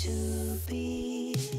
to be.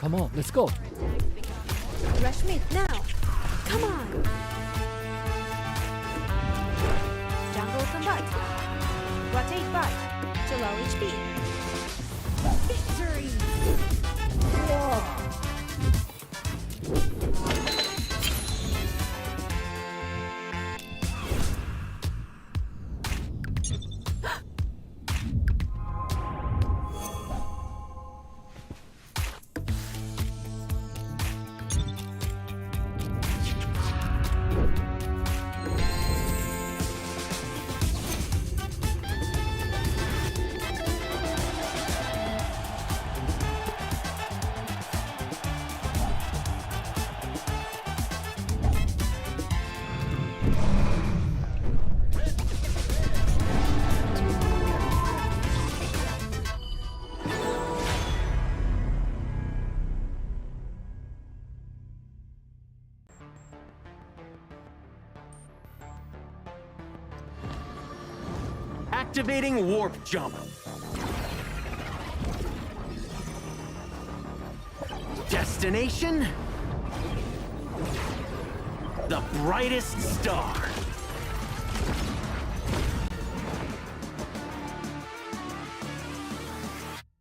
Come on, let's go. Rush mid now. Come on. Jungle combat. Rotate bot to low HP. Victory! Activating warp jump. Destination? The brightest star.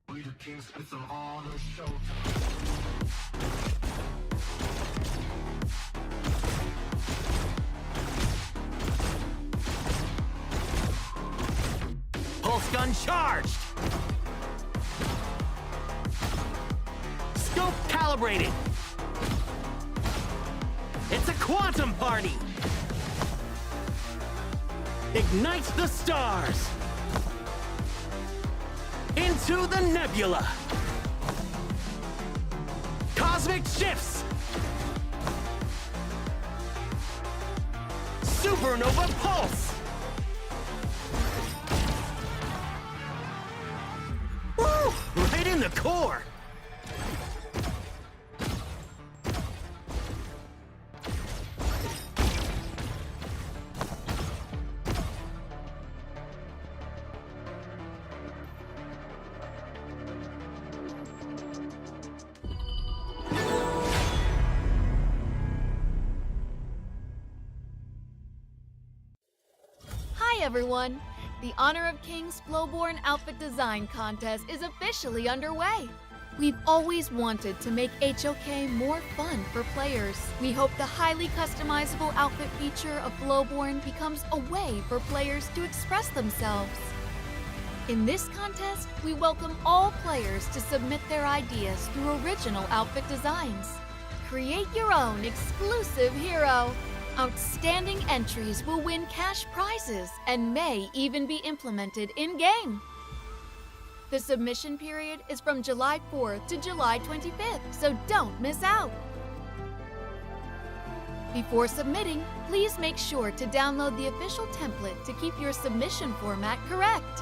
We the kings with them on the show. Pulse gun charged! Scope calibrated! It's a quantum party! Ignite the stars! Into the nebula! Cosmic shifts! Supernova pulse! Woo! Right in the core! Hi everyone! The Honor of Kings Flowborn Outfit Design Contest is officially underway. We've always wanted to make HOK more fun for players. We hope the highly customizable outfit feature of Flowborn becomes a way for players to express themselves. In this contest, we welcome all players to submit their ideas through original outfit designs. Create your own exclusive hero. Outstanding entries will win cash prizes and may even be implemented in-game. The submission period is from July 4th to July 25th, so don't miss out. Before submitting, please make sure to download the official template to keep your submission format correct.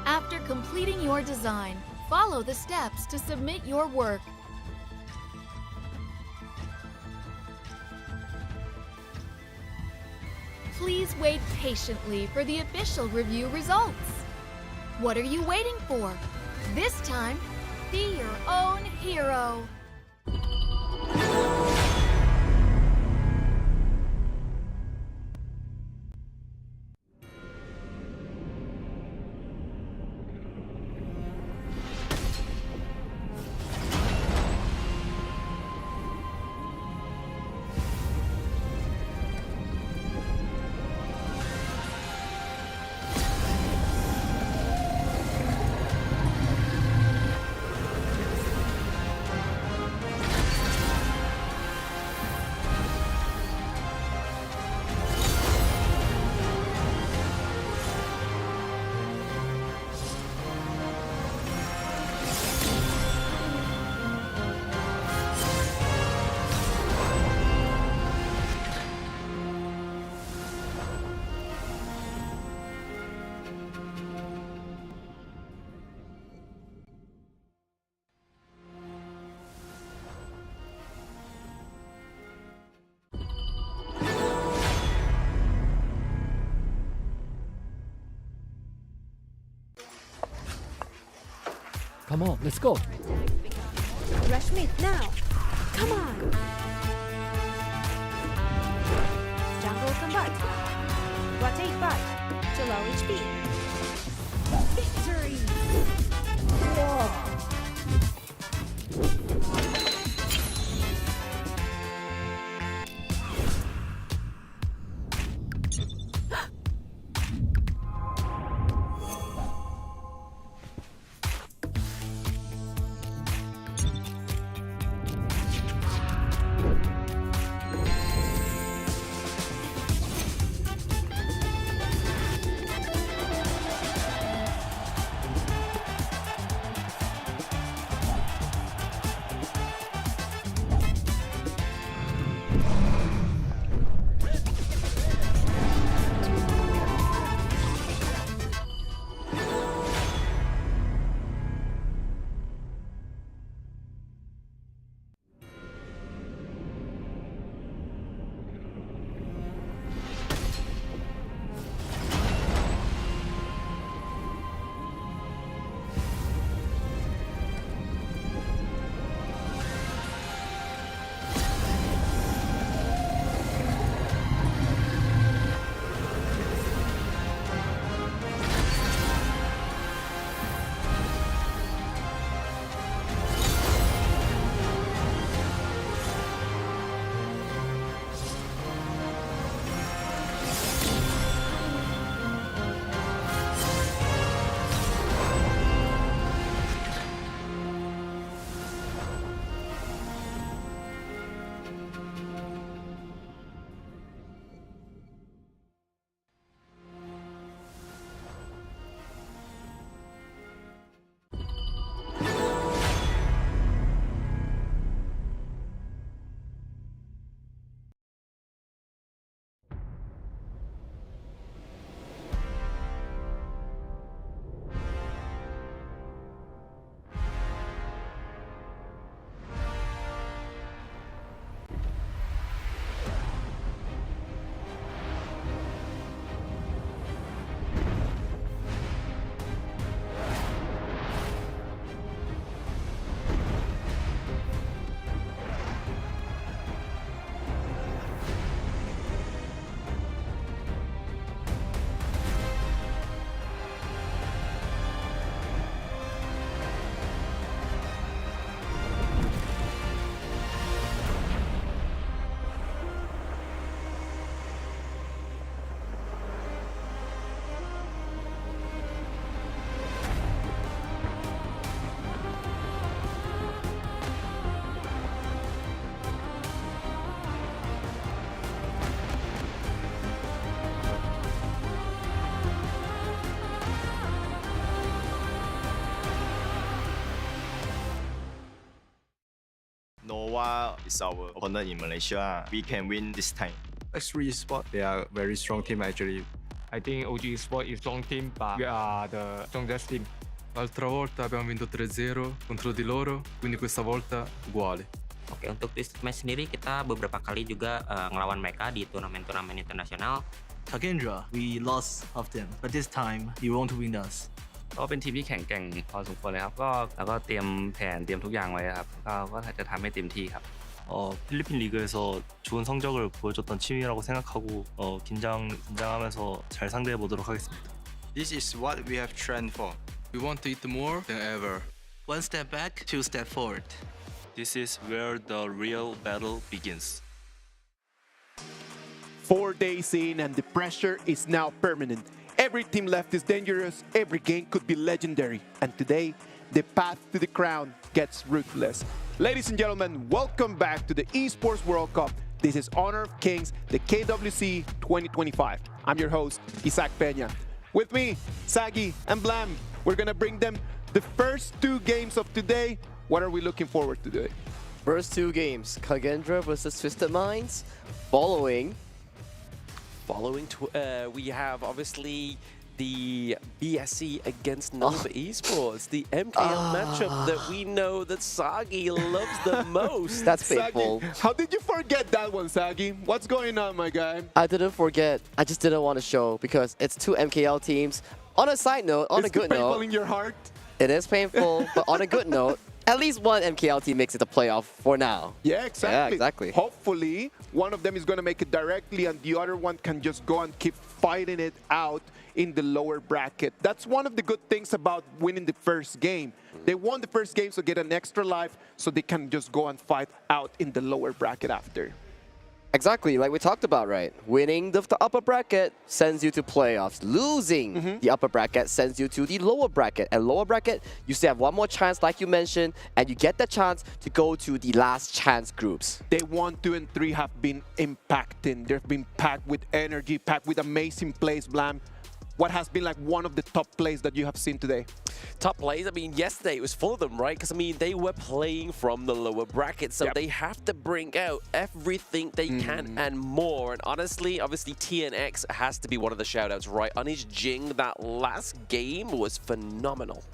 After completing your design, follow the steps to submit your work. Please wait patiently for the official review results. What are you waiting for? This time, be your own hero. Come on, let's go. Rush mid now. Come on. Jungle combat. Rotate bot to low HP. Victory! Nova is our opponent in Malaysia. We can win this time. X3 Esports, they are a very strong team actually. I think OG Esports is strong team, but we are the strongest team. L'altra volta abbiamo vinto 3-0 contro di loro, quindi questa volta uguale. Oke, untuk Twisted Match sendiri kita beberapa kali juga ngelawan mereka di turnamen-turnamen internasional. Takendra, we lost of them, but this time you want to win us. ก็เป็นทีมที่แข็งแกร่งพอสมควรเลยครับแล้วก็เตรียมแผนเตรียมทุกอย่างไว้ครับก็จะทำให้เต็มที่ครับ 필리핀 리그에서 좋은 성적을 보여줬던 팀이라고 생각하고 긴장하면서 잘 상대해 보도록 하겠습니다. This is what we have trained for. We want to eat more than ever. One step back, two step forward. This is where the real battle begins. 4 days in and the pressure is now permanent. Every team left is dangerous, every game could be legendary. And today, the path to the crown gets ruthless. Ladies and gentlemen, welcome back to the Esports World Cup. This is Honor of Kings, the KWC 2025. I'm your host, Isaac Peña. With me, Sagi and Blam. We're gonna bring them the first 2 games of today. What are we looking forward to today? First 2 games, Kagendra versus Twisted Minds. Following, we have obviously the BSC against Nova Esports, the MKL matchup that we know that Sagi loves the most. That's painful. Sagi, how did you forget that one, Sagi? What's going on, my guy? I didn't forget. I just didn't want to show because it's 2 MKL teams. On a side note, on a good note, painful in your heart? it is painful, but on a good note, At least one MKL team makes it to playoff for now. Yeah, exactly. Yeah, exactly. Hopefully, one of them is going to make it directly and the other one can just go and keep fighting it out in the lower bracket. That's one of the good things about winning the first game. They won the first game, so get an extra life, so they can just go and fight out in the lower bracket after. Exactly, like we talked about, right? Winning the upper bracket sends you to playoffs. Losing the upper bracket sends you to the lower bracket. And lower bracket, you still have one more chance, like you mentioned, and you get the chance to go to the last chance groups. Day 1, 2, and 3 have been impacting. They've been packed with energy, packed with amazing plays, Blam. What has been like one of the top plays that you have seen today? Top plays? I mean, yesterday it was full of them, right? Because, I mean, they were playing from the lower bracket, so they have to bring out everything they can and more. And honestly, obviously, TNX has to be one of the shout-outs, right? On his Jing, that last game was phenomenal.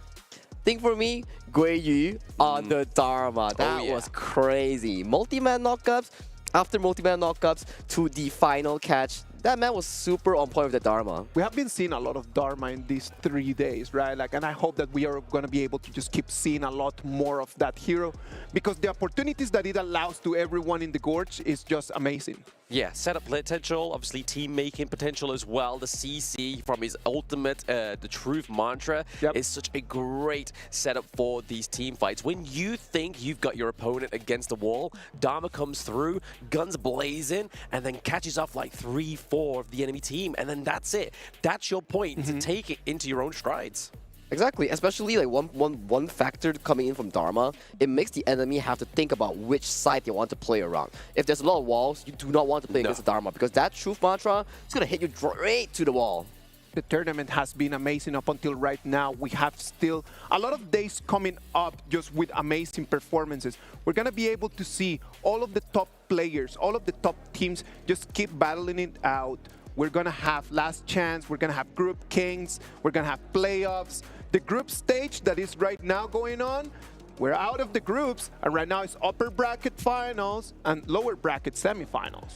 Think for me, Gui Yu on the Dharma. That was crazy. Multi-man knockups after multi-man knockups to the final catch. That man was super on point with the Dharma. We have been seeing a lot of Dharma in these 3 days, right? And I hope that we are going to be able to just keep seeing a lot more of that hero, because the opportunities that it allows to everyone in the Gorge is just amazing. Yeah, setup potential, obviously team making potential as well. The CC from his ultimate, the Truth Mantra, is such a great setup for these team fights. When you think you've got your opponent against the wall, Dharma comes through, guns blazing, and then catches off like 3, 4 of the enemy team, and then that's it. That's your point to take it into your own strides. Exactly, especially like one factor coming in from Dharma, it makes the enemy have to think about which side they want to play around. If there's a lot of walls, you do not want to play against the Dharma, because that Truth Mantra is going to hit you straight to the wall. The tournament has been amazing up until right now. We have still a lot of days coming up just with amazing performances. We're going to be able to see all of the top players, all of the top teams just keep battling it out. We're going to have last chance. We're going to have group kings. We're going to have playoffs. The group stage that is right now going on, we're out of the groups, and right now it's upper bracket finals and lower bracket semifinals.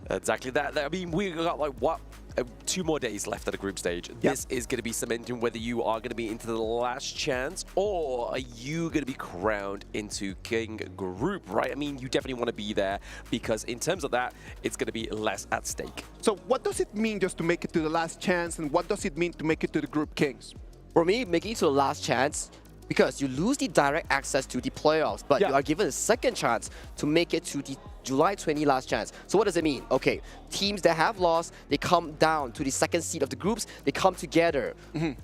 Exactly that. I mean, we got like, what, 2 more days left at the group stage. This is going to be cementing whether you are going to be into the last chance, or are you going to be crowned into King Group, right? I mean, you definitely want to be there, because in terms of that, it's going to be less at stake. So what does it mean just to make it to the last chance, and what does it mean to make it to the Group Kings? For me, making it to the last chance, because you lose the direct access to the playoffs, but you are given a second chance to make it to the July 20 last chance. So what does it mean? Okay, teams that have lost, they come down to the second seed of the groups, they come together.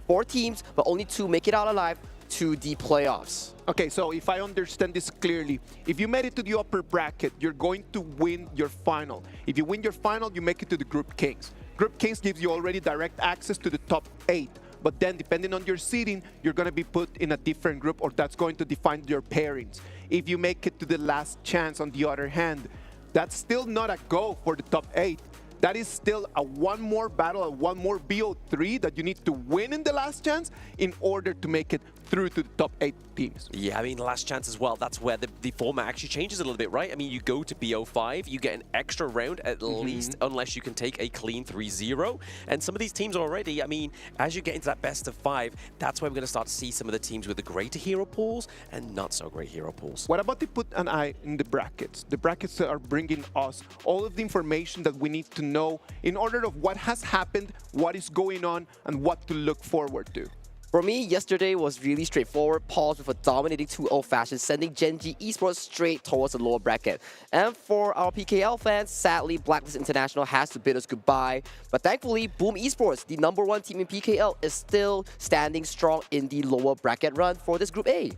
4 teams, but only 2 make it out alive to the playoffs. Okay, so if I understand this clearly, if you made it to the upper bracket, you're going to win your final. If you win your final, you make it to the Group Kings. Group Kings gives you already direct access to the top 8. But then, depending on your seeding, you're going to be put in a different group, or that's going to define your pairings. If you make it to the last chance, on the other hand, that's still not a go for the top 8. That is still a one more battle, a one more BO3 that you need to win in the last chance in order to make it through to the top 8 teams. Yeah, I mean, last chance as well. That's where the format actually changes a little bit, right? I mean, you go to BO5, you get an extra round at least, unless you can take a clean 3-0. And some of these teams already, I mean, as you get into that best of 5, that's where we're going to start to see some of the teams with the greater hero pools and not so great hero pools. What about they put an eye in the brackets? The brackets are bringing us all of the information that we need to know in order of what has happened, what is going on, and what to look forward to. For me, yesterday was really straightforward. Pause with a dominating 2-0 fashion, sending Genji Esports straight towards the lower bracket. And for our PKL fans, sadly, Blacklist International has to bid us goodbye. But thankfully, Boom Esports, the #1 team in PKL, is still standing strong in the lower bracket run for this Group A.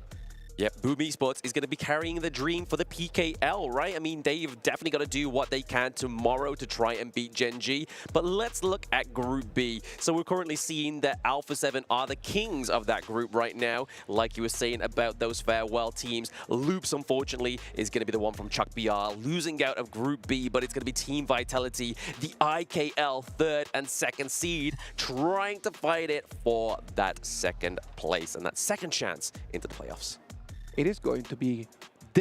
Yep, Boom Esports is going to be carrying the dream for the PKL, right? I mean, they've definitely got to do what they can tomorrow to try and beat Genji. But let's look at Group B. So we're currently seeing that Alpha 7 are the kings of that group right now. Like you were saying about those farewell teams, Loops, unfortunately, is going to be the one from Chuck BR, losing out of Group B, but it's going to be Team Vitality, the IKL 3rd and 2nd seed, trying to fight it for that 2nd place and that second chance into the playoffs. It is going to be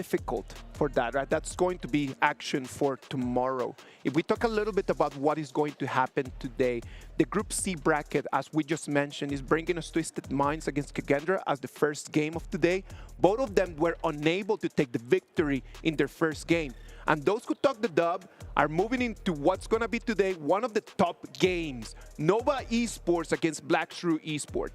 difficult for that, right? That's going to be action for tomorrow. If we talk a little bit about what is going to happen today, the Group C bracket, as we just mentioned, is bringing us Twisted Minds against Kagendra as the first game of today. Both of them were unable to take the victory in their first game. And those who took the dub are moving into what's going to be today one of the top games. Nova Esports against Black Shrew Esport.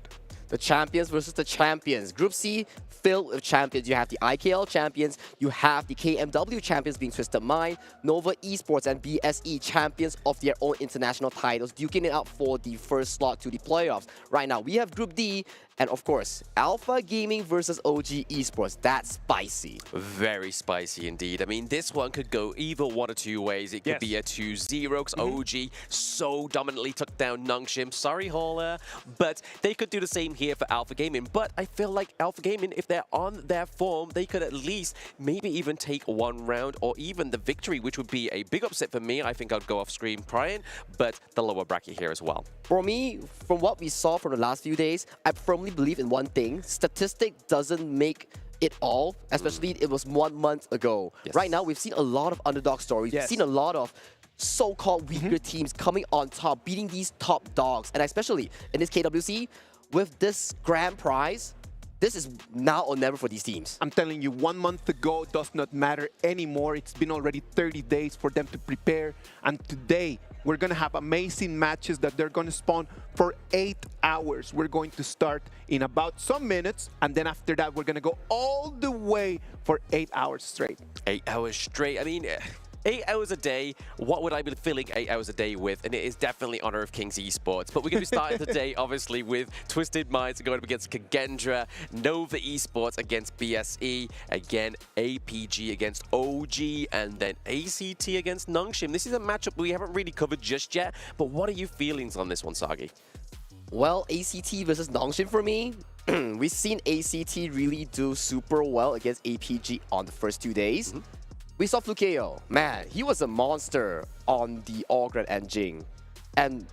The champions versus the champions. Group C filled with champions. You have the IKL champions, you have the KMW champions being Twisted Mind, Nova Esports and BSE champions of their own international titles, duking it out for the first slot to the playoffs. Right now, we have Group D, and of course, Alpha Gaming versus OG Esports. That's spicy. Very spicy indeed. I mean, this one could go either one or two ways. It could be a 2-0 because OG so dominantly took down Nongshim. Sorry, Hauler. But they could do the same here for Alpha Gaming. But I feel like Alpha Gaming, if they're on their form, they could at least maybe even take one round or even the victory, which would be a big upset for me. I think I'd go off screen crying, but the lower bracket here as well. For me, from what we saw from the last few days, I firmly believe in one thing. Statistic doesn't make it all, especially it was 1 month ago. Right now, we've seen a lot of underdog stories. We've seen a lot of so-called weaker teams coming on top, beating these top dogs. And especially in this KWC, with this grand prize, this is now or never for these teams. I'm telling you, 1 month ago does not matter anymore. It's been already 30 days for them to prepare. And today, we're going to have amazing matches that they're going to spawn for 8 hours. We're going to start in about some minutes. And then after that, we're going to go all the way for 8 hours straight. 8 hours straight. I mean, 8 hours a day, what would I be filling 8 hours a day with? And it is definitely Honor of Kings Esports. But we're going to be starting today, obviously, with Twisted Minds going up against Kagendra, Nova Esports against BSE, again, APG against OG, and then ACT against Nongshim. This is a matchup we haven't really covered just yet, but what are your feelings on this one, Sagi? Well, ACT versus Nongshim for me, we've seen ACT really do super well against APG on the first 2 days. We saw Flukeo. Man, he was a monster on the Orgred and Jing. And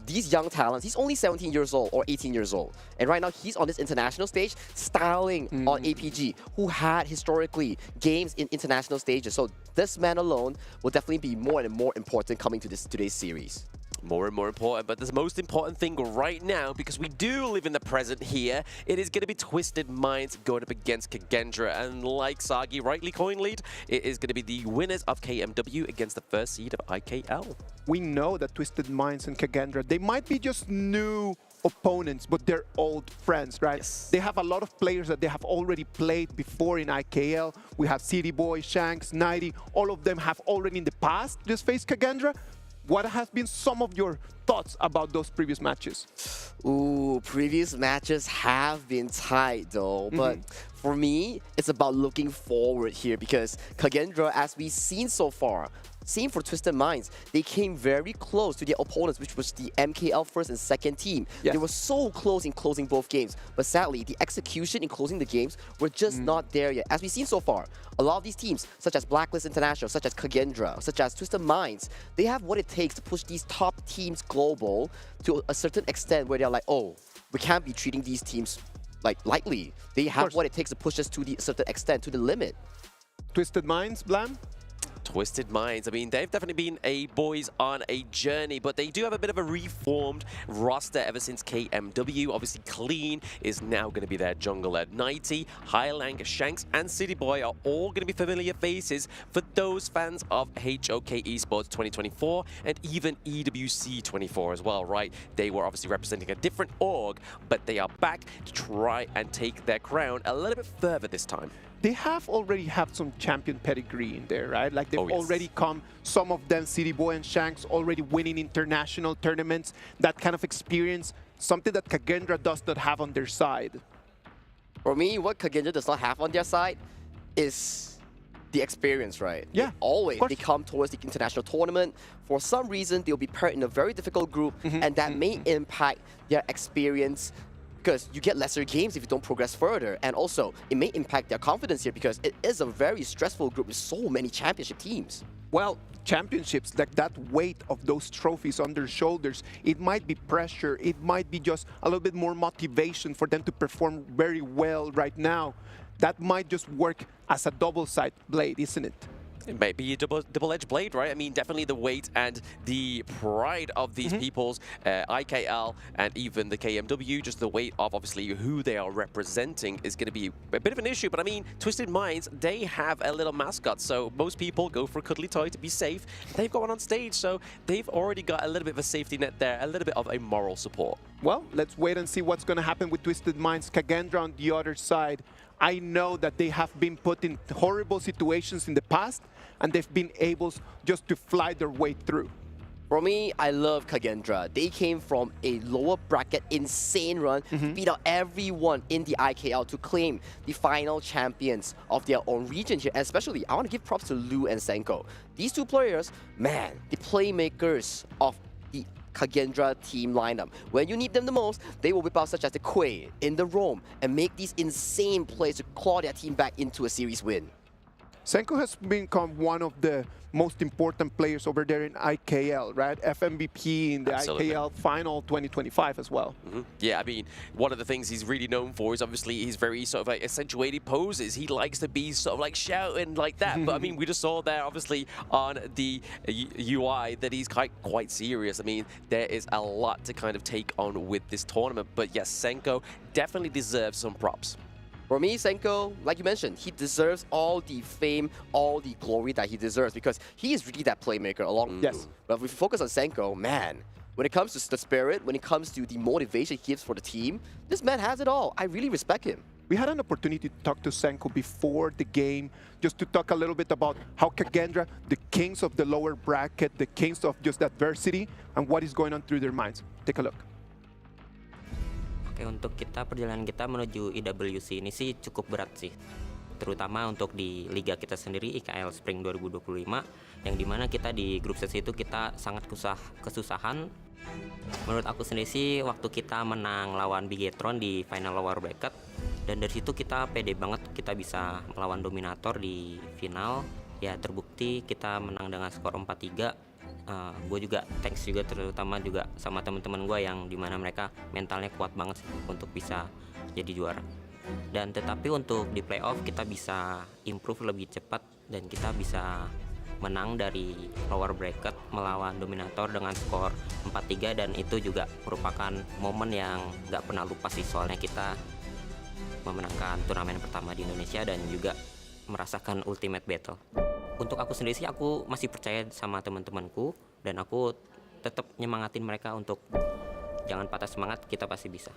these young talents, he's only 17 years old or 18 years old. And right now, he's on this international stage, styling on APG, who had historically games in international stages. So this man alone will definitely be more and more important coming to today's series. More and more important, but the most important thing right now, because we do live in the present here, it is going to be Twisted Minds going up against Kagendra. And like Sagi rightly coin lead, it is going to be the winners of KMW against the first seed of IKL. We know that Twisted Minds and Kagendra, they might be just new opponents, but they're old friends, right? They have a lot of players that they have already played before in IKL. We have City Boy, Shanks, 90, all of them have already in the past just faced Kagendra. What has been some of your thoughts about those previous matches? Ooh, previous matches have been tight though, but for me, it's about looking forward here because Kagendra, as we've seen so far, same for Twisted Minds, they came very close to their opponents, which was the MKL first and second team. They were so close in closing both games, but sadly, the execution in closing the games were just not there yet. As we've seen so far, a lot of these teams, such as Blacklist International, such as Kagendra, such as Twisted Minds, they have what it takes to push these top teams global to a certain extent where they're like, oh, we can't be treating these teams like lightly. They have what it takes to push us to a certain extent, to the limit. Twisted Minds, Blam? Twisted Minds. I mean, they've definitely been a boys on a journey, but they do have a bit of a reformed roster ever since KMW. Obviously, Clean is now going to be their jungler. 90, Highlang, Shanks, and City Boy are all going to be familiar faces for those fans of HOK Esports 2024 and even EWC 24 as well, right? They were obviously representing a different org, but they are back to try and take their crown a little bit further this time. They have already have some champion pedigree in there, right? Like they've already come, some of them, City Boy and Shanks, already winning international tournaments. That kind of experience, something that Kagendra does not have on their side. For me, what Kagendra does not have on their side is the experience, right? Yeah, always they come towards the international tournament. For some reason, they'll be paired in a very difficult group, and that may impact their experience, because you get lesser games if you don't progress further. And also, it may impact their confidence here because it is a very stressful group with so many championship teams. Well, championships, like that weight of those trophies on their shoulders, it might be pressure, it might be just a little bit more motivation for them to perform very well right now. That might just work as a double-sided blade, isn't it? It might be a double-edged blade, right? I mean, definitely the weight and the pride of these people's IKL and even the KMW, just the weight of obviously who they are representing is going to be a bit of an issue. But I mean, Twisted Minds, they have a little mascot, so most people go for a cuddly toy to be safe. They've got one on stage, so they've already got a little bit of a safety net there, a little bit of a moral support. Well, let's wait and see what's going to happen with Twisted Minds. Kagendra on the other side, I know that they have been put in horrible situations in the past, and they've been able just to fly their way through. For me, I love Kagendra. They came from a lower bracket insane run, beat out everyone in the IKL to claim the final champions of their own region here. And especially, I want to give props to Lu and Senko. These two players, man, the playmakers of the Kagendra team lineup. When you need them the most, they will whip out such as the Quay in the Rome and make these insane plays to claw their team back into a series win. Senko has become one of the most important players over there in IKL, right? FMVP in the IKL Final 2025 as well. Yeah, I mean, one of the things he's really known for is obviously his very sort of like accentuated poses. He likes to be sort of like shouting like that. But I mean, we just saw there obviously on the UI that he's quite serious. I mean, there is a lot to kind of take on with this tournament. But yes, Senko definitely deserves some props. For me, Senko, like you mentioned, he deserves all the fame, all the glory that he deserves because he is really that playmaker along. Yes. But if we focus on Senko, man, when it comes to the spirit, when it comes to the motivation he gives for the team, this man has it all. I really respect him. We had an opportunity to talk to Senko before the game, just to talk a little bit about how Kagendra, the kings of the lower bracket, the kings of just adversity, and what is going on through their minds. Take a look. Oke, untuk kita perjalanan kita menuju EWC ini sih cukup berat sih. Terutama untuk di liga kita sendiri IKL Spring 2025 yang dimana kita di grup stage itu kita sangat kesusahan. Menurut aku sendiri sih waktu kita menang lawan Bigetron di final lower bracket dan dari situ kita pede banget kita bisa melawan Dominator di final. Ya terbukti kita menang dengan skor 4-3. Gue juga thanks juga terutama juga sama teman-teman gue yang dimana mereka mentalnya kuat banget sih untuk bisa jadi juara. Dan tetapi untuk di playoff kita bisa improve lebih cepat dan kita bisa menang dari lower bracket melawan Dominator dengan skor 4-3 dan itu juga merupakan momen yang gak pernah lupa sih soalnya kita memenangkan turnamen pertama di Indonesia dan juga merasakan ultimate battle. Untuk aku sendiri sih aku masih percaya sama teman-temanku dan aku tetap nyemangatin mereka untuk jangan patah semangat, kita pasti bisa.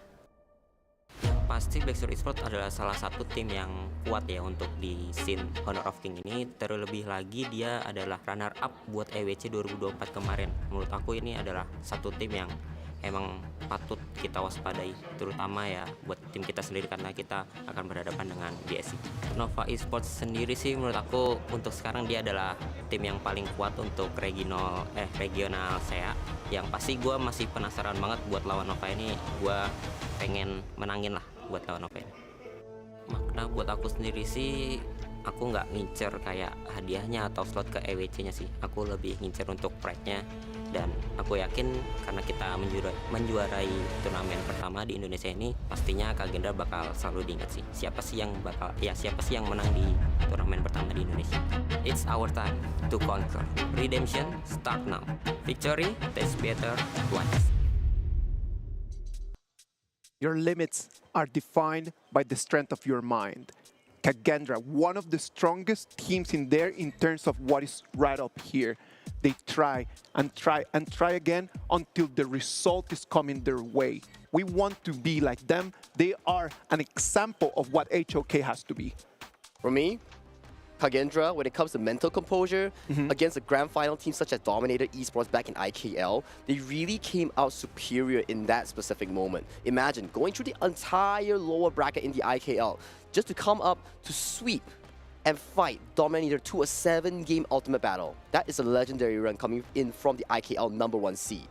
Yang pasti Blackstone Esports adalah salah satu tim yang kuat ya untuk di scene Honor of King ini. Terlebih lagi dia adalah runner up buat EWC 2024 kemarin. Menurut aku ini adalah satu tim yang emang patut kita waspadai, terutama ya buat tim kita sendiri karena kita akan berhadapan dengan BSC. Nova Esports sendiri sih menurut aku untuk sekarang dia adalah tim yang paling kuat untuk regional saya. Yang pasti gue masih penasaran banget buat lawan Nova ini, gue pengen menangin lah buat lawan Nova ini. Makna buat aku sendiri sih aku nggak ngincer kayak hadiahnya atau slot ke EWC-nya sih. Aku lebih ngincer untuk pride-nya. Dan aku yakin karena kita menjuarai turnamen pertama di Indonesia ini, pastinya Kagendra bakal selalu diingat sih. Siapa sih yang menang di turnamen pertama di Indonesia. It's our time to conquer. Redemption start now. Victory tastes better once. Your limits are defined by the strength of your mind. Kagendra, one of the strongest teams in there in terms of what is right up here. They try and try and try again until the result is coming their way. We want to be like them. They are an example of what HOK has to be. For me, Kagendra, when it comes to mental composure, against a grand final team such as Dominator Esports back in IKL, they really came out superior in that specific moment. Imagine going through the entire lower bracket in the IKL just to come up to sweep and fight Dominator to a 7-game ultimate battle. That is a legendary run coming in from the IKL #1 seed.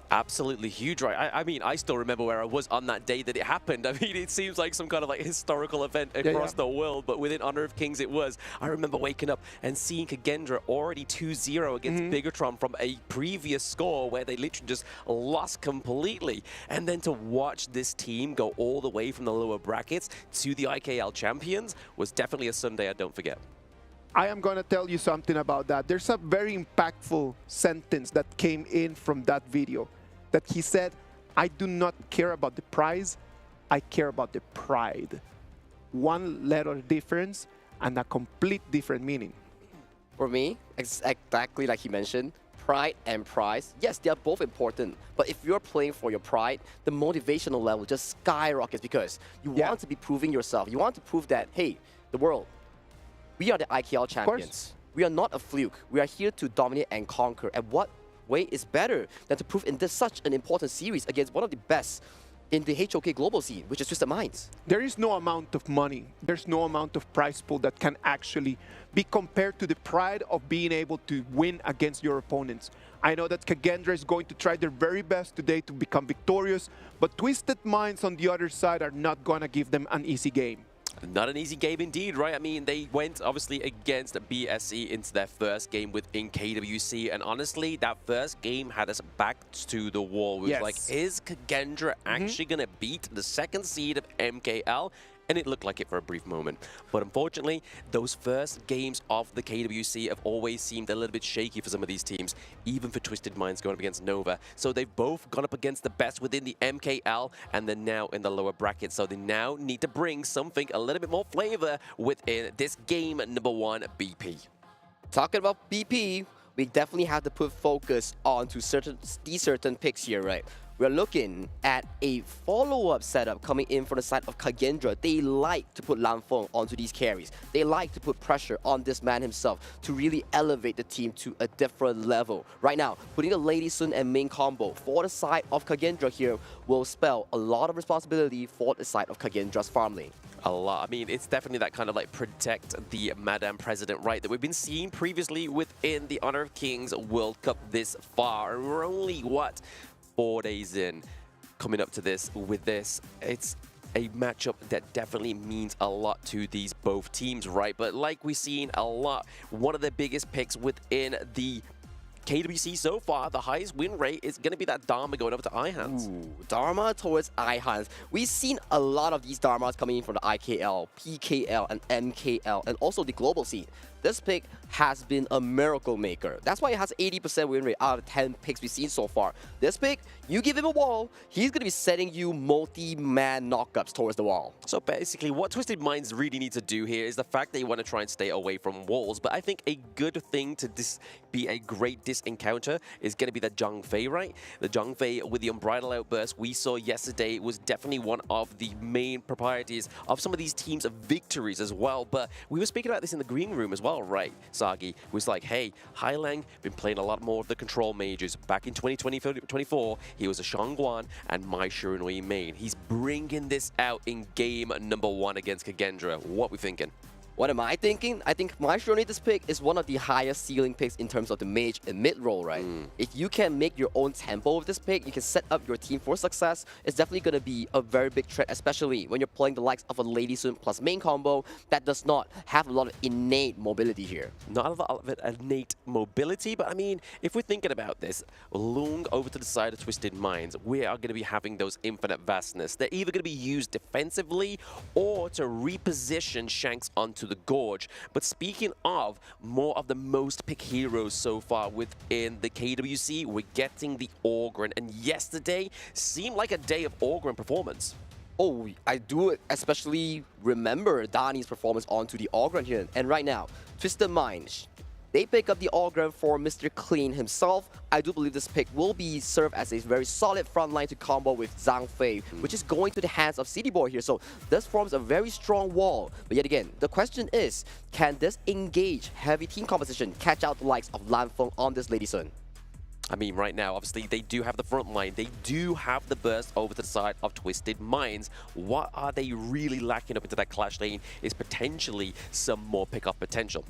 Absolutely huge, right? I mean, I still remember where I was on that day that it happened. I mean, it seems like some kind of like historical event across the world, but within Honor of Kings it was. I remember waking up and seeing Kagendra already 2-0 against Bigatron from a previous score where they literally just lost completely. And then to watch this team go all the way from the lower brackets to the IKL champions was definitely a Sunday I don't forget. I am going to tell you something about that. There's a very impactful sentence that came in from that video that he said, I do not care about the prize, I care about the pride. One letter difference and a complete different meaning. For me, exactly like he mentioned, pride and prize, yes, they are both important. But if you're playing for your pride, the motivational level just skyrockets because you want to be proving yourself. You want to prove that, hey, the world, we are the IKL champions. We are not a fluke. We are here to dominate and conquer. And what way is better than to prove in this such an important series against one of the best in the HOK global scene, which is Twisted Minds? There is no amount of money, there's no amount of prize pool that can actually be compared to the pride of being able to win against your opponents. I know that Kagendra is going to try their very best today to become victorious, but Twisted Minds on the other side are not going to give them an easy game. Not an easy game indeed, right? I mean, they went obviously against BSC into their first game within KWC, and honestly, that first game had us back to the wall. It was like, is Kagendra actually going to beat the second seed of MKL? And it looked like it for a brief moment. But unfortunately, those first games of the KWC have always seemed a little bit shaky for some of these teams, even for Twisted Minds going up against Nova. So they've both gone up against the best within the MKL, and they're now in the lower bracket. So they now need to bring something a little bit more flavor within this game number 1, BP. Talking about BP, we definitely have to put focus on to these certain picks here, right? We're looking at a follow-up setup coming in from the side of Kagendra. They like to put Lanfeng onto these carries. They like to put pressure on this man himself to really elevate the team to a different level. Right now, putting the Lady Sun and main combo for the side of Kagendra here will spell a lot of responsibility for the side of Kagendra's farm lane. A lot. I mean, it's definitely that kind of like protect the Madam President, right, that we've been seeing previously within the Honor of Kings World Cup this far. And we're only, what, 4 days in coming up to this with this. It's a matchup that definitely means a lot to these both teams, right? But like we've seen a lot, one of the biggest picks within the KWC so far, the highest win rate is going to be that Dharma going over to Ihans. Ooh, Dharma towards Ihans. We've seen a lot of these Dharmas coming in from the IKL, PKL, and MKL, and also the global scene. This pick has been a miracle maker. That's why it has 80% win rate out of 10 picks we've seen so far. This pick, you give him a wall, he's going to be setting you multi-man knockups towards the wall. So basically, what Twisted Minds really need to do here is the fact they want to try and stay away from walls. But I think a good thing to be a great encounter is going to be the Zhang Fei, right? The Zhang Fei with the Unbridled Outburst we saw yesterday was definitely one of the main proprieties of some of these teams' victories as well. But we were speaking about this in the green room as well, right? Sagi was like, hey, Hailang been playing a lot more of the control mages. Back in 2020-24, he was a Shangguan and Mai Shiranui main. He's bringing this out in game number 1 against Kagendra. What we thinking? What am I thinking? I think Mai Shiranui, this pick, is one of the highest ceiling picks in terms of the mage and mid role, right? If you can make your own tempo with this pick, you can set up your team for success. It's definitely going to be a very big threat, especially when you're playing the likes of a Lady Sun plus main combo that does not have a lot of innate mobility here. Not a lot of innate mobility, but I mean, if we're thinking about this, Lung over to the side of Twisted Minds, we are going to be having those infinite vastness. They're either going to be used defensively or to reposition Shanks onto the Gorge. But speaking of more of the most pick heroes so far within the KWC, we're getting the Orgren, and yesterday seemed like a day of Orgren performance. Oh, I do especially remember Dani's performance onto the Orgren here. And right now, Twisted Minds, they pick up the Orgren for Mr. Clean himself. I do believe this pick will be served as a very solid front line to combo with Zhang Fei, which is going to the hands of City Boy here. So this forms a very strong wall. But yet again, the question is, can this engage heavy team composition catch out the likes of Lanfeng on this Lady Sun? I mean, right now, obviously, they do have the front line. They do have the burst over to the side of Twisted Minds. What are they really lacking up into that clash lane is potentially some more pickup potential.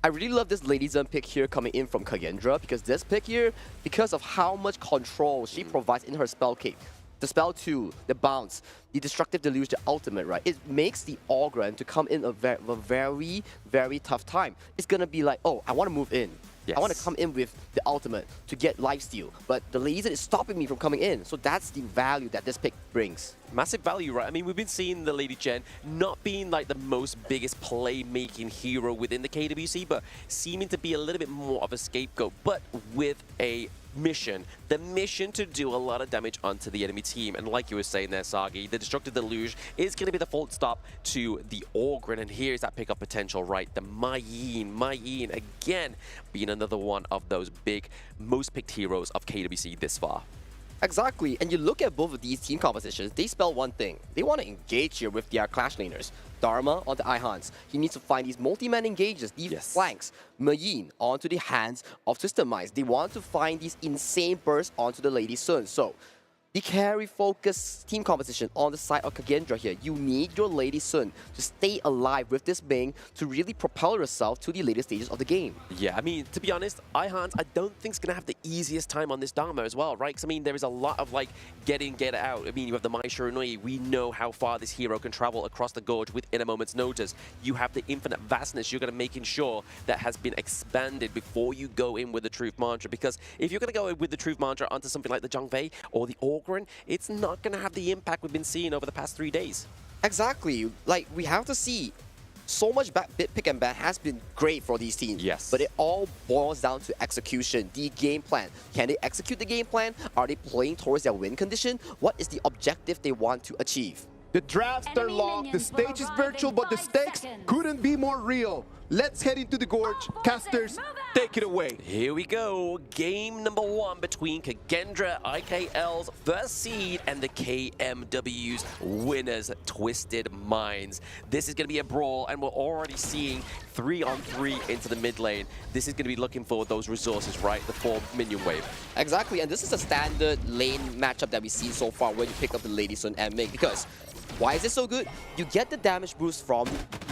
I really love this Lady Zun pick here coming in from Kagendra, because this pick here, because of how much control she provides in her spell cake, the spell 2, the bounce, the destructive deluge, the ultimate, right? It makes the Ogren to come in a very, very tough time. It's gonna be like, oh, I want to move in. Yes. I want to come in with the ultimate to get lifesteal, but the Lady Zun is stopping me from coming in. So that's the value that this pick brings. Massive value, right? I mean, we've been seeing the Lady Jen not being like the most biggest playmaking hero within the KWC, but seeming to be a little bit more of a scapegoat, but with a mission. The mission to do a lot of damage onto the enemy team. And like you were saying there, Sagi, the Destructive Deluge is going to be the fault stop to the Ogren. And here's that pickup potential, right? The Mayin, again, being another one of those big, most picked heroes of KWC this far. Exactly, and you look at both of these team compositions, they spell one thing. They want to engage here with their Clash laners. Dharma onto Ihans. He needs to find these multi-man engages, these flanks. Mayin onto the hands of Twisted Minds. They want to find these insane bursts onto the Lady Sun. So, the carry-focused team composition on the side of Kagendra here. You need your Lady Sun to stay alive with this Bing to really propel yourself to the later stages of the game. Yeah, I mean, to be honest, Ihans, I don't think is going to have the easiest time on this Dharma as well, right? Because, I mean, there is a lot of, like, get in, get out. I mean, you have the Mai Shiranui. We know how far this hero can travel across the gorge within a moment's notice. You have the infinite vastness. You're going to making sure that has been expanded before you go in with the Truth Mantra. Because if you're going to go in with the Truth Mantra onto something like the Zhangfei or the Ogren, it's not going to have the impact we've been seeing over the past 3 days. Exactly. Like, we have to see so much pick and ban has been great for these teams. Yes. But it all boils down to execution, the game plan. Can they execute the game plan? Are they playing towards their win condition? What is the objective they want to achieve? The drafts are locked, the stage is virtual, but the stakes couldn't be more real. Let's head into the gorge. Casters, take it away. Here we go. Game number 1 between Kagendra IKL's first seed and the KMW's winners, Twisted Minds. This is going to be a brawl, and we're already seeing 3-on-3 into the mid lane. This is going to be looking for those resources, right? The 4 minion wave. Exactly, and this is a standard lane matchup that we've seen so far when you pick up the Lady Sun and Ming, because why is it so good? You get the damage boost from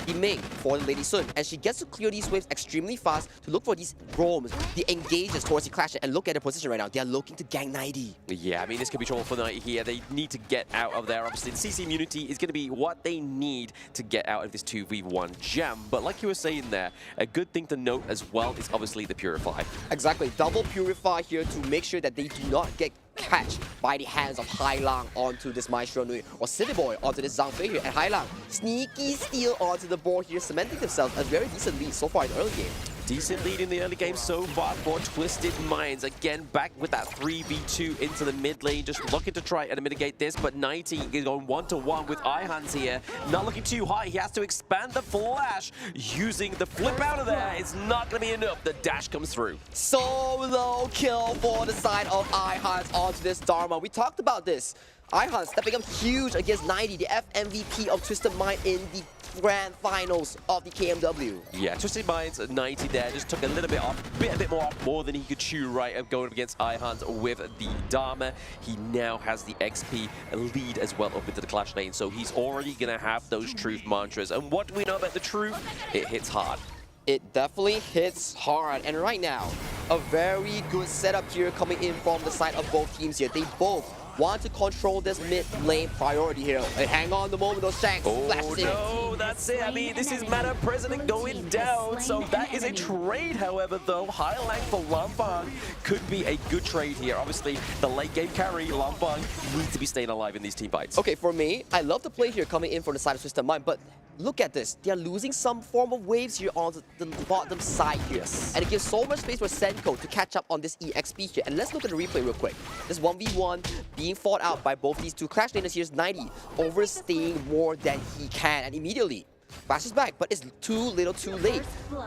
the Ming for the Lady Sun, and she gets to clear these waves extremely fast to look for these roams, the engages towards the Clash, and look at their position right now. They are looking to gank 90. Yeah, I mean, this could be trouble for 90 here. They need to get out of there. Obviously, the CC immunity is going to be what they need to get out of this 2v1 jam. But like you were saying there, a good thing to note as well is obviously the Purify. Exactly, double Purify here to make sure that they do not get catch by the hands of Hai Lang onto this Mai Shiranui, or City Boy onto this Zhang Fei here. And Hai Lang, sneaky steal onto the board here, cementing themselves a very decent lead so far in the early game. Decent lead in the early game so far for Twisted Minds. Again, back with that 3v2 into the mid lane, just looking to try and mitigate this, but 90 is going 1-to-1 with Ihans here. Not looking too high. He has to expand the flash using the flip out of there. It's not going to be enough. The dash comes through. Solo kill for the side of Ihans onto this Dharma. We talked about this. Ihans stepping up huge against 90, the FMVP of Twisted Mind in the grand finals of the KMW. Yeah, Twisted Minds at 90 there, just took a little bit off, a bit more off, more than he could chew, right, of going up against Ihans with the Dharma. He now has the XP lead as well up into the Clash lane, so he's already going to have those Truth Mantras. And what do we know about the Truth? It hits hard. It definitely hits hard, and right now, a very good setup here coming in from the side of both teams here. They both want to control this mid lane priority here. And hang on the moment those Shanks flashes in. Oh no, that's it. I mean, this is Madam President going down, so that is a trade, however, though. High Lang for Lampang could be a good trade here. Obviously, the late game carry, Lampang, needs to be staying alive in these team fights. Okay, for me, I love the play here coming in from the side of Twisted Mind, but look at this. They are losing some form of waves here on the bottom side here. Yes. And it gives so much space for Senko to catch up on this EXP here. And let's look at the replay real quick. This 1v1 being fought out by both these two Clash laners. Here's 90 overstaying more than he can. And immediately flashes back, but it's too little too late.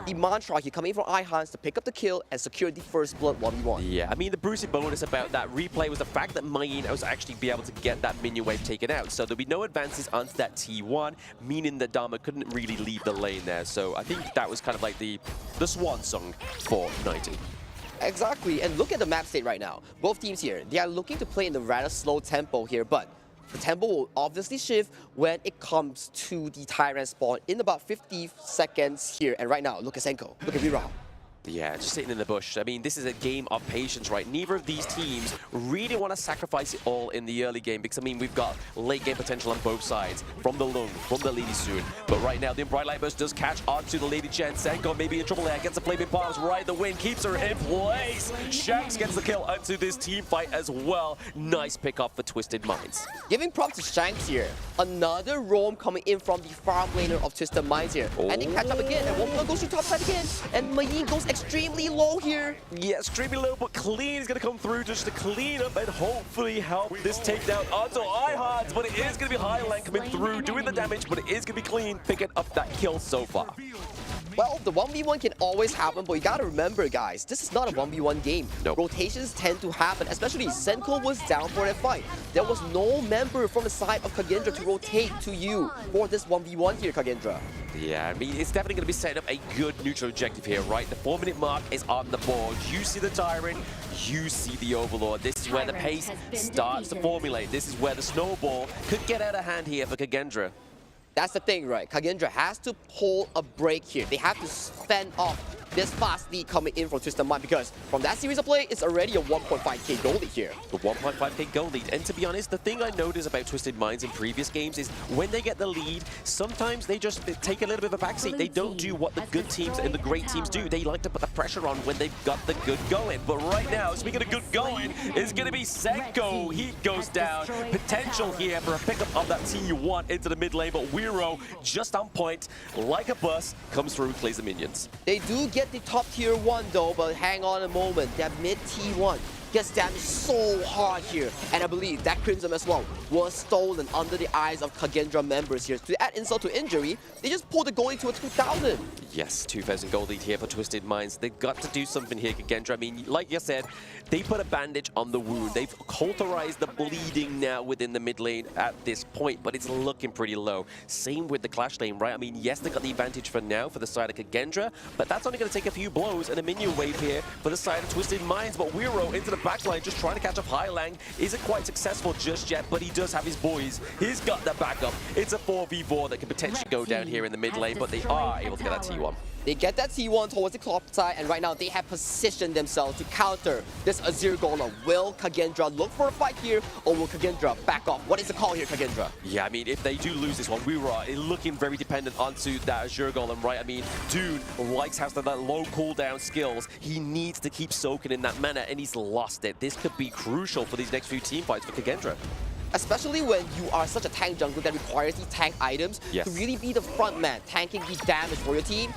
The mantra here coming from Ihans to pick up the kill and secure the first blood 1v1. Yeah, I mean, the Brucey bonus about that replay was the fact that Mayin was actually be able to get that minion wave taken out. So there'll be no advances onto that T1, meaning that Dharma couldn't really leave the lane there. So I think that was kind of like the swan song for 90. Exactly, and look at the map state right now. Both teams here, they are looking to play in the rather slow tempo here, but The tempo will obviously shift when it comes to the Tyrant spawn in about 50 seconds here. And right now, look at Senko, look at Riyadh. Yeah, just sitting in the bush. I mean, this is a game of patience, right? Neither of these teams really want to sacrifice it all in the early game because, I mean, we've got late game potential on both sides, from the Lung, from the Lady Soon. But right now, the Bright Light Burst does catch onto the Lady Chen. Senko maybe in trouble there, gets the flaming bombs right the win, keeps her in place. Shanks gets the kill onto this team fight as well. Nice pick up for Twisted Minds. Giving props to Shanks here. Another roam coming in from the farm laner of Twisted Minds here. And they catch up again, and one goes to top side again. And Mayin goes extremely low here. Yeah, extremely low, but Clean is going to come through just to clean up and hopefully help this takedown onto iHeart. But it is going to be Highland coming through, doing the damage, but it is going to be Clean picking up that kill so far. Well, the 1v1 can always happen, but you gotta remember, guys, this is not a 1v1 game. Nope. Rotations tend to happen, especially Senko was down for that fight. There was no member from the side of Kagendra to rotate to you for this 1v1 here, Kagendra. Yeah, I mean, it's definitely going to be setting up a good neutral objective here, right? The 4-minute mark is on the board. You see the Tyrant, you see the Overlord. This is where the pace starts to formulate. This is where the snowball could get out of hand here for Kagendra. That's the thing, right? Kagendra has to pull a break here. They have to fend off this fast lead coming in from Twisted Mind because from that series of play, it's already a 1.5k goal lead here. The 1.5k goal lead. And to be honest, the thing I noticed about Twisted Minds in previous games is when they get the lead, sometimes they just take a little bit of a backseat. They don't do what the good teams and the great teams do. They like to put the pressure on when they've got the good going. But right now, speaking of good going, it's going to be Senko. He goes down. Potential here for a pickup of that T1 into the mid lane, but Wiro just on point, like a bus, comes through, clears the minions. They do get the top tier 1 though, but hang on a moment. That mid T1 gets damaged so hard here. And I believe that Crimson as well was stolen under the eyes of Kagendra members here. To add insult to injury, they just pulled the goalie to a 2,000. Yes, 2,000 gold lead here for Twisted Minds. They've got to do something here, Kagendra. I mean, like you said, they put a bandage on the wound. They've cauterized the bleeding now within the mid lane at this point, but it's looking pretty low. Same with the Clash lane, right? I mean, yes, they got the advantage for now for the side of Kagendra, but that's only going to take a few blows and a minion wave here for the side of Twisted Minds. But Wiro into the backline, just trying to catch up Highlang. Isn't quite successful just yet, but he does have his boys. He's got the backup. It's a 4v4 that can potentially go down here in the mid lane, but they are able to get that T1. They get that T1 towards the top side, and right now they have positioned themselves to counter this Azir Golem. Will Kagendra look for a fight here, or will Kagendra back off? What is the call here, Kagendra? Yeah, I mean, if they do lose this one, we were looking very dependent onto that Azir Golem, right? I mean, Dune likes has that low cooldown skills. He needs to keep soaking in that mana, and he's lost it. This could be crucial for these next few team fights for Kagendra. Especially when you are such a tank jungler that requires these tank items to really be the front man, tanking the damage for your team.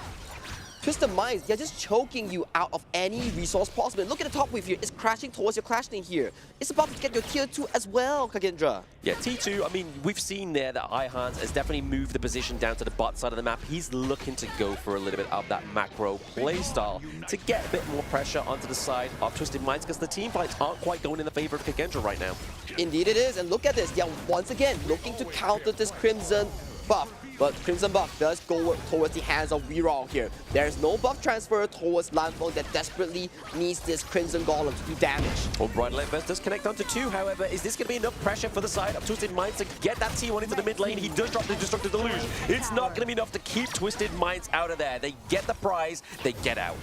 Twisted Minds, they're just choking you out of any resource possible. And look at the top wave here, it's crashing towards your Clash lane here. It's about to get your tier 2 as well, Kagendra. Yeah, T2, I mean, we've seen there that iHans has definitely moved the position down to the bot side of the map. He's looking to go for a little bit of that macro playstyle to get a bit more pressure onto the side of Twisted Minds because the team fights aren't quite going in the favor of Kagendra right now. Indeed it is, and look at this. They're once again looking to counter this Crimson buff. But Crimson buff does go towards the hands of Wiro here. There's no buff transfer towards Lanfeng that desperately needs this Crimson Golem to do damage. Well, Bright Light Burst does connect onto 2, however. Is this going to be enough pressure for the side of Twisted Minds to get that T1 into the mid lane? He does drop the Destructive Deluge. It's not going to be enough to keep Twisted Minds out of there. They get the prize, they get out.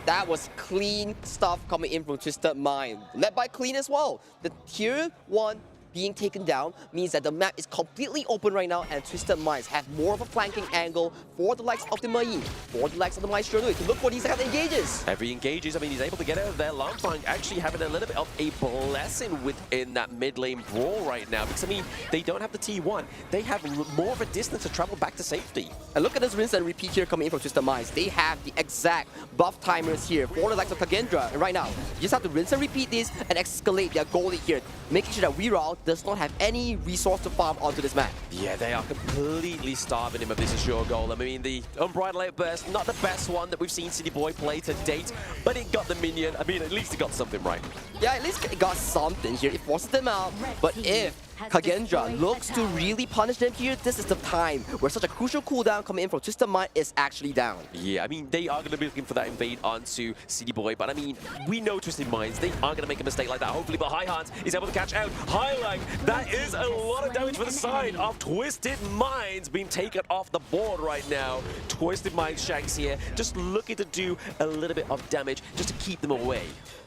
That was clean stuff coming in from Twisted Mind. Led by Clean as well. The tier 1 being taken down means that the map is completely open right now, and Twisted Minds have more of a flanking angle for the likes of the Mayin, for the likes of the Maestro to look for these kind of engages. Every engages, I mean, he's able to get out of there. Lanfeng actually having a little bit of a blessing within that mid lane brawl right now, because I mean, they don't have the T1. They have more of a distance to travel back to safety. And look at this rinse and repeat here coming in from Twisted Minds. They have the exact buff timers here for the likes of Kagendra. And right now, you just have to rinse and repeat this and escalate their goalie here, making sure that Wiro does not have any resource to farm onto this map. Yeah, they are completely starving him of this Azure Golem. I mean, the Unbridled Burst, not the best one that we've seen City Boy play to date, but it got the minion. I mean, at least it got something right. Yeah, at least it got something here. It forces them out. But if Kagendra looks to really punish them here. This is the time where such a crucial cooldown coming in from Twisted Mind is actually down. Yeah, I mean, they are going to be looking for that invade onto City Boy, but I mean, we know Twisted Minds, they aren't going to make a mistake like that, hopefully, but High Hans is able to catch out Highlang. That is a lot of damage for the side of Twisted Minds being taken off the board right now. Twisted Minds Shanks here, just looking to do a little bit of damage just to keep them away.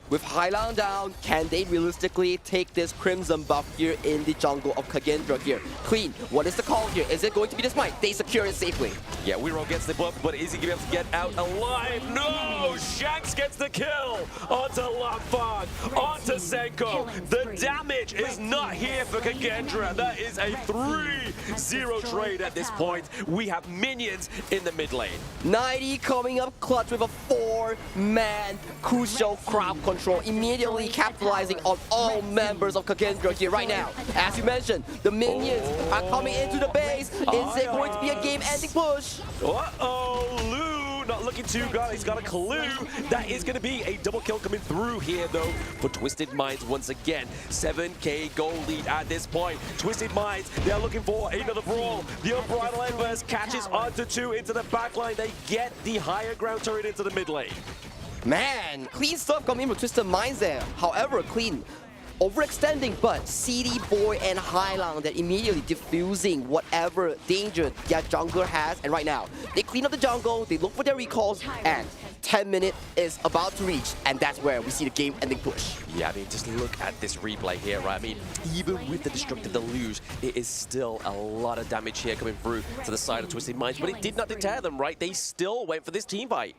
With Highland down, can they realistically take this Crimson buff here in the jungle of Kagendra here? Clean, what is the call here? Is it going to be the smite? They secure it safely. Yeah, Weero gets the buff, but is he going to be able to get out alive? No! Shanks gets the kill onto Lamfang, onto Senko. The damage is not here for Kagendra. That is a 3-0 trade at this point. We have minions in the mid lane. 90 coming up clutch with a 4-man crucial crowd control, immediately capitalizing on all members of Kagendra here right now. As you mentioned, the minions are coming into the base. Is it going to be a game-ending push? Uh-oh, Lou not looking too good. He's got a clue. That is going to be a double kill coming through here, though, for Twisted Minds once again. 7k goal lead at this point. Twisted Minds, they're looking for another brawl. The Unbridled Embers catches onto 2 into the backline. They get the higher ground turret into the mid lane. Man, clean stuff coming in from Twisted Minds there. However, clean overextending, but CD Boy and Highland that immediately diffusing whatever danger their jungler has. And right now, they clean up the jungle, they look for their recalls, and 10 minutes is about to reach, and that's where we see the game-ending push. Yeah, I mean, just look at this replay here, right? I mean, even with the Destructive Deluge, it is still a lot of damage here coming through to the side of Twisted Minds, but it did not deter them, right? They still went for this team fight.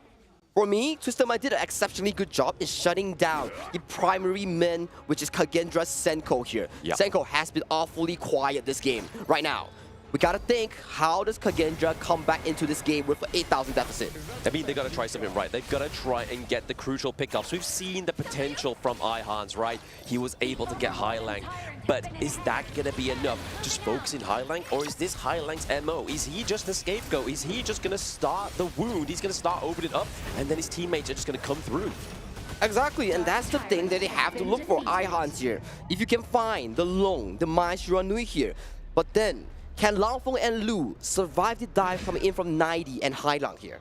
For me, Twisted Mind did an exceptionally good job in shutting down the primary min, which is Kagendra's Senko here. Yep. Senko has been awfully quiet this game. Right now, we gotta think, how does Kagendra come back into this game with an 8,000 deficit? I mean, they gotta try something right. They've gotta try and get the crucial pickups. We've seen the potential from Ihans, right? He was able to get Highlang. But is that gonna be enough? Just focusing Highlang, or is this Highlang's MO? Is he just the scapegoat? Is he just gonna start the wound? He's gonna start opening it up, and then his teammates are just gonna come through. Exactly, and that's the thing that they have to look for Ihans here. If you can find the Long, the Mai Shiranui here, but then can Langfeng and Lu survive the dive coming in from 90 and Highlang here?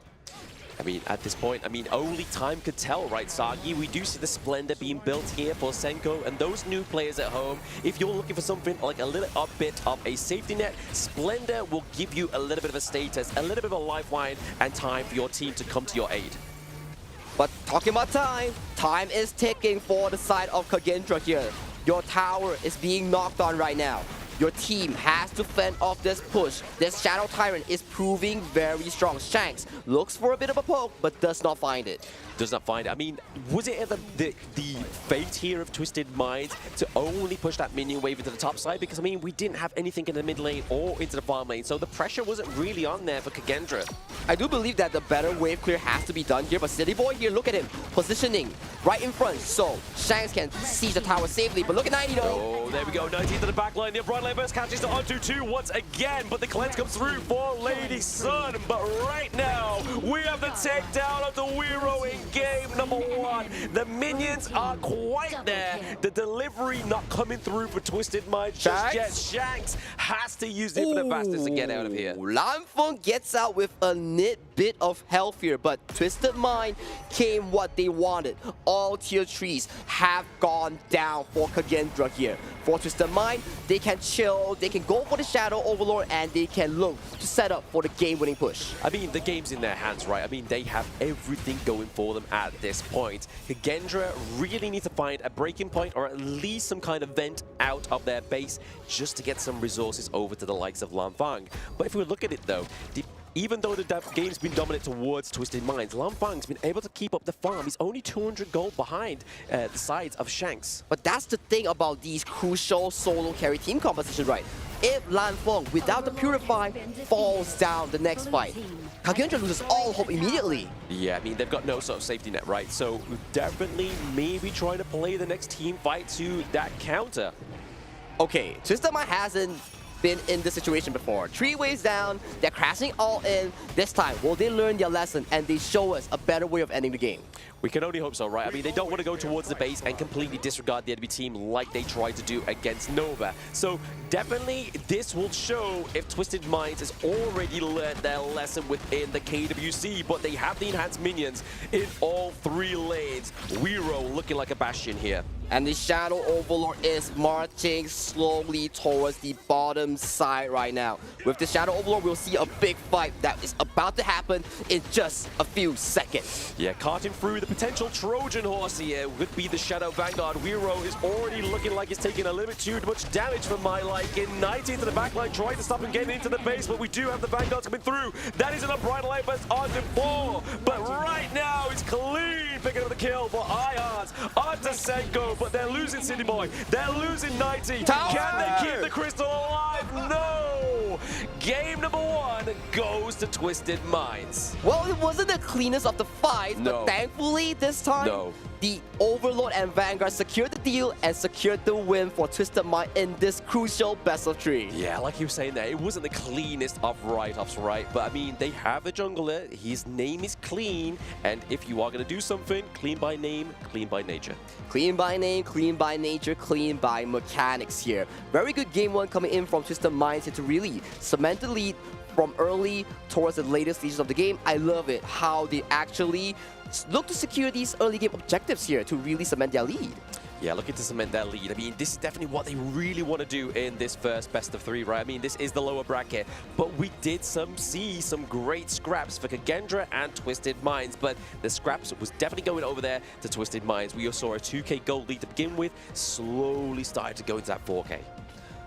I mean, at this point, I mean, only time could tell, right, Sagi? We do see the Splendor being built here for Senko, and those new players at home, if you're looking for something like a little bit of a safety net, Splendor will give you a little bit of a status, a little bit of a lifeline, and time for your team to come to your aid. But talking about time, time is ticking for the side of Kagendra here. Your tower is being knocked on right now. Your team has to fend off this push. This Shadow Tyrant is proving very strong. Shanks looks for a bit of a poke, but does not find it. Does not find it. I mean, was it ever the fate here of Twisted Minds to only push that minion wave into the top side? Because, I mean, we didn't have anything in the mid lane or into the farm lane, so the pressure wasn't really on there for Kagendra. I do believe that the better wave clear has to be done here, but City Boy here, look at him, positioning right in front, so Shanks can siege the tower safely, but look at 90 though. Oh, there we go, 90 to the back line. The Unbridled Embers catches it onto 2 once again, but the cleanse comes through for Lady Sun. But right now, we have the takedown of the Weero in game number 1. The minions are quite there. The delivery not coming through for Twisted Minds just yet. Shanks has to use the Infinite Bastards to get out of here. Lanfeng gets out with a bit of health here, but Twisted Mind came what they wanted. All tier 3s have gone down for Kagendra here. For Twisted Mind, they can chill, they can go for the Shadow Overlord, and they can look to set up for the game-winning push. I mean, the game's in their hands, right? I mean, they have everything going for them at this point. Kagendra really need to find a breaking point or at least some kind of vent out of their base just to get some resources over to the likes of Lanfang. But if we look at it, though, even though the game's been dominant towards Twisted Minds, Lanfang's been able to keep up the farm. He's only 200 gold behind the sides of Shanks. But that's the thing about these crucial solo carry team compositions, right? If Lanfeng, without the Purify, falls down the next fight, Kagendra loses all hope immediately. Yeah, I mean, they've got no sort of safety net, right? So definitely maybe trying to play the next team fight to that counter. Okay, Twisted Mind hasn't been in this situation before. 3 waves down, they're crashing all in. This time, will they learn their lesson and they show us a better way of ending the game? We can only hope so, right? I mean, they don't want to go towards the base and completely disregard the enemy team like they tried to do against Nova. So definitely this will show if Twisted Minds has already learned their lesson within the KWC, but they have the enhanced minions in all 3 lanes. Weiro looking like a bastion here. And the Shadow Overlord is marching slowly towards the bottom side right now. With the Shadow Overlord, we'll see a big fight that is about to happen in just a few seconds. Yeah, carting through the potential Trojan horse here would be the Shadow Vanguard. Weiro is already looking like he's taking a little bit too much damage for my liking. 90 to the backline, trying to stop him getting into the base, but we do have the Vanguards coming through. That is an unbridled light burst onto 4. But right now, it's clean picking up the kill for Ions onto Senko. But they're losing City Boy. They're losing 90. Tower! Can they keep the Crystal alive? No! Game number 1 goes to Twisted Minds. Well, it wasn't the cleanest of the fights, No. but thankfully this time, the Overlord and Vanguard secured the deal and secured the win for Twisted Mind in this crucial best of 3. Yeah, like you were saying there, it wasn't the cleanest of write-offs, right? But I mean, they have a jungler, his name is Clean, and if you are going to do something, clean by name, clean by nature. Clean by name, clean by nature, clean by mechanics here. Very good game 1 coming in from Twisted Minds here to really cement the lead from early towards the later stages of the game. I love it, how they actually look to secure these early game objectives here to really cement their lead. Yeah, looking to cement their lead. I mean, this is definitely what they really want to do in this first best of 3, right? I mean, this is the lower bracket, but we did see some great scraps for Kagendra and Twisted Minds, but the scraps was definitely going over there to Twisted Minds. We saw a 2k gold lead to begin with, slowly started to go into that 4k.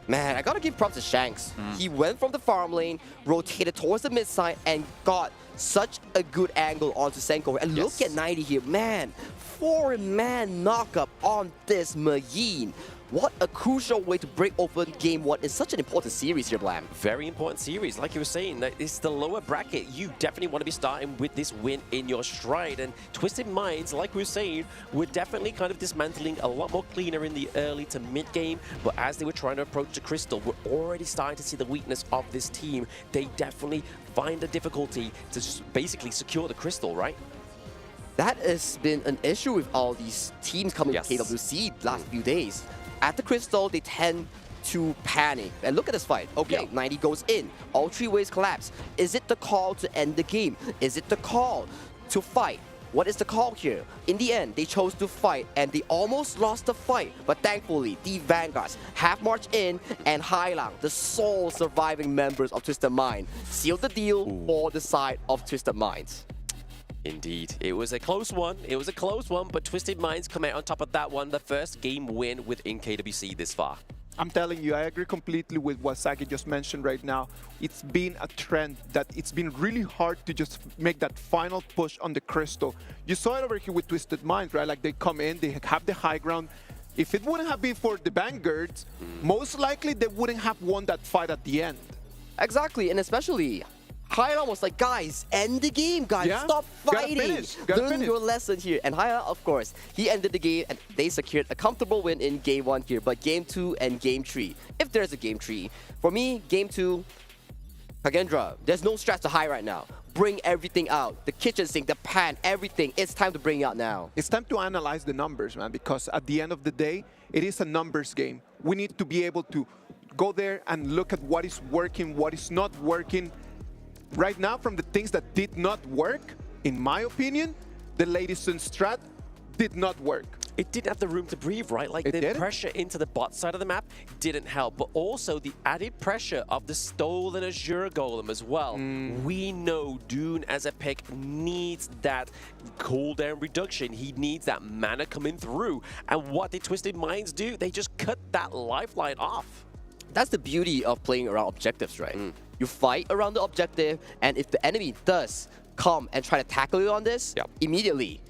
Man, I gotta give props to Shanks. He went from the farm lane, rotated towards the mid side, and got such a good angle onto Senko. And look at 90 here, man. 4-man knockup on this Majin. What a crucial way to break open game 1 in such an important series here, Blam. Very important series. Like you were saying, that it's the lower bracket. You definitely want to be starting with this win in your stride. And Twisted Minds, like we were saying, were definitely kind of dismantling a lot more cleaner in the early to mid game. But as they were trying to approach the Crystal, we're already starting to see the weakness of this team. They definitely find a difficulty to basically secure the Crystal, right? That has been an issue with all these teams coming to KWC last few days. At the Crystal, they tend to panic. And look at this fight. Okay, 90 goes in. All 3 waves collapse. Is it the call to end the game? Is it the call to fight? What is the call here? In the end, they chose to fight, and they almost lost the fight. But thankfully, the Vanguards have marched in, and Hailang, the sole surviving members of Twisted Mind, sealed the deal for the side of Twisted Minds. Indeed. It was a close one. It was a close one, but Twisted Minds come out on top of that one. The first game win within KWC this far. I'm telling you, I agree completely with what Saki just mentioned right now. It's been a trend that it's been really hard to just make that final push on the Crystal. You saw it over here with Twisted Minds, right? Like they come in, they have the high ground. If it wouldn't have been for the Vanguards, most likely they wouldn't have won that fight at the end. Exactly, and especially Hailang was like, guys, end the game, guys. Yeah, Stop fighting. Learn your lesson here. And Hailang, of course, he ended the game and they secured a comfortable win in game 1 here. But game 2 and game 3, if there's a game 3, for me, game 2, Kagendra, there's no strats to hide right now. Bring everything out. The kitchen sink, the pan, everything. It's time to bring it out now. It's time to analyze the numbers, man, because at the end of the day, it is a numbers game. We need to be able to go there and look at what is working, what is not working. Right now, from the things that did not work, in my opinion, the Lady Sun strat did not work. It didn't have the room to breathe, right? Like the pressure into the bot side of the map didn't help, but also the added pressure of the stolen Azure Golem as well. We know Dune as a pick needs that cooldown reduction. He needs that mana coming through. And what did Twisted Minds do? They just cut that lifeline off. That's the beauty of playing around objectives, right? You fight around the objective, and if the enemy does come and try to tackle you on this, immediately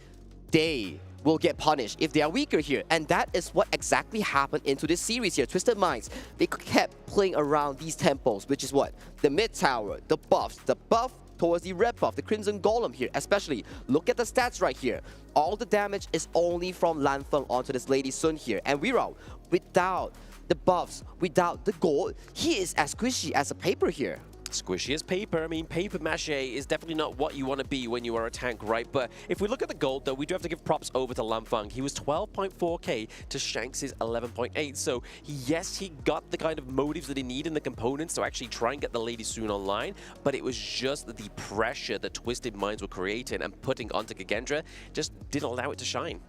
they will get punished if they are weaker here. And that is what exactly happened into this series here. Twisted Minds, they kept playing around these tempos, which is what? The mid tower, the buffs, the buff towards the red buff, the Crimson Golem here, especially. Look at the stats right here. All the damage is only from Lanfeng onto this Lady Sun here. And Weiro, without the buffs, without the gold, he is as squishy as a paper here. Squishy as paper. I mean, paper mache is definitely not what you want to be when you are a tank, right? But if we look at the gold, though, we do have to give props over to Lamfeng. He was 12.4k to Shanks' 11.8. So, yes, he got the kind of motives that he needed in the components to actually try and get the Lady Soon online. But it was just the pressure that Twisted Minds were creating and putting onto Kagendra just didn't allow it to shine.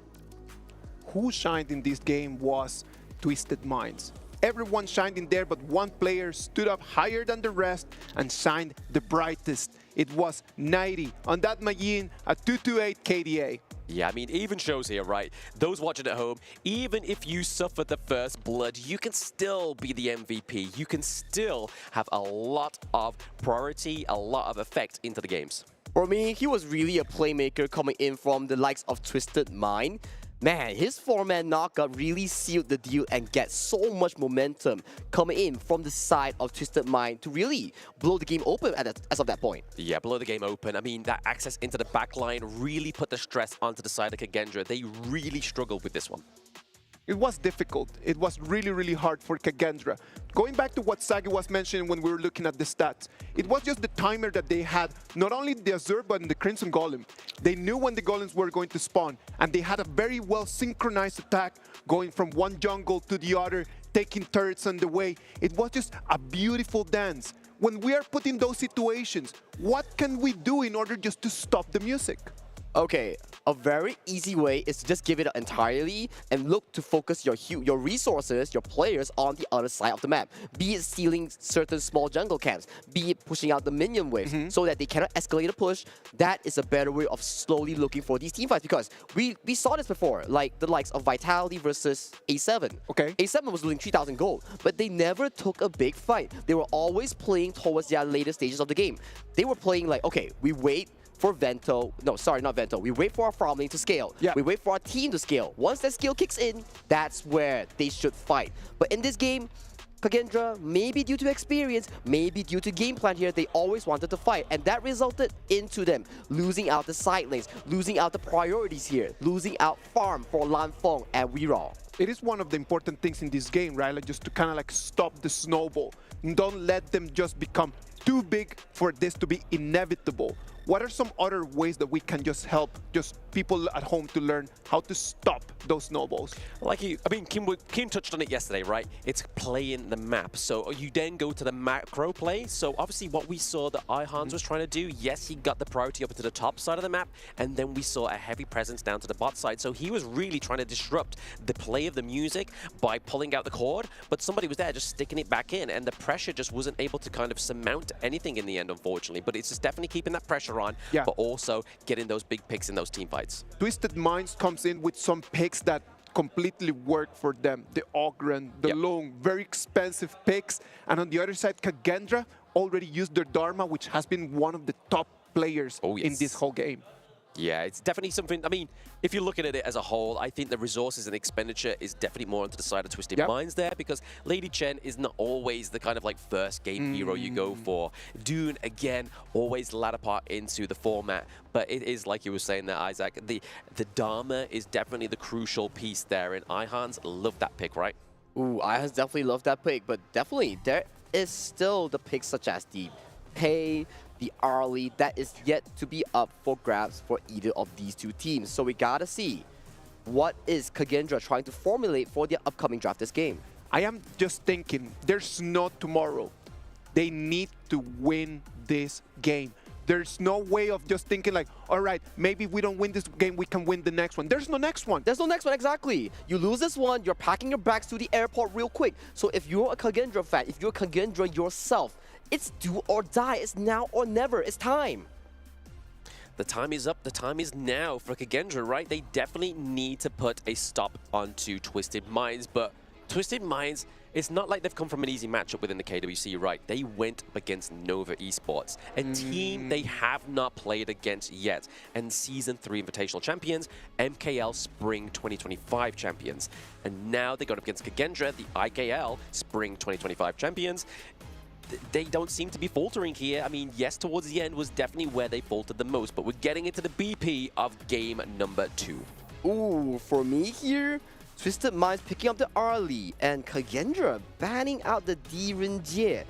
Who shined in this game was Twisted Minds. Everyone shined in there, but one player stood up higher than the rest and shined the brightest. It was 90 on that Majin at 228 KDA. Yeah, I mean, it even shows here, right? Those watching at home, even if you suffer the first blood, you can still be the MVP. You can still have a lot of priority, a lot of effect into the games. For me, he was really a playmaker coming in from the likes of Twisted Mind. Man, his 4-man knockout really sealed the deal and gets so much momentum coming in from the side of Twisted Mind to really blow the game open as of that point. Yeah, blow the game open. I mean, that access into the backline really put the stress onto the side of Kagendra. They really struggled with this one. It was difficult. It was really, really hard for Kagendra. Going back to what Sagi was mentioning when we were looking at the stats, it was just the timer that they had, not only the Azure, but in the Crimson Golem. They knew when the Golems were going to spawn, and they had a very well synchronized attack, going from one jungle to the other, taking turrets on the way. It was just a beautiful dance. When we are put in those situations, what can we do in order just to stop the music? Okay, a very easy way is to just give it up entirely and look to focus your resources, your players on the other side of the map. Be it stealing certain small jungle camps, be it pushing out the minion waves so that they cannot escalate a push. That is a better way of slowly looking for these teamfights, because we saw this before, like the likes of Vitality versus A7. Okay. A7 was losing 3,000 gold, but they never took a big fight. They were always playing towards their later stages of the game. They were playing like, okay, we wait for Vento, no, sorry, not Vento. We wait for our farm lane to scale. Yeah. We wait for our team to scale. Once that skill kicks in, that's where they should fight. But in this game, Kagendra, maybe due to experience, maybe due to game plan here, they always wanted to fight. And that resulted into them losing out the side lanes, losing out the priorities here, losing out farm for Lanfeng and Weeraw. It is one of the important things in this game, right? Like, just to kind of like stop the snowball. Don't let them just become too big for this to be inevitable. What are some other ways that we can just help just people at home to learn how to stop those snowballs? Kim touched on it yesterday, right? It's playing the map. So you then go to the macro play. So obviously what we saw that iHans was trying to do, yes, he got the priority up to the top side of the map, and then we saw a heavy presence down to the bot side. So he was really trying to disrupt the play of the music by pulling out the cord, but somebody was there just sticking it back in, and the pressure just wasn't able to kind of surmount anything in the end, unfortunately. But it's just definitely keeping that pressure on, but also getting those big picks in those team fights. Twisted Minds comes in with some picks that completely work for them. The Ogren, the Long, very expensive picks. And on the other side, Kagendra already used their Dharma, which has been one of the top players in this whole game. Yeah, it's definitely something. I mean, if you're looking at it as a whole, I think the resources and expenditure is definitely more onto the side of Twisted Minds there, because Lady Chen is not always the kind of like first game hero you go for. Dune, again, always ladder part into the format, but it is like you were saying there, Isaac, the Dharma is definitely the crucial piece there, and iHans love that pick, right? Ooh, iHans definitely love that pick, but definitely there is still the picks such as the Pei, the Arlie, that is yet to be up for grabs for either of these two teams. So we gotta see what is Kagendra trying to formulate for their upcoming draft this game. I am just thinking, there's no tomorrow. They need to win this game. There's no way of just thinking like, all right, maybe we don't win this game, we can win the next one. There's no next one. There's no next one, exactly. You lose this one, you're packing your bags to the airport real quick. So if you're a Kagendra fan, if you're Kagendra yourself, it's do or die. It's now or never. It's time. The time is up. The time is now for Kagendra, right? They definitely need to put a stop onto Twisted Minds, but Twisted Minds, it's not like they've come from an easy matchup within the KWC, right? They went up against Nova Esports, a team they have not played against yet, and Season 3 Invitational Champions, MKL Spring 2025 Champions. And now they got up against Kagendra, the IKL Spring 2025 Champions. They don't seem to be faltering here. I mean, yes, towards the end was definitely where they faltered the most, but we're getting into the BP of game number 2. Ooh, for me here, Twisted Minds picking up the early, and Kagendra banning out the D-Rinjie.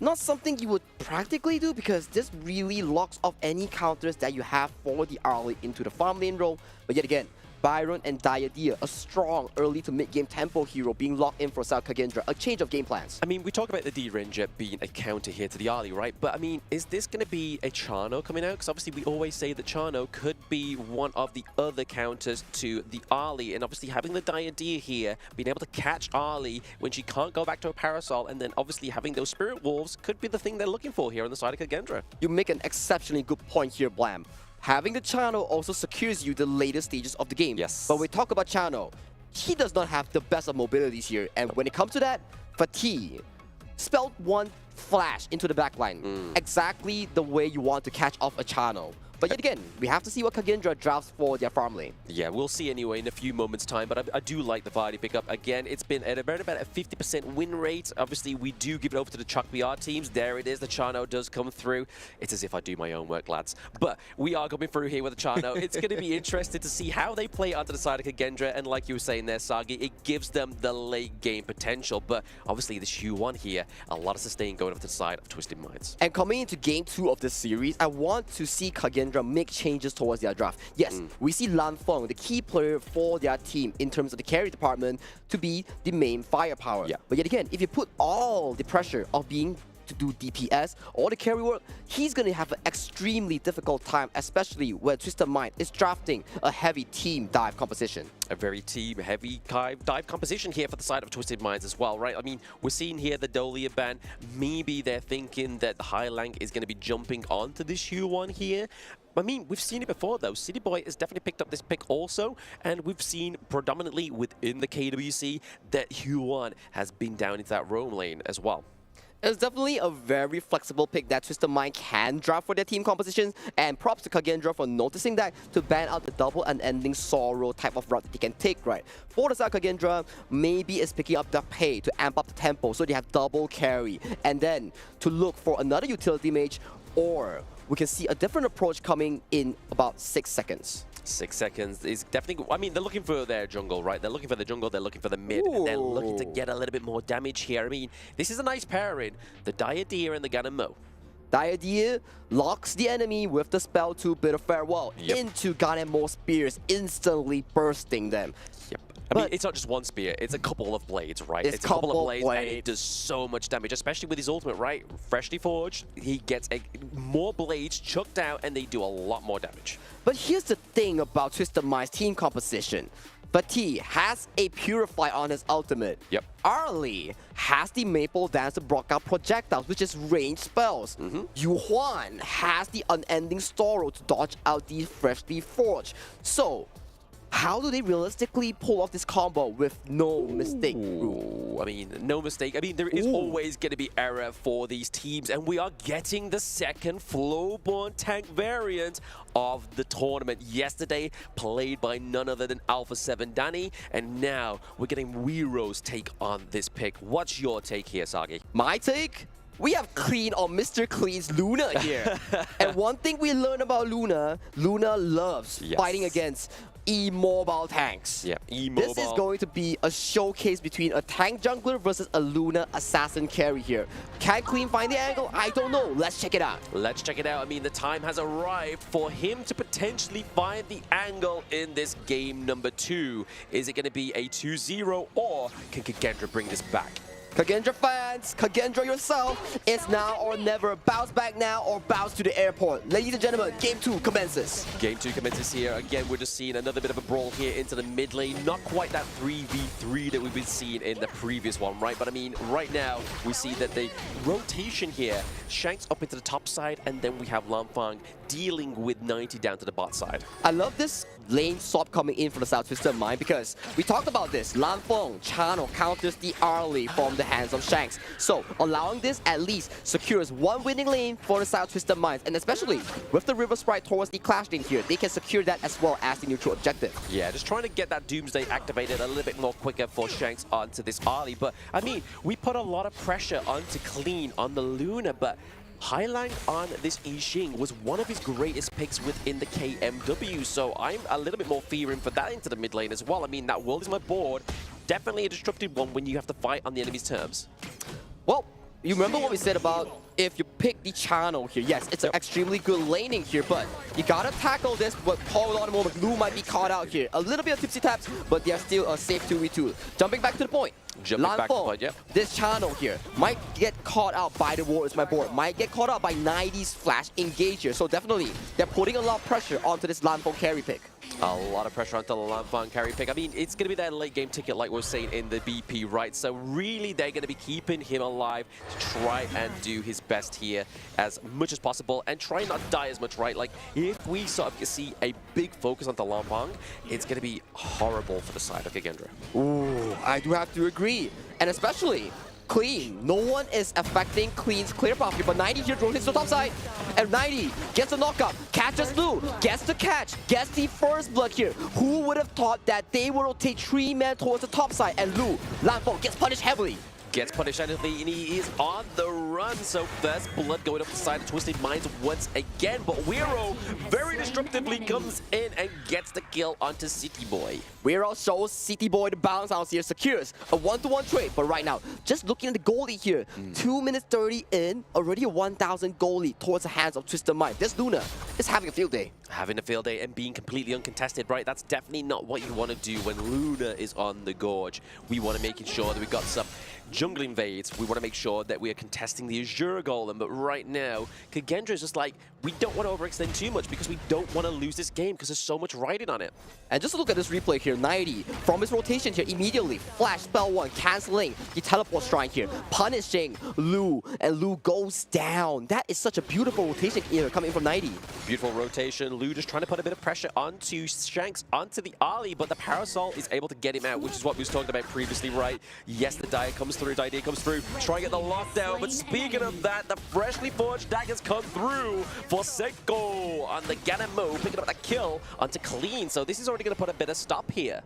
Not something you would practically do because this really locks off any counters that you have for the early into the farm lane role. But yet again, Byron and Diadia, a strong early to mid-game tempo hero being locked in for South Kagendra, a change of game plans. I mean, we talk about the D-Ranger being a counter here to the Ali, right? But I mean, is this going to be a Chano coming out? Because obviously we always say that Chano could be one of the other counters to the Ali, and obviously having the Diadia here, being able to catch Ali when she can't go back to a Parasol, and then obviously having those Spirit Wolves could be the thing they're looking for here on the side of Kagendra. You make an exceptionally good point here, Blam. Having the Chano also secures you the later stages of the game. Yes. But we talk about Chano, he does not have the best of mobilities here. And when it comes to that, Fatih spelled one flash into the backline. Exactly the way you want to catch off a Chano. But yet again, we have to see what Kagendra drafts for their farm lane. Yeah, we'll see anyway in a few moments' time, but I do like the Vardy pickup. Again, it's been at about a 50% win rate. Obviously, we do give it over to the Chuck BR teams. There it is, the Chano does come through. It's as if I do my own work, lads. But we are coming through here with the Chano. It's going to be interesting to see how they play onto the side of Kagendra, and like you were saying there, Sagi, it gives them the late game potential. But obviously, this Q1 here, a lot of sustain going over to the side of Twisted Minds. And coming into game 2 of this series, I want to see Kagendra make changes towards their draft. Yes, we see Lan Feng, the key player for their team in terms of the carry department, to be the main firepower. Yeah. But yet again, if you put all the pressure of being to do DPS or the carry work, he's going to have an extremely difficult time, especially when Twisted Mind is drafting a heavy team dive composition. A very team-heavy dive composition here for the side of Twisted Minds as well, right? I mean, we're seeing here the Dolia ban. Maybe they're thinking that the High Lang is going to be jumping onto this Q1 here. I mean, we've seen it before, though. City Boy has definitely picked up this pick also, and we've seen predominantly within the KWC that Huan has been down into that roam lane as well. It's definitely a very flexible pick that Twisted Mind can draft for their team compositions, and props to Kagendra for noticing that to ban out the double unending sorrow type of route that they can take, right? For the side Kagendra, maybe it's picking up the pay to amp up the tempo so they have double carry, and then to look for another utility mage, or we can see a different approach coming in about 6 seconds. 6 seconds is definitely... I mean, they're looking for their jungle, right? They're looking for the jungle, they're looking for the mid, and they're looking to get a little bit more damage here. I mean, this is a nice pairing. The Diadia and the Ganamo. Diadia locks the enemy with the spell to Bid of Farewell into Ganamo spears, instantly bursting them. Yep. I mean, it's not just one spear, it's a couple of blades, right? It's a couple of blades, and it does so much damage, especially with his ultimate, right? Freshly forged, he gets more blades chucked out, and they do a lot more damage. But here's the thing about Twisted Mind's team composition. Fatih has a Purify on his ultimate. Yep. Arlie has the Maple Dance to block out projectiles, which is ranged spells. Yuhuan has the Unending Sorrow to dodge out the freshly forged. So, how do they realistically pull off this combo with no mistake? I mean, no mistake. I mean, there is always going to be error for these teams, and we are getting the second Flowborn tank variant of the tournament. Yesterday, played by none other than Alpha 7 Danny, and now we're getting Wero's take on this pick. What's your take here, Sagi? My take? We have Clean or Mr. Clean's Luna here. And one thing we learned about Luna, Luna loves fighting against immobile tanks. Yeah, immobile. This is going to be a showcase between a tank jungler versus a Luna assassin carry here. Can Clean find the angle? I don't know. Let's check it out. Let's check it out. I mean, the time has arrived for him to potentially find the angle in this game number 2. Is it going to be a 2-0, or can Kagendra bring this back? Kagendra fans, Kagendra yourself, it's now or never. Bounce back now or bounce to the airport. Ladies and gentlemen, Game 2 commences. Game 2 commences here. Again, we're just seeing another bit of a brawl here into the mid lane. Not quite that 3v3 that we've been seeing in the previous one, right? But I mean, right now, we see that the rotation here, Shanks up into the top side, and then we have Lanfang dealing with 90 down to the bot side. I love this lane swap coming in for the South Twisted Mind because we talked about this. Lanfeng Chano counters the early from the hands of Shanks. So allowing this at least secures one winning lane for the South Twisted Minds, and especially with the River Sprite towards the Clash lane here, they can secure that as well as the neutral objective. Yeah, just trying to get that Doomsday activated a little bit more quicker for Shanks onto this early. But I mean, we put a lot of pressure onto Clean on the Luna, but Hailang on this Yixing was one of his greatest picks within the KMW, so I'm a little bit more fearing for that into the mid lane as well. I mean, that world is my board. Definitely a disruptive one when you have to fight on the enemy's terms. Well, you remember what we said about if you pick the channel here. Yes, it's an extremely good laning here, but you gotta tackle this. But Paul on the moment, Lu might be caught out here. A little bit of tipsy taps, but they're still a safe 2v2. Jumping back to the point. This channel here might get caught out by the Warriors, my board. Might get caught out by 90's flash engage here. So definitely, they're putting a lot of pressure onto this Lanfeng carry pick. A lot of pressure onto the Lanfeng carry pick. I mean, it's going to be that late game ticket like we're saying in the BP, right? So really, they're going to be keeping him alive to try and do his best here as much as possible and try not die as much, right? Like, if we sort of see a big focus on the Lanfeng, it's going to be horrible for the side of Kagendra. Ooh, I do have to agree. And especially Clean. No one is affecting Clean's clear path here, but 90 here rotates to the top side. And 90 gets the knockup, catches Lu, gets the catch, gets the first blood here. Who would have thought that they would rotate 3 men towards the top side, and Lu, Lanfeng gets punished heavily. Gets punished heavily, and he is on the run. So first blood going up the side of Twisted Minds once again. But Wiro very disruptively comes in and gets the kill onto City Boy. Wiro shows City Boy the bounce out here, secures a 1-to-1 trade. But right now, just looking at the goal lead here, 2 minutes 30 in, already a 1,000 goal lead towards the hands of Twisted Mind. This Luna is having a field day. Having a field day and being completely uncontested, right? That's definitely not what you want to do when Luna is on the Gorge. We want to make sure that we got some jungle invades. We want to make sure that we are contesting the Azure Golem. But right now, Kagendra is just like, we don't want to overextend too much because we don't want to lose this game because there's so much riding on it. And just look at this replay here, 90 from his rotation here immediately, flash spell 1, cancelling the teleport shrine here, punishing Lu, and Lu goes down. That is such a beautiful rotation here coming from 90. Beautiful rotation. Lu just trying to put a bit of pressure onto Shanks, onto the Ali, but the Parasol is able to get him out, which is what we was talking about previously, right? Yes, the Dia comes through, Dia comes through, try and get the lockdown, but speaking of that, the freshly forged daggers come through for Senko on the Ganamo, picking up that kill onto Clean, so this is already going to put a bit of stop here.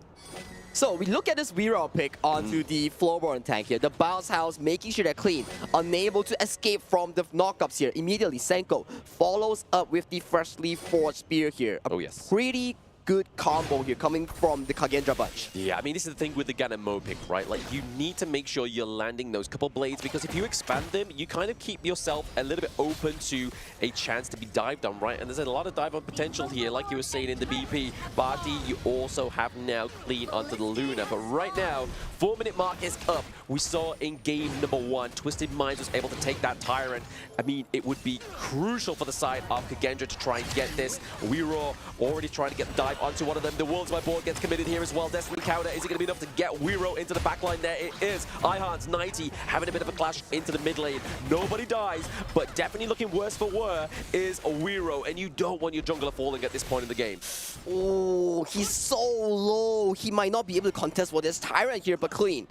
So we look at this Wiro pick onto the Floorborn tank here. The bounce house making sure they're clean, unable to escape from the knockups here. Immediately, Senko follows up with the freshly forged spear here. Oh yes. Pretty good combo here coming from the Kagendra bunch. Yeah, I mean, this is the thing with the Ganamo pick, right? Like, you need to make sure you're landing those couple blades because if you expand them, you kind of keep yourself a little bit open to a chance to be dived on, right? And there's a lot of dive on potential here, like you were saying in the BP. Barty, you also have now Clean onto the Luna. But right now, 4-minute mark is up. We saw in game number 1, Twisted Minds was able to take that Tyrant. I mean, it would be crucial for the side of Kagendra to try and get this. Wiro already trying to get the dive onto one of them. The World's My Board gets committed here as well. Destiny counter, is it going to be enough to get Wiro into the backline there? It is. Ihans, 90, having a bit of a clash into the mid lane. Nobody dies, but definitely looking worse for wear is Wiro, and you don't want your jungler falling at this point in the game. Oh, he's so low. He might not be able to contest with this Tyrant here, but Clean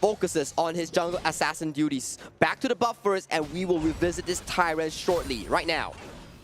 focuses on his jungle assassin duties. Back to the buffers, and we will revisit this Tyrant shortly. Right now,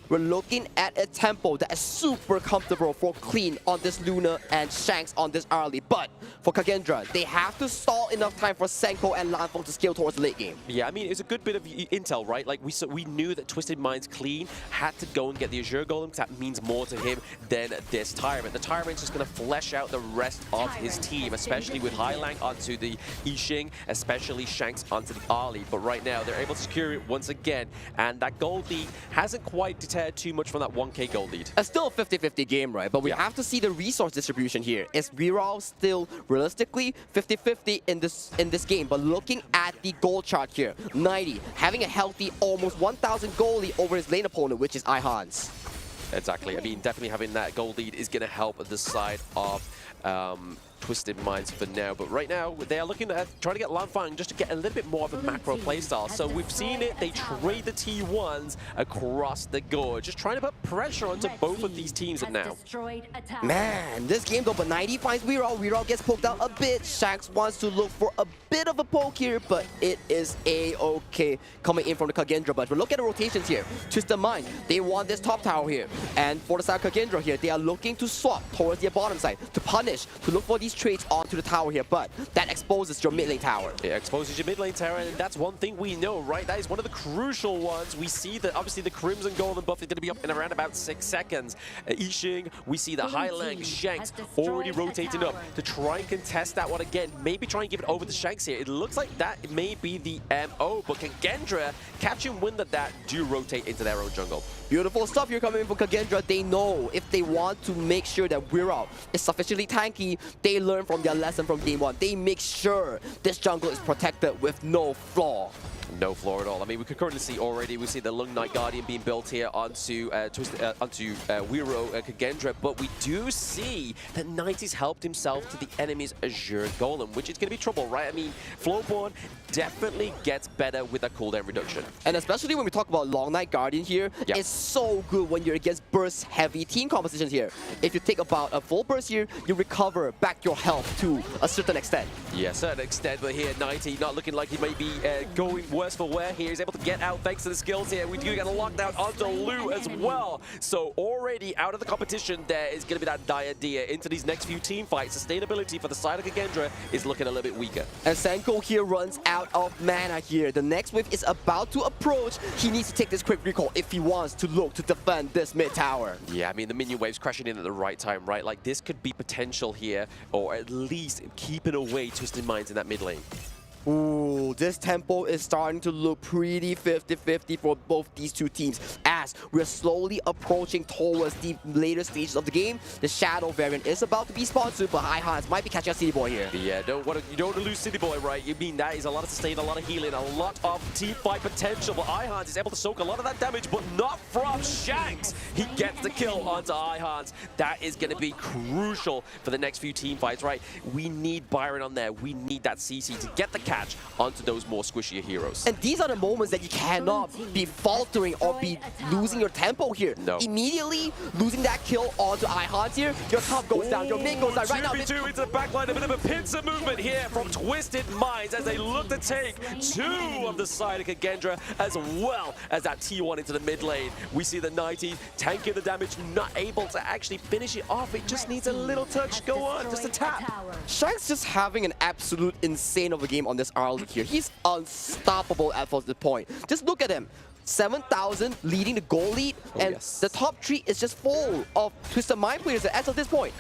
we're looking at a tempo that is super comfortable for Clean on this Luna and Shanks on this early. But for Kagendra, they have to stall enough time for Senko and Lanfeng to scale towards the late game. Yeah, I mean, it's a good bit of intel, right? Like, we knew that Twisted Minds Clean had to go and get the Azure Golem because that means more to him than this Tyrant. The Tyrant's just going to flesh out the rest of his team, especially with Hailang onto the Yixing, especially Shanks onto the Ali. But right now, they're able to secure it once again, and that gold lead hasn't quite deterred too much from that 1K gold lead. It's still a 50-50 game, right? But we have to see the resource distribution here. Is Wiro still realistically 50-50 in this game? But looking at the gold chart here, 90 having a healthy almost 1,000 gold lead over his lane opponent, which is Ihans. Exactly. I mean, definitely having that gold lead is going to help the side of Twisted Minds for now. But right now, they are looking at trying to get Lanfeng just to get a little bit more of a macro playstyle. So we've seen it. They trade the T1s across the Gorge, just trying to put pressure onto both of these teams now. Man, this game though, but 90 finds Wiro. Wiro gets poked out a bit. Shanks wants to look for a bit of a poke here, but it is a-okay coming in from the Kagendra. But look at the rotations here. Twisted Mind, they want this top tower here. And for the side of Kagendra here, they are looking to swap towards their bottom side, to punish, to look for these trades onto the tower here. But that exposes your mid lane tower. It exposes your mid lane tower, and that's one thing we know, right? That is one of the crucial ones. We see that obviously the Crimson Golden buff is going to be up in around about 6 seconds. Yixing, we see the Highlang, Shanks already rotating up to try and contest that one again. Maybe try and give it over to Shanks here. It looks like that may be the MO, but Kagendra, catch and win that do rotate into their own jungle. Beautiful stuff here coming in from Kagendra. They know if they want to make sure that Riyadh is sufficiently tanky, they learn from their lesson from game 1. They make sure this jungle is protected with no flaw. No flaw at all. I mean, we can currently see already, we see the Lung Knight Guardian being built here onto Wiro Kagendra, but we do see that Nighty's helped himself to the enemy's Azure Golem, which is going to be trouble, right? I mean, Flowborn definitely gets better with that cooldown reduction. And especially when we talk about Long Knight Guardian here, it's so good when you're against burst-heavy team compositions here. If you take about a full burst here, you recover back your health to a certain extent. Yeah, certain extent, but here, Nighty not looking like he might be going worse for wear here. He's able to get out thanks to the skills here. We do get a lockdown onto Lu as well. So already out of the competition, there is going to be that dire deer into these next few team fights. Sustainability for the side of Kagendra is looking a little bit weaker. And Senko here runs out of mana here. The next wave is about to approach. He needs to take this quick recall if he wants to look to defend this mid tower. Yeah, I mean, the minion wave's crashing in at the right time, right? Like, this could be potential here, or at least keeping away Twisted Minds in that mid lane. Ooh, this tempo is starting to look pretty 50-50 for both these two teams. As we're slowly approaching towards the later stages of the game, the Shadow variant is about to be sponsored, but Ihans might be catching a City Boy here. Yeah, you don't want to lose City Boy, right? You mean that is a lot of sustain, a lot of healing, a lot of team fight potential, but Ihans is able to soak a lot of that damage, but not from Shanks. He gets the kill onto Ihans. That is going to be crucial for the next few team fights, right? We need Byron on there. We need that CC to get the catch onto those more squishier heroes. And these are the moments that you cannot be faltering or be losing your tempo here. No. Immediately losing that kill onto Ihans here, your top goes down, your mid goes down. Right now, 2v2 into the backline, a bit of a pincer movement here from Twisted Minds as they look to take 2 of the side of Kagendra, as well as that T1 into the mid lane. We see the 90 tanking the damage, not able to actually finish it off. It just needs a little touch. Go on, just a tap. Shanks just having an absolute insane of a game on this early here. He's unstoppable at this point. Just look at him. 7,000 leading the goal lead, and the top 3 is just full of Twisted Mind players as of this point.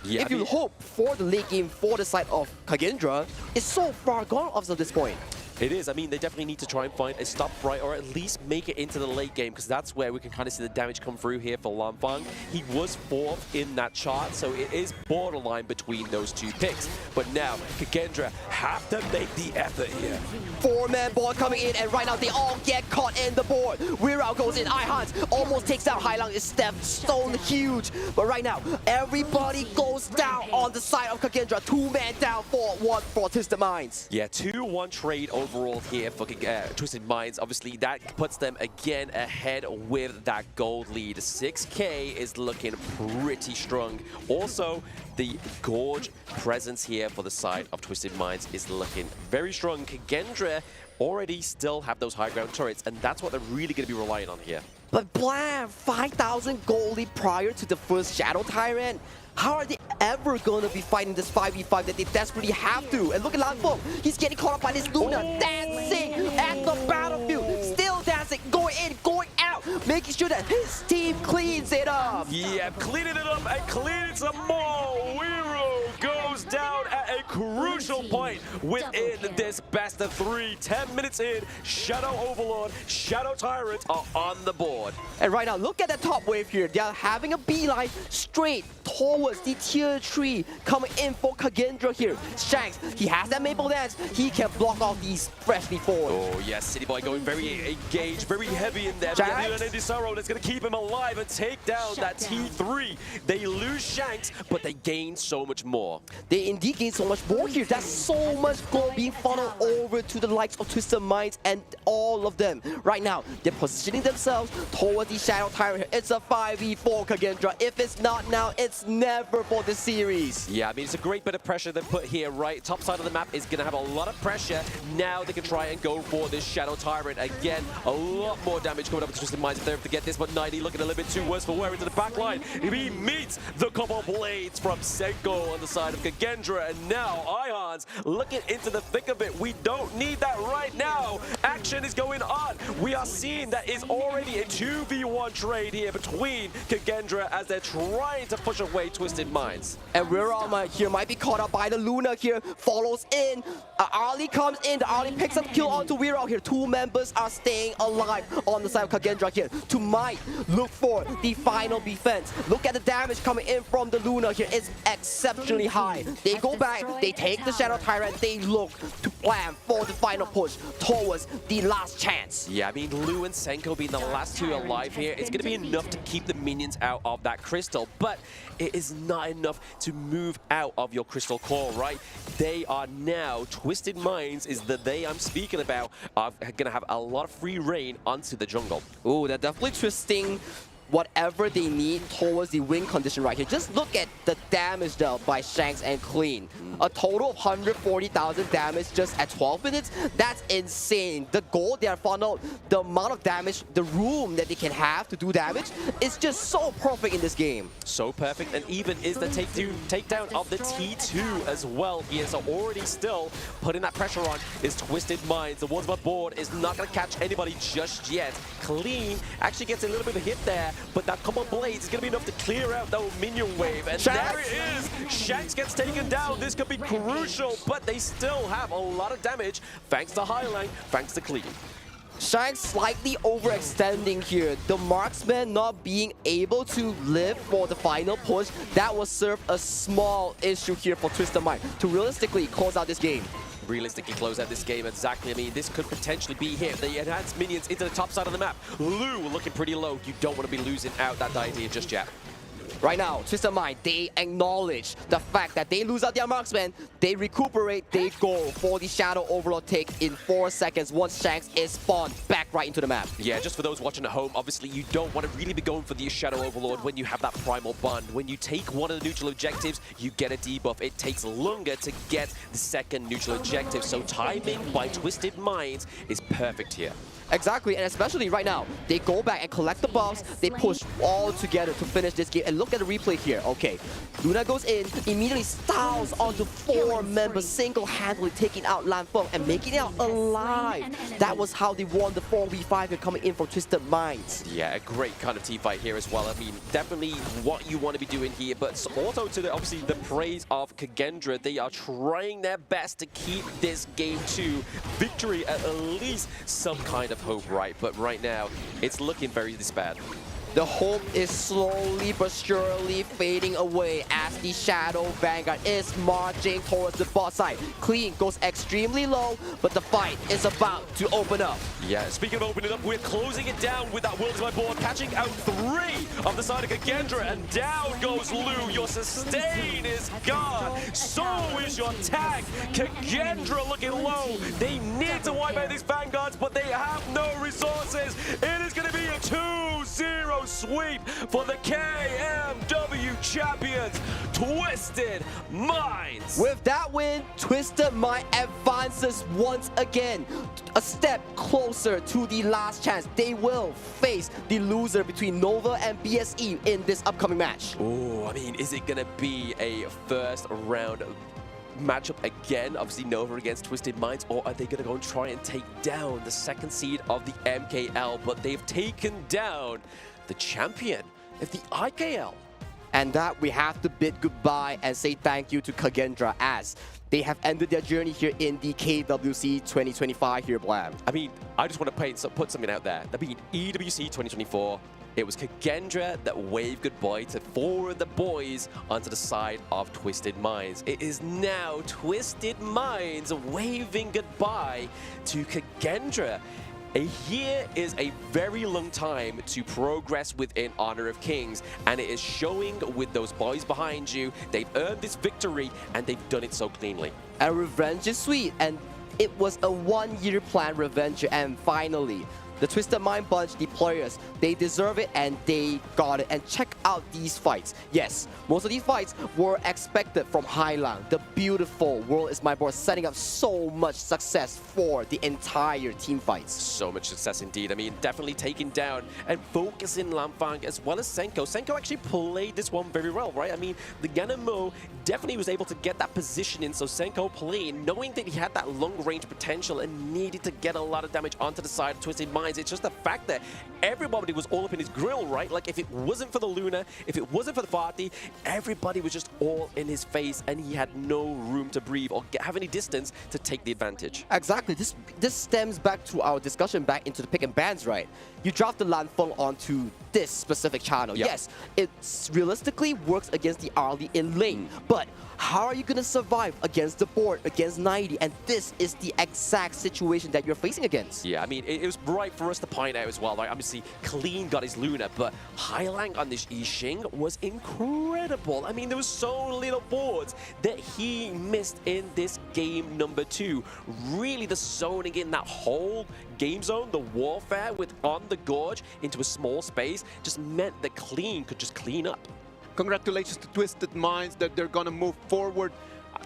Yeah, if you hope for the late game for the side of Kagendra, it's so far gone as of this point. It is. I mean, they definitely need to try and find a stop right, or at least make it into the late game, because that's where we can kind of see the damage come through here for Lanfang. He was 4th in that chart, so it is borderline between those 2 picks. But now, Kagendra have to make the effort here. 4-man board coming in, and right now they all get caught in the board. Weirao goes in, Ihans almost takes down Highlang. Is Steph Stone huge, but right now everybody goes down on the side of Kagendra. 2-man down for 1 for Twisted Minds. Yeah, 2-1 trade overall here for Twisted Minds. Obviously, that puts them again ahead with that gold lead. 6K is looking pretty strong. Also, the Gorge presence here for the side of Twisted Minds is looking very strong. Kagendra already still have those high ground turrets, and that's what they're really going to be relying on here. But blam, 5,000 gold lead prior to the first Shadow Tyrant. How are they ever going to be fighting this 5v5 that they desperately have to? And look at Lanfang, he's getting caught up by this Luna, dancing at the battlefield, still dancing, going in, going out, making sure that his team cleans it up. Yeah, cleaning it up and cleaning some more. Wiro goes down at a crucial point within this best of 3. 10 minutes in, Shadow Overlord, Shadow Tyrant are on the board. And right now, look at the top wave here. They are having a beeline straight towards the tier 3 coming in for Kagendra here. Shanks, he has that Maple Dance. He can block off these freshly forward. Oh yes, City Boy going very engaged, very heavy in there. Shanks. An Sorrow that's going to keep him alive and take down that T3. They lose Shanks, but they gain so much more. They indeed gain so much much more here. That's so much gold being funneled over to the likes of Twisted Minds and all of them. Right now, they're positioning themselves towards the Shadow Tyrant here. It's a 5v4, Kagendra. If it's not now, it's never for the series. Yeah, I mean, it's a great bit of pressure they put here, right? Top side of the map is going to have a lot of pressure. Now they can try and go for this Shadow Tyrant. Again, a lot more damage coming up with Twisted Minds if they're able to get this, but 90 looking a little bit too worse for wear into the back line. He meets the couple blades from Senko on the side of Kagendra, and now Ihans looking into the thick of it. We don't need that right now. Action is going on. We are seeing that is already a 2v1 trade here between Kagendra as they're trying to push away Twisted Minds. And Riyadh here might be caught up by the Luna here, follows in. Ali comes in, the Ali picks up kill onto Riyadh here. Two members are staying alive on the side of Kagendra here. To might look for the final defense. Look at the damage coming in from the Luna here. It's exceptionally high. They go back, they take the Shadow Tyrant, they look to plan for the final push towards the last chance. Yeah, I mean, Lu and Senko being the last two alive here, it's going to be enough to keep the minions out of that crystal, but it is not enough to move out of your crystal core, right? They are now, Twisted Minds is the they I'm speaking about, are going to have a lot of free reign onto the jungle. Ooh, they're definitely twisting whatever they need towards the win condition right here. Just look at the damage dealt by Shanks and Clean. A total of 140,000 damage just at 12 minutes. That's insane. The gold they are funneled, the amount of damage, the room that they can have to do damage is just so perfect in this game. So perfect, and even is the takedown of the T2 as well here. So already still putting that pressure on is Twisted Minds. The Boulevard board is not going to catch anybody just yet. Clean actually gets a little bit of a hit there, but that couple of blades is going to be enough to clear out that minion wave. And there it is. Shanks gets taken down. This could be crucial, but they still have a lot of damage thanks to Highline, thanks to Clean. Shanks slightly overextending here. The marksman not being able to live for the final push. That will serve a small issue here for Twisted Mind to realistically close out this game. Realistically close out this game, exactly. I mean, this could potentially be here. The enhanced minions into the top side of the map. Lu looking pretty low. You don't want to be losing out that idea just yet. Right now, Twisted Mind, they acknowledge the fact that they lose out their marksman, they recuperate, they go for the Shadow Overlord take in 4 seconds once Shanks is spawned back right into the map. Yeah, just for those watching at home, obviously you don't want to really be going for the Shadow Overlord when you have that Primal Bond. When you take one of the neutral objectives, you get a debuff. It takes longer to get the second neutral objective, so timing by Twisted Minds is perfect here. Exactly, and especially right now, they go back and collect the buffs, they push all together to finish this game. And look at the replay here. Okay, Luna goes in, immediately styles onto 4 members, single-handedly taking out Lanfeng and making it out alive. That was how they won the 4v5 here coming in from Twisted Minds. Yeah, a great kind of team fight here as well. I mean, definitely what you want to be doing here, but also to obviously the praise of Kagendra, they are trying their best to keep this game to victory, at least some kind of hope, right? But right now, it's looking very bad. The hope is slowly but surely fading away as the Shadow Vanguard is marching towards the bot side. Clean goes extremely low, but the fight is about to open up. Yeah, speaking of opening up, we're closing it down with that Worldwide board, catching out 3 on the side of Kagendra, and down goes Lu. Your sustain is gone. So is your tag. Kagendra looking low. They need to wipe out these Vanguards, but they have no resources. It is going to be a 2-0 sweep for the KMW champions, Twisted Minds. With that win, Twisted Mind advances once again, a step closer to the last chance. They will face the loser between Nova and BSE in this upcoming match. Oh, I mean, is it going to be a first round matchup again, obviously Nova against Twisted Minds, or are they going to go and try and take down the second seed of the MKL? But they've taken down the champion of the IKL. And that we have to bid goodbye and say thank you to Kagendra as they have ended their journey here in the KWC 2025 here, Blam. I mean, I just want to put something out there. I mean, EWC 2024, it was Kagendra that waved goodbye to 4 of the boys onto the side of Twisted Minds. It is now Twisted Minds waving goodbye to Kagendra. A year is a very long time to progress within Honor of Kings, and it is showing with those boys behind you. They've earned this victory, and they've done it so cleanly. And revenge is sweet, and it was a one-year planned revenge, and finally, the Twisted Mind bunch, the players, they deserve it and they got it. And check out these fights. Yes, most of these fights were expected from Highland. The beautiful World is My Board, setting up so much success for the entire team fights. So much success indeed. I mean, definitely taking down and focusing Lamfang as well as Senko. Senko actually played this one very well, right? I mean, the Ganamo definitely was able to get that position in, so Senko playing, knowing that he had that long-range potential and needed to get a lot of damage onto the side of Twisted Minds. It's just the fact that everybody was all up in his grill, right? Like, if it wasn't for the Luna, if it wasn't for the Fatih, everybody was just all in his face, and he had no room to breathe or have any distance to take the advantage. Exactly. This stems back to our discussion back into the pick and bans, right? You draft the Lanfeng onto this specific channel. Yep. Yes, it realistically works against the early in lane, but how are you going to survive against the board, against 90? And this is the exact situation that you're facing against. Yeah, I mean, it was right for us to point out as well, right? Obviously, Clean got his Luna, but Hailang on this Yixing was incredible. I mean, there was so little boards that he missed in this game number 2. Really, the zoning in that whole game zone, the warfare with on the gorge into a small space just meant that Clean could just clean up. Congratulations to Twisted Minds that they're going to move forward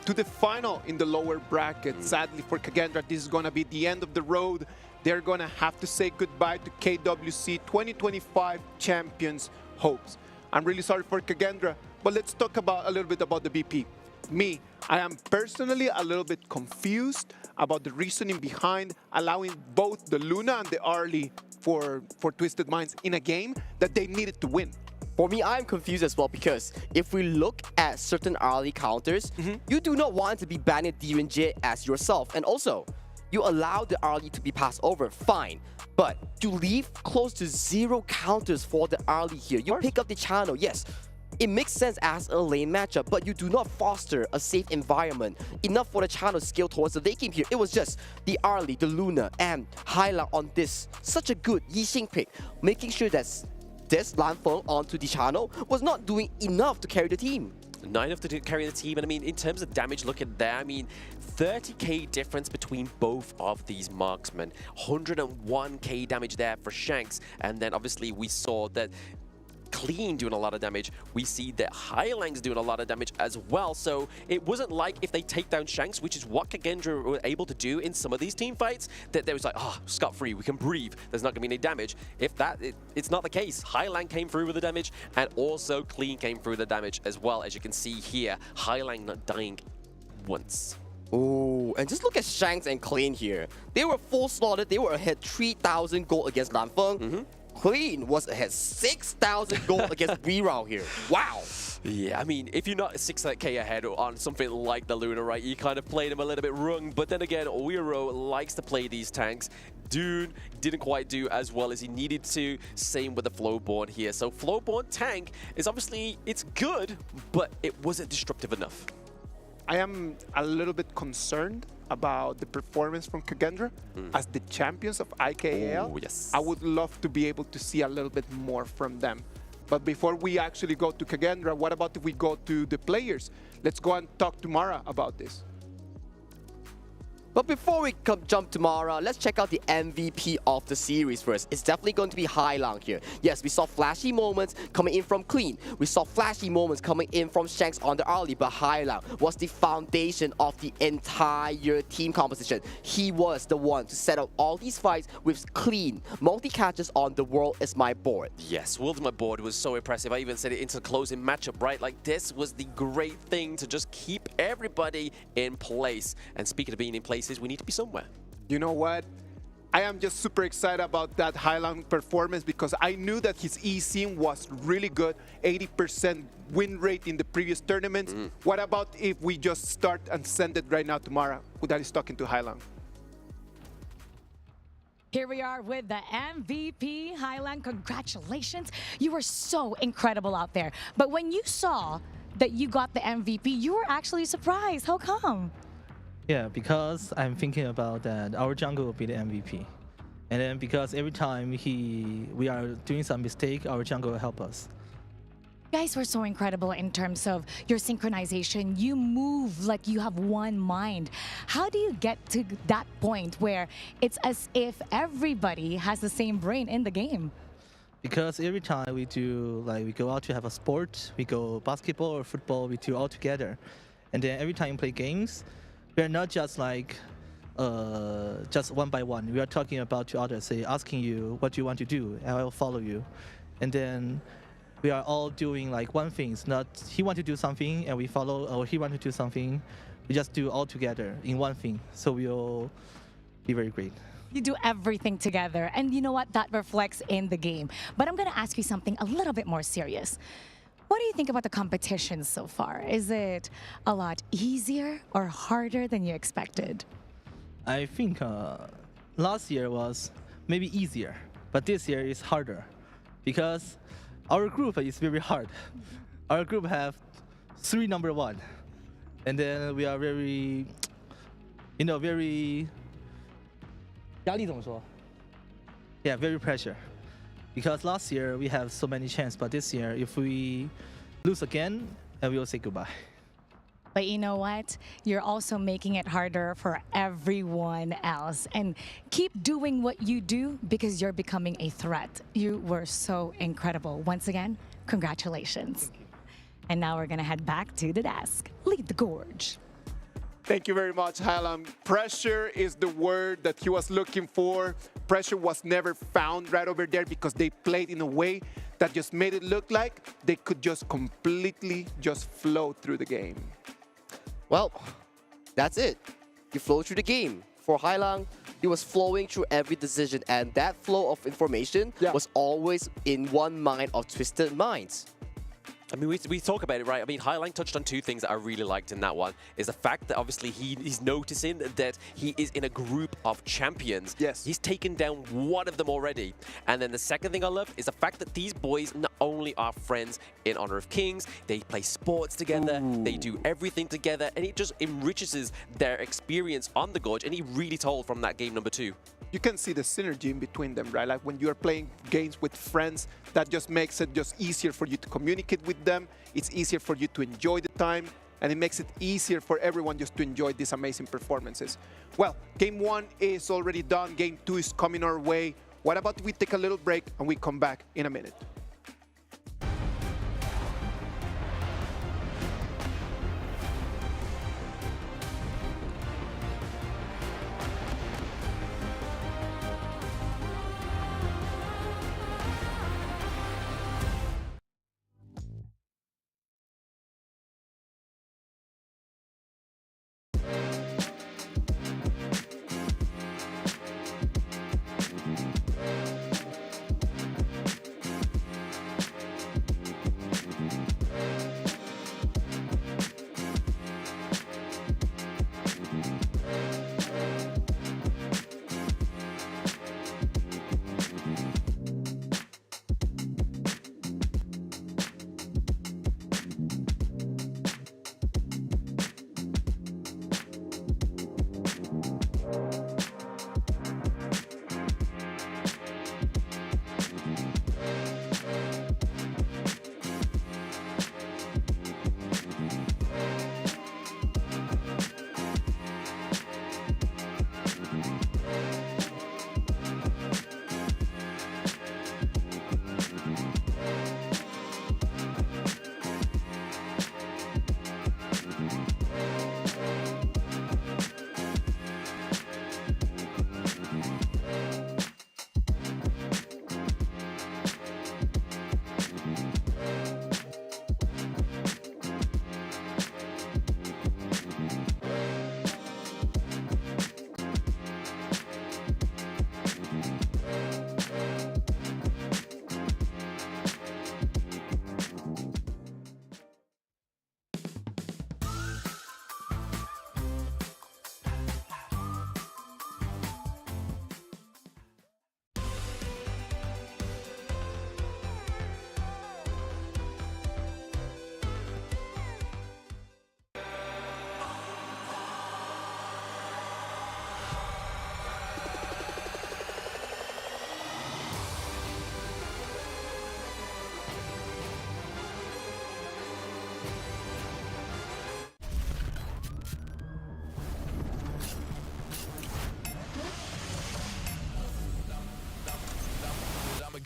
to the final in the lower bracket. Sadly for Kagendra, this is going to be the end of the road. They're going to have to say goodbye to KWC 2025 champions hopes. I'm really sorry for Kagendra, but let's talk about a little bit about the BP. Me, I am personally a little bit confused about the reasoning behind allowing both the Luna and the Arlie for Twisted Minds in a game that they needed to win. For me, I'm confused as well, because if we look at certain early counters, you do not want to be banning DNJ as yourself. And also, you allow the early to be passed over, fine. But to leave close to 0 counters for the early here, you pick up the channel, yes. It makes sense as a lane matchup, but you do not foster a safe environment enough for the channel to scale towards the late game here. It was just the Arlie, the Luna, and Hyla on this. Such a good Yixing pick, making sure that this Lanfeng onto the channel was not doing enough to carry the team. Not enough to carry the team, and I mean, in terms of damage, look at that. I mean, 30k difference between both of these marksmen. 101k damage there for Shanks, and then obviously we saw that Clean doing a lot of damage. We see that Hailang's doing a lot of damage as well. So it wasn't like if they take down Shanks, which is what Kagendra were able to do in some of these team fights, that there was like, oh, scot-free, we can breathe. There's not going to be any damage. If that, it's not the case. Hailang came through with the damage, and also Clean came through the damage as well. As you can see here, Hailang not dying once. Oh, and just look at Shanks and Clean here. They were full slotted. They were ahead 3,000 gold against Lanfeng. Clean was ahead 6,000 gold against Riyadh here. Wow. Yeah, I mean, if you're not 6k ahead on something like the Luna, right, you kind of played him a little bit wrong. But then again, Weiro likes to play these tanks. Dude didn't quite do as well as he needed to. Same with the Flowborn here. So Flowborn tank is obviously, it's good, but it wasn't destructive enough. I am a little bit concerned about the performance from Kagendra as the champions of IKAL. Oh, yes. I would love to be able to see a little bit more from them. But before we actually go to Kagendra, what about if we go to the players? Let's go and talk to Mara about this. But before we jump to Mara, let's check out the MVP of the series first. It's definitely going to be Hailang here. Yes, we saw flashy moments coming in from Clean. We saw flashy moments coming in from Shanks on the early, but Hailang was the foundation of the entire team composition. He was the one to set up all these fights with Clean multi-catches on the World is My Board. Yes, World is My Board was so impressive. I even said it into the closing matchup, right? Like, this was the great thing to just keep everybody in place. And speaking of being in place, we need to be somewhere. You know what? I am just super excited about that Hailang performance because I knew that his E-Scene was really good, 80% win rate in the previous tournaments. What about if we just start and send it right now to Mara, who that is talking to Hailang? Here we are with the MVP, Hailang. Congratulations. You were so incredible out there. But when you saw that you got the MVP, you were actually surprised. How come? Yeah, because I'm thinking about that our jungle will be the MVP. And then because every time we are doing some mistake, our jungle will help us. You guys were so incredible in terms of your synchronization. You move like you have one mind. How do you get to that point where it's as if everybody has the same brain in the game? Because every time we do, like we go out to have a sport, we go basketball or football, we do all together. And then every time we play games, we're not just like just one by one. We are talking about to others, say, asking you what you want to do, and I will follow you. And then we are all doing like one thing. It's not he want to do something and we follow, or he want to do something. We just do all together in one thing. So we'll be very great. You do everything together, and you know what? That reflects in the game. But I'm going to ask you something a little bit more serious. What do you think about the competition so far? Is it a lot easier or harder than you expected? I think last year was maybe easier, but this year is harder because our group is very hard. Our group have 3 number 1, and then we are very, very 压力怎么说? Yeah, very pressure. Because last year we have so many chances, but this year if we lose again, we will say goodbye. But you know what? You're also making it harder for everyone else. And keep doing what you do because you're becoming a threat. You were so incredible. Once again, congratulations. And now we're going to head back to the desk. Lead the gorge. Thank you very much, Hailam. Pressure is the word that he was looking for. Pressure was never found right over there because they played in a way that just made it look like they could just completely just flow through the game. Well, that's it. You flow through the game. For Hailang, he was flowing through every decision, and that flow of information was always in one mind of Twisted Minds. I mean, we talk about it, right? I mean, Hailang touched on 2 things that I really liked in that one. Is the fact that obviously he's noticing that he is in a group of champions. Yes. He's taken down one of them already. And then the second thing I love is the fact that these boys not only are friends in Honor of Kings, they play sports together, they do everything together, and it just enriches their experience on the Gorge, and he really told from that game number 2. You can see the synergy in between them, right? Like when you're playing games with friends, that just makes it just easier for you to communicate with them. It's easier for you to enjoy the time, and it makes it easier for everyone just to enjoy these amazing performances. Well, game 1 is already done. Game 2 is coming our way. What about we take a little break and we come back in a minute?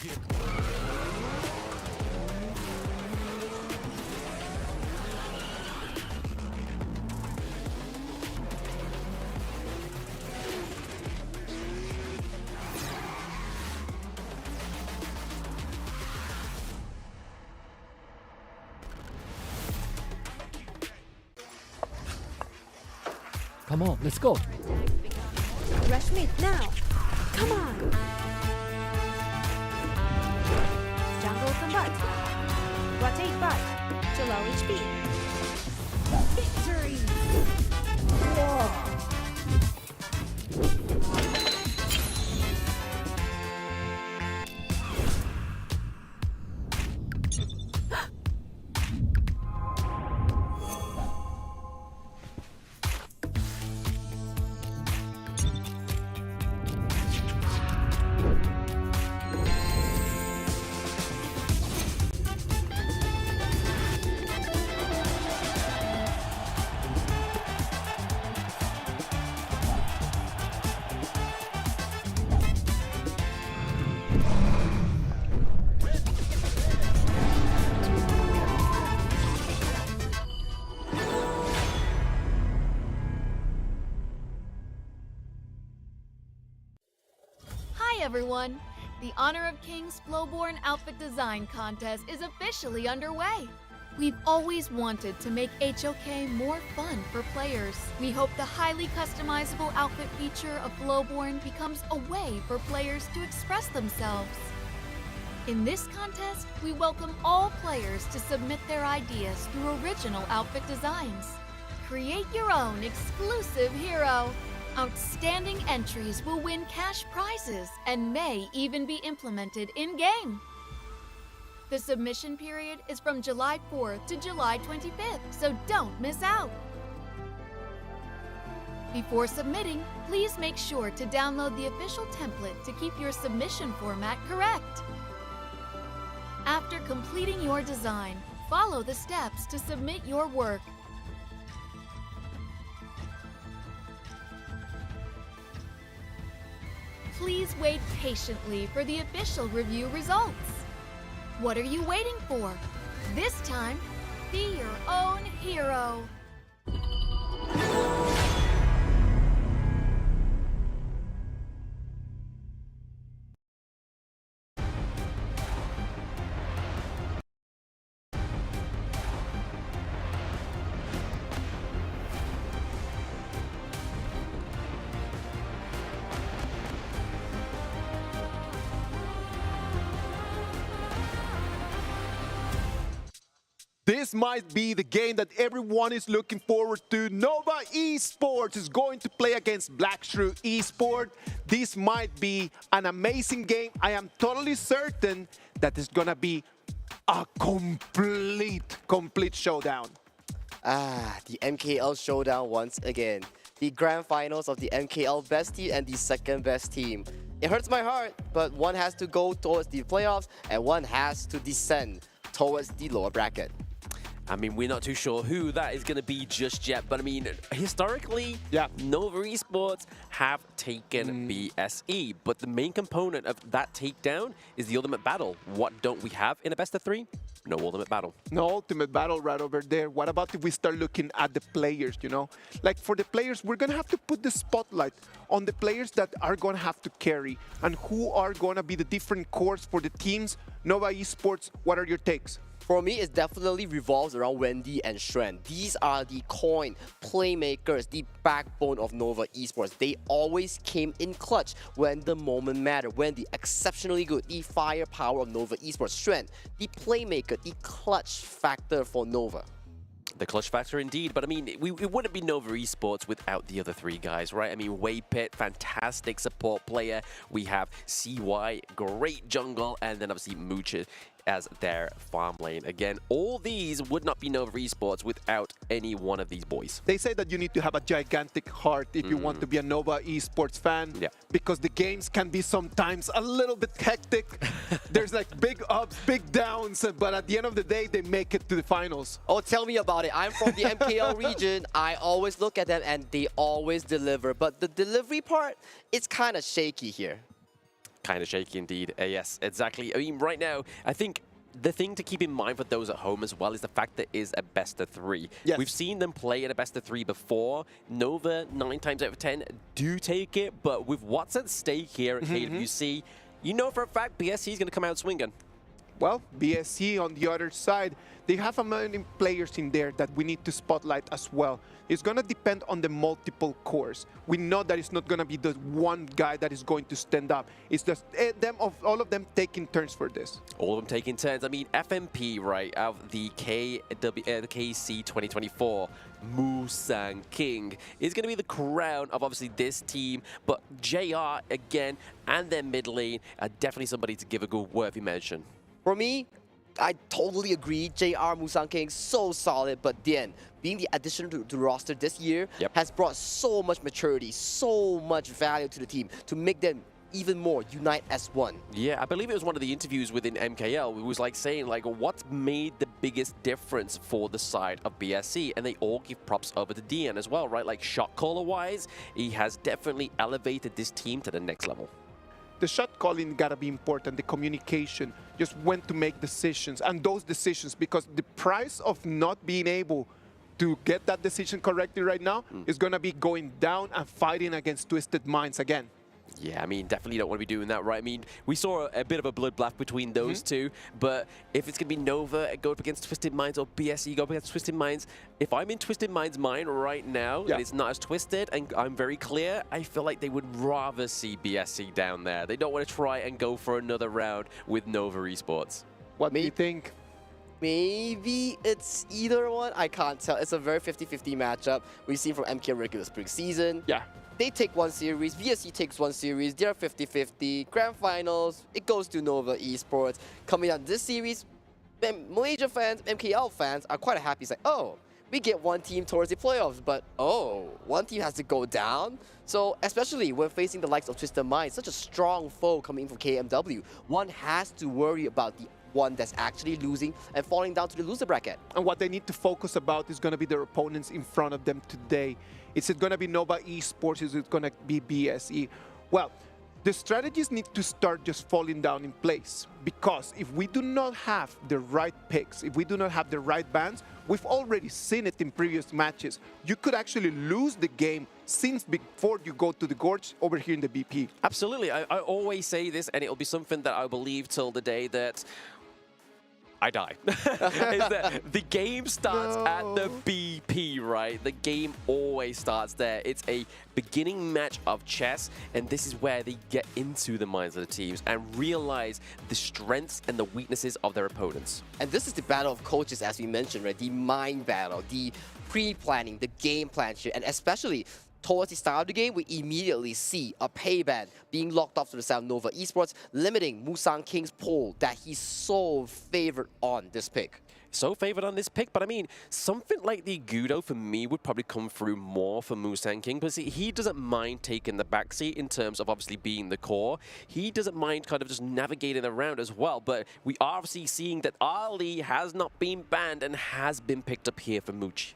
Come on, let's go. Rush mid now. Come on. Jungle combat. Rotate butt to low HP. Victory! Hi everyone! The Honor of Kings Flowborn Outfit Design Contest is officially underway. We've always wanted to make HOK more fun for players. We hope the highly customizable outfit feature of Flowborn becomes a way for players to express themselves. In this contest, we welcome all players to submit their ideas through original outfit designs. Create your own exclusive hero. Outstanding entries will win cash prizes and may even be implemented in-game. The submission period is from July 4th to July 25th, so don't miss out. Before submitting, please make sure to download the official template to keep your submission format correct. After completing your design, follow the steps to submit your work. Please wait patiently for the official review results. What are you waiting for? This time, be your own hero. This might be the game that everyone is looking forward to. Nova Esports is going to play against Black Shrew Esports. This might be an amazing game. I am totally certain that it's gonna be a complete showdown. The MKL showdown once again. The grand finals of the MKL best team and the second best team. It hurts my heart, but one has to go towards the playoffs and one has to descend towards the lower bracket. I mean, we're not too sure who that is going to be just yet, but I mean, historically, Nova Esports have taken BSE, but the main component of that takedown is the Ultimate Battle. What don't we have in a best of 3? No Ultimate Battle. No Ultimate Battle right over there. What about if we start looking at the players, you know? Like for the players, we're going to have to put the spotlight on the players that are going to have to carry and who are going to be the different cores for the teams. Nova Esports, what are your takes? For me, it definitely revolves around Wendy and Shren. These are the coin playmakers, the backbone of Nova Esports. They always came in clutch when the moment mattered, when the exceptionally good, the firepower of Nova Esports. Shren, the playmaker, the clutch factor for Nova. The clutch factor indeed, but I mean, it wouldn't be Nova Esports without the other 3 guys, right? I mean, Waypit, fantastic support player. We have CY, great jungle, and then obviously Moocher as their farm lane. Again, all these would not be Nova Esports without any one of these boys. They say that you need to have a gigantic heart if you want to be a Nova Esports fan, because the games can be sometimes a little bit hectic. There's like big ups, big downs, but at the end of the day, they make it to the finals. Oh, tell me about it. I'm from the MKL region. I always look at them and they always deliver, but the delivery part, it's kind of shaky here. Kind of shaky indeed. Yes, exactly. I mean, right now, I think the thing to keep in mind for those at home as well is the fact that it is a best-of-3. Yes. We've seen them play in a best-of-3 before. Nova, 9 times out of 10, do take it, but with what's at stake here at KWC, you know for a fact BSC is going to come out swinging. Well, BSC on the other side, they have a many players in there that we need to spotlight as well. It's going to depend on the multiple cores. We know that it's not going to be the one guy that is going to stand up. It's just all of them taking turns for this. All of them taking turns. I mean, FMP, right, out of the KC 2024, Musang King is going to be the crown of obviously this team. But JR, again, and their mid lane are definitely somebody to give a good worthy mention. For me, I totally agree. JR Musang King, so solid, but then being the addition to the roster this year has brought so much maturity, so much value to the team to make them even more unite as one. Yeah, I believe it was one of the interviews within MKL. It was like saying, like, what's made the biggest difference for the side of BSC? And they all give props over to Dian as well, right? Like, shot caller-wise, he has definitely elevated this team to the next level. The shot calling gotta be important, the communication, just when to make decisions, and those decisions, because the price of not being able to get that decision correctly right now is gonna be going down and fighting against Twisted Minds again. Yeah, I mean, definitely don't want to be doing that, right? I mean, we saw a bit of a bloodbath between those two, but if it's going to be Nova go up against Twisted Minds or BSC go up against Twisted Minds, if I'm in Twisted Minds' mind right now, and it's not as twisted, and I'm very clear, I feel like they would rather see BSC down there. They don't want to try and go for another round with Nova Esports. What do you think? Maybe it's either one. I can't tell. It's a very 50-50 matchup. We've seen from MKL regular spring season. Yeah. They take one series, BSC takes one series, they're 50-50. Grand finals, it goes to Nova Esports. Coming out this series, Malaysia fans, MKL fans are quite happy. It's like, oh, we get one team towards the playoffs, but oh, one team has to go down. So especially when facing the likes of Twisted Minds, such a strong foe coming in from KMW, one has to worry about the one that's actually losing and falling down to the loser bracket. And what they need to focus about is going to be their opponents in front of them today. Is it going to be Nova Esports? Is it going to be BSE? Well, the strategies need to start just falling down in place, because if we do not have the right picks, if we do not have the right bans, we've already seen it in previous matches. You could actually lose the game since before you go to the Gorge over here in the BP. Absolutely. I always say this, and it'll be something that I believe till the day that I die. Is that the game starts at the BP, right? The game always starts there. It's a beginning match of chess, and this is where they get into the minds of the teams and realize the strengths and the weaknesses of their opponents. And this is the battle of coaches, as we mentioned, right? The mind battle, the pre-planning, the game plan shit, and especially towards the start of the game, we immediately see a pay ban being locked off to the side of Nova Esports, limiting Musang King's pull that he's so favored on this pick. So favored on this pick, but I mean, something like the Gudo for me would probably come through more for Musang King, because he doesn't mind taking the backseat in terms of obviously being the core. He doesn't mind kind of just navigating around as well, but we are obviously seeing that Ali has not been banned and has been picked up here for Mooch.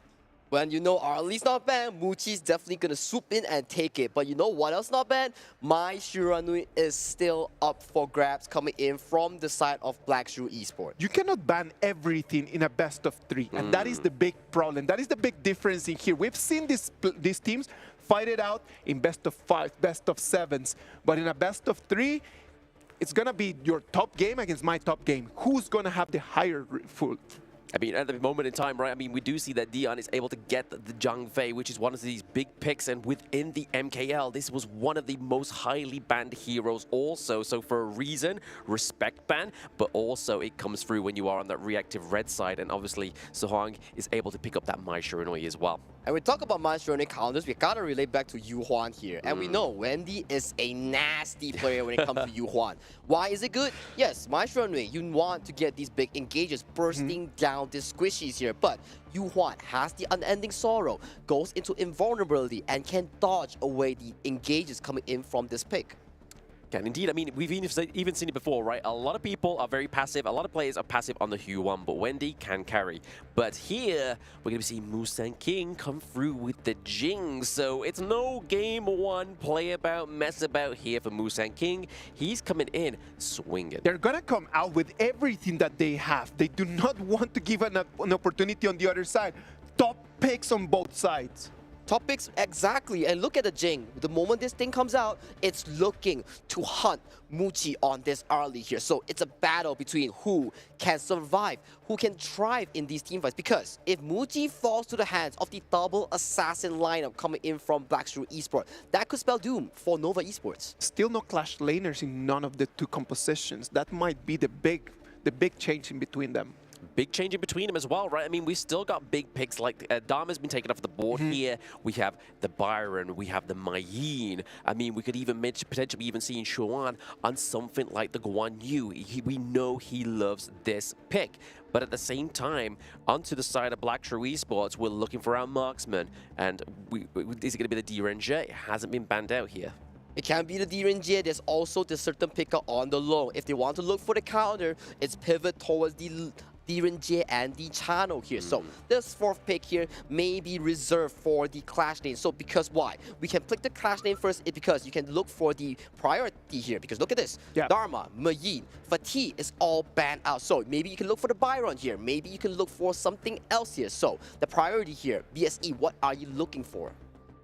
When you know Arlee's not banned, Muchi's definitely going to swoop in and take it. But you know what else not banned? My Shiranui is still up for grabs coming in from the side of Black Shoe Esports. You cannot ban everything in a best of 3, and that is the big problem. That is the big difference in here. We've seen these teams fight it out in best of 5, best of 7s, but in a best of 3, it's going to be your top game against my top game. Who's going to have the higher foot? I mean, at the moment in time, right, I mean, we do see that Dion is able to get the Zhang Fei, which is one of these big picks, and within the MKL, this was one of the most highly banned heroes also. So for a reason, respect ban, but also it comes through when you are on that reactive red side, and obviously Sohang is able to pick up that Mai Shiranui as well. And we talk about Mai Shiranui counters, we gotta relate back to Yu Huan here. And we know Wendy is a nasty player when it comes to Yu Huan. Why is it good? Yes, Mai Shiranui, you want to get these big engages bursting down these squishies here, but Yu Huan has the unending sorrow, goes into invulnerability, and can dodge away the engages coming in from this pick. And indeed, I mean, we've even seen it before, right? A lot of people are very passive. A lot of players are passive on the Hue-1, but Wendy can carry. But here, we're going to be seeing Musang King come through with the Jing. So it's no game one play about, mess about here for Musang King. He's coming in swinging. They're going to come out with everything that they have. They do not want to give an opportunity on the other side. Top picks on both sides. Top picks, exactly. And look at the Jing. The moment this thing comes out, it's looking to hunt Muji on this early here. So it's a battle between who can survive, who can thrive in these team fights. Because if Muji falls to the hands of the double assassin lineup coming in from Blackstreet Esports, that could spell doom for Nova Esports. Still no clash laners in none of the two compositions. That might be the big change in between them. Big change in between them as well, right? I mean, we've still got big picks like Dharma's been taken off the board here. We have the Byron, we have the Mayin. I mean, we could even potentially even see Xuan on something like the Guan Yu. We know he loves this pick. But at the same time, onto the side of Blackstreet Esports, we're looking for our marksman. And is it going to be the D-Ranger? It hasn't been banned out here. It can be the D-Ranger. There's also the certain picker on the low. If they want to look for the counter, it's pivot towards the D-Ranger and the channel here. So this fourth pick here may be reserved for the clash lane. So because why? We can pick the clash lane first because you can look for the priority here. Because look at this. Dharma, Mayin, Fatih is all banned out. So maybe you can look for the Byron here. Maybe you can look for something else here. So the priority here, BSE, what are you looking for?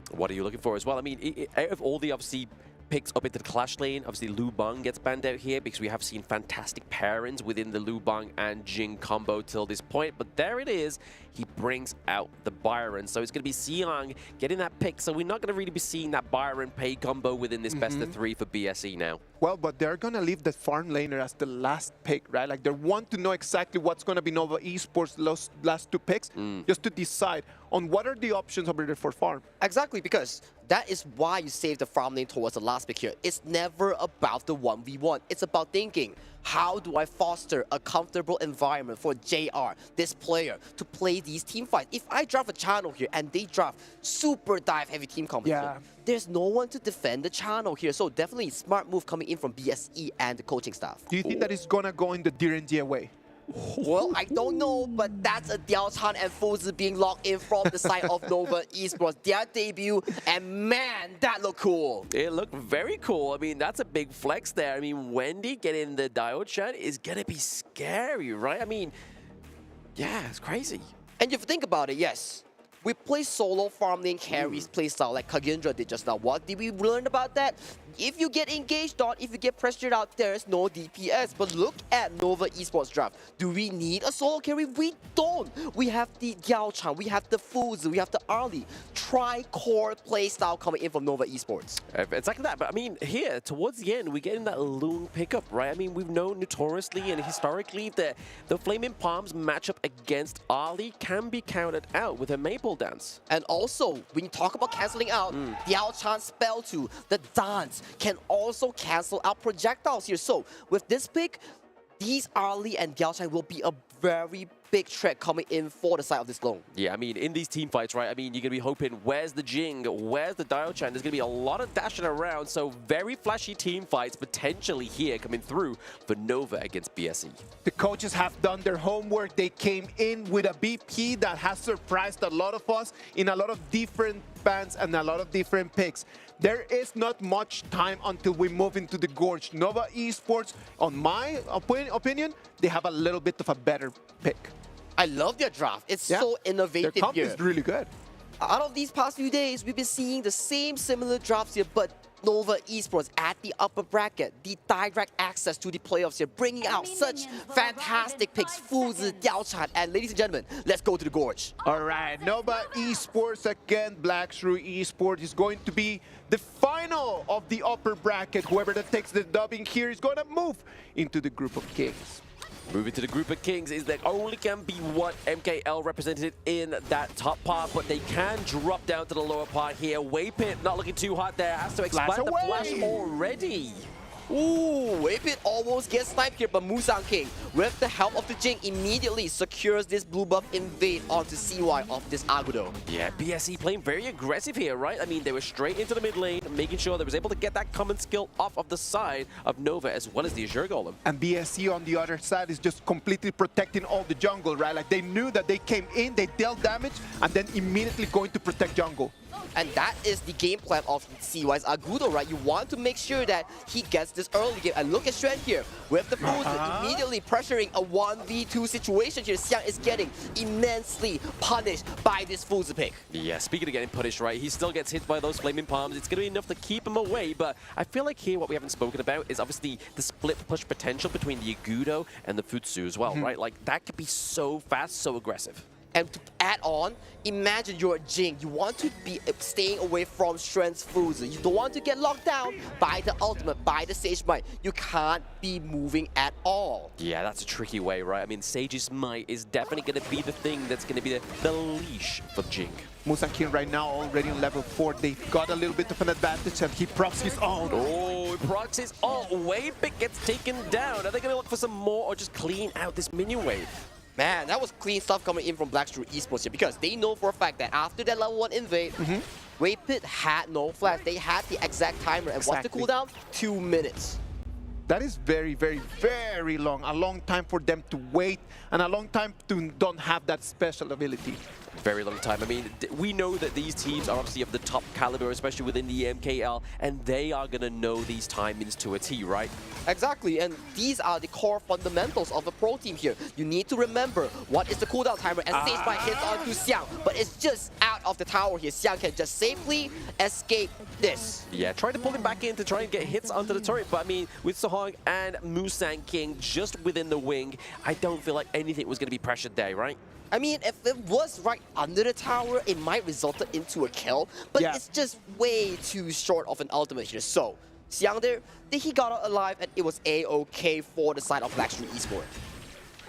What are you looking for as well? I mean, out of all the obviously picks up into the clash lane, obviously Lu Bang gets banned out here because we have seen fantastic pairings within the Lu Bang and Jing combo till this point. But there it is. He brings out the Byron. So it's going to be Xiang getting that pick. So we're not going to really be seeing that Byron pay combo within this best of 3 for BSE now. Well, but they're going to leave the farm laner as the last pick, right? Like, they want to know exactly what's going to be Nova Esports' last 2 picks, just to decide on what are the options over there for farm. Exactly, because that is why you save the farm lane towards the last pick here. It's never about the 1v1. It's about thinking, how do I foster a comfortable environment for JR, this player, to play these team fights? If I draft a channel here and they draft super dive heavy team composition, there's no one to defend the channel here. So definitely smart move coming in from BSE and the coaching staff. Do you think that it's going to go in the D-Ranger way? Well, I don't know, but that's a Diao Chan and Fuzi being locked in from the side of Nova Esports. Their debut, and man, that looked cool. It looked very cool. I mean, that's a big flex there. I mean, Wendy getting the Diao Chan is going to be scary, right? I mean, yeah, it's crazy. And if you think about it, yes, we play solo farm lane carries playstyle like Kagendra did just now. What did we learn about that? If you get engaged on, if you get pressured out, there's no DPS. But look at Nova Esports draft. Do we need a solo carry? We don't. We have the Diao Chan, we have the Fuzi, we have the Arlie. Tri-core playstyle coming in from Nova Esports. It's like that, but I mean, here, towards the end, we're getting that Loon pickup, right? I mean, we've known notoriously and historically that the Flaming Palms matchup against Arlie can be counted out with a Maple Dance. And also, when you talk about cancelling out, Diao Chan spell 2, the dance, can also cancel out projectiles here. So with this pick, these Arlie and Diao Chan will be a very big threat coming in for the side of this lone. Yeah, I mean, in these team fights, right, I mean, you're going to be hoping, where's the Jing, where's the Diao Chan? There's going to be a lot of dashing around, so very flashy team fights potentially here coming through for Nova against BSE. The coaches have done their homework. They came in with a BP that has surprised a lot of us in a lot of different bans and a lot of different picks. There is not much time until we move into the Gorge. Nova Esports, on my opinion, they have a little bit of a better pick. I love their draft. It's so innovative their comp here. is really good. Out of these past few days, we've been seeing the same similar drafts here, but Nova Esports at the upper bracket, the direct access to the playoffs here, bringing out such fantastic picks, Fuzi, Diao Chan, and ladies and gentlemen, let's go to the Gorge. All right, Nova Esports against Blackstreet Esports is going to be the final of the upper bracket. Whoever that takes the dubbing here is going to move into the group of kings. Moving to the group of kings is that only can be one MKL represented in that top part, but they can drop down to the lower part here. Waypit not looking too hot there, has to expand the flash already. Ooh, Waypit almost gets sniped here, but Musang King, with the help of the Jing, immediately secures this blue buff invade onto CY of this Agudo. Yeah, BSE playing very aggressive here, right? I mean, they were straight into the mid lane, making sure they was able to get that common skill off of the side of Nova as well as the Azure Golem. And BSE on the other side is just completely protecting all the jungle, right? Like they knew that they came in, they dealt damage, and then immediately going to protect jungle. And that is the game plan of CY's Agudo, right? You want to make sure that he gets this early game. And look at Shen here with the Fuzi immediately pressuring a 1v2 situation here. Xiang is getting immensely punished by this Fuzi pick. Yeah, speaking of getting punished, right, he still gets hit by those flaming palms. It's going to be enough to keep him away, but I feel like here what we haven't spoken about is obviously the split push potential between the Agudo and the Futsu as well, right? Like, that could be so fast, so aggressive. And to add on, imagine you're a Jing. You want to be staying away from Shen's Fuzi. You don't want to get locked down by the ultimate, by the Sage Might. You can't be moving at all. Yeah, that's a tricky way, right? I mean, Sage's Might is definitely going to be the thing that's going to be the leash for Jing. Musang King right now already on level 4. They've got a little bit of an advantage and he procs his ult. Oh, he procs his ult. Waypick gets taken down. Are they going to look for some more or just clean out this minion wave? Man, that was clean stuff coming in from Blackstreet Esports here because they know for a fact that after that level 1 invade, Waypit had no flash. They had the exact timer. And what's the cooldown? 2 minutes. That is very, very, very long. A long time for them to wait and a long time to don't have that special ability. Very long time. I mean, we know that these teams are obviously of the top caliber, especially within the MKL, and they are going to know these timings to a T, right? Exactly, and these are the core fundamentals of a pro team here. You need to remember what is the cooldown timer, and Sage Might hits onto Xiang, but it's just out of the tower here. Xiang can just safely escape this. Yeah, try to pull him back in to try and get hits onto the turret, but I mean, with Sohong and Musang King just within the wing, I don't feel like anything was going to be pressured there, right? I mean, if it was right under the tower, it might result into a kill, but it's just way too short of an ultimate here. So, Xiang there, he got out alive, and it was A-OK for the side of Blackstreet Esports.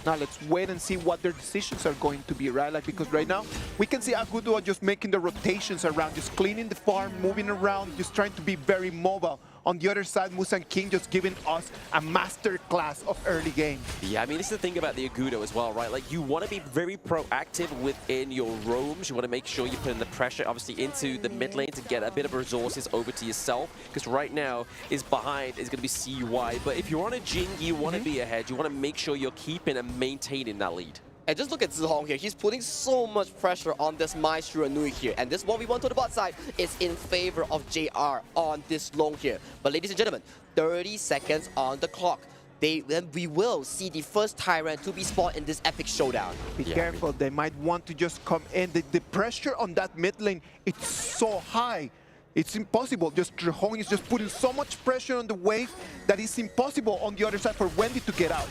Now let's wait and see what their decisions are going to be, right? Like, because right now, we can see Agudo just making the rotations around, just cleaning the farm, moving around, just trying to be very mobile. On the other side, Musang King just giving us a master class of early game. Yeah, I mean, this is the thing about the Agudo as well, right? Like, you want to be very proactive within your roams. You want to make sure you put in the pressure, obviously, into the mid lane to get a bit of resources over to yourself. Because right now, behind is going to be CY. But if you're on a Jing, you want to be ahead. You want to make sure you're keeping and maintaining that lead. And just look at Zihong here. He's putting so much pressure on this Maestro Nui here. And this 1v1 to the bot side is in favor of JR on this long here. But ladies and gentlemen, 30 seconds on the clock. Then we will see the first Tyrant to be spawned in this epic showdown. Be careful. They might want to just come in. The pressure on that mid lane, it's so high. It's impossible. Just Zihong is just putting so much pressure on the wave that it's impossible on the other side for Wendy to get out.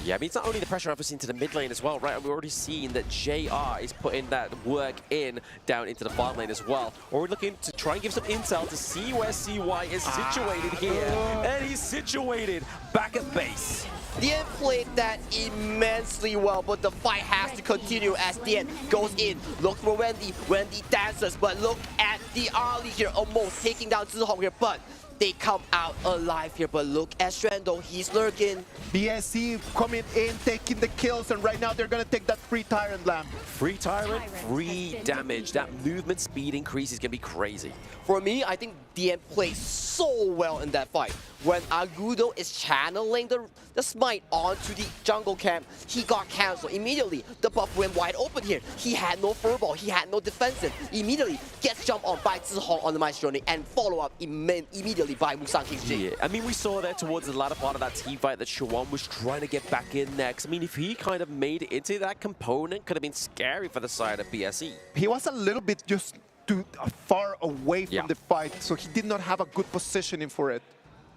Yeah, I mean, it's not only the pressure obviously into the mid lane as well, right? And we've already seen that JR is putting that work in down into the farm lane as well. Or we're looking to try and give some intel to see where CY is situated here. And he's situated back at base. Dien played that immensely well, but the fight has to continue as Dien goes in. Look for Wendy. Wendy dances, but look at the Ali here, almost taking down Zihong here, but they come out alive here. But look at Shrendo, he's lurking. BSE coming in, taking the kills, and right now they're gonna take that free Tyrant Lamb. Free Tyrant, free damage. That movement speed increase is gonna be crazy. For me, I think Dien plays so well in that fight. When Agudo is channeling the smite onto the jungle camp, he got cancelled immediately. The buff went wide open here. He had no furball, he had no defensive. Immediately gets jumped on by Zihong on the Maestro and follow up immediately by Musang King's Jing. Yeah, I mean, we saw there towards the latter part of that team fight that Shawan was trying to get back in next. I mean, if he kind of made it into that component, could have been scary for the side of BSE. He was a little bit just too far away from the fight, so he did not have a good positioning for it.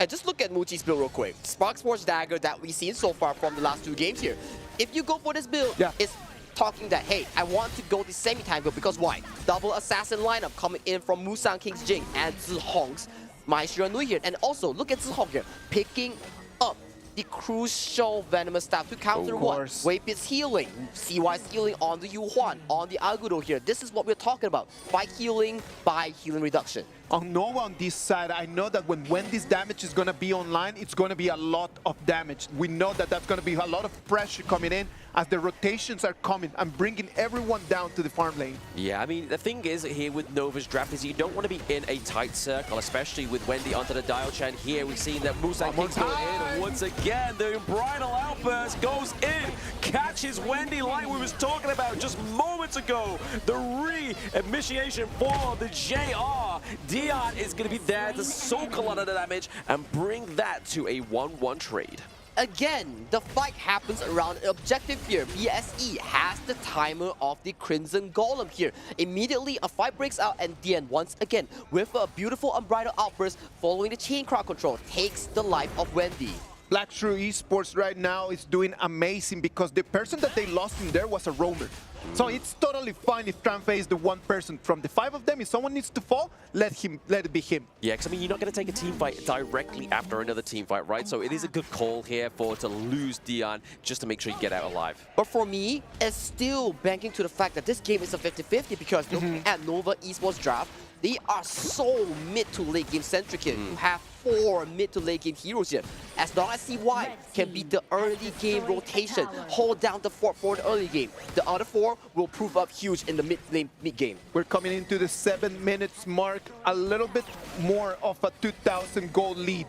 And just look at Muchi's build real quick. Spark Sports Dagger that we've seen so far from the last 2 games here. If you go for this build, it's talking that, hey, I want to go the semi-time build because why? Double assassin lineup coming in from Musang King's Jing and Zihong's Maestro Nui here. And also, look at Zihong here, picking up the crucial Venomous Staff to counter what? Waypit's healing, CY's healing on the Yuhuan, on the Agudo here. This is what we're talking about, by healing reduction. on Nova on this side, I know that when Wendy's damage is going to be online, it's going to be a lot of damage. We know that that's going to be a lot of pressure coming in as the rotations are coming and bringing everyone down to the farm lane. Yeah, I mean, the thing is here with Nova's draft is you don't want to be in a tight circle, especially with Wendy onto the dial chain here. We've seen that Musang King's going in once again. The Unbridled Outburst goes in, catches Wendy like we was talking about just moments ago. The re-initiation for the JR. Dion is going to be there to soak a lot of the damage and bring that to a 1-1 trade. Again, the fight happens around an objective here. BSE has the timer of the Crimson Golem here. Immediately, a fight breaks out, and Dian, once again, with a beautiful Unbridled Outburst following the chain crowd control, takes the life of Wendy. Black Shrew Esports right now is doing amazing because the person that they lost in there was a roamer. So it's totally fine if Tranfe is the one person. From the 5 of them, if someone needs to fall, let it be him. Yeah, because I mean, you're not going to take a team fight directly after another team fight, right? So it is a good call here to lose Dion just to make sure you get out alive. But for me, it's still banking to the fact that this game is a 50-50 because looking at Nova Esports draft, they are so mid to late game centric here. You have 4 mid to late game heroes here. As long as CY can beat the early game rotation, hold down the fort for the early game, the other 4 will prove up huge in the mid game. We're coming into the 7 minutes mark, a little bit more of a 2,000 gold lead.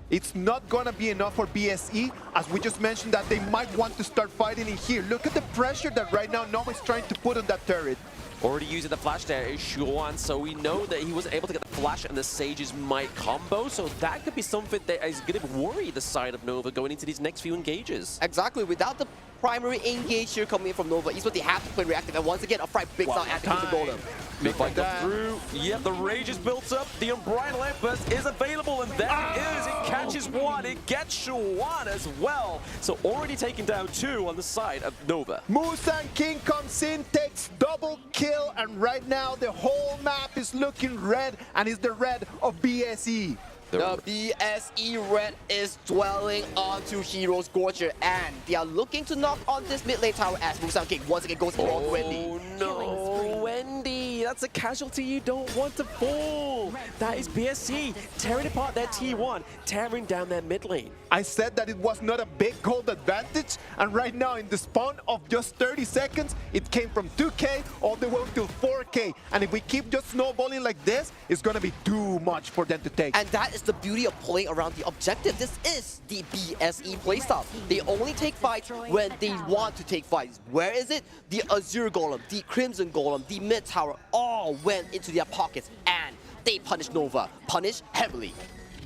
It's not gonna be enough for BSE, as we just mentioned that they might want to start fighting in here. Look at the pressure that right now Nova is trying to put on that turret. Already using the flash there is Xuan, so we know that he wasn't able to get the flash and the Sage's might combo, so that could be something that is going to worry the side of Nova going into these next few engages. Exactly, without the primary engage here coming in from Nova, Esports, they have to play reactive, and once again, a fight breaks out at the Golem. Big fight comes through. Yep, the rage is built up. The Unbridled Outburst is available, and there it is. It catches one. It gets Xuan as well. So already taking down 2 on the side of Nova. Musang King comes in, takes double kill, and right now the whole map is looking red, and it's the red of BSE. The BSE red is dwelling onto Hero Scorcher, and they are looking to knock on this mid lane tower as Musang King once again goes for Wendy. Oh no, Wendy, that's a casualty you don't want to fall. That is BSE tearing apart their T1, tearing down their mid lane. I said that it was not a big gold advantage, and right now in the spawn of just 30 seconds, it came from 2K all the way to 4K, and if we keep just snowballing like this, it's gonna be too much for them to take. And that is the beauty of playing around the objective. This is the BSE playstyle. They only take fights when they want to take fights. Where is it? The Azure Golem, the Crimson Golem, the mid tower all went into their pockets, and they punished Nova. Punish heavily.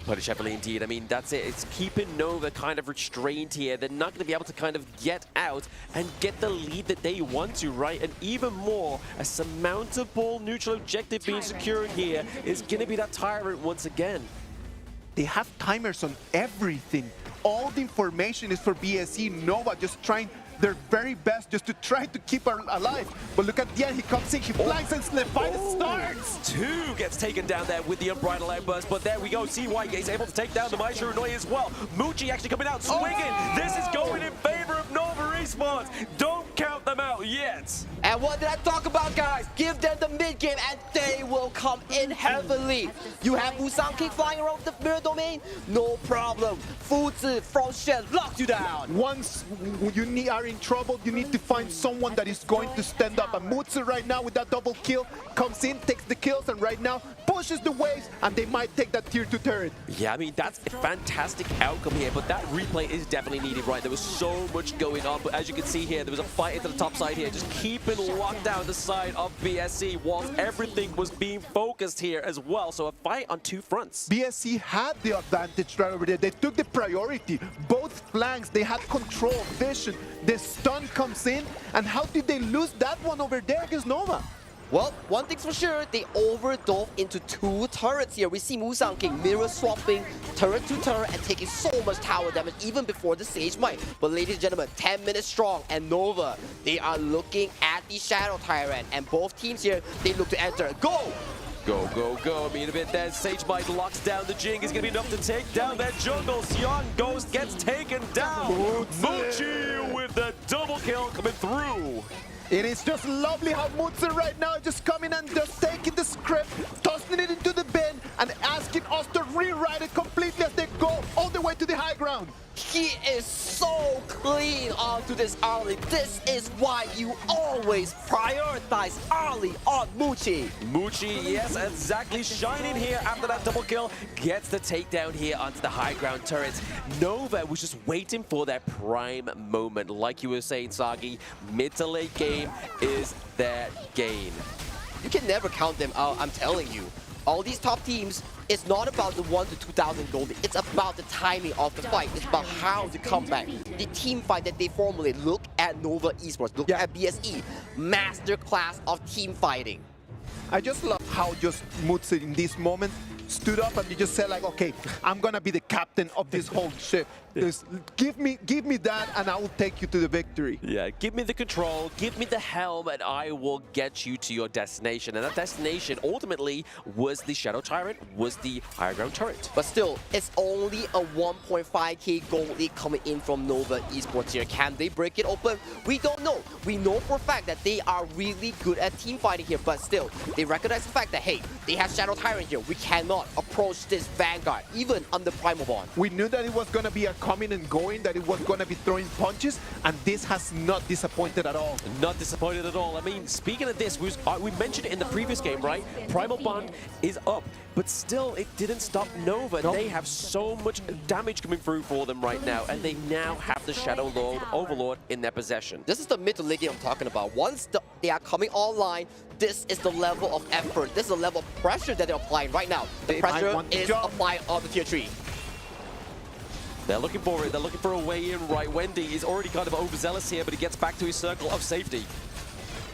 Punish heavily indeed. I mean, that's it. It's keeping Nova kind of restrained here. They're not going to be able to kind of get out and get the lead that they want to, right? And even more, a surmountable neutral objective being secured here is going to be that Tyrant once again. They have timers on everything. All the information is for BSE. Nova just trying their very best just to try to keep her alive. But look at Dian, he comes in, he blinds and the fight starts. 2 gets taken down there with the Unbridled Outburst, but there we go. CY is able to take down the Maestro Noi as well. Muchi actually coming out swinging. This is going in favor of Nova Esports. Don't count them out yet. And what did I talk about, guys? Give them the mid game and they will come in heavily. You have Musang King flying around the mirror domain? No problem. Fuzi from Shen locks you down. Once you are in trouble, you need to find someone that is going to stand up. And Mutsu right now with that double kill comes in, takes the kills, and right now pushes the waves, and they might take that tier 2 turret. Yeah, I mean, that's a fantastic outcome here, but that replay is definitely needed, right? There was so much going on, but as you can see here, there was a fight into the top side here, just keeping locked down the side of BSE whilst everything was being focused here as well. So a fight on 2 fronts. BSE had the advantage right over there. They took the priority. Both flanks, they had control, vision. The stun comes in, and how did they lose that one over there against Nova? Well, one thing's for sure, they overdove into 2 turrets here. We see Musang King mirror swapping turret to turret and taking so much tower damage even before the Sage Might. But ladies and gentlemen, 10 minutes strong, and Nova, they are looking at the Shadow Tyrant, and both teams here, they look to enter. Go! Go, go, go. I mean, a bit there. Sage Might locks down the Jing. Is going to be enough to take down that jungle. Sion Ghost gets taken down. Muchi with the double kill coming through. It is just lovely how Mutsu right now just coming and just taking the script, tossing it into the bin, and asking us to rewrite it completely as they go all the way to the high ground. He is so clean onto this early. This is why you always prioritize early on Muchi. Muchi, yes, exactly. Shining here after that double kill. Gets the takedown here onto the high ground turret. Nova was just waiting for that prime moment. Like you were saying, Sagi, mid to late game is their gain. You can never count them out, I'm telling you. All these top teams, it's not about the 1 to 2,000 gold. It's about the timing of the fight. It's about how to come back. The team fight that they formulate. Look at Nova Esports. Look at BSE. Masterclass of team fighting. I just love how just Mutsi in this moment stood up and he just said like, okay, I'm gonna be the captain of this whole ship. Just give me that and I will take you to the victory. Yeah, give me the control, give me the helm, and I will get you to your destination. And that destination ultimately was the Shadow Tyrant, was the higher ground turret. But still, it's only a 1.5k gold lead coming in from Nova Esports here. Can they break it open? We don't know. We know for a fact that they are really good at team fighting here, but still, they recognize the fact that, hey, they have Shadow Tyrant here. We cannot approach this Vanguard, even under Primal Bond. We knew that it was gonna be a coming and going, that it was going to be throwing punches, and this has not disappointed at all. Not disappointed at all. I mean, speaking of this, we mentioned it in the previous game, right? Primal Bond is up, but still, it didn't stop Nova. Nope. They have so much damage coming through for them right now, and they now have the Shadow Lord Overlord in their possession. This is the mid to late game I'm talking about. Once they are coming online, this is the level of effort. This is the level of pressure that they're applying right now. The pressure is applied on the tier 3. They're looking for it. They're looking for a way in, right? Wendy is already kind of overzealous here, but he gets back to his circle of safety.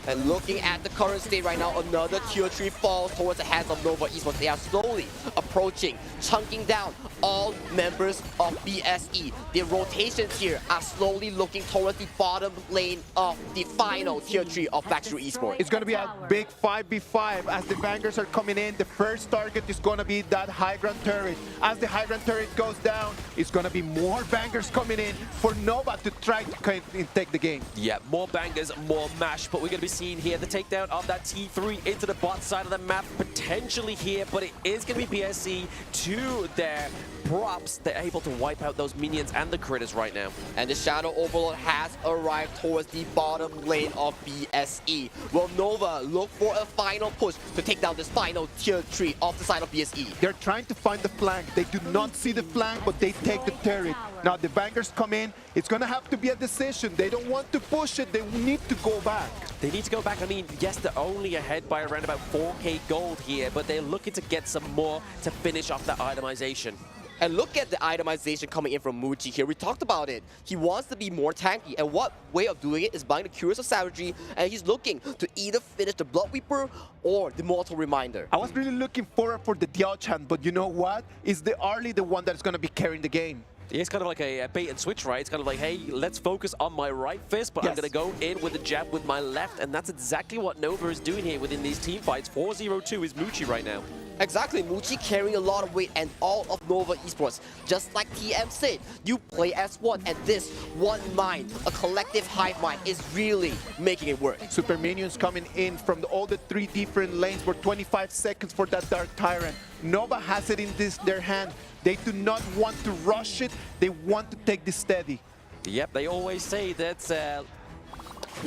And looking at the current state right now, another tier 3 falls towards the hands of Nova Esports. They are slowly approaching, chunking down all members of BSE. The rotations here are slowly looking towards the bottom lane of the final tier 3 of Backstreet Esports. It's going to be a big 5v5 as the Vanguards are coming in. The first target is going to be that high ground turret. As the high ground turret goes down, it's going to be more bangers coming in for Nova to try to take the game. Yeah, more bangers, more mash, but we're going to be seeing here the takedown of that T3 into the bot side of the map potentially here, but it is going to be BSE to their props. They're able to wipe out those minions and the critters right now. And the Shadow Overlord has arrived towards the bottom lane of BSE. Will Nova look for a final push to take down this final tier 3 off the side of BSE? They're trying to find the flank. They do not see the flank, but they take the turret. Now the Vanguards come in. It's going to have to be a decision. They don't want to push it. They need to go back. They need to go back. I mean, yes, they're only ahead by around about 4k gold here, but they're looking to get some more to finish off that itemization. And look at the itemization coming in from Muji here. We talked about it. He wants to be more tanky, and what way of doing it is buying the Curious of Savagery, and he's looking to either finish the Blood Weeper or the Mortal Reminder. I was really looking forward for the Diao-chan, but you know what? It's the Arlie the one that's going to be carrying the game. It's kind of like a bait and switch, right? It's kind of like, hey, let's focus on my right fist, but I'm going to go in with the jab with my left, and that's exactly what Nova is doing here within these team fights. 4-0-2 is Muchi right now. Exactly, Muchi carrying a lot of weight and all of Nova Esports. Just like TM said, you play as one, and this one mind, a collective hive mind, is really making it work. Super minions coming in from all the 3 different lanes for 25 seconds for that Dark Tyrant. Nova has it in their hand. They do not want to rush it. They want to take this steady. Yep, they always say that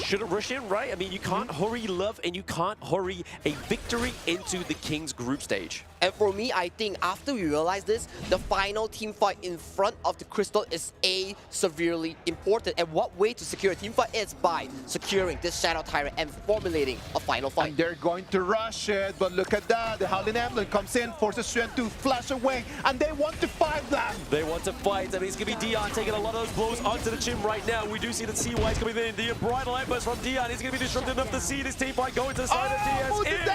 shouldn't rush in, right? I mean, you can't hurry love and you can't hurry a victory into the King's group stage. And for me, I think after we realize this, the final team fight in front of the Crystal is severely important. And what way to secure a team fight is by securing this Shadow Tyrant and formulating a final fight. And they're going to rush it, but look at that. The Howling Emblem comes in, forces Xuan to flash away, and they want to fight them. They want to fight, and it's going to be Dion taking a lot of those blows onto the chin right now. We do see that CY is coming in. The Bridal Embers from Dion is going to be disruptive enough to see this team fight go to the side of DSE.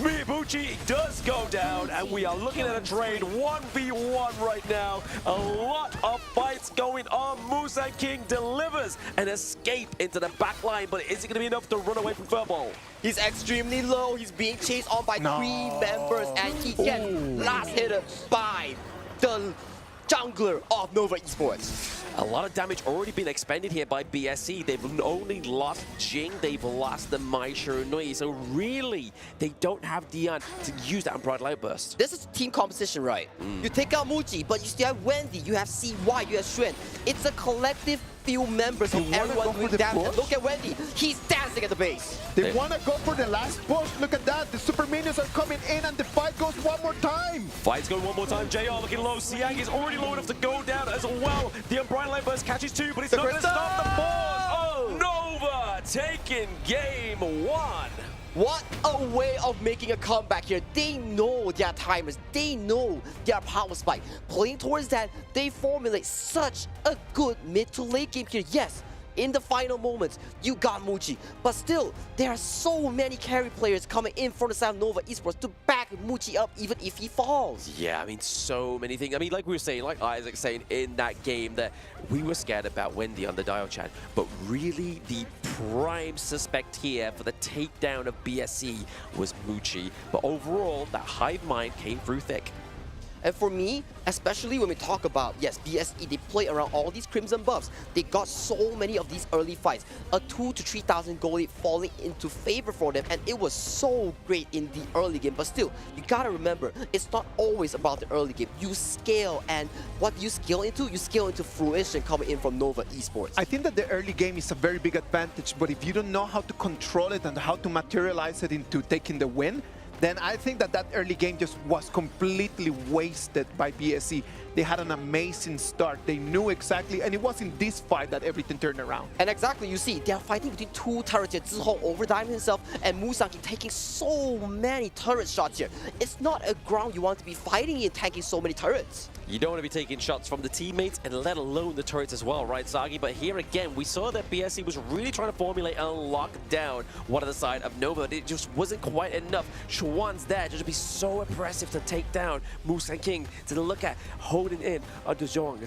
Miyabuchi does go down, and we are looking at a trade 1v1 right now. A lot of fights going on. Musa King delivers an escape into the back line, but is it going to be enough to run away from Furball? He's extremely low. He's being chased on by 3 members, and he gets last hit by the jungler of Nova Esports. A lot of damage already been expended here by BSC. They've only lost Jing, they've lost the Mai Shirunui, so really, they don't have Dion to use that Unbridled Outburst. This is team composition, right? You take out Muji, but you still have Wendy, you have CY, you have Xuan. It's a collective few members of everyone doing damage. And look at Wendy, he's dancing at the base. They want to go for the last push. Look at that. The super minions are coming in and the fight goes one more time. Fight's going one more time. JR looking low. Siang is already low enough to go down as well. The Unbridled Outburst catches two, but it's not going to stop the pause. Oh, Nova taking game one. What a way of making a comeback here. They know their timers. They know their power spike. Playing towards that, they formulate such a good mid to late game here. Yes, in the final moments, you got Muji. But still, there are so many carry players coming in from the side of Nova Esports to back Muji up even if he falls. Yeah, I mean, so many things. I mean, like we were saying, like Isaac saying in that game that we were scared about Wendy on the dial chat, but really the prime suspect here for the takedown of BSC was Muji. But overall, that hive mind came through thick. And for me, especially when we talk about, yes, BSE, they play around all these Crimson buffs. They got so many of these early fights. A 2,000 to 3,000 gold lead falling into favor for them, and it was so great in the early game. But still, you gotta remember, it's not always about the early game. You scale, and what you scale into fruition coming in from Nova Esports. I think that the early game is a very big advantage, but if you don't know how to control it and how to materialize it into taking the win, then I think that that early game just was completely wasted by BSC. They had an amazing start. They knew exactly, and it was in this fight that everything turned around. And exactly, you see, they are fighting between two turrets here. Zihong overdiming himself, and Musangi taking so many turret shots here. It's not a ground you want to be fighting in, tanking so many turrets. You don't want to be taking shots from the teammates and let alone the turrets as well, right, Sagi? But here again, we saw that BSC was really trying to formulate and lock down one on the side of Nova. It just wasn't quite enough. Chuan's there just to be so impressive to take down Musan King, to look at holding in a De Jong.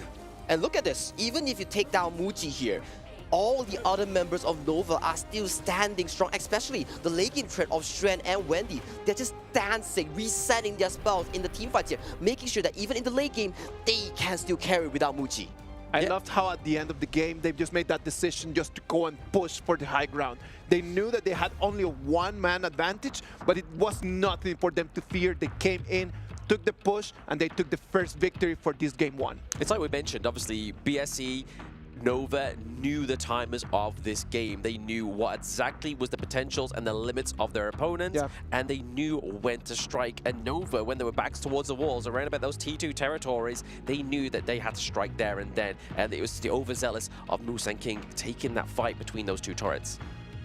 And look at this, even if you take down Muji here, all the other members of Nova are still standing strong, especially the late game trend of Xuan and Wendy. They're just dancing, resetting their spells in the team fights here, making sure that even in the late game, they can still carry without Muji. I loved how at the end of the game, they just made that decision just to go and push for the high ground. They knew that they had only a one-man advantage, but it was nothing for them to fear. They came in, took the push, and they took the first victory for this game one. It's like we mentioned, obviously, BSC, Nova knew the timers of this game. They knew what exactly was the potentials and the limits of their opponents, and they knew when to strike. And Nova, when they were backs towards the walls, around about those T2 territories, they knew that they had to strike there and then. And it was the overzealous of Musan King taking that fight between those two turrets.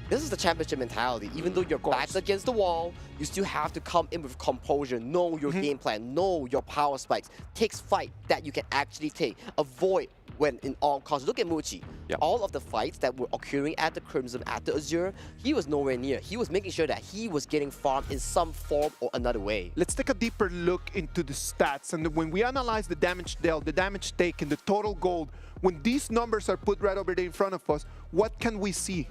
This is the championship mentality. Even though your back's against the wall, you still have to come in with composure, know your game plan, know your power spikes. Takes fight that you can actually take. Avoid when in all costs. Look at Muji. All of the fights that were occurring at the Crimson, at the Azure, he was nowhere near. He was making sure that he was getting farmed in some form or another way. Let's take a deeper look into the stats. And when we analyze the damage dealt, the damage taken, the total gold, when these numbers are put right over there in front of us, what can we see?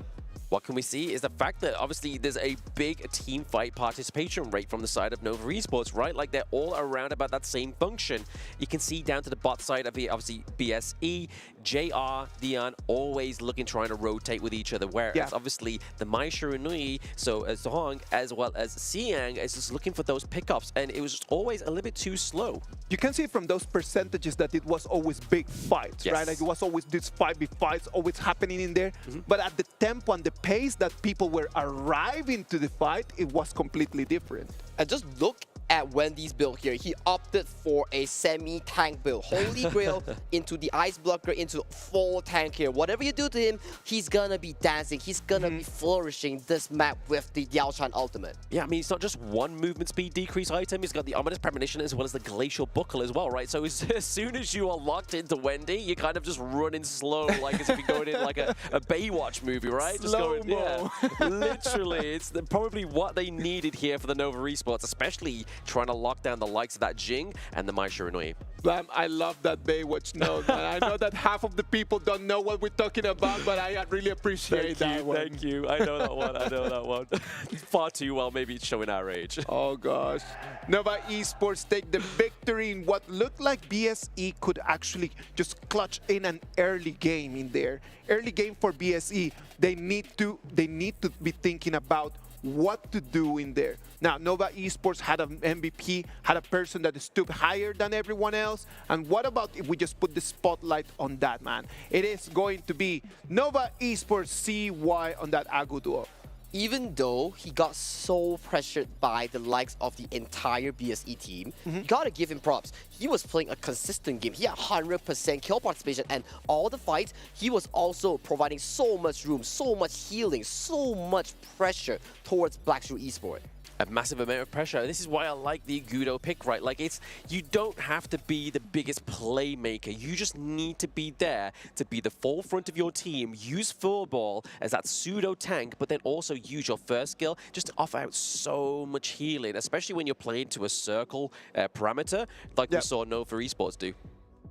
What can we see is the fact that obviously there's a big team fight participation rate from the side of Nova Esports, right? Like they're all around about that same function. You can see down to the bot side of the obviously BSE, JR, Dion, always looking trying to rotate with each other. Whereas obviously the Mai Shirunui, so Zhong as well as Siang is just looking for those pickups, and it was just always a little bit too slow. You can see from those percentages that it was always big fights, right? Like it was always these 5v fights always happening in there. But at the tempo and the pace that people were arriving to the fight, it was completely different. And just look at Wendy's build here. He opted for a semi-tank build. Holy Grail into the Ice Blocker into full tank here. Whatever you do to him, he's gonna be dancing. He's gonna be flourishing this map with the Yao Chan ultimate. Yeah, I mean, it's not just one movement speed decrease item. He's got the Ominous Premonition as well as the Glacial Buckle as well, right? So as soon as you are locked into Wendy, you're kind of just running slow, like as if you're going in like a Baywatch movie, right? Slow-mo. Just going, literally. It's probably what they needed here for the Nova Esports, especially trying to lock down the likes of that Jing and the Mai Shirunui. Blam, I love that Baywatch note, man. I know that half of the people don't know what we're talking about, but I really appreciate that one. Thank you. I know that one. I know that one. Far too well. Maybe it's showing our age. Oh, gosh. Nova Esports take the victory in what looked like BSE could actually just clutch in an early game in there. Early game for BSE. They need to be thinking about what to do in there. Now, Nova Esports had an MVP, had a person that stood higher than everyone else. And what about if we just put the spotlight on that, man? It is going to be Nova Esports CY on that Agu duo. Even though he got so pressured by the likes of the entire BSE team, you gotta give him props. He was playing a consistent game. He had 100% kill participation, and all the fights, he was also providing so much room, so much healing, so much pressure towards Blackstreet Esports. A massive amount of pressure. This is why I like the Agudo pick, right? Like, you don't have to be the biggest playmaker. You just need to be there to be the forefront of your team. Use Furball as that pseudo tank, but then also use your first skill just to offer out so much healing, especially when you're playing to a circle parameter, like we saw Nova Esports do.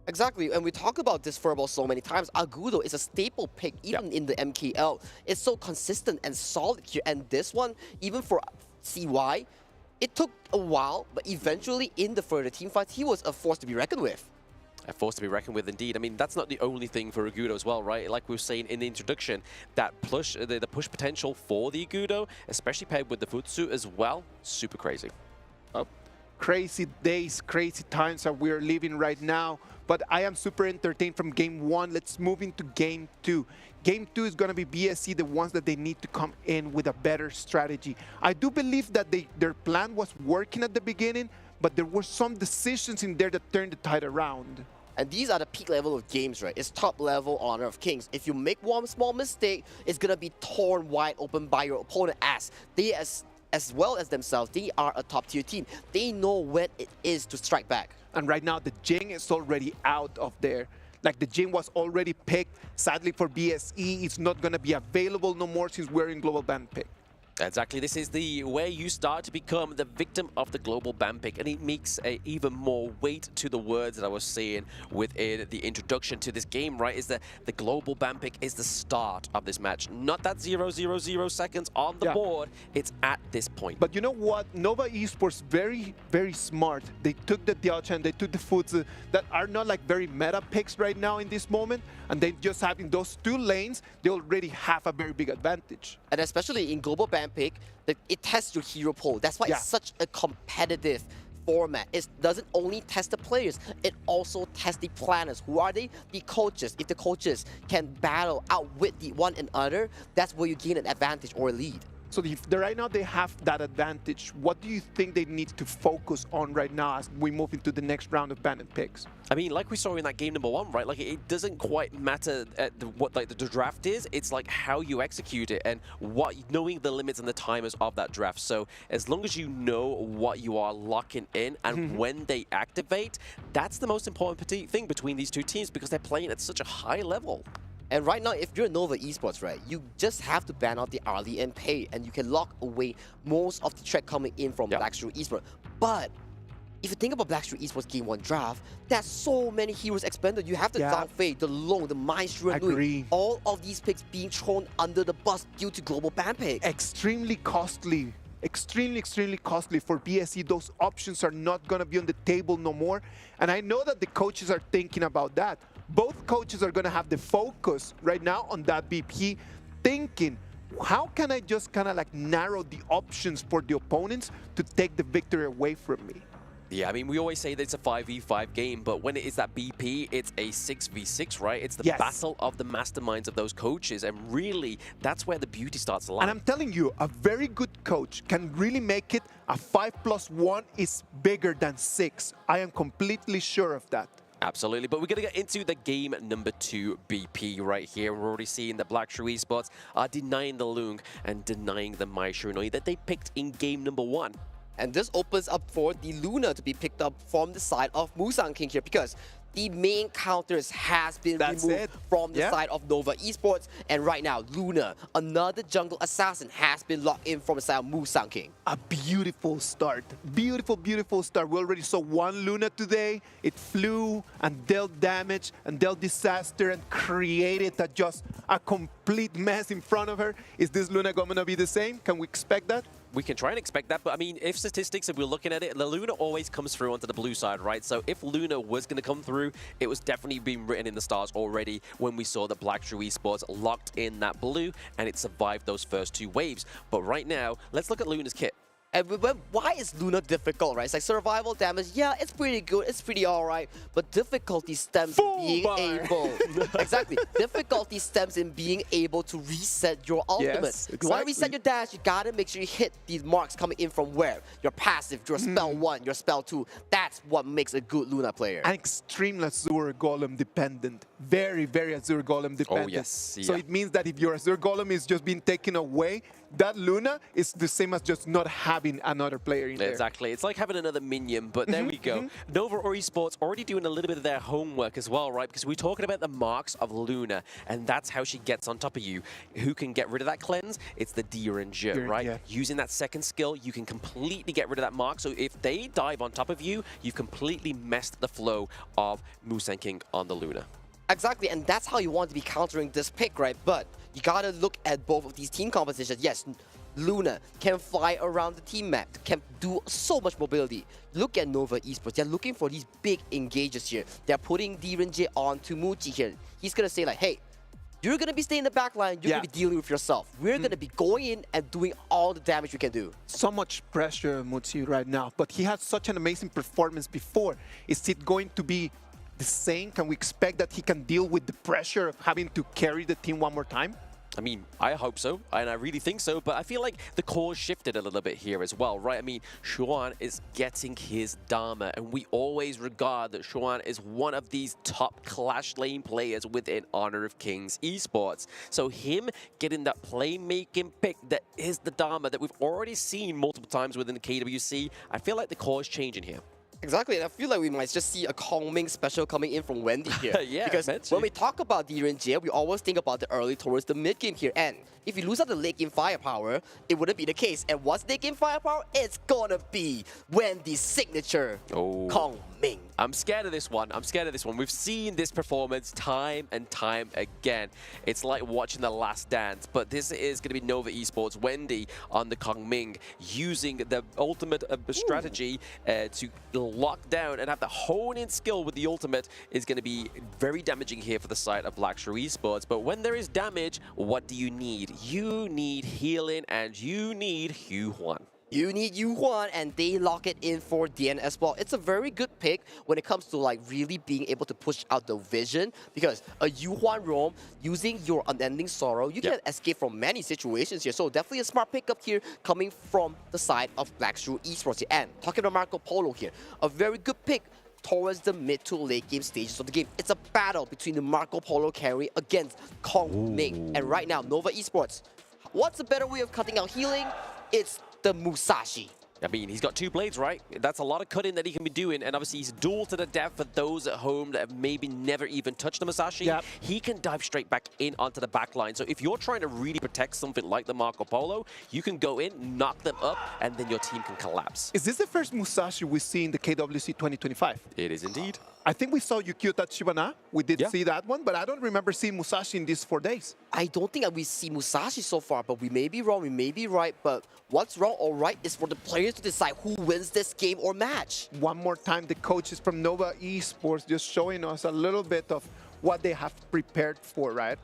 Exactly, and we talk about this Furball so many times. Agudo is a staple pick even in the MKL. It's so consistent and solid here, and this one, even for CY, it took a while, but eventually in the further team fights, he was a force to be reckoned with. A force to be reckoned with, indeed. I mean, that's not the only thing for Agudo as well, right? Like we were saying in the introduction, that push, the push potential for the Agudo, especially paired with the Futsu as well, super crazy. Crazy days, crazy times that we're living right now. But I am super entertained from game one. Let's move into game two. Game two is going to be BSE, the ones that they need to come in with a better strategy. I do believe that their plan was working at the beginning, but there were some decisions in there that turned the tide around. And these are the peak level of games, right? It's top level Honor of Kings. If you make one small mistake, it's going to be torn wide open by your opponent, as they as well as themselves, they are a top tier team. They know when it is to strike back. And right now, the Jing is already out of there. Like, the Jing was already picked. Sadly for BSE, it's not going to be available no more since we're in global ban pick. Exactly. This is where you start to become the victim of the global ban pick, and it makes even more weight to the words that I was saying within the introduction to this game, right? Is that the global ban pick is the start of this match, not that 0.000 seconds on the board. It's at this point. But you know what? Nova Esports, very, very smart. They took the Diacha and they took the Futsu that are not like very meta picks right now in this moment, and they just having those two lanes, they already have a very big advantage. And especially in global ban pick, it tests your hero pool. That's why it's such a competitive format. It doesn't only test the players, it also tests the planners. Who are they? The coaches. If the coaches can battle, outwit the one another, that's where you gain an advantage or a lead. So if right now they have that advantage, what do you think they need to focus on right now as we move into the next round of bandit picks? I mean, like we saw in that game number one, right? Like, it doesn't quite matter what the draft is. It's like how you execute it and knowing the limits and the timers of that draft. So as long as you know what you are locking in and when they activate, that's the most important thing between these two teams, because they're playing at such a high level. And right now, if you're Nova Esports, right, you just have to ban out the early and pay, and you can lock away most of the threat coming in from Blackstreet Esports. But if you think about Blackstreet Esports Game 1 draft, there's so many heroes expended. You have the Zhang Fei, the Long, the Maestro, all of these picks being thrown under the bus due to global ban pick. Extremely costly. Extremely costly for BSE. Those options are not going to be on the table no more. And I know that the coaches are thinking about that. Both coaches are going to have the focus right now on that BP, thinking, how can I just kind of like narrow the options for the opponents to take the victory away from me? Yeah, I mean, we always say that it's a 5v5 game, but when it is that BP, it's a 6v6, right? It's the battle of the masterminds of those coaches, and really, that's where the beauty starts to lie. And I'm telling you, a very good coach can really make it a 5+1 is bigger than 6. I am completely sure of that. Absolutely, but we're going to get into the game number 2 BP right here. We're already seeing that Blackstreet Esports are denying the Lung and denying the Maishrunoi that they picked in game number 1. And this opens up for the Luna to be picked up from the side of Musang King here, because the main counters has been removed from the side of Nova Esports. And right now, Luna, another jungle assassin, has been locked in from the side of Musang King. A beautiful start. Beautiful start. We already saw one Luna today. It flew and dealt damage and dealt disaster and created just a complete mess in front of her. Is this Luna going to be the same? Can we expect that? We can try and expect that, but I mean, if statistics, if we're looking at it, the Luna always comes through onto the blue side, right? So if Luna was going to come through, it was definitely being written in the stars already when we saw that Black True Esports locked in that blue and it survived those first 2 waves. But right now, let's look at Luna's kit. And why is Luna difficult, right? It's like survival damage, yeah, it's pretty good, it's pretty alright, but difficulty stems in being able... Exactly. Difficulty stems in being able to reset your ultimate. Yes, You want to reset your dash, you gotta make sure you hit these marks coming in from where? Your passive, your spell 1, your spell 2. That's what makes a good Luna player. An extreme Azure Golem dependent. Very Azure Golem dependent. Oh, yes. So it means that if your Azure Golem is just being taken away, that Luna is the same as just not having another player in there. Exactly. It's like having another minion, but there we go. Nova Esports already doing a little bit of their homework as well, right? Because we're talking about the marks of Luna, and that's how she gets on top of you. Who can get rid of that cleanse? It's the Diranger, right? Yeah. Using that second skill, you can completely get rid of that mark. So if they dive on top of you, you've completely messed the flow of Musang King on the Luna. Exactly, and that's how you want to be countering this pick, right? But you gotta look at both of these team compositions. Yes, Luna can fly around the team map, can do so much mobility. Look at Nova Esports. They're looking for these big engages here. They're putting Diranger onto Muji here. He's gonna say like, hey, you're gonna be staying in the back line, you're gonna be dealing with yourself. We're gonna be going in and doing all the damage we can do. So much pressure on Muji right now, but he had such an amazing performance before. Is it going to be the same? Can we expect that he can deal with the pressure of having to carry the team one more time? I mean, I hope so, and I really think so, but I feel like the core shifted a little bit here as well, right? I mean, Xuan is getting his Dharma, and we always regard that Xuan is one of these top Clash Lane players within Honor of Kings Esports. So him getting that playmaking pick that is the Dharma that we've already seen multiple times within the KWC, I feel like the core is changing here. Exactly, and I feel like we might just see a Kongming special coming in from Wendy here. Yeah, because when we talk about Diranger, we always think about the early towards the mid game here. And if you lose out the late game firepower, it wouldn't be the case. And what's late game firepower? It's gonna be Wendy's signature Kongming. I'm scared of this one. I'm scared of this one. We've seen this performance time and time again. It's like watching The Last Dance, but this is going to be Nova Esports. Wendy on the Kongming using the ultimate strategy to lock down and have the hone-in skill with the ultimate is going to be very damaging here for the side of Black True Esports. But when there is damage, what do you need? You need healing and you need Yuhuan. You need Yuhuan, and they lock it in for DN as well. It's a very good pick when it comes to like really being able to push out the vision, because a Yuhuan roam using your Unending Sorrow, you can escape from many situations here. So definitely a smart pickup here coming from the side of Black True Esports here. And talking about Marco Polo here, a very good pick towards the mid to late game stages of the game. It's a battle between the Marco Polo carry against Kongming. And right now, Nova Esports, what's a better way of cutting out healing? It's the Musashi. I mean, he's got 2 blades, right? That's a lot of cutting that he can be doing, and obviously he's dual to the death for those at home that have maybe never even touched the Musashi. He can dive straight back in onto the back line. So if you're trying to really protect something like the Marco Polo, you can go in, knock them up, and then your team can collapse. Is this the first Musashi we see in the KWC 2025? It is indeed. I think we saw Yukio Tachibana. We did see that one, but I don't remember seeing Musashi in these 4 days. I don't think that we see Musashi so far, but we may be wrong, we may be right. But what's wrong or right is for the players to decide who wins this game or match. One more time, the coaches from Nova Esports just showing us a little bit of what they have prepared for, right?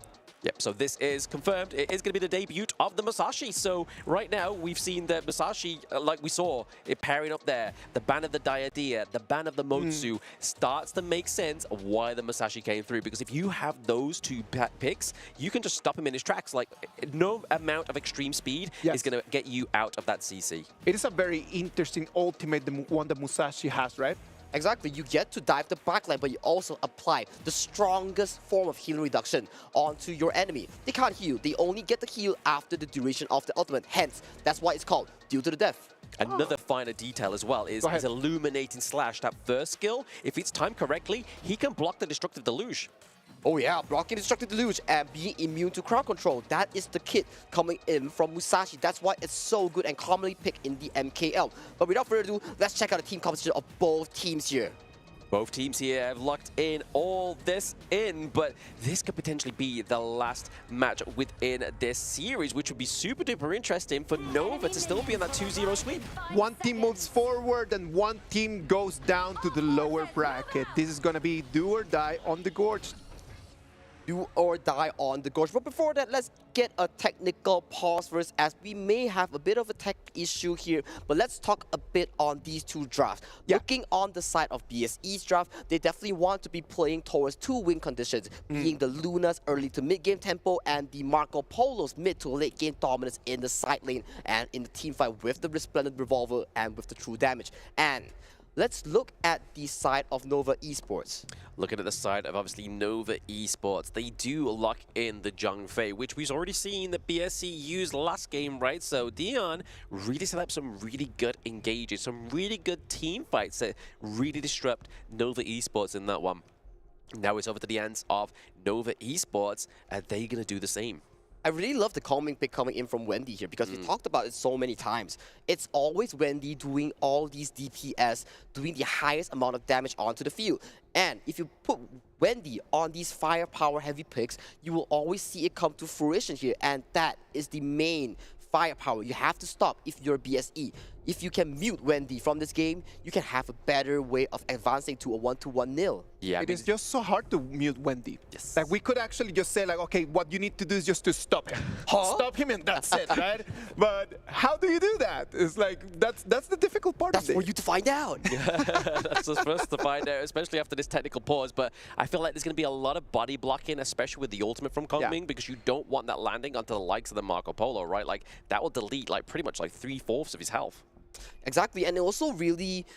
Yep, so this is confirmed. It is going to be the debut of the Musashi. So right now, we've seen the Musashi, like we saw, it pairing up there. The ban of the Diadea, the ban of the Motsu starts to make sense of why the Musashi came through. Because if you have those 2 picks, you can just stop him in his tracks. Like, no amount of extreme speed is going to get you out of that CC. It is a very interesting ultimate, the one that Musashi has, right? Exactly, you get to dive the backline, but you also apply the strongest form of healing reduction onto your enemy. They can't heal, they only get the heal after the duration of the ultimate, hence, that's why it's called Due to the Death. Another finer detail as well is his Illuminating Slash, that first skill. If it's timed correctly, he can block the Destructive Deluge. Oh yeah, blocking Destructive Deluge and being immune to crowd control. That is the kit coming in from Musashi. That's why it's so good and commonly picked in the MKL. But without further ado, let's check out the team composition of both teams here. Both teams here have locked in all this in, but this could potentially be the last match within this series, which would be super duper interesting for Nova to still be in that 2-0 sweep. One team moves forward and one team goes down to the lower bracket. This is gonna be do or die on the Gorge. Do or die on the Gorge. But before that, let's get a technical pause first, as we may have a bit of a tech issue here. But let's talk a bit on these two drafts. Looking on the side of BSE's draft, they definitely want to be playing towards two win conditions, being the Luna's early to mid game tempo and the Marco Polo's mid to late game dominance in the side lane and in the team fight with the Resplendent Revolver and with the true damage. And let's look at the side of Nova Esports. Looking at the side of obviously Nova Esports, they do lock in the Zheng Fei, which we've already seen that BSC used last game, right? So Dion really set up some really good engages, some really good team fights that really disrupt Nova Esports in that one. Now it's over to the hands of Nova Esports. Are they going to do the same? I really love the calming pick coming in from Wendy here because we talked about it so many times. It's always Wendy doing all these DPS, doing the highest amount of damage onto the field. And if you put Wendy on these firepower heavy picks, you will always see it come to fruition here. And that is the main firepower you have to stop if you're BSE. If you can mute Wendy from this game, you can have a better way of advancing to a 1-1 nil. Yeah, it is just so hard to mute Wendy. Yes. Like we could actually just say like, okay, what you need to do is just to stop him. Stop him and that's it, right? But how do you do that? It's like, that's the difficult part of it. That's for you to find out. That's just for us to find out, especially after this technical pause. But I feel like there's going to be a lot of body blocking, especially with the ultimate from Kongming, because you don't want that landing onto the likes of the Marco Polo, right? Like, that will delete like pretty much like 3/4 of his health. Exactly, and it also really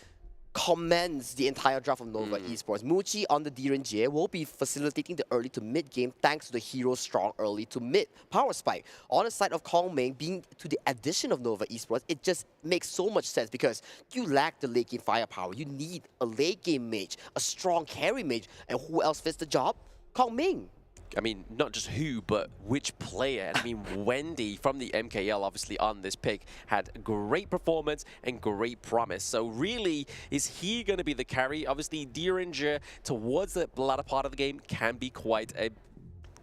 commends the entire draft of Nova Esports. Muchi on the Direnjie will be facilitating the early to mid game thanks to the hero's strong early to mid power spike. On the side of Kongming, being to the addition of Nova Esports, it just makes so much sense because you lack the late game firepower. You need a late game mage, a strong carry mage, and who else fits the job? Kongming. I mean, not just who, but which player. I mean, Wendy from the MKL, obviously, on this pick, had great performance and great promise. So really, is he going to be the carry? Obviously, Dieringer, towards the latter part of the game, can be quite a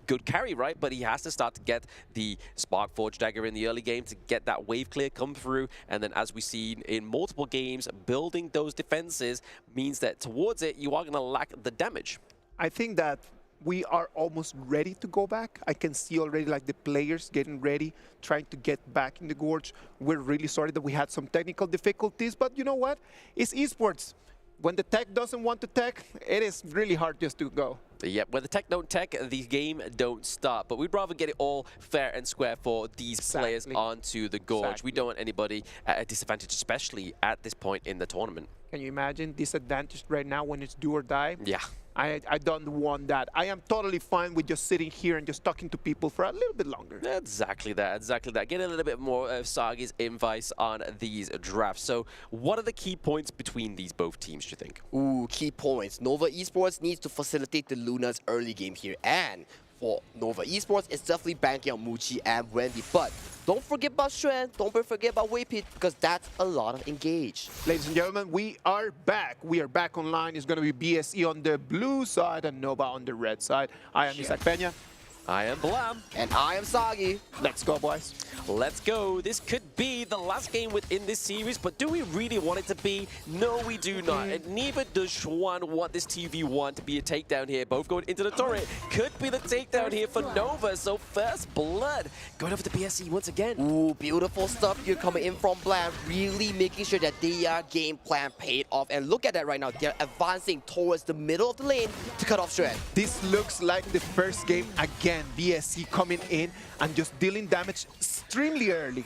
good carry, right? But he has to start to get the Spark Forge Dagger in the early game to get that wave clear come through. And then, as we've seen in multiple games, building those defenses means that towards it, you are going to lack the damage. I think that we are almost ready to go back. I can see already like the players getting ready, trying to get back in the Gorge. We're really sorry that we had some technical difficulties, but you know what? It's esports. When the tech doesn't want to tech, it is really hard just to go. Yeah, when the tech don't tech, the game don't start. But we'd rather get it all fair and square for these players onto the Gorge. We don't want anybody at a disadvantage, especially at this point in the tournament. Can you imagine disadvantaged right now when it's do or die? Yeah. I don't want that. I am totally fine with just sitting here and just talking to people for a little bit longer. Exactly that, exactly that. Get a little bit more of Sagi's advice on these drafts. So what are the key points between these both teams, do you think? Ooh, key points. Nova Esports needs to facilitate the Luna's early game here. And for Nova Esports, it's definitely banking on Muchi and Wendy. But don't forget about Xuan, don't forget about Weipit, because that's a lot of engage. Ladies and gentlemen, we are back. We are back online. It's going to be BSE on the blue side and Nova on the red side. I am Isaac Peña. I am Blam. And I am Sagi. Let's go, boys. Let's go. This could be the last game within this series, but do we really want it to be? No, we do not. And neither does Xuan want this TV1 to be a takedown here. Both going into the turret. Could be the takedown here for Nova. So first blood going over to BSE once again. Ooh, beautiful stuff here coming in from Blam. Really making sure that their game plan paid off. And look at that right now. They're advancing towards the middle of the lane to cut off Xuan. This looks like the first game again. BSC coming in and just dealing damage extremely early.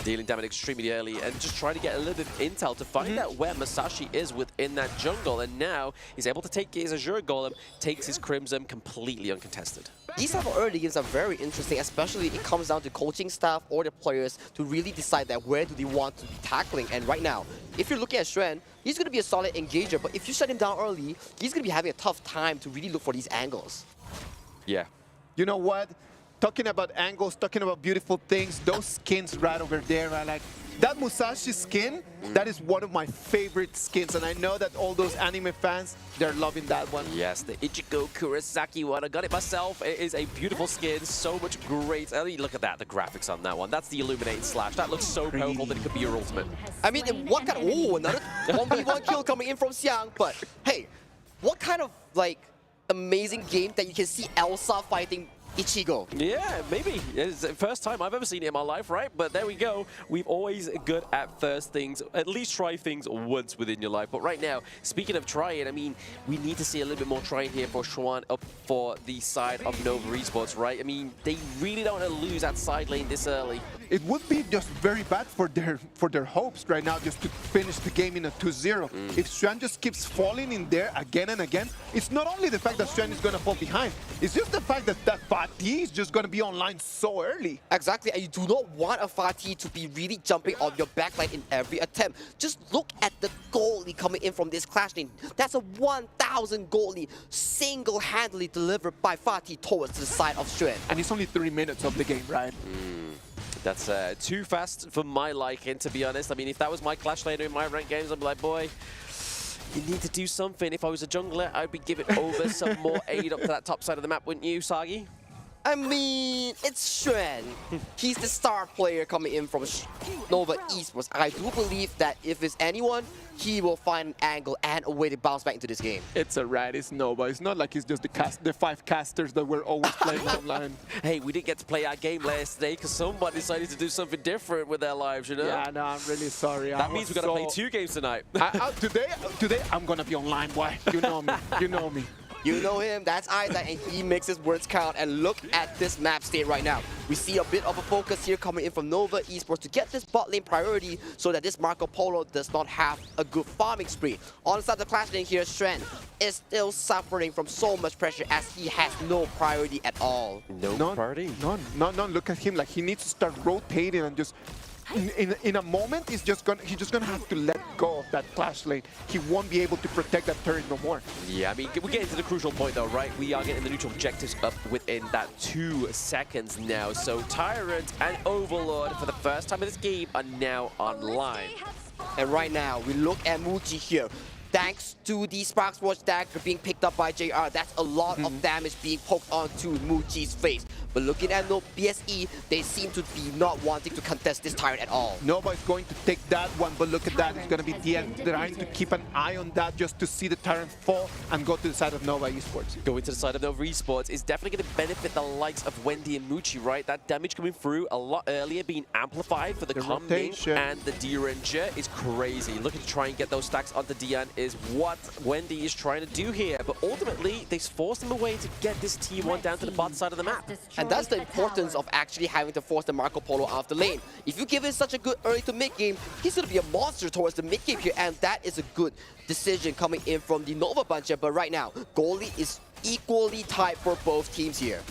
dealing damage extremely early and just trying to get a little bit of intel to find out where Masashi is within that jungle. And now he's able to take his Azure Golem, takes his Crimson completely uncontested. These type of early games are very interesting, especially it comes down to coaching staff or the players to really decide that where do they want to be tackling. And right now, if you're looking at Xuan, he's going to be a solid engager, but if you shut him down early, he's going to be having a tough time to really look for these angles. Yeah. You know what? Talking about angles, talking about beautiful things, those skins right over there, right? Like that Musashi skin, that is one of my favorite skins, and I know that all those anime fans, they're loving that one. Yes, the Ichigo Kurosaki one. I got it myself. It is a beautiful skin, so much great. I mean, look at that, the graphics on that one. That's the Illuminated Slash. That looks so powerful that it could be your ultimate. I mean, what kind of... Oh, another 1v1 kill coming in from Xiang, but hey, what kind of, like, amazing game that you can see Elsa fighting Ichigo. Yeah, maybe. It's the first time I've ever seen it in my life, right? But there we go. We've always good at first things. At least try things once within your life. But right now, speaking of trying, I mean, we need to see a little bit more trying here for Xuan up for the side of Nova Esports, right? I mean, they really don't want to lose that side lane this early. It would be just very bad for their hopes right now just to finish the game in a 2-0. If Xuan just keeps falling in there again and again, it's not only the fact that Xuan is going to fall behind, it's just the fact that Fatih is just going to be online so early. Exactly, and you do not want a Fatih to be really jumping on your backline in every attempt. Just look at the goalie coming in from this clash lane. That's a 1,000 goalie single-handedly delivered by Fatih towards the side of Xuan. And it's only 3 minutes of the game, right? That's too fast for my liking, to be honest. I mean, if that was my Clash laner in my ranked games, I'd be like, boy, you need to do something. If I was a jungler, I'd be giving over some more aid up to that top side of the map, wouldn't you, Sagi? I mean, it's Xuan. He's the star player coming in from Nova Esports. I do believe that if it's anyone, he will find an angle and a way to bounce back into this game. It's alright, it's Nova. It's not like it's just the 5 casters that were always playing online. Hey, we didn't get to play our game last day because somebody decided to do something different with their lives, you know? Yeah, no, I'm really sorry. That means we're going to play 2 games tonight. Today, I'm going to be online, boy. You know me. You know me. You know him, that's Isaac, and he makes his words count. And look at this map state right now. We see a bit of a focus here coming in from Nova Esports to get this bot lane priority so that this Marco Polo does not have a good farming spree. On the side of the clash lane here, Xuan is still suffering from so much pressure as he has no priority at all. No priority? None. Look at him, like he needs to start rotating and just... In a moment, he's just gonna have to let go of that clash lane. He won't be able to protect that turret no more. Yeah, I mean, we're getting to the crucial point though, right? We are getting the neutral objectives up within that 2 seconds now. So Tyrant and Overlord, for the first time in this game, are now online. And right now, we look at Muji here. Thanks to the Sparks Watch dagger being picked up by JR, that's a lot of damage being poked onto Muji's face. But looking at no BSE, they seem to be not wanting to contest this Tyrant at all. Nobody's going to take that one, but look at that. It's going to be DN trying to keep an eye on that just to see the Tyrant fall and go to the side of Nova Esports. Going to the side of Nova Esports is definitely going to benefit the likes of Wendy and Muji, right? That damage coming through a lot earlier, being amplified for the coming, and the D-Ranger is crazy. Looking to try and get those stacks onto Dian is what Wendy is trying to do here, but ultimately they forced him away to get this T1 down to the bottom side of the map. And that's the importance of actually having to force the Marco Polo off the lane. If you give him such a good early to mid game, he's going to be a monster towards the mid game here, and that is a good decision coming in from the Nova bunch. But right now, goalie is equally tight for both teams here.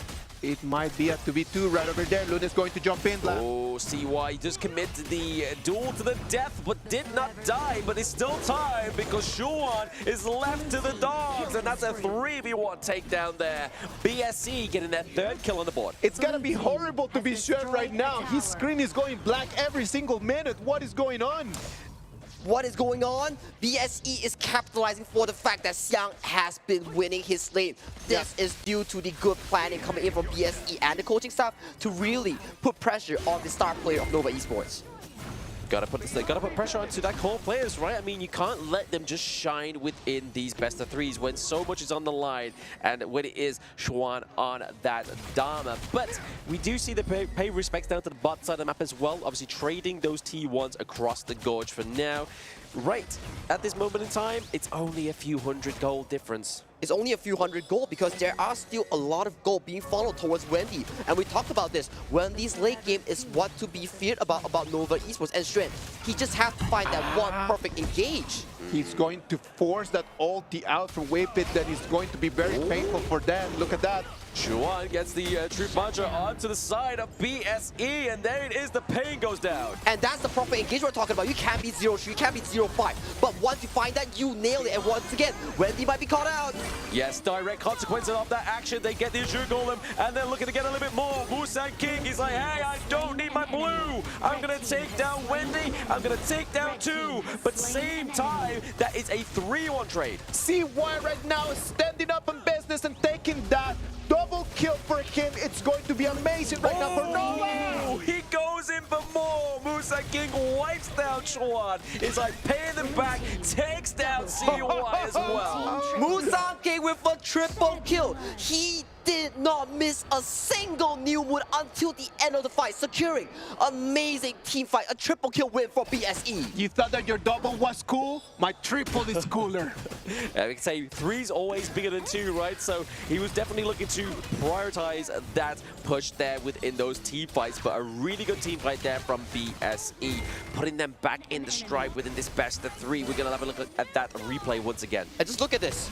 It might be a 2v2 right over there. Luna's going to jump in. Oh, CY just committed the duel to the death, but did not die. But it's still time because Xuan is left to the dogs, and that's a 3v1 takedown there. BSC getting their 3rd kill on the board. It's gonna be horrible to be Xuan right now. His screen is going black every single minute. What is going on? What is going on? BSE is capitalizing for the fact that Xiang has been winning his lane. This is due to the good planning coming in from BSE and the coaching staff to really put pressure on the star player of Nova Esports. Gotta put pressure onto that core players, right? I mean, you can't let them just shine within these best of 3s when so much is on the line and when it is Xuan on that Dharma. But we do see the pay respects down to the bot side of the map as well, obviously trading those T1s across the gorge for now. right at this moment in time, it's only a few hundred gold difference. It's only a few hundred gold because there are still a lot of gold being funneled towards Wendy. And we talked about this. Wendy's late game is what to be feared about Nova Esports and Xuan. He just has to find that one perfect engage. He's going to force that ulti out from Waypit. That is going to be very painful for them. Look at that. Chuan gets the Truth Mantra onto the side of BSE, and there it is, the pain goes down. And that's the proper engage we're talking about. You can't beat 0-3, you can't beat 0-5. But once you find that, you nail it. And once again, Wendy might be caught out. Yes, direct consequences of that action. They get the Azure Golem, and they're looking to get a little bit more. Musan King, he's like, hey, I don't need my blue. I'm going to take down Wendy. I'm going to take down 2. But same time, that is a 3-1 trade. CY right now is standing up in business and taking that double kill for him. It's going to be amazing right now for Nova. He goes in for more. Musa King wipes down Chuan. It's like paying them back, takes down CY as well. Musa King with a triple kill. He did not miss a single new moon until the end of the fight, securing amazing team fight, a triple kill win for BSE. You thought that your double was cool? My triple is cooler. We can say 3's always bigger than 2, right? So he was definitely looking to prioritize that push there within those team fights, but a really good team fight there from BSE, putting them back in the stride within this best of 3. We're gonna have a look at that replay once again. And just look at this.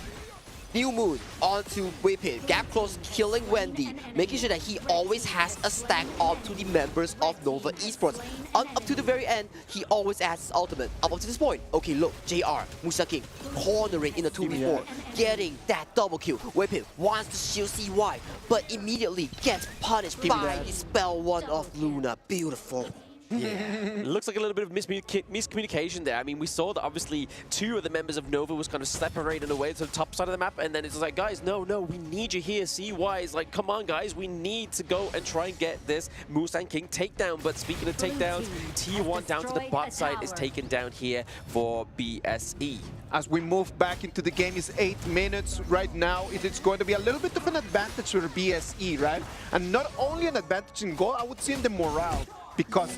New Moon onto Waypit, gap close, killing Wendy, making sure that he always has a stack onto the members of Nova Esports. Up to the very end, he always adds his ultimate. Up to this point, okay, look, JR, Musa King, cornering in the 2v4, getting that double kill. Waypit wants to shield CY, but immediately gets punished by the spell 1 of Luna. Beautiful. Yeah, looks like a little bit of miscommunication there. I mean, we saw that obviously 2 of the members of Nova was kind of separated away to the top side of the map, and then it's like, guys, no, we need you here. CY is like, come on, guys, we need to go and try and get this Musan King takedown. But speaking of takedowns, T1 down to the bot side is taken down here for BSE. As we move back into the game, it's 8 minutes right now. It's going to be a little bit of an advantage for BSE, right? And not only an advantage in goal, I would say in the morale, because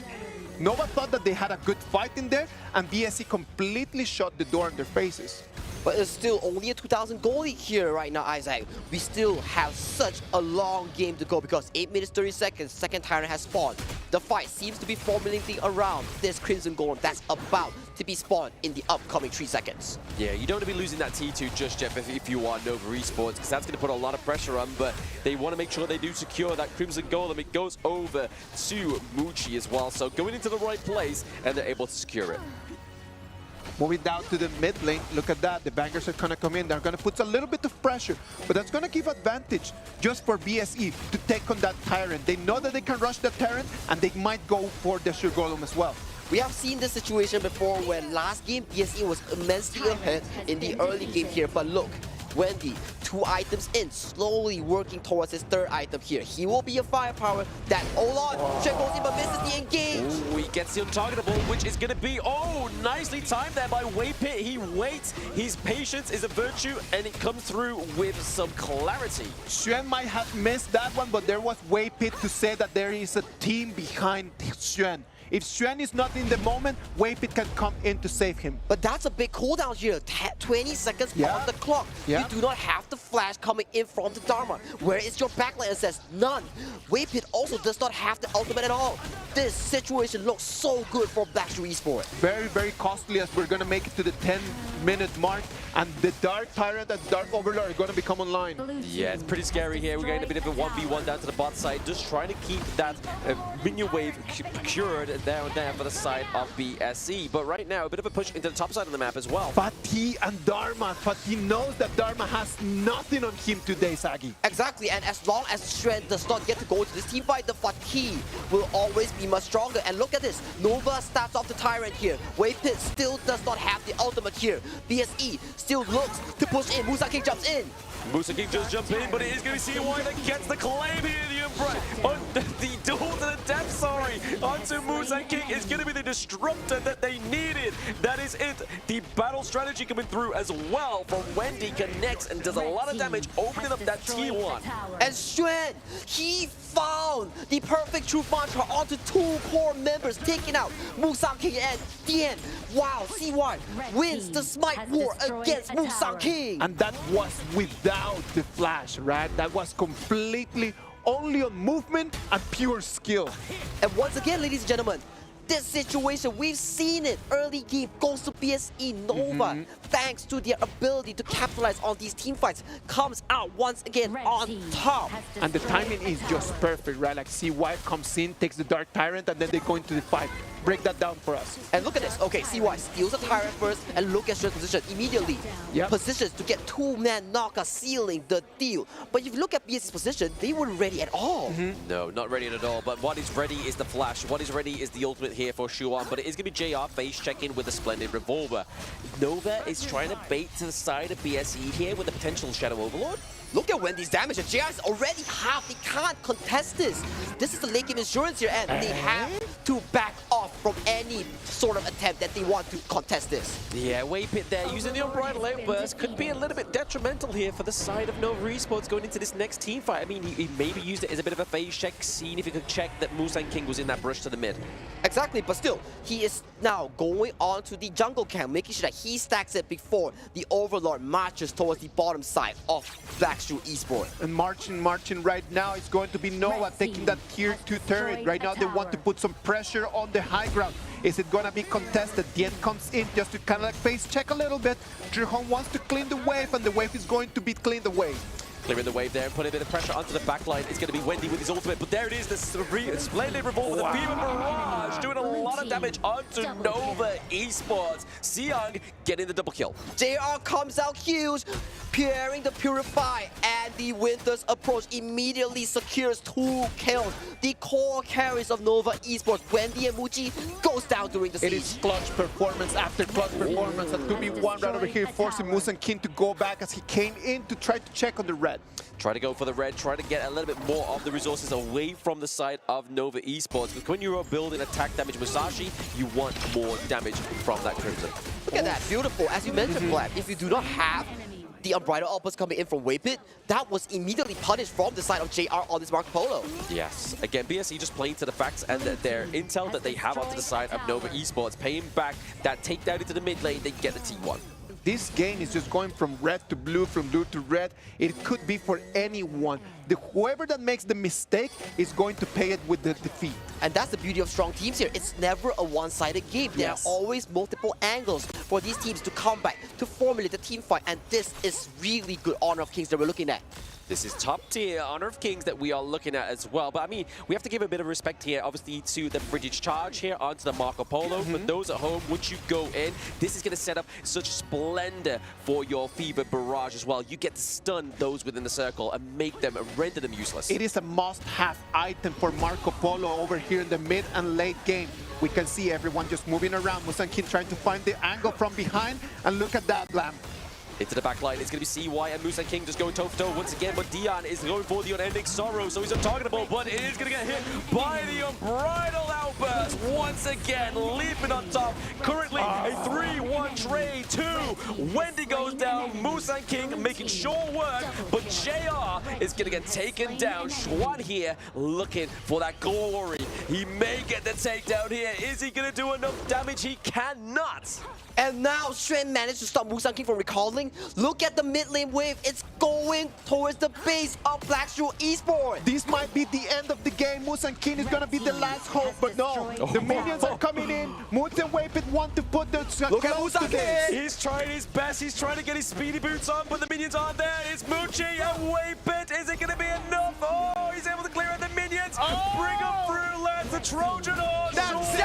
Nova thought that they had a good fight in there, and BSE completely shut the door in their faces. But it's still only a 2,000 goal lead here right now, Isaac. We still have such a long game to go because 8 minutes 30 seconds, second Tyrant has spawned. The fight seems to be formulating around this Crimson Golem that's about to be spawned in the upcoming 3 seconds. Yeah, you don't want to be losing that T2 just yet if you are Nova Esports, because that's going to put a lot of pressure on, but they want to make sure they do secure that Crimson Golem. It goes over to Muchi as well, so going into the right place, and they're able to secure it. Moving down to the mid lane, look at that. The bangers are going to come in. They're going to put a little bit of pressure, but that's going to give advantage just for BSE to take on that Tyrant. They know that they can rush the Tyrant, and they might go for the Azure Golem as well. We have seen this situation before when last game BSE was immensely ahead in the early game here, but look, Wendy, 2 items in, slowly working towards his 3rd item here. He will be a firepower that, Straight goes in but misses the engage. Ooh, he gets the untargetable, which is going to be, nicely timed there by Waypit. He waits, his patience is a virtue, and it comes through with some clarity. Xuan might have missed that one, but there was Waypit to say that there is a team behind Xuan. If Xuan is not in the moment, Waypit can come in to save him. But that's a big cooldown here. 20 seconds on the clock. You do not have the flash coming in from the Dharma. Where is your backline? It says none. Waypit also does not have the ultimate at all. This situation looks so good for Blackstreet Esports. Very, very costly as we're going to make it to the 10-minute mark. And the Dark Tyrant and Dark Overlord are going to become online. Yeah, it's pretty scary here. We're getting a bit of a 1v1 down to the bot side, just trying to keep that minion wave procured there and there for the side of BSE. But right now, a bit of a push into the top side of the map as well. Fatih and Dharma. Fatih knows that Dharma has nothing on him today, Sagi. Exactly, and as long as Xuan does not get to go to this team fight, the Fatih will always be much stronger. And look at this, Nova starts off the Tyrant here. Waypit still does not have the ultimate here. BSE still looks to push in. Musa King jumps in. Musa King just jump in, but it is going to be CY that gets the claim here, the Umbra. The duel to the death, sorry. onto Musan King is going to be the disruptor that they needed. That is it. The battle strategy coming through as well from Wendy, connects and does a lot of damage, opening up that T1. And Xuan, he found the perfect truth mantra onto 2 core members, taking out Musan King and Tien. Wow, CY wins the Smite War against Musan King. And that was without the flash, right? That was completely only on movement and pure skill. And once again, ladies and gentlemen, this situation, we've seen it. Early game goes to BSE Nova. Thanks to their ability to capitalize on these team fights, comes out once again on top. And the timing is just perfect, right? Like CY comes in, takes the Dark Tyrant, and then they go into the fight. Break that down for us. And look at this. Okay, CY steals the Tyrant first, and look at Xuan's position immediately. Positions to get 2-man knockout, sealing the deal. But if you look at BSE's position, they weren't ready at all. No, not ready at all. But what is ready is the flash. What is ready is the ultimate here for Xuan. But it is going to be JR face checking with a splendid revolver. Nova is trying to bait to the side of BSE here with a potential Shadow Overlord. Look at Wendy's damage, and JR is already half. They can't contest this. This is the late game insurance here, and they have to back off from any sort of attempt that they want to contest this. Yeah, Wave Pit there, using the Unbridled Outburst could be a little bit detrimental here for the side of Nova Esports going into this next team fight. I mean, he maybe used it as a bit of a phase check, seeing if he could check that Musan King was in that brush to the mid. Exactly, but still, he is now going on to the jungle camp, making sure that he stacks it before the Overlord marches towards the bottom side of Blackshoe Esports. And marching right now is going to be Nova taking that tier 2 turret. Right now they want to put some pressure on the high ground. Is it going to be contested? Dien comes in just to kind of like face check a little bit. Drihon wants to clean the wave, and the wave is going to be cleaned away. Clearing the wave there and putting a bit of pressure onto the backline. It's going to be Wendy with his ultimate, but there it is, the splendid revolver, the Fever Barrage, doing a lot of damage onto Nova Esports. Siyoung getting the double kill. JR comes out huge, pairing the Purify, and the Winter's Approach immediately secures 2 kills. The core carries of Nova Esports, Wendy and Muji, goes down during the siege. It is clutch performance after clutch performance. A 2v1 right over here, forcing Musan King to go back as he came in to try to check on the red. Try to go for the red, try to get a little bit more of the resources away from the side of Nova Esports. Because when you're building attack damage Musashi, you want more damage from that Crimson. Look at that, beautiful. As you mentioned, Black, if you do not have the Unbridled Outburst coming in from Waypit, that was immediately punished from the side of JR on this Marco Polo. Yes. Again, BSE just playing to the facts and their intel that they have onto the side of Nova Esports, paying back that takedown into the mid lane, they get the T1. This game is just going from red to blue, from blue to red. It could be for anyone. Whoever that makes the mistake is going to pay it with the defeat. And that's the beauty of strong teams here. It's never a one-sided game. There are always multiple angles for these teams to come back, to formulate the team fight. And this is really good Honor of Kings that we're looking at. This is top tier Honor of Kings that we are looking at as well. But I mean, we have to give a bit of respect here, obviously, to the British Charge here onto the Marco Polo. For those at home, once you go in, this is going to set up such splendor for your Fever Barrage as well. You get to stun those within the circle and make them, render them useless. It is a must-have item for Marco Polo over here in the mid and late game. We can see everyone just moving around. Musan King trying to find the angle from behind, and look at that, Lamb. Into the back line, it's going to be CY and Musan King just going toe-to-toe once again, but Dion is going for the unending sorrow, so he's untargetable, but it is going to get hit by the Unbridled Outburst once again, leaping on top. Currently a 3-1 trade, 2. Wendy goes down, Musan King making sure work, but JR is going to get taken down. Xuan here looking for that glory. He may get the takedown here. Is he going to do enough damage? He cannot. And now Xuan managed to stop Musan King from recalling. Look at the mid lane wave. It's going towards the base of Blackshoe Esports. This might be the end of the game. Musan King is going to be the last hope, but no. The minions are coming in. Moons and Waypit want to put their Look at Musan King. He's trying his best. He's trying to get his speedy boots on, but the minions aren't there. It's Muchi and Waypit. Is it going to be enough? Oh, he's able to clear out the minions. Bring them through, lads. The Trojan horse. That's it.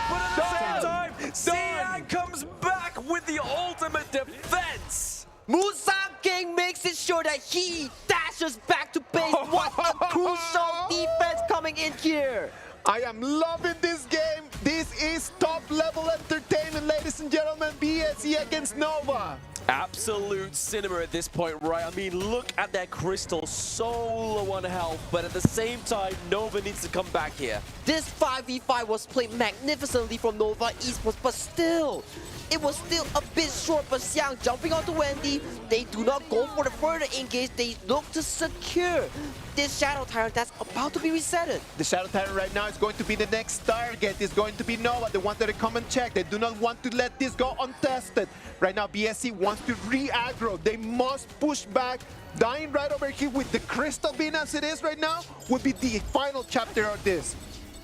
But at the same time, Siyoung comes back with the ultimate defense. Musan King makes it sure that he dashes back to base. What a crucial defense coming in here. I am loving this game. This is top-level entertainment, ladies and gentlemen. BSE against Nova. Absolute cinema at this point, right? I mean, look at that crystal, so low on health, but at the same time, Nova needs to come back here. This 5v5 was played magnificently from Nova Esports, but still, it was still a bit short. But Xiang jumping onto Wendy, they do not go for the further engage. They look to secure this Shadow Tyrant that's about to be resetted. The Shadow Tyrant right now is going to be the next target. It's going to be Nova, the ones that come and check. They do not want to let this go untested. Right now, BSC wants to re-aggro. They must push back. Dying right over here with the Crystal being as it is right now would be the final chapter of this.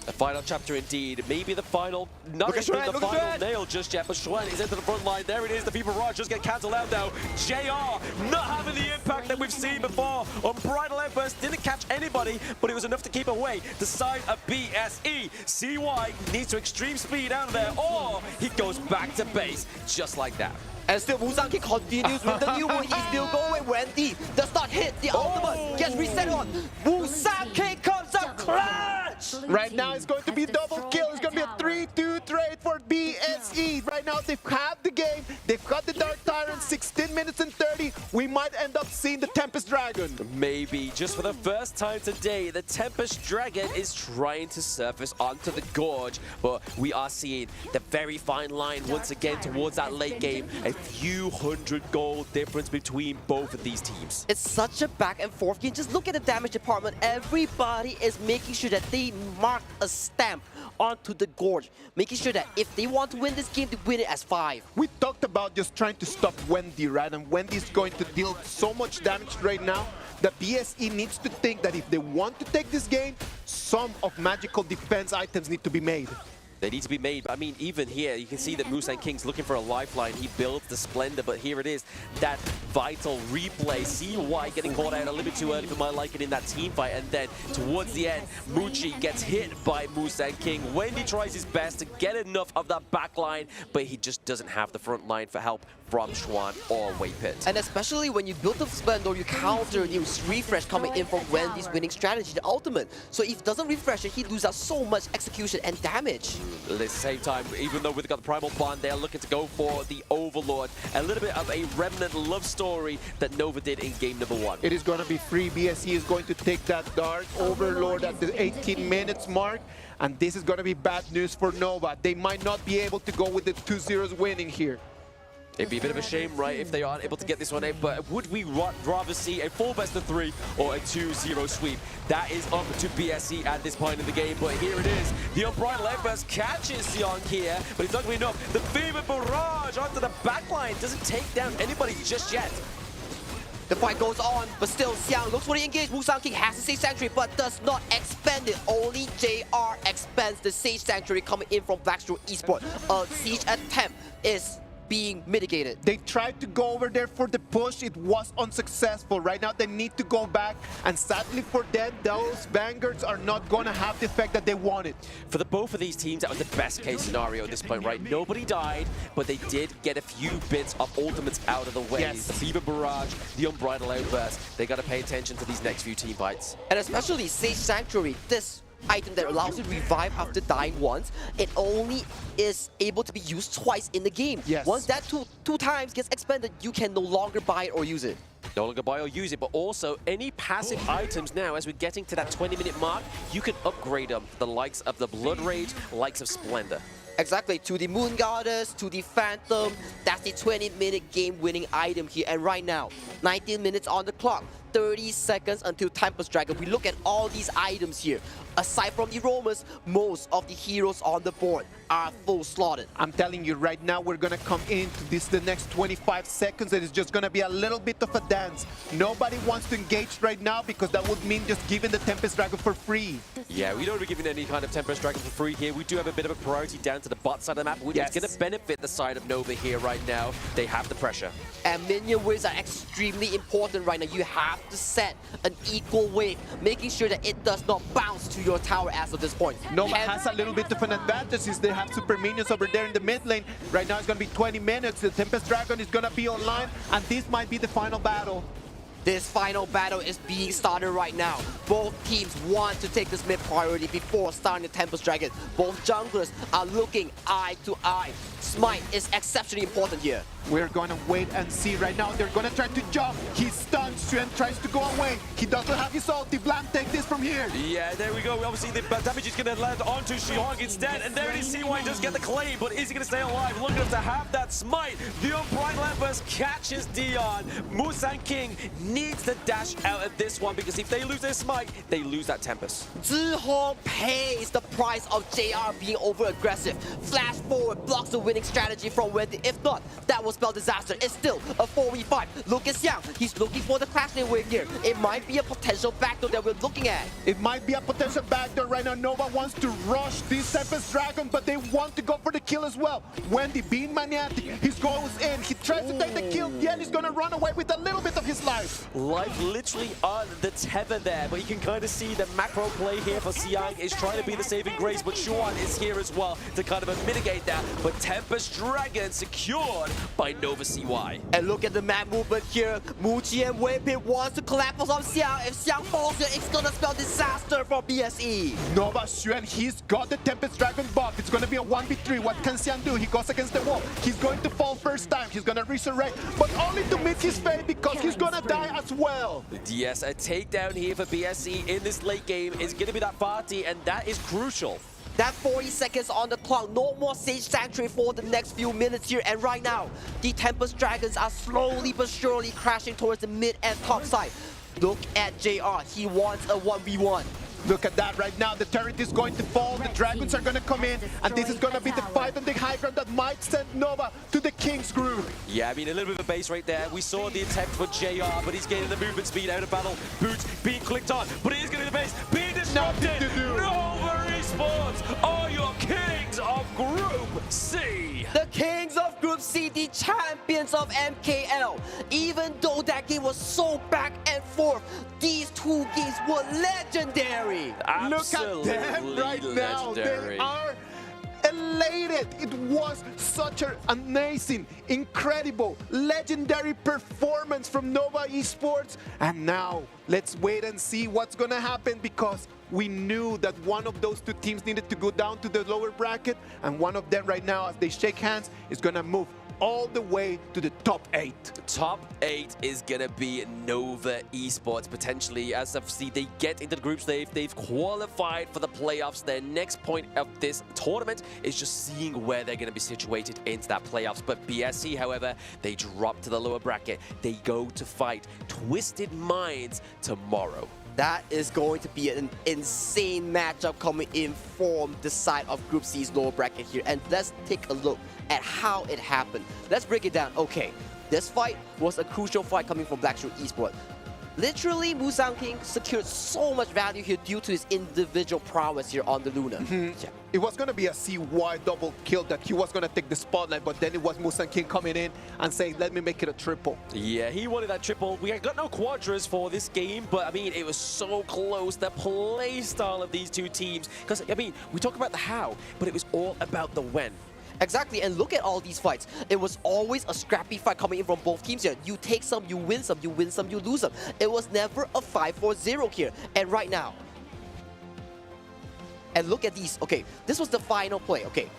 The final chapter indeed. Maybe the final, not even the final nail just yet, but Schwen is into the front line. There it is, the Fever Barrage just getting cancelled out now. JR not having the impact that we've seen before. Unbridled Outburst didn't catch anybody, but it was enough to keep away the side of BSE. CY needs to extreme speed out of there, or he goes back to base, just like that. And still, Musang King continues with the new one. He's still going. Wendy does not hit the ultimate. Gets reset on. Musang King comes up clutch. Right now, it's going to be double kill. It's going to be a 3-2 trade for BSE. Right now, they've had the game. They've got the Dark Tyrant, 16 minutes and 30. We might end up seeing the Tempest Dragon. Maybe. Just for the first time today, the Tempest Dragon is trying to surface onto the Gorge. But we are seeing the very fine line once again towards that late game. A few hundred gold difference between both of these teams. It's such a back and forth game. Just look at the damage department. Everybody is making sure that they mark a stamp onto the Gorge, making sure that if they want to win this game, they win it as 5. We talked about just trying to stop Wendy, right? And Wendy's going to deal so much damage right now that BSE needs to think that if they want to take this game, some of magical defense items need to be made. They need to be made. I mean, even here, you can see that Musang King's looking for a lifeline. He builds the Splendor, but here it is. That vital replay. CY getting caught out a little bit too early for my liking in that team fight. And then towards the end, Muchi gets hit by Musang King. Wendy tries his best to get enough of that back line, but he just doesn't have the front line for help from Schwan or Waypit. And especially when you build the Splendor, you counter the refresh coming in from Wendy's winning strategy, the ultimate. So if it doesn't refresh it, he loses out so much execution and damage. At the same time, even though we've got the Primal Bond, they're looking to go for the Overlord. A little bit of a remnant love story that Nova did in game number 1. It is going to be free. BSE is going to take that Dark Overlord at the 18 minutes mark. And this is going to be bad news for Nova. They might not be able to go with the 2-0 winning here. It'd be a bit of a shame, right, if they aren't able to get this one in, but would we rather see a full best of 3 or a 2-0 sweep? That is up to BSE at this point in the game, but here it is. The Unbridled Outburst catches Sion here, but it's not going to be enough. The Fever Barrage onto the backline doesn't take down anybody just yet. The fight goes on, but still Xiang looks for the engage. Musang King has the Sage Sanctuary, but does not expend it. Only JR expends the Sage Sanctuary coming in from Blackstone Esports. A siege attempt is being mitigated. They tried to go over there for the push. It was unsuccessful. Right now, they need to go back. And sadly for them, those Vanguards are not going to have the effect that they wanted. For the both of these teams, that was the best case scenario at this point, right? Nobody died, but they did get a few bits of ultimates out of the way. Yes. The Fever Barrage, the Unbridled Outburst. They got to pay attention to these next few team fights. And especially Sage Sanctuary, this item that allows you to revive after dying once, it only is able to be used twice in the game. Yes. Once that two times gets expended, you can no longer buy it or use it. No longer buy or use it, but also any passive items now, as we're getting to that 20-minute mark, you can upgrade them. The likes of the Blood Rage, likes of Splendor. Exactly, to the Moon Goddess, to the Phantom. That's the 20-minute game-winning item here. And right now, 19 minutes on the clock. 30 seconds until Tempest Dragon. We look at all these items here. Aside from the Roamers, most of the heroes on the board are full slotted. I'm telling you right now, we're going to come into this the next 25 seconds and it's just going to be a little bit of a dance. Nobody wants to engage right now because that would mean just giving the Tempest Dragon for free. Yeah, we don't want to be giving any kind of Tempest Dragon for free here. We do have a bit of a priority down to the bot side of the map, which is going to benefit the side of Nova here right now. They have the pressure. And minion waves are extremely important right now. You have to set an equal wave, making sure that it does not bounce to your tower as of this point. Nova has a little bit of an advantage since they have super minions over there in the mid lane. Right now it's going to be 20 minutes. The Tempest Dragon is going to be online, and this might be the final battle. This final battle is being started right now. Both teams want to take this mid priority before starting the Tempest Dragon. Both junglers are looking eye to eye. Smite is exceptionally important here. We're going to wait and see right now. They're going to try to jump. He stuns, Xuan tries to go away. He doesn't have his ulti. Blam, take this from here. Yeah, there we go. Obviously, the damage is going to land onto Shihong instead. And there it is, CY does get the claim, but is he going to stay alive? Look enough to have that smite. The Unprimed Lambers catches Dion. Musang King needs to dash out at this one, because if they lose their smite, they lose that Tempest. Zihong pays the price of JR being over-aggressive. Flash forward, blocks the winning strategy from Wendy. If not, that will spell disaster. It's still a 4v5. Lucas Yang, he's looking for the clash lane wave here. It might be a potential backdoor that we're looking at. It might be a potential backdoor right now. Nova wants to rush this Tempest Dragon, but they want to go for the kill as well. Wendy being maniatic, he goes in, he tries to take the kill, yet he's gonna run away with a little bit of his life. Life literally on the tether there, but you can kind of see the macro play here for Siang is trying to be the saving grace, but Xuan is here as well to kind of mitigate that. But Tempest Dragon secured by Nova CY. And look at the map movement here. Muji and Weipin wants to collapse on Xiang. If Xiang falls here, it's gonna spell disaster for BSE. Nova Xuan, he's got the Tempest Dragon buff. It's gonna be a 1v3. What can Xiang do? He goes against the wall. He's going to fall first time. He's gonna resurrect, but only to meet his fate because he's gonna die as well. Yes, a takedown here for BSE in this late game is gonna be that party, and that is crucial. That 40 seconds on the clock, no more Sage Sanctuary for the next few minutes here. And right now, the Tempest Dragons are slowly but surely crashing towards the mid and top side. Look at JR, he wants a 1v1. Look at that right now. The turret is going to fall. The dragons are going to come in. And this is going to be the fight on the high ground that might send Nova to the King's Groove. Yeah, I mean, a little bit of a base right there. We saw the attempt for JR, but he's gaining the movement speed out of battle. Boots being clicked on, but it is going to be the base being disrupted. Nova Esports are your kings of Group C. The kings of Group C, the champions of MKL. Even though that game was so back and forth, these two games were legendary. Absolutely. Look at them right now. They are elated. It was such an amazing, incredible, legendary performance from Nova Esports. And now let's wait and see what's going to happen, because we knew that one of those two teams needed to go down to the lower bracket, and one of them right now, as they shake hands, is going to move all the way to the top 8. Top 8 is going to be Nova Esports, potentially, as obviously they get into the group stage. They've qualified for the playoffs. Their next point of this tournament is just seeing where they're going to be situated into that playoffs. But BSC, however, they drop to the lower bracket. They go to fight Twisted Minds tomorrow. That is going to be an insane matchup coming in from the side of Group C's lower bracket here. And let's take a look at how it happened. Let's break it down. Okay, this fight was a crucial fight coming from Blackstreet Esports. Literally, Musang King secured so much value here due to his individual prowess here on the Luna. Yeah. It was going to be a CY double kill that he was going to take the spotlight, but then it was Musang King coming in and saying, let me make it a triple. Yeah, he wanted that triple. We got no quadras for this game, but I mean, it was so close. The play style of these two teams, because I mean, we talk about the how, but it was all about the when. Exactly, and look at all these fights. It was always a scrappy fight coming in from both teams here. You take some, you win some, you win some, you lose some. It was never a 5-4-0 here. And right now, and look at these. Okay, this was the final play. Okay,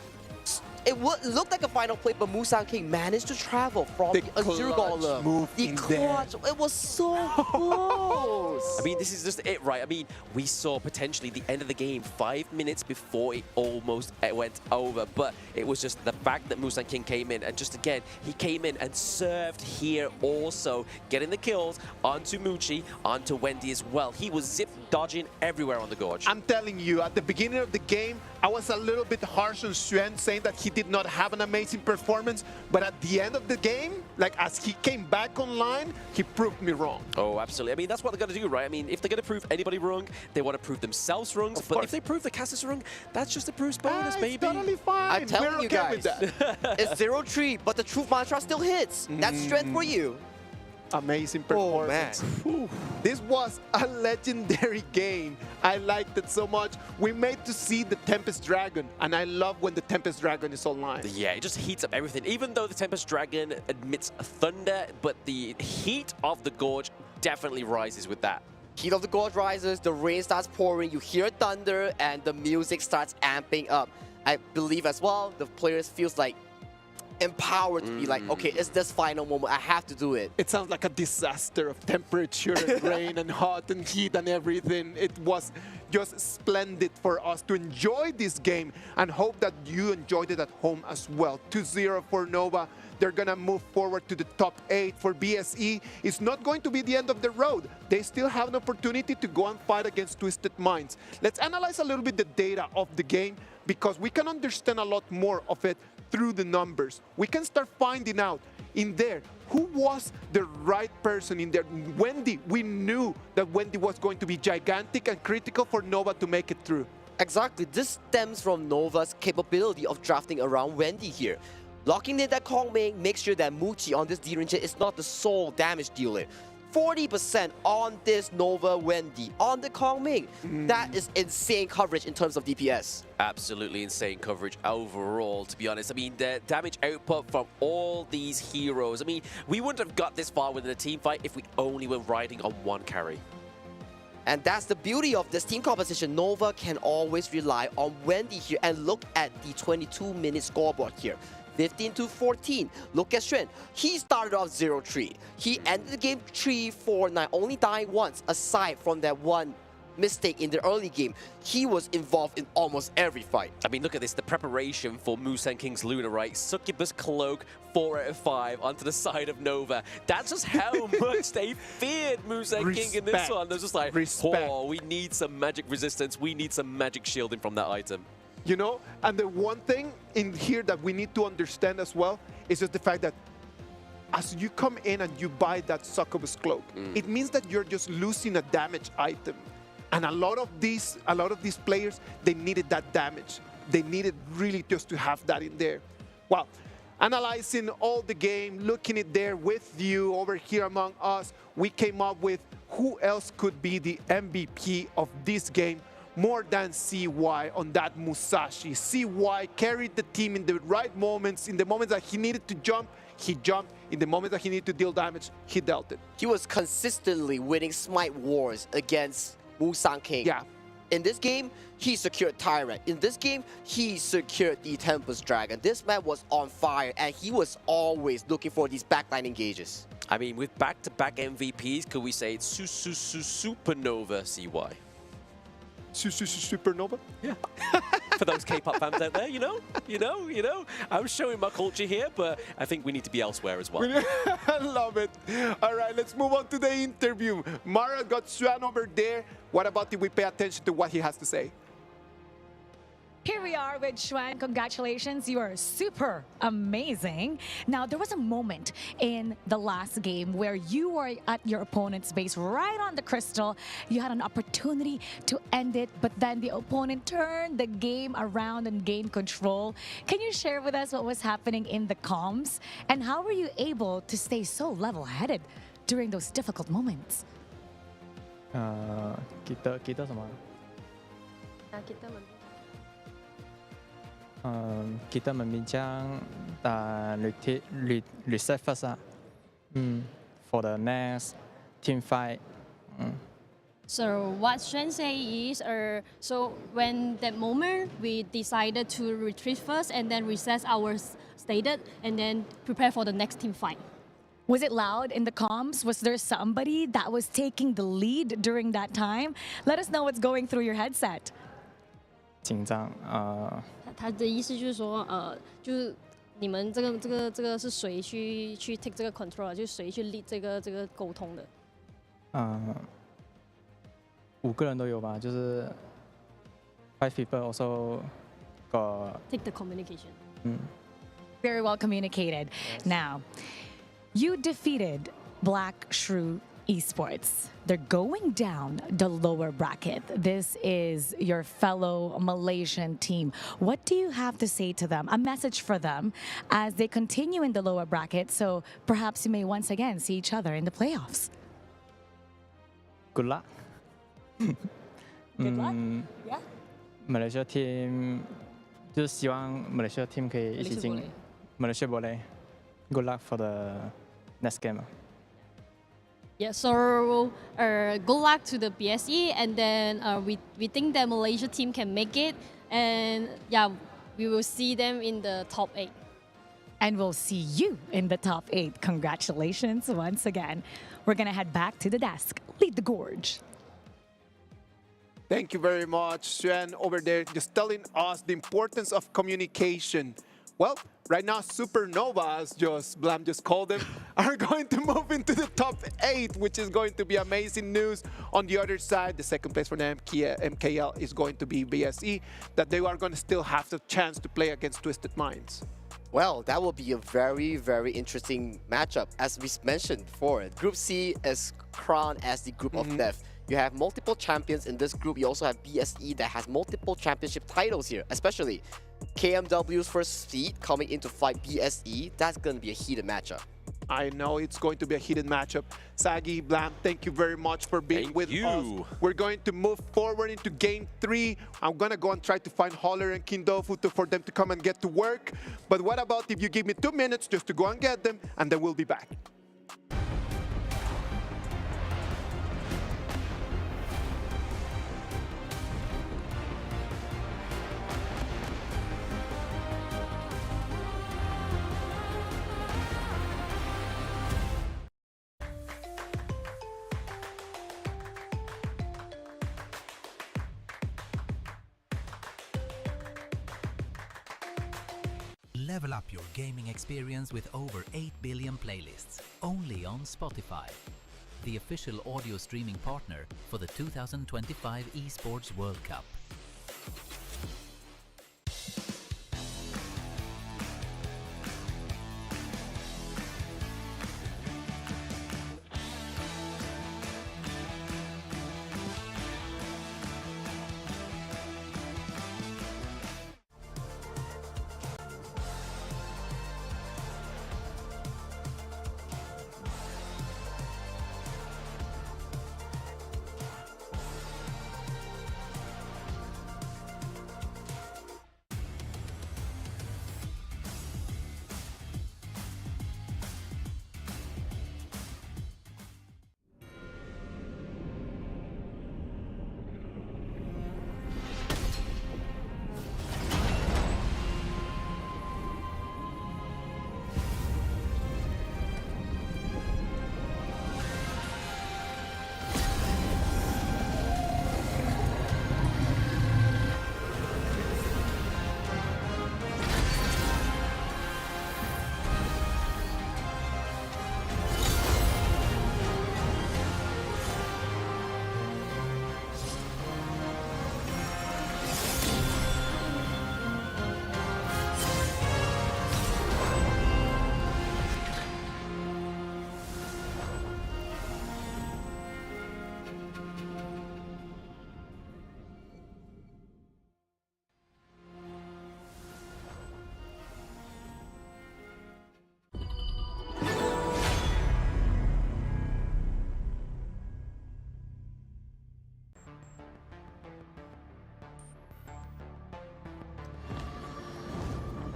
it looked like a final play, but Musang King managed to travel from the Azure Golem. The clutch, it was so close. I mean, this is just it, right? I mean, we saw potentially the end of the game 5 minutes before it almost went over, but it was just the fact that Musang King came in, and just again, he came in and served here also, getting the kills onto Muchi, onto Wendy as well. He was zip dodging everywhere on the gorge. I'm telling you, at the beginning of the game, I was a little bit harsh on Xuan, saying that he did not have an amazing performance, but at the end of the game, like as he came back online, he proved me wrong. Oh, absolutely. I mean, that's what they're going to do, right? I mean, if they're going to prove anybody wrong, they want to prove themselves wrong. But if they prove the casters wrong, that's just a Bruce bonus, baby. It's totally fine. I'm telling you guys, with that. It's 0-3, but the truth mantra still hits. That's strength for you. Amazing performance. Oh, man. This was a legendary game. I liked it so much. We made to see the Tempest Dragon, and I love when the Tempest Dragon is online. Yeah, it just heats up everything. Even though the Tempest Dragon admits thunder, but the heat of the gorge definitely rises with that. Heat of the Gorge rises, the rain starts pouring, you hear thunder, and the music starts amping up. I believe as well, the players feels like empowered to be like, okay, it's this final moment, I have to do it. It sounds like a disaster of temperature and rain and hot and heat and everything. It was just splendid for us to enjoy this game and hope that you enjoyed it at home as well. 2-0 for Nova. They're going to move forward to the top 8 for BSE. It's not going to be the end of the road. They still have an opportunity to go and fight against Twisted Minds. Let's analyze a little bit the data of the game because we can understand a lot more of it through the numbers. We can start finding out in there who was the right person in there. Wendy, we knew that Wendy was going to be gigantic and critical for Nova to make it through. Exactly. This stems from Nova's capability of drafting around Wendy here. Locking in that Kong Ming makes sure that Muchi on this D-Ranger is not the sole damage dealer. 40% on this Nova Wendy, on the Kong Ming. That is insane coverage in terms of DPS. Absolutely insane coverage overall, to be honest. I mean, the damage output from all these heroes. I mean, we wouldn't have got this far within a team fight if we only were riding on one carry. And that's the beauty of this team composition. Nova can always rely on Wendy here. And look at the 22-minute scoreboard here. 15-14. Look at Xuan. He started off 0-3. He ended the game 3-4-9, only dying once, aside from that one mistake in the early game. He was involved in almost every fight. I mean, look at this, the preparation for Musang King's Luna, right? Succubus Cloak, 4 out of 5 onto the side of Nova. That's just how much they feared Musang King in this one. They're just like, oh, we need some magic resistance. We need some magic shielding from that item. You know, and the one thing in here that we need to understand as well is just the fact that as you come in and you buy that Succubus Cloak, it means that you're just losing a damage item. And a lot of these players, they needed that damage. They needed really just to have that in there. Well, analyzing all the game, looking it there with you over here among us, we came up with who else could be the MVP of this game more than CY on that Musashi. CY carried the team in the right moments, in the moments that he needed to jump, he jumped. In the moment that he needed to deal damage, he dealt it. He was consistently winning Smite Wars against Musang King. Yeah. In this game, he secured Tyrant. In this game, he secured the Tempest Dragon. This man was on fire, and he was always looking for these backline engages. I mean, with back-to-back MVPs, could we say it's Supernova CY? Supernova? Yeah. For those K-pop fans out there, you know. I'm showing my culture here, but I think we need to be elsewhere as well. I love it. All right, let's move on to the interview. Mara got Xuan over there. What about if we pay attention to what he has to say? Here we are with Xuan. Congratulations, you are super amazing. Now, there was a moment in the last game where you were at your opponent's base right on the crystal. You had an opportunity to end it, but then the opponent turned the game around and gained control. Can you share with us what was happening in the comms? And how were you able to stay so level-headed during those difficult moments? Kita sama. Kita membincang dan reset first for the next team fight. So what Xuan say is, so when that moment we decided to retreat first and then reset our stated and then prepare for the next team fight. Was it loud in the comms? Was there somebody that was taking the lead during that time? Let us know what's going through your headset. 紧张他的意思就是说，就是你们这个是谁去 take 这个 control， 就是谁去 lead 这个沟通的？5个人都有吧，就是 5 people also got take the communication. Very well communicated. Yes. Now, you defeated Black Shrew Esports. They're going down the lower bracket. This is your fellow Malaysian team. What do you have to say to them? A message for them as they continue in the lower bracket, so perhaps you may once again see each other in the playoffs. Good luck. Good luck. Yeah. Malaysia team 就是希望 Malaysia team 可以一起进 Malaysia Volley. Good luck for the next game. Yeah, so good luck to the BSE, and then we think the Malaysia team can make it, and yeah, we will see them in the top 8. And we'll see you in the top 8. Congratulations once again. We're gonna head back to the desk. Lead the gorge. Thank you very much, Xuan, over there, just telling us the importance of communication. Well, right now, Supernovas, Blam just called them, are going to move into the top 8, which is going to be amazing news. On the other side, the second place for the MKL is going to be BSE, that they are going to still have the chance to play against Twisted Minds. Well, that will be a very, very interesting matchup. As we mentioned before, Group C is crowned as the Group of Death. You have multiple champions in this group. You also have BSE that has multiple championship titles here, especially KMW's first seed coming in to fight BSE. That's going to be a heated matchup. I know it's going to be a heated matchup. Sagi, Blam, thank you very much for being with us. We're going to move forward into Game 3. I'm going to go and try to find Holler and Kindofu for them to come and get to work. But what about if you give me 2 minutes just to go and get them, and then we'll be back. Level up your gaming experience with over 8 billion playlists, only on Spotify, the official audio streaming partner for the 2025 Esports World Cup.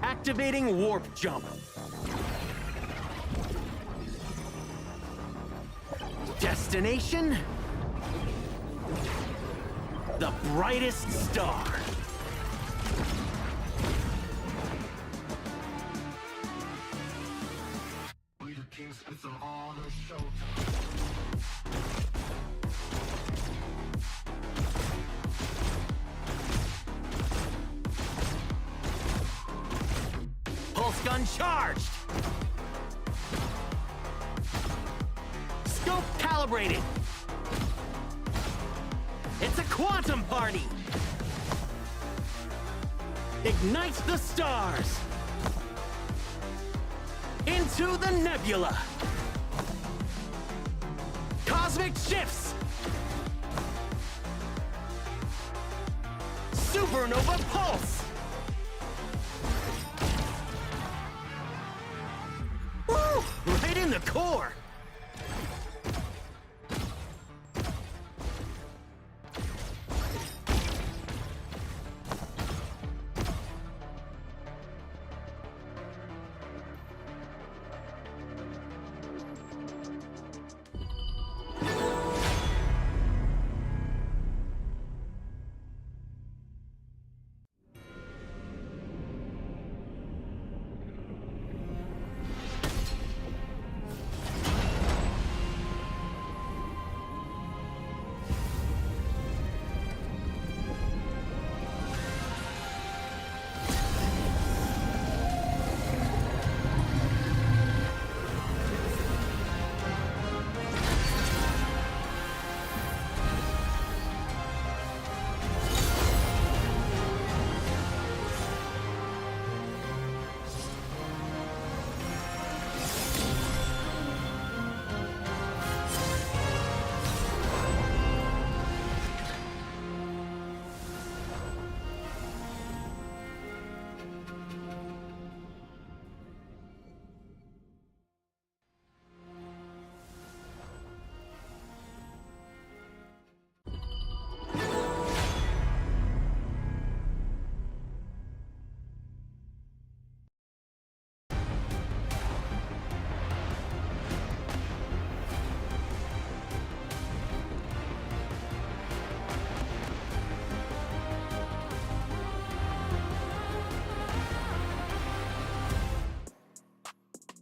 Activating Warp Jump. Destination? The brightest star. We the kings, it's an honor show. Pulse gun charged. Scope calibrated. It's a quantum party. Ignite the stars. Into the nebula. Cosmic shifts. Supernova pulse. Woo! Right in the core.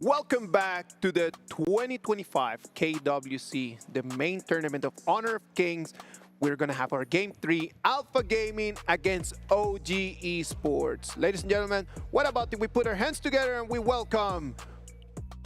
Welcome back to the 2025 KWC, the main tournament of Honor of Kings. We're going to have our Game 3, Alpha Gaming against OG Esports. Ladies and gentlemen, what about if we put our hands together and we welcome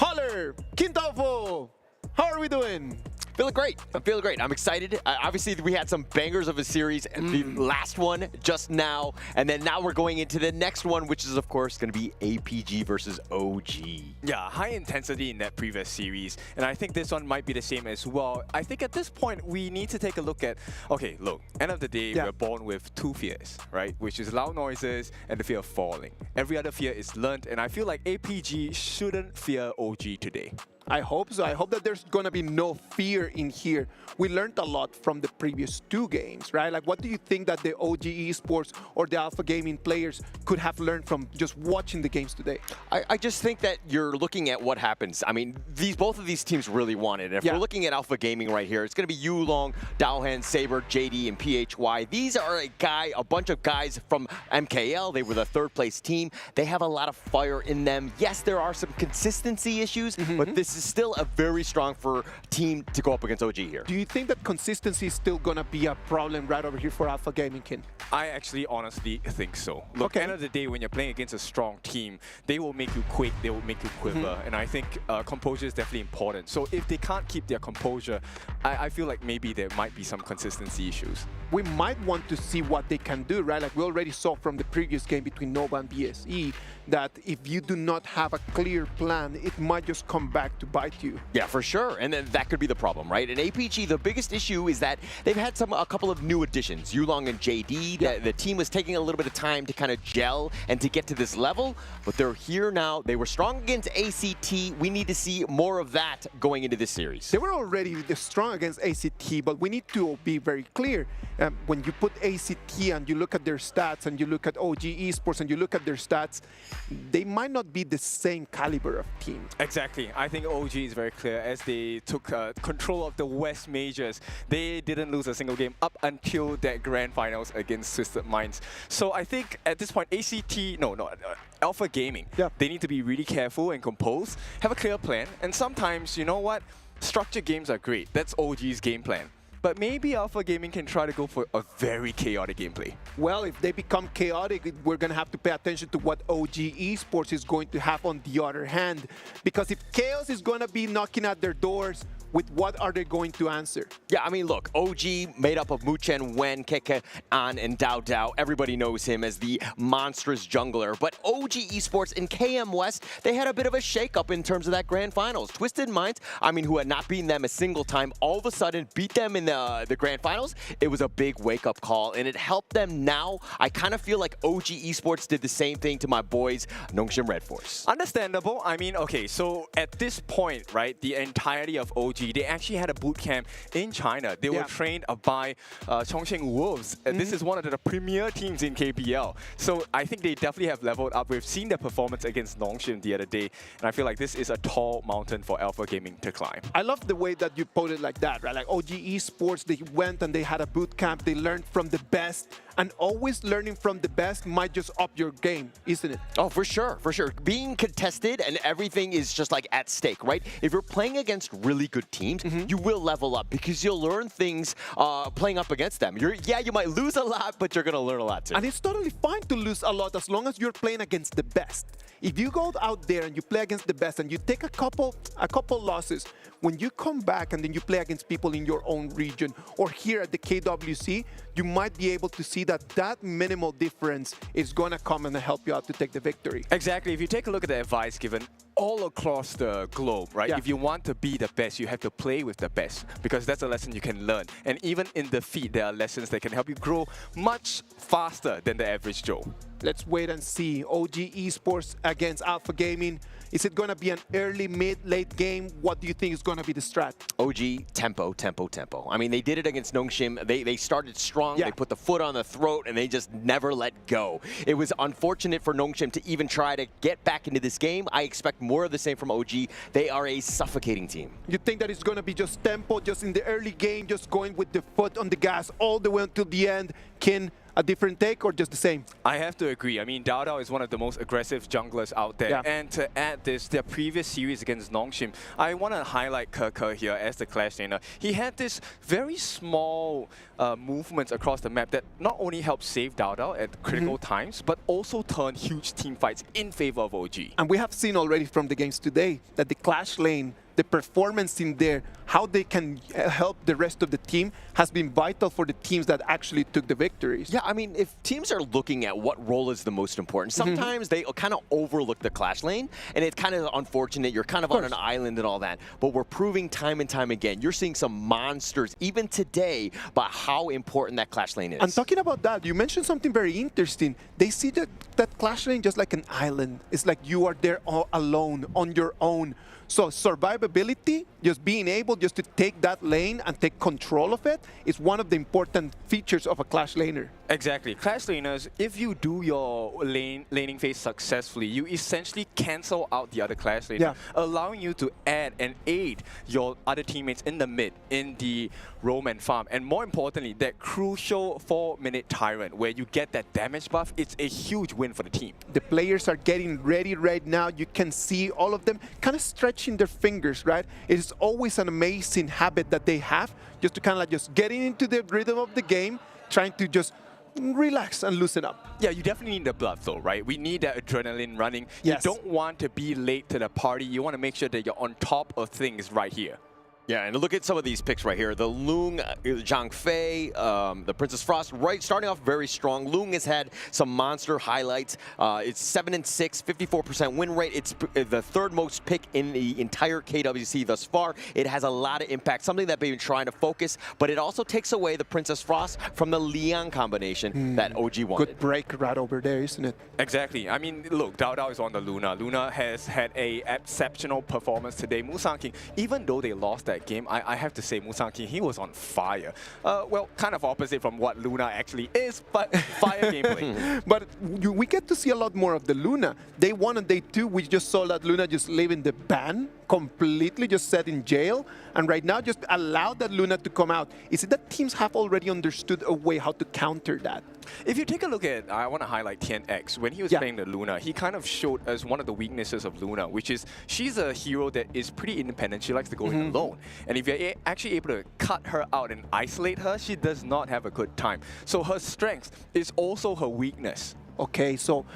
Holler, Quintofo. How are we doing? Feeling great. I'm feeling great. I'm excited. Obviously, we had some bangers of a series. The last one just now, and then now we're going into the next one, which is, of course, going to be APG versus OG. Yeah, high intensity in that previous series, and I think this one might be the same as well. I think at this point, we need to take a look at, okay, look, end of the day, we're born with two fears, right? Which is loud noises and the fear of falling. Every other fear is learned, and I feel like APG shouldn't fear OG today. I hope so. I hope that there's going to be no fear in here. We learned a lot from the previous two games, right? Like, what do you think that the OG Esports or the Alpha Gaming players could have learned from just watching the games today? I just think that you're looking at what happens. I mean, both of these teams really want it. And if we're looking at Alpha Gaming right here, it's going to be Yulong, Daohan, Saber, JD, and PHY. These are a bunch of guys from MKL. They were the third-place team. They have a lot of fire in them. Yes, there are some consistency issues, but this is still a very strong team to go up against OG here. Do you think that consistency is still going to be a problem right over here for Alpha Gaming, Kin? I actually honestly think so. Look, at the end of the day, when you're playing against a strong team, they will make you quake, they will make you quiver, and I think composure is definitely important. So if they can't keep their composure, I feel like maybe there might be some consistency issues. We might want to see what they can do, right? Like we already saw from the previous game between Nova and BSE, that if you do not have a clear plan, it might just come back to bite you. Yeah, for sure. And then that could be the problem, right? In APG, the biggest issue is that they've had a couple of new additions, Yulong and JD. The team was taking a little bit of time to kind of gel and to get to this level, but they're here now. They were strong against ACT. We need to see more of that going into this series. They were already strong against ACT, but we need to be very clear. When you put ACT and you look at their stats and you look at OG Esports and you look at their stats, they might not be the same caliber of team. Exactly. I think OG is very clear. As they took control of the West Majors, they didn't lose a single game up until that grand finals against Twisted Minds. So I think at this point, Alpha Gaming, they need to be really careful and composed, have a clear plan, and sometimes, you know what, structured games are great. That's OG's game plan. But maybe Alpha Gaming can try to go for a very chaotic gameplay. Well, if they become chaotic, we're going to have to pay attention to what OG Esports is going to have on the other hand. Because if chaos is going to be knocking at their doors, with what are they going to answer? Yeah, I mean, look, OG made up of Muchen, Wen, Keke, An, and Dao Dao. Everybody knows him as the monstrous jungler. But OG Esports and KM West, they had a bit of a shakeup in terms of that grand finals. Twisted Minds, I mean, who had not beaten them a single time, all of a sudden beat them in the grand finals. It was a big wake-up call, and it helped them now. I kind of feel like OG Esports did the same thing to my boys, Nongshim Red Force. Understandable. I mean, okay, so at this point, right, the entirety of OG, they actually had a boot camp in China. They were trained by Chongqing Wolves. This is one of the premier teams in KPL. So I think they definitely have leveled up. We've seen their performance against Nongshim the other day, and I feel like this is a tall mountain for Alpha Gaming to climb. I love the way that you put it like that, right? Like OG Esports, they went and they had a boot camp. They learned from the best, and always learning from the best might just up your game, isn't it? Oh, for sure, for sure. Being contested and everything is just like at stake, right? If you're playing against really good teams, you will level up because you'll learn things playing up against them. You might lose a lot, but you're going to learn a lot too. And it's totally fine to lose a lot as long as you're playing against the best. If you go out there and you play against the best and you take a couple losses, when you come back and then you play against people in your own region or here at the KWC, you might be able to see that minimal difference is going to come and help you out to take the victory. Exactly. If you take a look at the advice given all across the globe, right? If you want to be the best, you have to play with the best because that's a lesson you can learn. And even in defeat, there are lessons that can help you grow much faster than the average Joe. Let's wait and see. OG Esports against Alpha Gaming. Is it going to be an early, mid, late game? What do you think is going to be the strat? OG, tempo, tempo, tempo. I mean, they did it against Nongshim. They started strong. They put the foot on the throat, and they just never let go. It was unfortunate for Nongshim to even try to get back into this game. I expect more of the same from OG. They are a suffocating team. You think that it's going to be just tempo, just in the early game, just going with the foot on the gas all the way until the end? Kin, a different take or just the same? I have to agree. I mean, Dao Dao is one of the most aggressive junglers out there. Yeah. And to add this, their previous series against Nongshim, I want to highlight Ke here as the Clash laner. He had this very small movements across the map that not only helped save Dao Dao at critical times, but also turned huge team fights in favor of OG. And we have seen already from the games today that the Clash lane, the performance in there, how they can help the rest of the team has been vital for the teams that actually took the victories. Yeah, I mean, if teams are looking at what role is the most important, sometimes they kind of overlook the Clash lane, and it's kind of unfortunate. You're kind of on an island and all that, but we're proving time and time again, you're seeing some monsters, even today, about how important that Clash lane is. And talking about that, you mentioned something very interesting. They see that Clash lane just like an island. It's like you are there all alone, on your own. So survivability, just being able just to take that lane and take control of it, is one of the important features of a Clash laner. Exactly. Clash laners, if you do your laning phase successfully, you essentially cancel out the other Clash laner, allowing you to add and aid your other teammates in the mid, in the roam and farm. And more importantly, that crucial 4-minute Tyrant, where you get that damage buff, it's a huge win for the team. The players are getting ready right now. You can see all of them kind of stretching their fingers, right? It is always an amazing habit that they have, just to kind of like just getting into the rhythm of the game, trying to just relax and loosen up. Yeah, you definitely need the blood though, right? We need that adrenaline running. You don't want to be late to the party. You want to make sure that you're on top of things right here. Yeah, and look at some of these picks right here. The Lung, Zhang Fei, the Princess Frost, right, starting off very strong. Lung has had some monster highlights. It's 7-6, 54% win rate. It's the third most pick in the entire KWC thus far. It has a lot of impact, something that they've been trying to focus, but it also takes away the Princess Frost from the Liang combination that OG wanted. Good break right over there, isn't it? Exactly. I mean, look, Dao Dao is on the Luna. Luna has had an exceptional performance today. Musang King, even though they lost that game, I have to say Musang King, he was on fire. Well, kind of opposite from what Luna actually is, but fire gameplay. But we get to see a lot more of the Luna. Day 1 and Day 2, we just saw that Luna just leaving the ban, completely just set in jail, and right now just allow that Luna to come out. Is it that teams have already understood a way how to counter that? If you take a look at, I want to highlight TNX. When he was playing the Luna, he kind of showed us one of the weaknesses of Luna, which is she's a hero that is pretty independent. She likes to go in alone. And if you're actually able to cut her out and isolate her, she does not have a good time. So her strength is also her weakness. Okay, so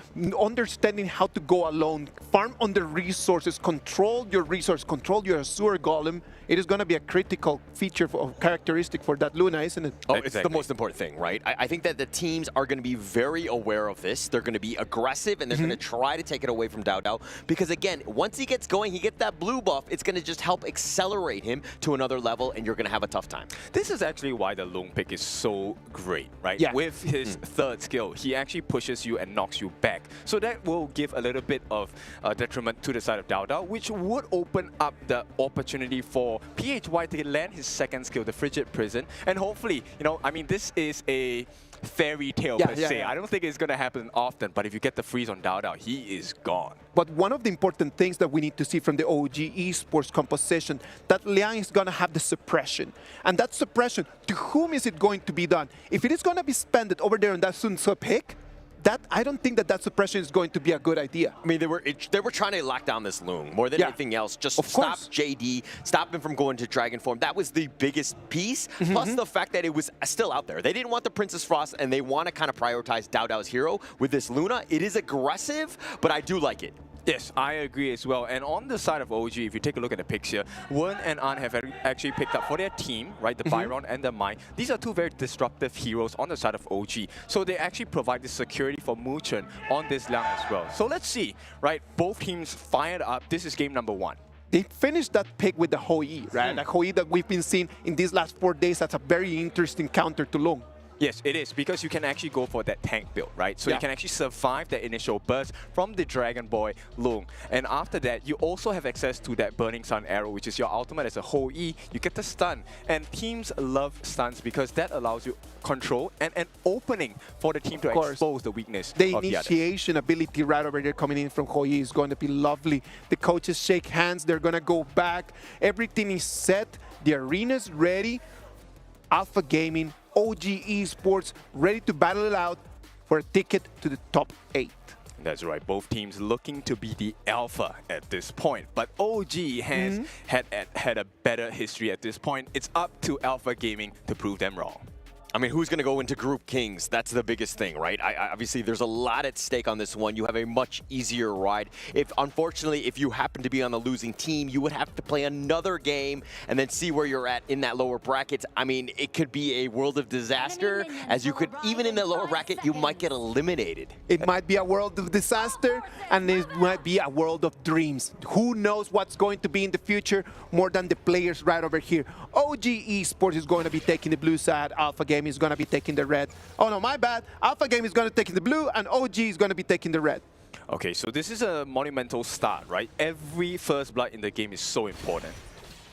understanding how to go alone, farm on the resources, control your resource, control your Azure Golem, it is going to be a critical feature or characteristic for that Luna, isn't it? Oh, it's the most important thing, right? I think that the teams are going to be very aware of this. They're going to be aggressive, and they're going to try to take it away from Dao Dao. Because again, once he gets going, he gets that blue buff, it's going to just help accelerate him to another level, and you're going to have a tough time. This is actually why the Lung pick is so great, right? Yeah. With his third skill, he actually pushes you and knocks you back. So that will give a little bit of detriment to the side of Dao Dao, which would open up the opportunity for PHY to land his second skill, the Frigid Prison. And hopefully, you know, I mean, this is a fairy tale per se. I don't think it's going to happen often, but if you get the freeze on Dao Dao, he is gone. But one of the important things that we need to see from the OG Esports composition, that Liang is going to have the suppression. And that suppression, to whom is it going to be done? If it is going to be spent over there on that Sun Tzu pick, I don't think that suppression is going to be a good idea. I mean, they were trying to lock down this Lung more than anything else. Just stop JD, stop him from going to Dragon Form. That was the biggest piece. Plus the fact that it was still out there. They didn't want the Princess Frost, and they want to kind of prioritize Dao Dao's hero with this Luna. It is aggressive, but I do like it. Yes, I agree as well. And on the side of OG, if you take a look at the picks here, Wen and An have actually picked up for their team, right, the Byron and the Mai. These are two very disruptive heroes on the side of OG. So they actually provide the security for Muchen on this Liang as well. So let's see, right, both teams fired up. This is game number 1. They finished that pick with the Hoi, right? The Hoi that we've been seeing in these last 4 days, that's a very interesting counter to Lung. Yes, it is, because you can actually go for that tank build, right? So you can actually survive that initial burst from the Dragon Boy Lung. And after that, you also have access to that Burning Sun arrow, which is your ultimate as a whole E. You get the stun. And teams love stuns because that allows you control and an opening for the team to expose the weakness The of initiation ability right over there coming in from Hoi is going to be lovely. The coaches shake hands. They're going to go back. Everything is set. The arena's ready. Alpha Gaming OG Esports ready to battle it out for a ticket to the top 8. That's right, both teams looking to be the alpha at this point. But OG has had a better history at this point. It's up to Alpha Gaming to prove them wrong. I mean, who's going to go into Group Kings? That's the biggest thing, right? Obviously, there's a lot at stake on this one. You have a much easier ride. Unfortunately, if you happen to be on the losing team, you would have to play another game and then see where you're at in that lower bracket. I mean, it could be a world of disaster, as you could, even in the lower bracket, you might get eliminated. It might be a world of disaster, and it might be a world of dreams. Who knows what's going to be in the future more than the players right over here. OG Esports is going to be taking the blue side, Alpha Game is going to be taking the red. Oh no, my bad. Alpha Game is going to take the blue and OG is going to be taking the red. Okay, so this is a monumental start, right? Every first blood in the game is so important.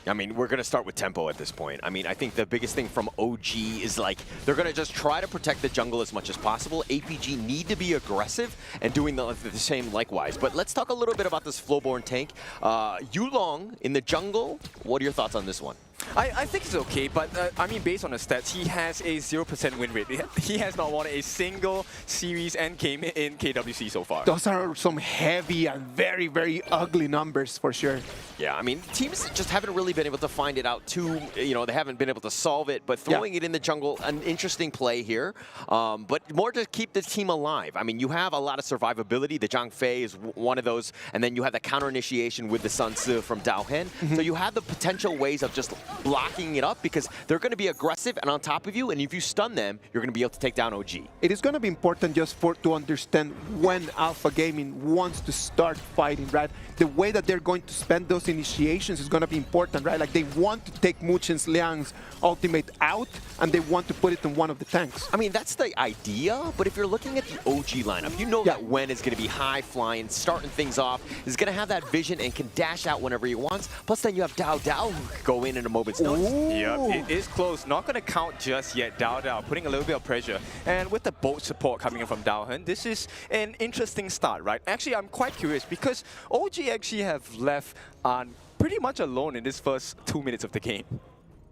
I mean, we're going to start with tempo at this point. I mean, I think the biggest thing from OG is like, they're going to just try to protect the jungle as much as possible. APG need to be aggressive and doing the same likewise. But let's talk a little bit about this Flowborn tank. Yulong in the jungle, what are your thoughts on this one? I think it's okay, but I mean, based on the stats, he has a 0% win rate. He has not won a single series and game in KWC so far. Those are some heavy and very, very ugly numbers for sure. Yeah, I mean, teams just haven't really been able to find it out too, you know, they haven't been able to solve it, but throwing it in the jungle, an interesting play here, but more to keep the team alive. I mean, you have a lot of survivability. The Zhang Fei is one of those, and then you have the counter initiation with the Sun Tzu from Daohen. So you have the potential ways of just blocking it up because they're going to be aggressive and on top of you, and if you stun them, you're going to be able to take down OG. It is going to be important just to understand when Alpha Gaming wants to start fighting, right? The way that they're going to spend those initiations is going to be important, right? Like they want to take Muchen's Liang's ultimate out and they want to put it in one of the tanks. I mean, that's the idea, but if you're looking at the OG lineup, you know that Wen is going to be high flying, starting things off, is going to have that vision and can dash out whenever he wants. Plus then you have Dao Dao who could go in a moment's notice. Yep, it is close. Not going to count just yet. Dao Dao putting a little bit of pressure. And with the bolt support coming in from Daohen, this is an interesting start, right? Actually, I'm quite curious because OG actually have left pretty much alone in this first 2 minutes of the game.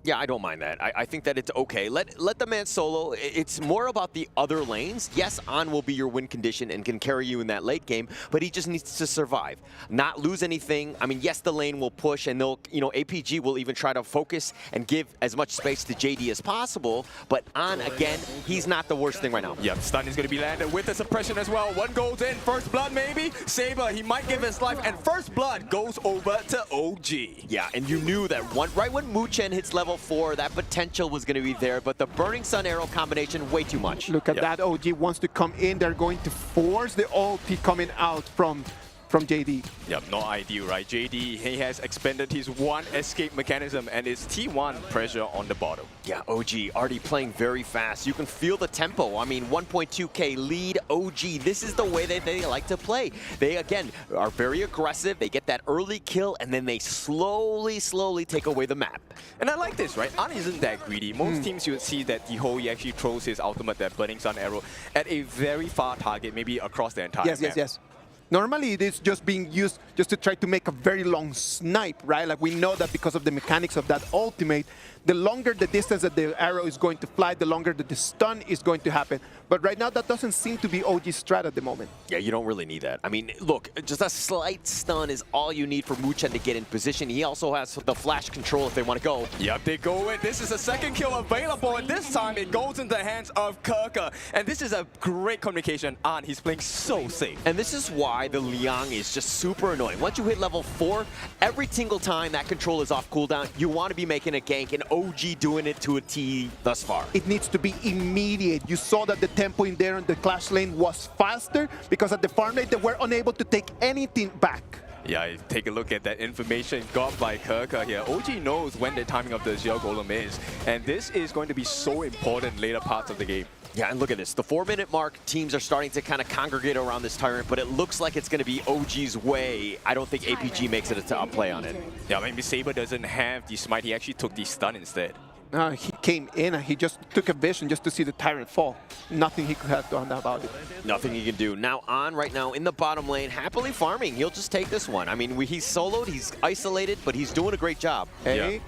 Yeah, I don't mind that. I think that it's okay. Let the man solo. It's more about the other lanes. Yes, An will be your win condition and can carry you in that late game, but he just needs to survive, not lose anything. I mean, yes, the lane will push, and they'll, you know, APG will even try to focus and give as much space to JD as possible. But An, again, he's not the worst thing right now. Yep, stun is going to be landed with the suppression as well. One goes in, first blood maybe. Saber, he might give his life, and first blood goes over to OG. Yeah, and you knew that right when Muchen hits level 4, that potential was going to be there, but the Burning Sun Arrow combination, way too much. Look at that, OG wants to come in. They're going to force the ulti coming out from JD. Yep, not ideal, right? JD, he has expended his one escape mechanism and it's T1 pressure on the bottom. Yeah, OG already playing very fast. You can feel the tempo. I mean, 1.2k lead OG. This is the way that they like to play. They, again, are very aggressive. They get that early kill and then they slowly take away the map. And I like this, right? An isn't that greedy. Most teams you would see that he actually throws his ultimate, that Burning Sun Arrow, at a very far target, maybe across the entire map. Yes. Normally, it is just being used just to try to make a very long snipe, right? Like, we know that because of the mechanics of that ultimate, the longer the distance that the arrow is going to fly, the longer that the stun is going to happen. But right now, that doesn't seem to be OG's strat at the moment. Yeah, you don't really need that. I mean, look, just a slight stun is all you need for Muchen to get in position. He also has the flash control if they want to go. Yep, they go in. This is a second kill available, and this time it goes into the hands of Kirka. And this is a great communication. An, he's playing so safe. And this is why the Liang is just super annoying. Once you hit level 4, every single time that control is off cooldown, you want to be making a gank, and OG doing it to a T thus far. It needs to be immediate. You saw that the tempo in there on the Clash lane was faster because at the farm lane they were unable to take anything back. Yeah, take a look at that information got by Kirka here. OG knows when the timing of the Geo Golem is, and this is going to be so important later parts of the game. Yeah, and look at this. The 4-minute mark, teams are starting to kind of congregate around this Tyrant, but it looks like it's going to be OG's way. I don't think APG makes it a play on it. Yeah, maybe Saber doesn't have the smite. He actually took the stun instead. He came in and he just took a vision just to see the Tyrant fall. Nothing he could have done about it. Nothing he can do. Now On right now in the bottom lane, happily farming. He'll just take this one. I mean, he's soloed, he's isolated, but he's doing a great job. Hey,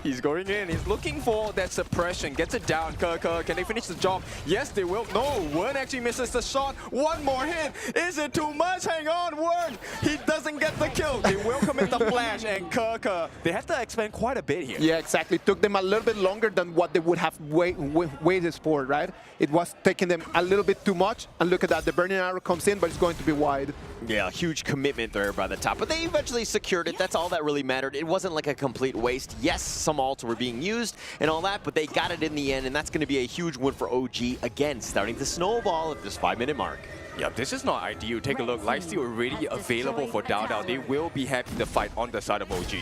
he's going in. He's looking for that suppression. Gets it down. Kerker, can they finish the job? Yes, they will. No, Wern actually misses the shot. One more hit. Is it too much? Hang on, Wern. He doesn't get the kill. They will commit the flash, and Kerker, they have to expand quite a bit here. Yeah, exactly. Took them a little bit longer than what they would have waited for, right? It was taking them a little bit too much. And look at that. The burning arrow comes in, but it's going to be wide. Yeah, huge commitment there by the top, but they eventually secured it. That's all that really mattered. It wasn't like a complete waste. Yes, some ults were being used and all that, but they got it in the end, and that's going to be a huge win for OG. Again, starting to snowball at this 5-minute mark. Yeah, this is not ideal. Take a look. Lifesteal already available for Dao. They will be happy to fight on the side of OG.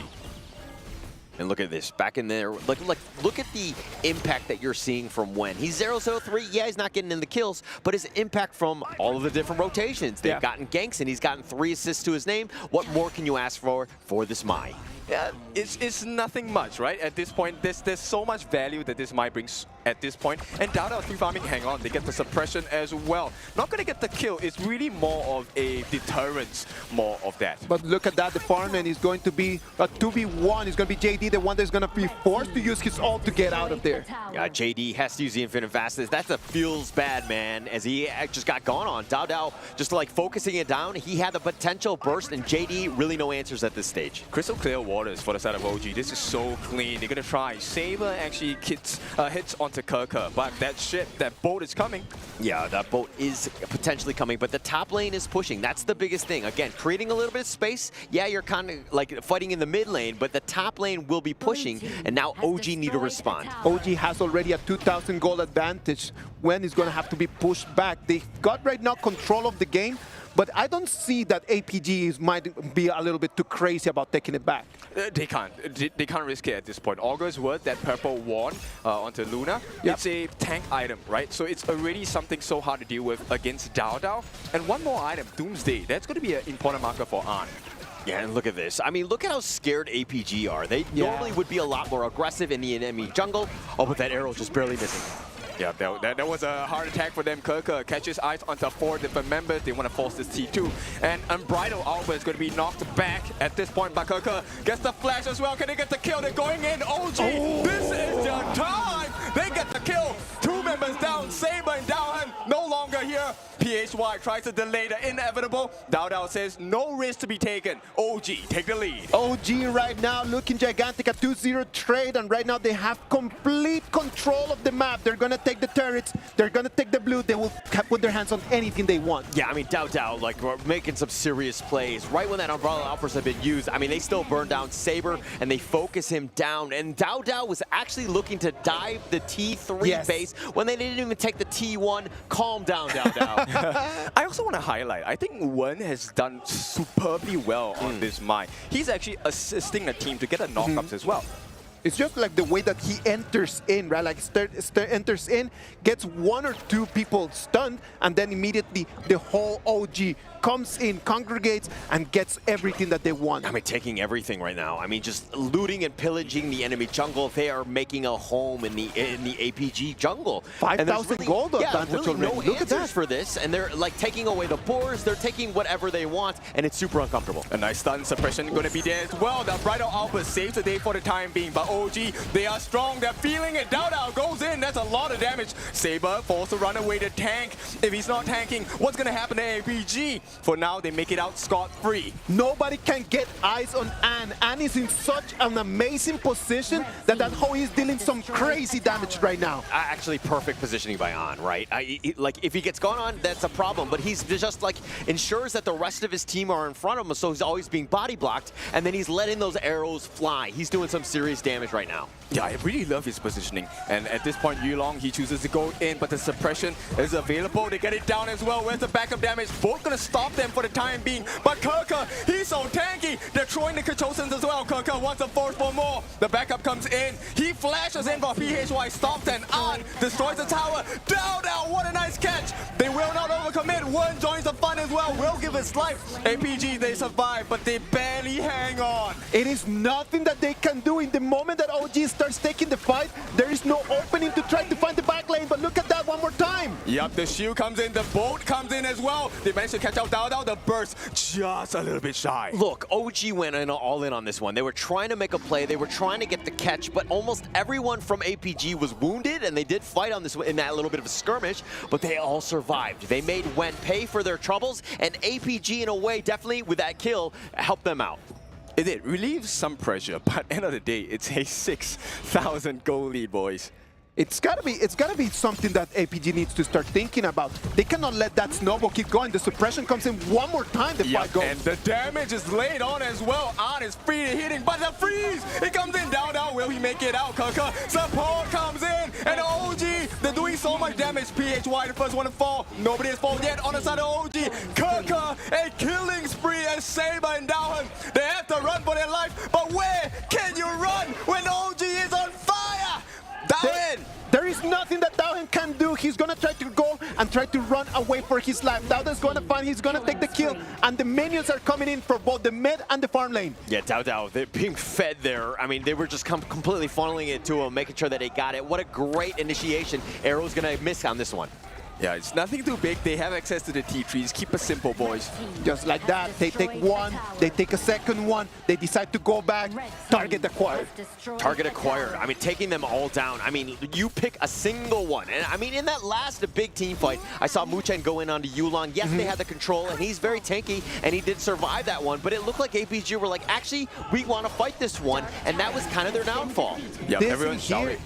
And look at this, back in there, look at the impact that you're seeing from Wen. He's 0-0-3, yeah, he's not getting in the kills, but his impact from all of the different rotations. They've gotten ganks, and he's gotten 3 assists to his name. What more can you ask for this Mai? Yeah, it's nothing much, right? At this point, there's so much value that this Mai brings at this point. And Dao free farming, hang on, they get the suppression as well. Not going to get the kill, it's really more of a deterrence, more of that. But look at that, the farmman is going to be a 2v1. It's going to be JD, the one that's going to be forced to use his ult to get out of there. Yeah, JD has to use the infinite fastness. That feels bad, man, as he just got gone on. Dao just like focusing it down. He had the potential burst, and JD really no answers at this stage. Crystal clear waters for the side of OG. This is so clean. They're going to try. Saber actually hits onto Kerker, but that boat is coming. Yeah, that boat is potentially coming, but the top lane is pushing. That's the biggest thing. Again, creating a little bit of space. Yeah, you're kind of like fighting in the mid lane, but the top lane will be pushing, and now OG need to respond. OG has already a 2,000 gold advantage. When is going to have to be pushed back. They've got right now control of the game, but I don't see that APG might be a little bit too crazy about taking it back. They can't risk it at this point. Augur's Word, that purple wand onto Luna, it's a tank item, right? So it's already something so hard to deal with against Dao. And one more item, Doomsday, that's going to be an important marker for An. Yeah, and look at this. I mean, look at how scared APG are. They normally would be a lot more aggressive in the enemy jungle. Oh, but that arrow's just barely missing. Yeah, that was a hard attack for them. Kerker catches eyes onto 4 different members. They want to force this T2. And Unbridled Alpha is going to be knocked back at this point by Kerker. Gets the flash as well. Can they get the kill? They're going in. OG, this is their time. They get the kill. 2 members down. Saber and Daohan no longer here. PHY tries to delay the inevitable. Dao says no risk to be taken. OG, take the lead. OG right now looking gigantic, a 2-0 trade, and right now they have complete control of the map. They're going to take the turrets, they're going to take the blue, they will put their hands on anything they want. Yeah, I mean, Dao, like, we're making some serious plays. Right when that Umbrella Alphas have been used, I mean, they still burn down Saber, and they focus him down. And Dao was actually looking to dive the T3 base when they didn't even take the T1. Calm down, Dao. I also want to highlight, I think Wen has done superbly well on this Mai. He's actually assisting the team to get the knockups as well. It's just like the way that he enters in, right? Like enters in, gets 1 or 2 people stunned, and then immediately the whole OG comes in, congregates, and gets everything that they want. I mean, taking everything right now. I mean, just looting and pillaging the enemy jungle. They are making a home in the APG jungle. 5,000 gold advantage really no Look at that for this, and they're like taking away the boars. They're taking whatever they want, and it's super uncomfortable. A nice stun suppression going to be there as well. The Bridal Alpha saves the day for the time being, but OG, they are strong. They're feeling it. Dao goes in. That's a lot of damage. Saber forced to run away to tank. If he's not tanking, what's going to happen to APG? For now, they make it out scot-free. Nobody can get eyes on An. An is in such an amazing position that Ho is dealing some crazy damage right now. Actually, perfect positioning by An, right? Like, if he gets gone on, that's a problem. But he's just like ensures that the rest of his team are in front of him, so he's always being body blocked, and then he's letting those arrows fly. He's doing some serious damage right now. Yeah, I really love his positioning. And at this point, Yulong, he chooses to go in, but the suppression is available. They get it down as well. Where's the backup damage? Both gonna stop them for the time being. But Kerker, he's so tanky. They're throwing the Kachosans as well. Kerker wants to force for more. The backup comes in. He flashes in for PHY, stops and on. Destroys the tower. Dao, what a nice catch. They will not overcommit. One joins the fun as well. Will give his life. APG, they survive, but they barely hang on. It is nothing that they can do in the moment moment that OG starts taking the fight, there is no opening to try to find the back lane, but look at that one more time. Yep, the shield comes in, the bolt comes in as well. They managed to catch out Dao, the burst just a little bit shy. Look, OG went all in on this one. They were trying to make a play, they were trying to get the catch, but almost everyone from APG was wounded, and they did fight on this in that little bit of a skirmish, but they all survived. They made Wen pay for their troubles, and APG in a way, definitely with that kill, helped them out. It did relieve some pressure, but at the end of the day, it's a 6,000 goal lead, boys. It's gotta be something that APG needs to start thinking about. They cannot let that snowball keep going. The suppression comes in one more time, the fight goes. And the damage is laid on as well. On is free hitting, but the freeze! It comes in down. Will he make it out? Kaka, support comes in, and OG, they're doing so much damage. PHY, the first one to fall. Nobody has fallen yet on the side of OG. Kaka, a killing spree as Saber and Dowhan. They have to run for their life, but where can you run when OG is on fire? There is nothing that Dowhan can do. He's gonna try to go and try to run away for his life. Dowhan's gonna find, he's gonna take the kill, and the minions are coming in for both the mid and the farm lane. Yeah, Dao, they're being fed there. I mean, they were just completely funneling it to him, making sure that they got it. What a great initiation. Arrow's gonna miss on this one. Yeah, it's nothing too big. They have access to the T3s. Keep it simple, boys. Just like that, they take one, they take a second one, they decide to go back, target acquired. Target acquired. I mean, taking them all down. I mean, you pick a single one. And I mean, in that last big team fight, I saw Muchen go in onto Yulong. Yes, they had the control, and he's very tanky, and he did survive that one. But it looked like APG were like, actually, we want to fight this one, and that was kind of their downfall. Yeah, everyone shouted.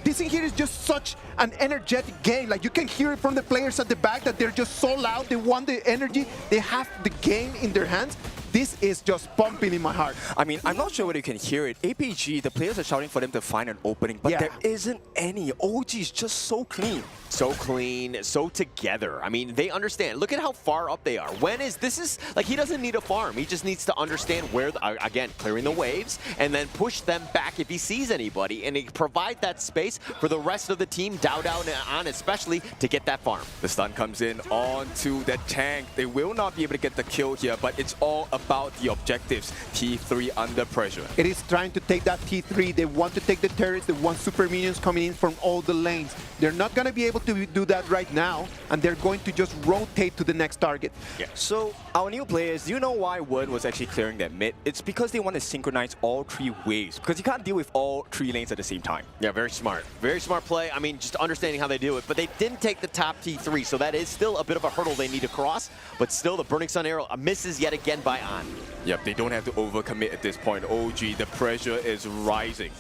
This in here is just such an energetic game. Like, you can hear it from the players at the back that they're just so loud. They want the energy. They have the game in their hands. This is just pumping in my heart. I mean, I'm not sure whether you can hear it. APG, the players are shouting for them to find an opening, but there isn't any. OG is just so clean. So clean, so together. I mean, they understand. Look at how far up they are. This is, like, he doesn't need a farm. He just needs to understand where, again, clearing the waves, and then push them back if he sees anybody, and he provide that space for the rest of the team, Dao and An especially, to get that farm. The stun comes in onto the tank. They will not be able to get the kill here, but it's all about the objectives. T3 under pressure. It is trying to take that T3. They want to take the turrets. They want super minions coming in from all the lanes. They're not going to be able to do that right now, and they're going to just rotate to the next target. Yeah. So, our new players, do you know why Word was actually clearing that mid? It's because they want to synchronize all three waves, because you can't deal with all three lanes at the same time. Yeah, very smart. Very smart play. I mean, just understanding how they do it. But they didn't take the top T3, so that is still a bit of a hurdle they need to cross. But still, the Burning Sun Arrow misses yet again by An. Yep, they don't have to overcommit at this point. OG, the pressure is rising.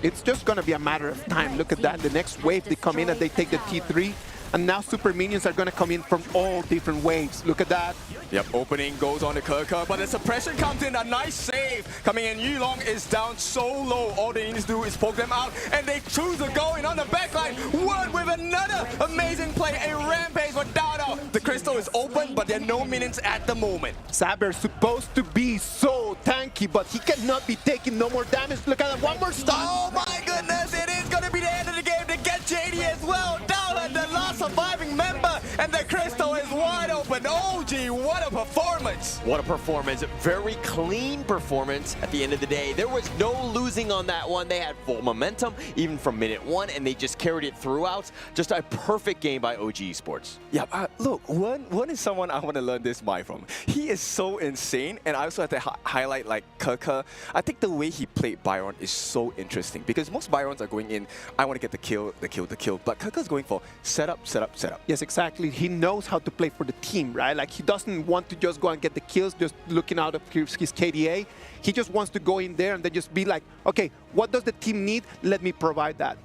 It's just going to be a matter of time. Look at that. The next wave, they come in and they take the T3. And now super minions are going to come in from all different waves. Look at that. Yep, opening goes on to Kirka, but the suppression comes in. A nice save coming in. Yulong is down so low. All they need to do is poke them out, and they choose to go in on the backline. Word with another amazing play. A rampage for Dao. The crystal is open, but there are no minions at the moment. Saber's supposed to be so tanky, but he cannot be taking no more damage. Look at that. One more stun. Oh my goodness, it is going to be the end of the game to get JD as well. Dao, the last surviving member, and the crystal is wide open. OG, what a performance. What a performance. Very clean performance at the end of the day. There was no losing on that one. They had full momentum, even from minute one, and they just carried it throughout. Just a perfect game by OG Esports. Yeah, look, one is someone I want to learn this mind from. He is so insane, and I also have to highlight, like, Kirka. I think the way he played Byron is so interesting, because most Byrons are going in, I want to get the kill, but Kirka's going for setup, setup, setup. Yes, exactly. He knows how to play for the team, right? Like, he doesn't want to just go and get the kills, just looking out of his KDA. He just wants to go in there and then just be like, okay, what does the team need? Let me provide that.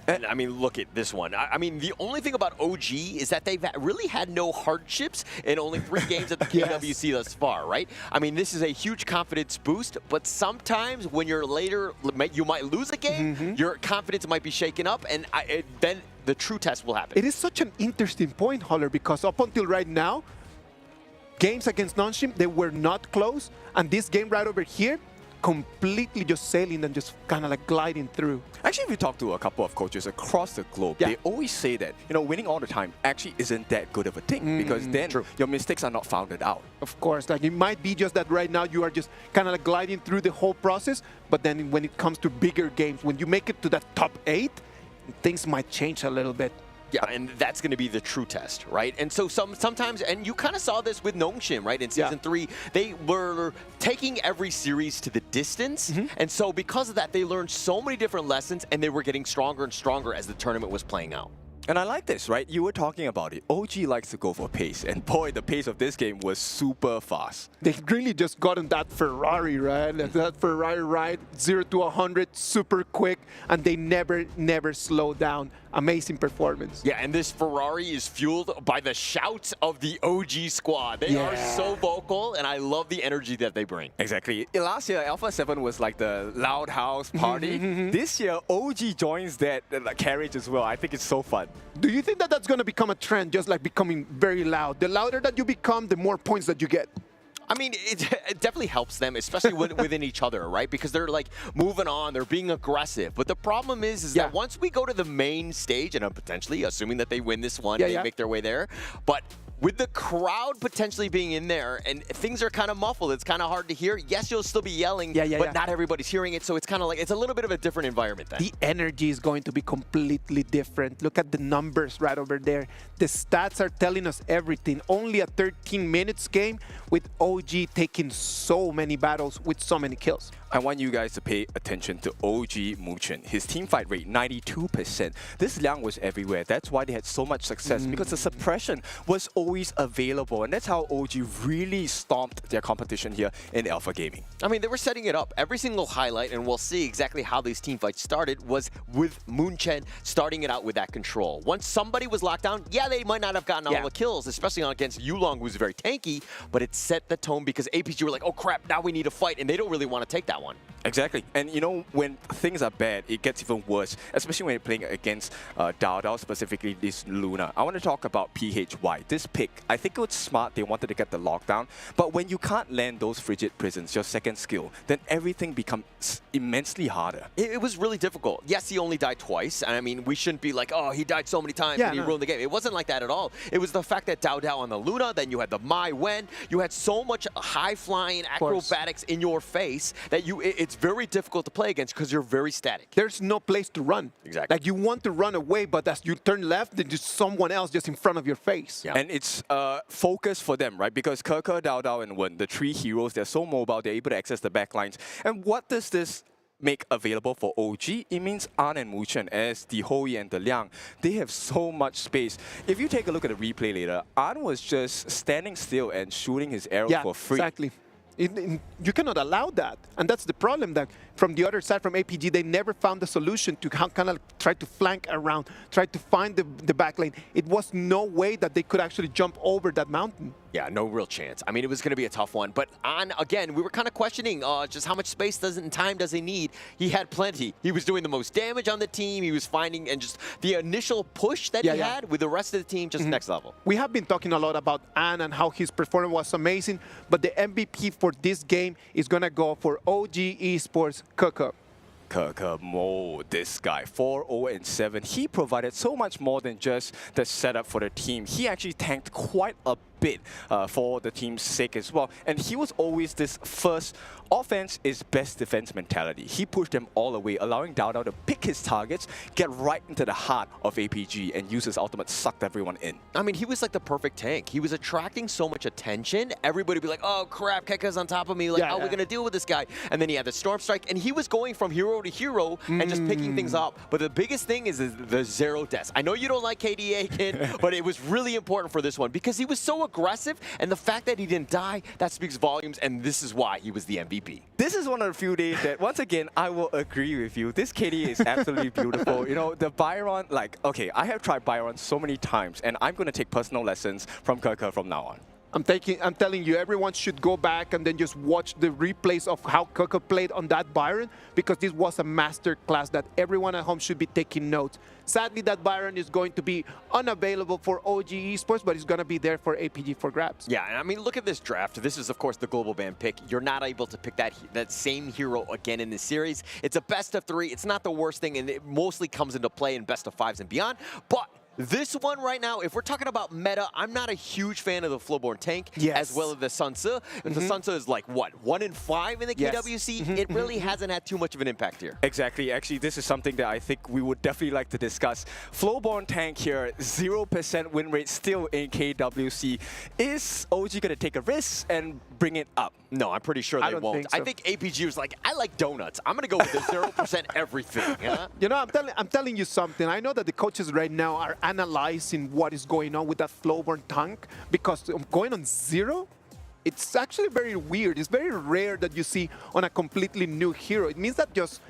And I mean, look at this one. I mean, the only thing about OG is that they've really had no hardships in only 3 games at the KWC thus far, right? I mean, this is a huge confidence boost, but sometimes when you're later, you might lose a game, your confidence might be shaken up, and then the true test will happen. It is such an interesting point, Holler, because up until right now, games against Nonshim, they were not close, and this game right over here, completely just sailing and just kind of like gliding through. Actually, if you talk to a couple of coaches across the globe, they always say that, you know, winning all the time actually isn't that good of a thing because then your mistakes are not founded out. Of course, like it might be just that right now you are just kind of like gliding through the whole process, but then when it comes to bigger games, when you make it to that top 8, things might change a little bit. Yeah, and that's going to be the true test, right? And so sometimes, and you kind of saw this with Nongshim, right? In Season 3, they were taking every series to the distance. And so because of that, they learned so many different lessons, and they were getting stronger and stronger as the tournament was playing out. And I like this, right? You were talking about it. OG likes to go for pace. And boy, the pace of this game was super fast. They really just gotten that Ferrari, right? Like that Ferrari ride, 0 to 100, super quick, and they never slow down. Amazing performance. Yeah, and this Ferrari is fueled by the shouts of the OG squad. They are so vocal, and I love the energy that they bring. Exactly. Last year, Alpha 7 was like the loud house party. This year, OG joins that carriage as well. I think it's so fun. Do you think that that's going to become a trend, just like becoming very loud? The louder that you become, the more points that you get. I mean, it definitely helps them, especially within each other, right? Because they're like moving on, they're being aggressive. But the problem is that once we go to the main stage, and potentially, assuming that they win this one, they make their way there, but with the crowd potentially being in there and things are kind of muffled, it's kind of hard to hear. Yes, you'll still be yelling, but not everybody's hearing it. So it's kind of like, it's a little bit of a different environment then. The energy is going to be completely different. Look at the numbers right over there. The stats are telling us everything. Only a 13 minutes game with OG taking so many battles with so many kills. I want you guys to pay attention to OG Muchen. His team fight rate, 92%. This Liang was everywhere. That's why they had so much success, because the suppression was always available. And that's how OG really stomped their competition here in Alpha Gaming. I mean, they were setting it up. Every single highlight, and we'll see exactly how these team fights started, was with Munchen starting it out with that control. Once somebody was locked down, they might not have gotten all the kills, especially against Yulong, who's very tanky, but it set the tone because APG were like, oh crap, now we need to fight, and they don't really want to take that one. Exactly. And you know, when things are bad, it gets even worse, especially when you're playing against Dao Dao, specifically this Luna. I want to talk about PHY. This pick, I think it was smart. They wanted to get the lockdown. But when you can't land those frigid prisons, your second skill, then everything becomes immensely harder. It was really difficult. Yes, he only died twice. And I mean, we shouldn't be like, oh, he died so many times and he ruined the game. It wasn't like that at all. It was the fact that Dao Dao on the Luna, then you had the Mai Wen, you had so much high-flying acrobatics in your face that it's very difficult to play against because you're very static. There's no place to run. Exactly. Like you want to run away, but as you turn left, there's just someone else just in front of your face. Yeah. And it's focus for them, right? Because Keke, Dao Dao, and Wen, the three heroes, they're so mobile, they're able to access the backlines. And what does this make available for OG? It means An and Muchen, as the Hoi and the Liang, they have so much space. If you take a look at the replay later, An was just standing still and shooting his arrows for free. Exactly. You cannot allow that. And that's the problem, that from the other side, from APG, they never found the solution to how kind of try to flank around, try to find the back lane. It was no way that they could actually jump over that mountain. Yeah, no real chance. I mean, it was going to be a tough one. But again, we were kind of questioning just how much space and time does he need. He had plenty. He was doing the most damage on the team. He was finding, and just the initial push that he had with the rest of the team, just next level. We have been talking a lot about An and how his performance was amazing, but the MVP for this game is going to go for OG Esports Keke. Keke, this guy, 4-0-7. He provided so much more than just the setup for the team. He actually tanked quite a bit for the team's sake as well. And he was always this first offense is best defense mentality. He pushed them all the way, allowing Dao Dao to pick his targets, get right into the heart of APG, and use his ultimate, sucked everyone in. I mean, he was like the perfect tank. He was attracting so much attention. Everybody would be like, oh crap, Keke's on top of me. Like, how are we going to deal with this guy? And then he had the Storm Strike, and he was going from hero to hero and just picking things up. But the biggest thing is the 0 deaths. I know you don't like KDA, kid, but it was really important for this one because he was so aggressive, and the fact that he didn't die, that speaks volumes, and this is why he was the MVP. This is one of the few days that, once again, I will agree with you. This KDA is absolutely beautiful. You know, the Byron, like, okay, I have tried Byron so many times, and I'm going to take personal lessons from Keke from now on. I'm telling you, everyone should go back and then just watch the replays of how Coco played on that Byron, because this was a master class that everyone at home should be taking notes. Sadly, that Byron is going to be unavailable for OG Esports, but he's going to be there for APG for grabs. Yeah, and I mean, look at this draft. This is, of course, the global ban pick. You're not able to pick that same hero again in the series. It's a best of 3. It's not the worst thing, and it mostly comes into play in best of 5s and beyond. But this one right now, if we're talking about meta, I'm not a huge fan of the Flowborn tank, as well as the Sun Tzu. The Sun Tzu is like, what, 1 in 5 in the KWC? It really hasn't had too much of an impact here. Exactly. Actually, this is something that I think we would definitely like to discuss. Flowborn tank here, 0% win rate still in KWC. Is OG going to take a risk and bring it up? No, I'm pretty sure they won't. I think APG was like, I like donuts. I'm going to go with the 0% everything. Huh? You know, I'm telling you something. I know that the coaches right now are analyzing what is going on with that Flowborn tank, because going on 0, it's actually very weird. It's very rare that you see on a completely new hero. It means that just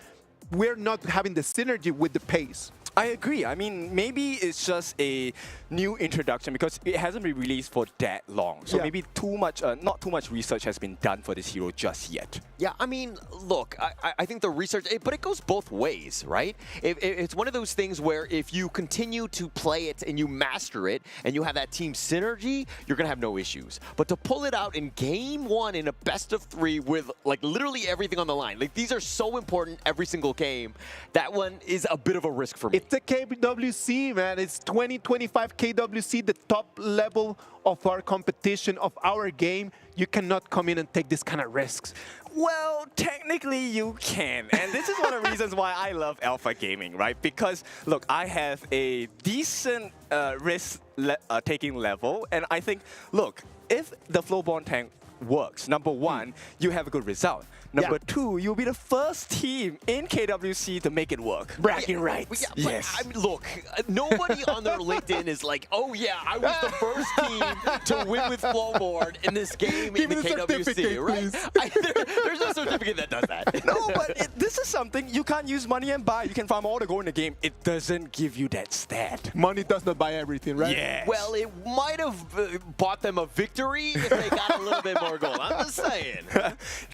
we're not having the synergy with the pace. I agree. I mean, maybe it's just a new introduction because it hasn't been released for that long. So maybe not too much research has been done for this hero just yet. Yeah, I mean, look, I think the research, but it goes both ways, right? It's one of those things where if you continue to play it and you master it and you have that team synergy, you're going to have no issues. But to pull it out in game 1 in a best of 3 with like literally everything on the line, like these are so important every single game, that one is a bit of a risk for me. It's the KWC, man. It's 2025 KWC, the top level of our competition, of our game. You cannot come in and take this kind of risks. Well, technically you can. And this is one of the reasons why I love Alpha Gaming, right? Because, look, I have a decent risk-taking level. And I think, look, if the Flowborn tank works, number 1, you have a good result. Number 2, you'll be the first team in KWC to make it work. Bragging rights. Yeah, yes. I mean, look, nobody on their LinkedIn is like, oh yeah, I was the first team to win with Flowborn in this game in the KWC, right? There's no certificate that does that. No, but this is something you can't use money and buy. You can farm all the gold in the game. It doesn't give you that stat. Money does not buy everything, right? Yes. Well, it might have bought them a victory if they got a little bit more gold. I'm just saying.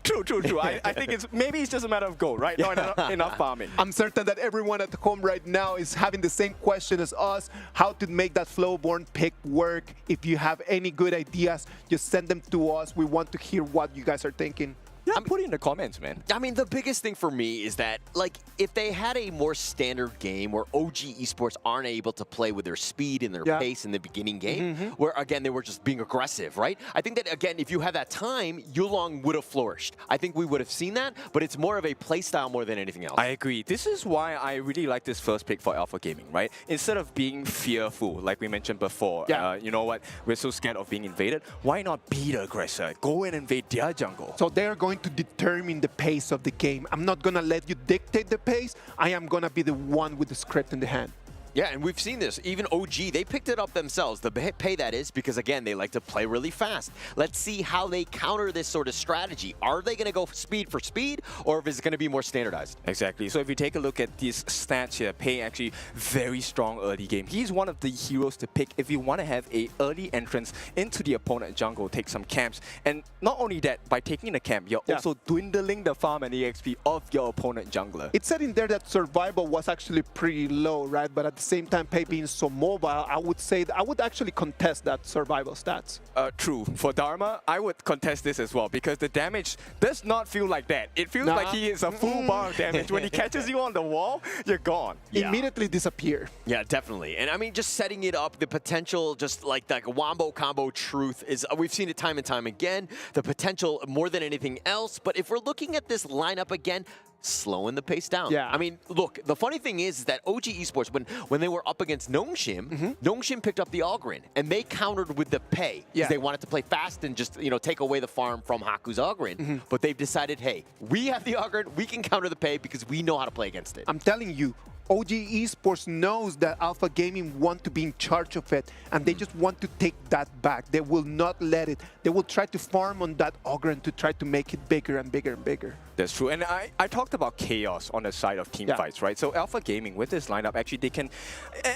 True. I think maybe it's just a matter of gold, right? Not enough farming. I'm certain that everyone at home right now is having the same question as us, how to make that Flowborn pick work. If you have any good ideas, just send them to us. We want to hear what you guys are thinking. Yeah, put it in the comments, man. I mean, the biggest thing for me is that, like, if they had a more standard game where OG Esports aren't able to play with their speed and their pace in the beginning game, where, again, they were just being aggressive, right? I think that, again, if you had that time, Yulong would have flourished. I think we would have seen that, but it's more of a playstyle more than anything else. I agree. This is why I really like this first pick for Alpha Gaming, right? Instead of being fearful, like we mentioned before, you know what, we're so scared of being invaded, why not be the aggressor? Go and invade their jungle. So they're going to determine the pace of the game. I'm not going to let you dictate the pace. I am going to be the one with the script in the hand. Yeah, and we've seen this. Even OG, they picked it up themselves. The pay, that is, because, again, they like to play really fast. Let's see how they counter this sort of strategy. Are they going to go speed for speed, or if it's going to be more standardized? Exactly. So if you take a look at these stats here, Pei actually very strong early game. He's one of the heroes to pick if you want to have a early entrance into the opponent jungle, take some camps. And not only that, by taking the camp, you're also dwindling the farm and EXP of your opponent jungler. It said in there that survival was actually pretty low, right? But at the same time, Pei being so mobile, I would say that I would actually contest that survival stats. True. For Dharma, I would contest this as well because the damage does not feel like that. It feels like he is a full bar of damage. When he catches you on the wall, you're gone. Immediately disappear. Yeah, definitely. And I mean, just setting it up, the potential, just like the wombo combo truth is, we've seen it time and time again, the potential more than anything else. But if we're looking at this lineup again, slowing the pace down. Yeah. I mean, look, the funny thing is that OG Esports, when they were up against Nongshim, Nongshim picked up the Oghren, and they countered with the Pei. Because they wanted to play fast and just, you know, take away the farm from Haku's Oghren. But they've decided, hey, we have the Oghren, we can counter the Pei because we know how to play against it. I'm telling you, OG Esports knows that Alpha Gaming want to be in charge of it, and they just want to take that back. They will not let it. They will try to farm on that Ogren to try to make it bigger and bigger and bigger. That's true. And I talked about chaos on the side of team fights, right? So Alpha Gaming, with this lineup, actually they can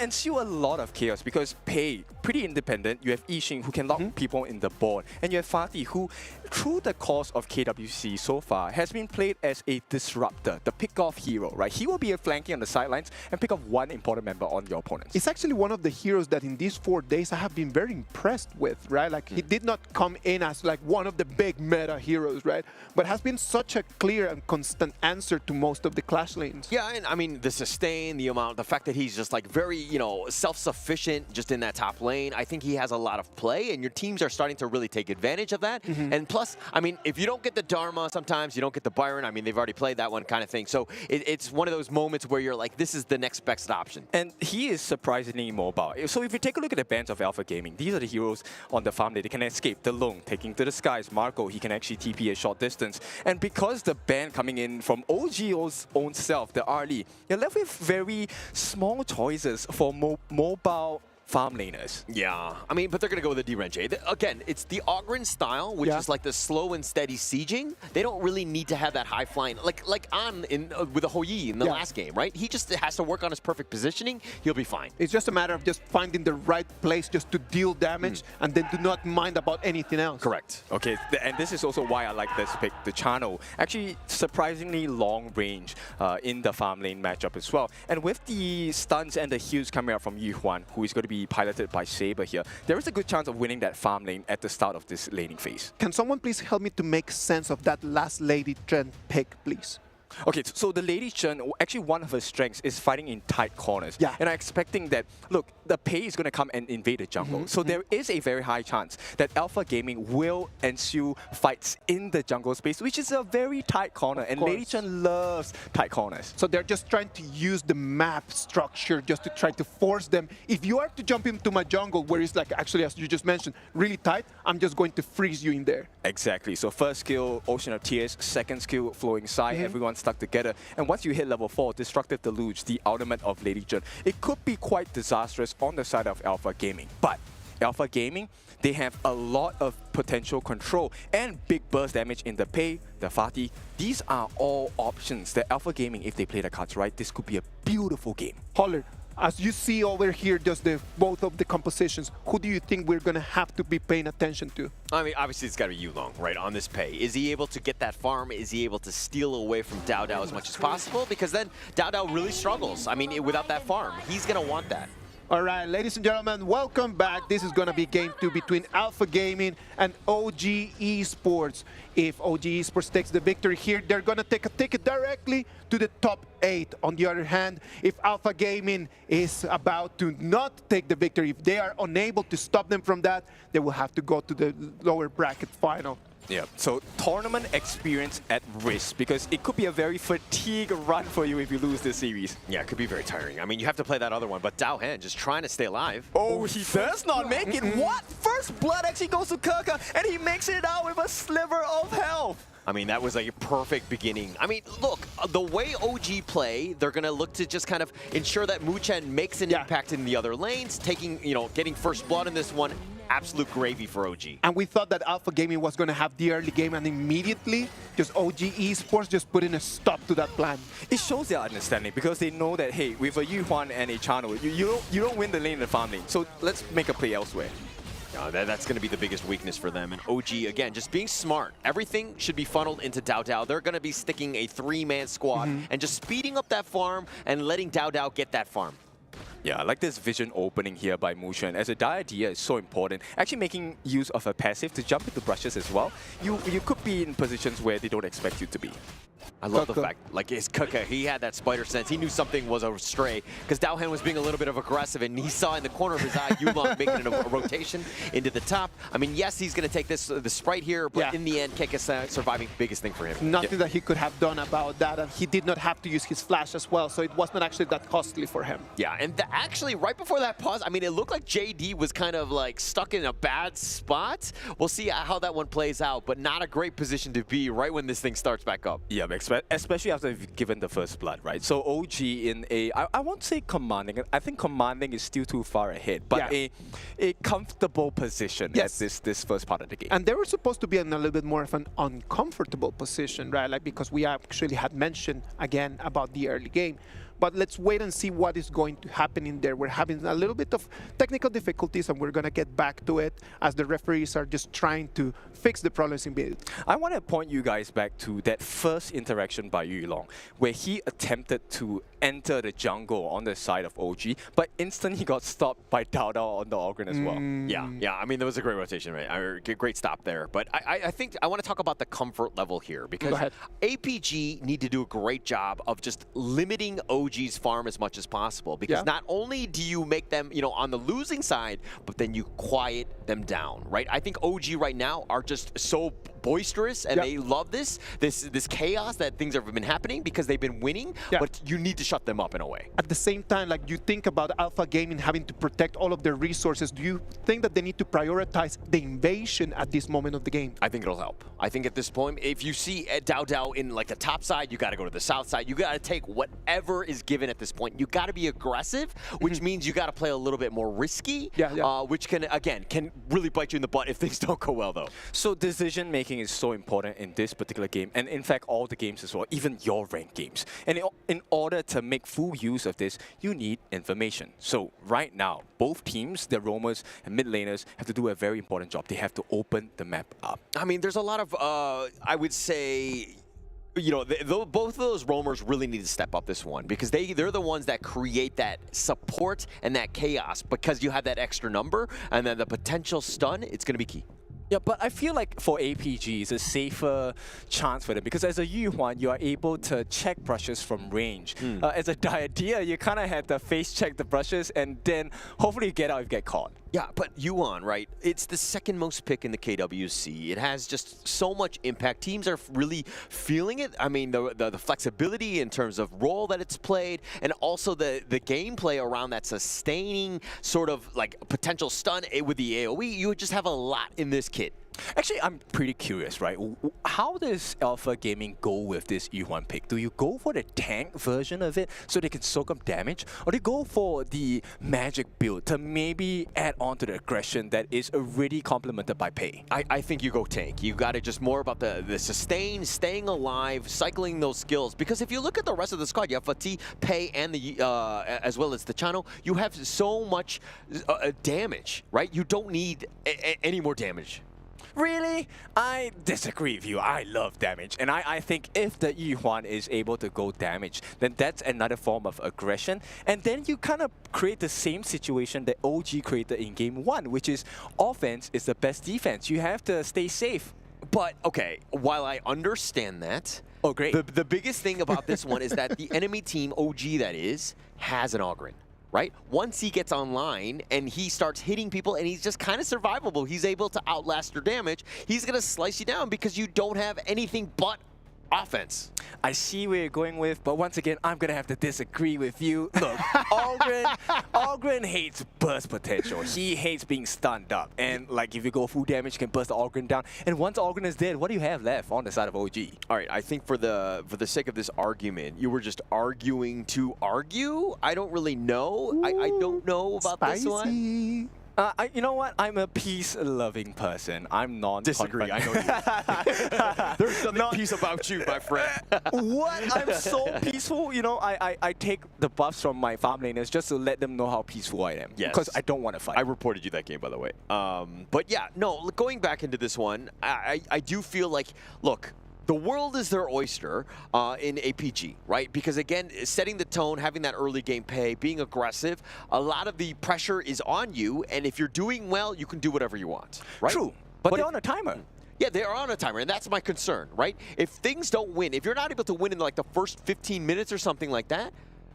ensue a lot of chaos because Pei, pretty independent. You have Yixing, who can lock people in the board. And you have Fatih, who, through the course of KWC so far, has been played as a disruptor, the pick-off hero, right? He will be flanking on the sidelines and pick off one important member on your opponents. It's actually one of the heroes that in these 4 days I have been very impressed with, right? Like he did not come in as like one of the big meta heroes, right? But has been such a clear and constant answer to most of the clash lanes. Yeah, and I mean the sustain, the fact that he's just like very, you know, self-sufficient just in that top lane. I think he has a lot of play, and your teams are starting to really take advantage of that. And plus, I mean, if you don't get the Dharma, sometimes you don't get the Byron. I mean, they've already played that one kind of thing. So it's one of those moments where you're like, this is the next best option. And he is surprisingly mobile. So if you take a look at the bands of Alpha Gaming, these are the heroes on the farm that they can escape. The Long, taking to the skies. Marco, he can actually TP a short distance. And because the band coming in from OG's own self, the Arlie, you're left with very small choices for mobile farm laners. Yeah, I mean, but they're going to go with the D-Range. Again, it's the Ogren style, which is like the slow and steady sieging. They don't really need to have that high flying, like An with the Hou Yi in the last game, right? He just has to work on his perfect positioning. He'll be fine. It's just a matter of just finding the right place just to deal damage and then do not mind about anything else. Correct. Okay, and this is also why I like this pick, the Chano. Actually, surprisingly long range in the farm lane matchup as well. And with the stuns and the heals coming out from Yuhuan, who is going to be piloted by Saber here, there is a good chance of winning that farm lane at the start of this laning phase. Can someone please help me to make sense of that last Lady Trend pick, please? Okay, so the Lady Chen, actually one of her strengths is fighting in tight corners. Yeah. And I'm expecting that, look, the Pei is going to come and invade the jungle. So there is a very high chance that Alpha Gaming will ensue fights in the jungle space, which is a very tight corner. And Lady Chen loves tight corners. So they're just trying to use the map structure just to try to force them. If you are to jump into my jungle, where it's like, actually, as you just mentioned, really tight, I'm just going to freeze you in there. Exactly. So first skill, Ocean of Tears. Second skill, Flowing Side. Everyone stuck together. And once you hit level 4, Destructive Deluge, the ultimate of Lady Chen, it could be quite disastrous on the side of Alpha Gaming. But Alpha Gaming, they have a lot of potential control and big burst damage in the Pei, the Fatih. These are all options that Alpha Gaming, if they play the cards right, this could be a beautiful game. Holler, as you see over here, just both of the compositions, who do you think we're going to have to be paying attention to? I mean, obviously it's got to be Yulong, right, on this Pei. Is he able to get that farm? Is he able to steal away from Dao Dao as much as possible? Because then Dao Dao really struggles. I mean, without that farm, he's going to want that. All right, ladies and gentlemen, welcome back. This is going to be Game 2 between Alpha Gaming and OG Esports. If OG Esports takes the victory here, they're going to take a ticket directly to the top 8. On the other hand, if Alpha Gaming is about to not take the victory, if they are unable to stop them from that, they will have to go to the lower bracket final. Yeah, so tournament experience at risk, because it could be a very fatigued run for you if you lose this series. Yeah, it could be very tiring. I mean, you have to play that other one, but Dao Han just trying to stay alive. Oh, he does not make it. What? First blood actually goes to Kirka, and he makes it out with a sliver of health. I mean, that was like a perfect beginning. I mean, look, the way OG play, they're going to look to just kind of ensure that Mu Chen makes an impact in the other lanes, taking, you know, getting first blood in this one. Absolute gravy for OG. And we thought that Alpha Gaming was going to have the early game, and immediately just OG Esports just putting a stop to that plan. It shows their understanding, because they know that, hey, with a Yuhuan and a Chano, you don't win the lane in the farm lane, so let's make a play elsewhere. That's going to be the biggest weakness for them. And OG, again, just being smart. Everything should be funneled into Dao Dao. They're going to be sticking a 3-man squad and just speeding up that farm and letting Dao Dao get that farm. Yeah, I like this vision opening here by Mushen. As a die idea is so important. Actually making use of a passive to jump into brushes as well. You could be in positions where they don't expect you to be. I love the fact, like his Kuka, he had that spider sense. He knew something was a stray, because Dao Han was being a little bit of aggressive, and he saw in the corner of his eye Yulong making a rotation into the top. I mean, yes, he's going to take the sprite here, but in the end, Keka surviving, biggest thing for him. Nothing that he could have done about that, and he did not have to use his flash as well, so it wasn't actually that costly for him. Yeah, and actually, right before that pause, I mean, it looked like JD was kind of like stuck in a bad spot. We'll see how that one plays out, but not a great position to be right when this thing starts back up. Yeah, Correct, especially after you've given the first blood, right? So OG in I won't say commanding. I think commanding is still too far ahead, but a comfortable position at this first part of the game. And they were supposed to be in a little bit more of an uncomfortable position, right? Like, because we actually had mentioned again about the early game. But let's wait and see what is going to happen in there. We're having a little bit of technical difficulties, and we're going to get back to it as the referees are just trying to fix the problems in build. I want to point you guys back to that first interaction by Yulong, where he attempted to enter the jungle on the side of OG, but instantly got stopped by Dao Dao on the Ogryn as well. Yeah. I mean, there was a great rotation, right? Great stop there. But I think I want to talk about the comfort level here, because APG need to do a great job of just limiting OG's farm as much as possible, because not only do you make them, on the losing side, but then you quiet them down, right? I think OG right now are just so boisterous, and they love this chaos that things have been happening because they've been winning, but you need to shut them up in a way. At the same time, like, you think about Alpha Gaming having to protect all of their resources. Do you think that they need to prioritize the invasion at this moment of the game? I think it'll help. I think at this point, if you see Dao Dao in like the top side, you got to go to the south side. You got to take whatever is given at this point. You got to be aggressive, which means you got to play a little bit more risky, which can really bite you in the butt if things don't go well, though. So decision making is so important in this particular game, and in fact all the games as well, even your ranked games. And in order to make full use of this, you need information. So right now, both teams, the roamers and mid laners, have to do a very important job. They have to open the map up. I mean, there's a lot of, I would say, both of those roamers really need to step up this one, because they're the ones that create that support and that chaos, because you have that extra number, and then the potential stun, it's going to be key. Yeah, but I feel like for APG, it's a safer chance for them, because as a Yuhuan, you are able to check brushes from range. As a Diadea, you kind of have to face check the brushes, and then hopefully you get out if you get caught. Yeah, but Yuan, right? It's the second most pick in the KWC. It has just so much impact. Teams are really feeling it. I mean, the flexibility in terms of role that it's played, and also the gameplay around that sustaining sort of like potential stun with the AoE. You just have a lot in this kit. Actually, I'm pretty curious, right? How does Alpha Gaming go with this Yuan pick? Do you go for the tank version of it so they can soak up damage? Or do you go for the magic build to maybe add on to the aggression that is already complemented by Pei? I think you go tank. You got to just more about the sustain, staying alive, cycling those skills. Because if you look at the rest of the squad, you have Fatih, Pei, and as well as the channel, you have so much damage, right? You don't need any more damage. Really? I disagree with you. I love damage. And I think if the Yuan is able to go damage, then that's another form of aggression. And then you kind of create the same situation that OG created in Game 1, which is offense is the best defense. You have to stay safe. But, okay, while I understand that, great. The biggest thing about this one is that the enemy team, OG that is, has an Ogryn. Right? Once he gets online and he starts hitting people and he's just kind of survivable, he's able to outlast your damage, he's going to slice you down because you don't have anything but offense. I see where you're going with, but once again, I'm going to have to disagree with you. Look, Ogryn hates burst potential. He hates being stunned up. And like if you go full damage, you can burst the Ogryn down. And once Ogryn is dead, what do you have left on the side of OG? All right, I think for the sake of this argument, you were just arguing to argue? I don't really know. I don't know about this one. You know what? I'm a peace-loving person. I'm non-confrontational. Disagree. I know you. There's nothing peace about you, my friend. What? I'm so peaceful. You know, I take the buffs from my farm laners just to let them know how peaceful I am. Yes. Because I don't want to fight. I reported you that game, by the way. But yeah, no, going back into this one, I do feel like, look, the world is their oyster in APG, right? Because again, setting the tone, having that early game pay, being aggressive, a lot of the pressure is on you, and if you're doing well, you can do whatever you want, right? True, but they're on a timer. Yeah, they are on a timer, and that's my concern, right? If things don't win, if you're not able to win in like the first 15 minutes or something like that,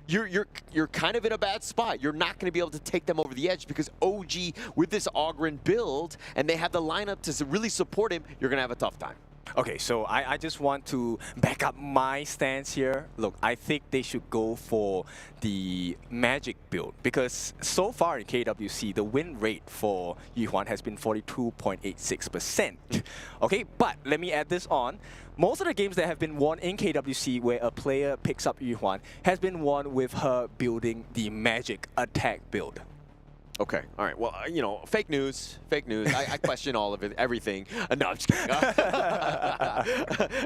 you're kind of in a bad spot. You're not going to be able to take them over the edge because OG with this Ogryn build, and they have the lineup to really support him, you're going to have a tough time. Okay, so I just want to back up my stance here. Look, I think they should go for the Magic build because so far in KWC, the win rate for Yuhuan has been 42.86%. Okay, but let me add this on. Most of the games that have been won in KWC where a player picks up Yuhuan has been won with her building the Magic attack build. Okay, all right. Well, you know, fake news, fake news. I question all of it, everything. No, I'm just kidding.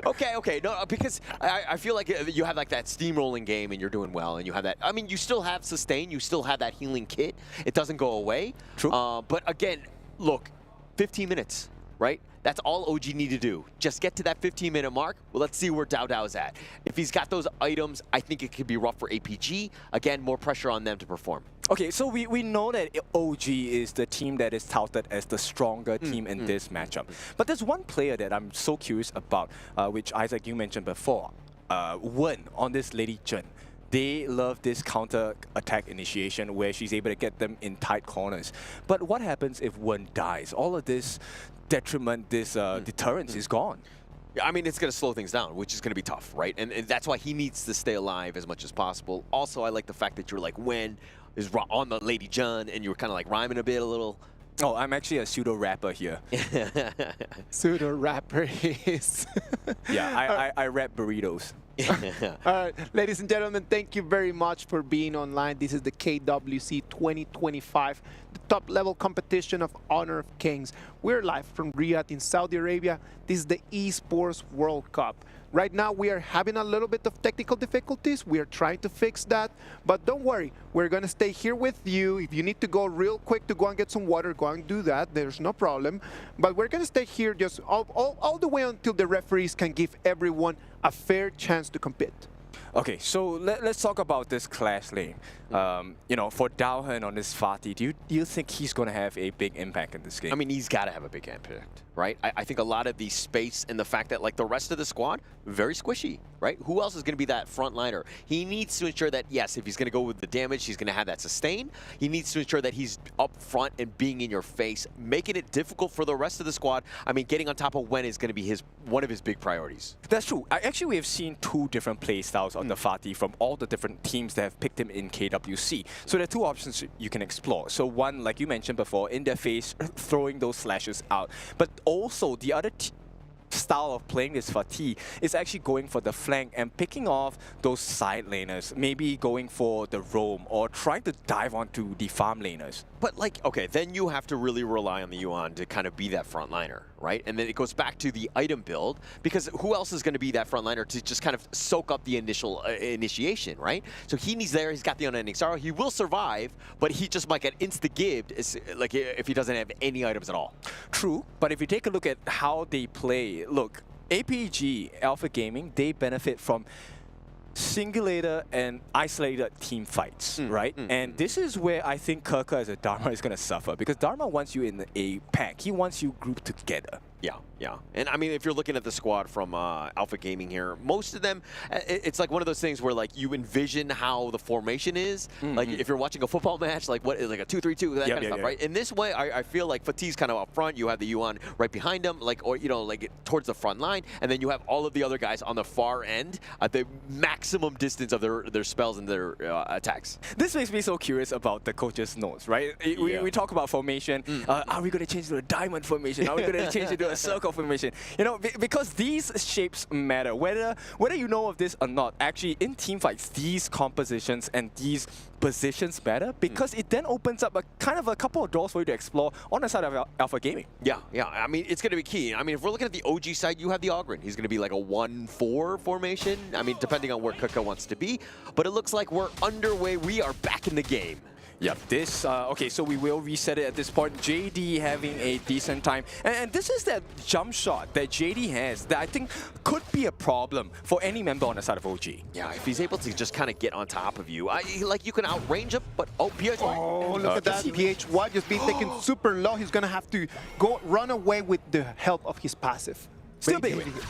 Okay. No, because I feel like you have like that steamrolling game and you're doing well and you have that. I mean, you still have sustain. You still have that healing kit. It doesn't go away. True. But again, look, 15 minutes, right? That's all OG need to do. Just get to that 15-minute mark. Well, let's see where Dowdow's at. If he's got those items, I think it could be rough for APG. Again, more pressure on them to perform. Okay, so we know that OG is the team that is touted as the stronger team in this matchup. But there's one player that I'm so curious about, which Isaac, you mentioned before. Wen on this Lady Chen. They love this counter-attack initiation where she's able to get them in tight corners. But what happens if Wen dies? All of this detriment, this deterrence is gone. Yeah, I mean, it's going to slow things down, which is going to be tough, right? And that's why he needs to stay alive as much as possible. Also, I like the fact that you're like, Wen is on the Lady Jun, and you were kind of like rhyming a bit a little. Oh, I'm actually a pseudo rapper here. Pseudo rapper is. Yeah, I rap burritos. All right, ladies and gentlemen, thank you very much for being online. This is the KWC 2025, the top-level competition of Honor of Kings. We're live from Riyadh in Saudi Arabia. This is the Esports World Cup. Right now, we are having a little bit of technical difficulties. We are trying to fix that. But don't worry, we're going to stay here with you. If you need to go real quick to go and get some water, go and do that. There's no problem. But we're going to stay here just all the way until the referees can give everyone a fair chance to compete. Okay, so let's talk about this clash lane. You know, for Dowhen on this Fatih, do you think he's going to have a big impact in this game? I mean, he's got to have a big impact, right? I think a lot of the space and the fact that, like, the rest of the squad, very squishy, right? Who else is going to be that front liner? He needs to ensure that, yes, if he's going to go with the damage, he's going to have that sustain. He needs to ensure that he's up front and being in your face, making it difficult for the rest of the squad. I mean, getting on top of Wen is going to be one of his big priorities. That's true. Actually, we have seen two different play styles on the Fatih from all the different teams that have picked him in KWC. So there are two options you can explore. So one, like you mentioned before, in their face, throwing those slashes out. But also, the other style of playing this Fatih is actually going for the flank and picking off those side laners, maybe going for the roam or trying to dive onto the farm laners. But like, okay, then you have to really rely on the Yuan to kind of be that front liner, right? And then it goes back to the item build, because who else is going to be that front liner to just kind of soak up the initial initiation, right? So he needs there, he's got the unending sorrow, he will survive, but he just might get insta-gibbed like if he doesn't have any items at all. True, but if you take a look at how they play, look, APG, Alpha Gaming, they benefit from singulated and isolated team fights, right? And this is where I think Kirka as a Dharma is going to suffer, because Dharma wants you in a pack. He wants you grouped together. Yeah. And I mean, if you're looking at the squad from Alpha Gaming here, most of them, it's like one of those things where like you envision how the formation is. Like if you're watching a football match, like what, like a 2-3-2, that kind of stuff, right? In this way, I feel like Fatih's kind of up front. You have the Yuan right behind him, like, or you know, like towards the front line, and then you have all of the other guys on the far end at the maximum distance of their spells and their attacks. This makes me so curious about the coach's notes, right? We talk about formation. Are we going to change to a diamond formation? Are we going to change it to a circle formation? You know, because these shapes matter. Whether you know of this or not, actually in team fights, these compositions and these positions matter, because it then opens up a couple of doors for you to explore on the side of Alpha Gaming. Yeah. I mean, it's going to be key. I mean, if we're looking at the OG side, you have the Ogren. He's going to be like a 1-4 formation. I mean, depending on where Kuka wants to be. But it looks like we're underway. We are back in the game. Yep, this, okay, so we will reset it at this point. JD having a decent time. And this is that jump shot that JD has that I think could be a problem for any member on the side of OG. Yeah, if he's able to just kind of get on top of you, like you can outrange him, but PH1. Oh, look at that. PH1 just being taken super low. He's going to have to run away with the help of his passive. Still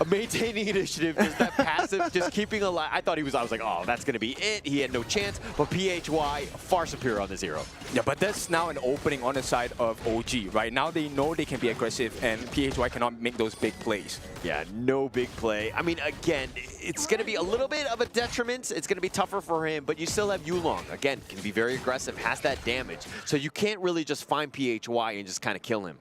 maintaining initiative, just that passive, just keeping alive. I was like, oh, that's going to be it. He had no chance, but PHY far superior on the 0. Yeah, but that's now an opening on the side of OG. Right now they know they can be aggressive and PHY cannot make those big plays. Yeah, no big play. I mean, again, it's going to be a little bit of a detriment. It's going to be tougher for him, but you still have Yulong. Again, can be very aggressive, has that damage. So you can't really just find PHY and just kind of kill him.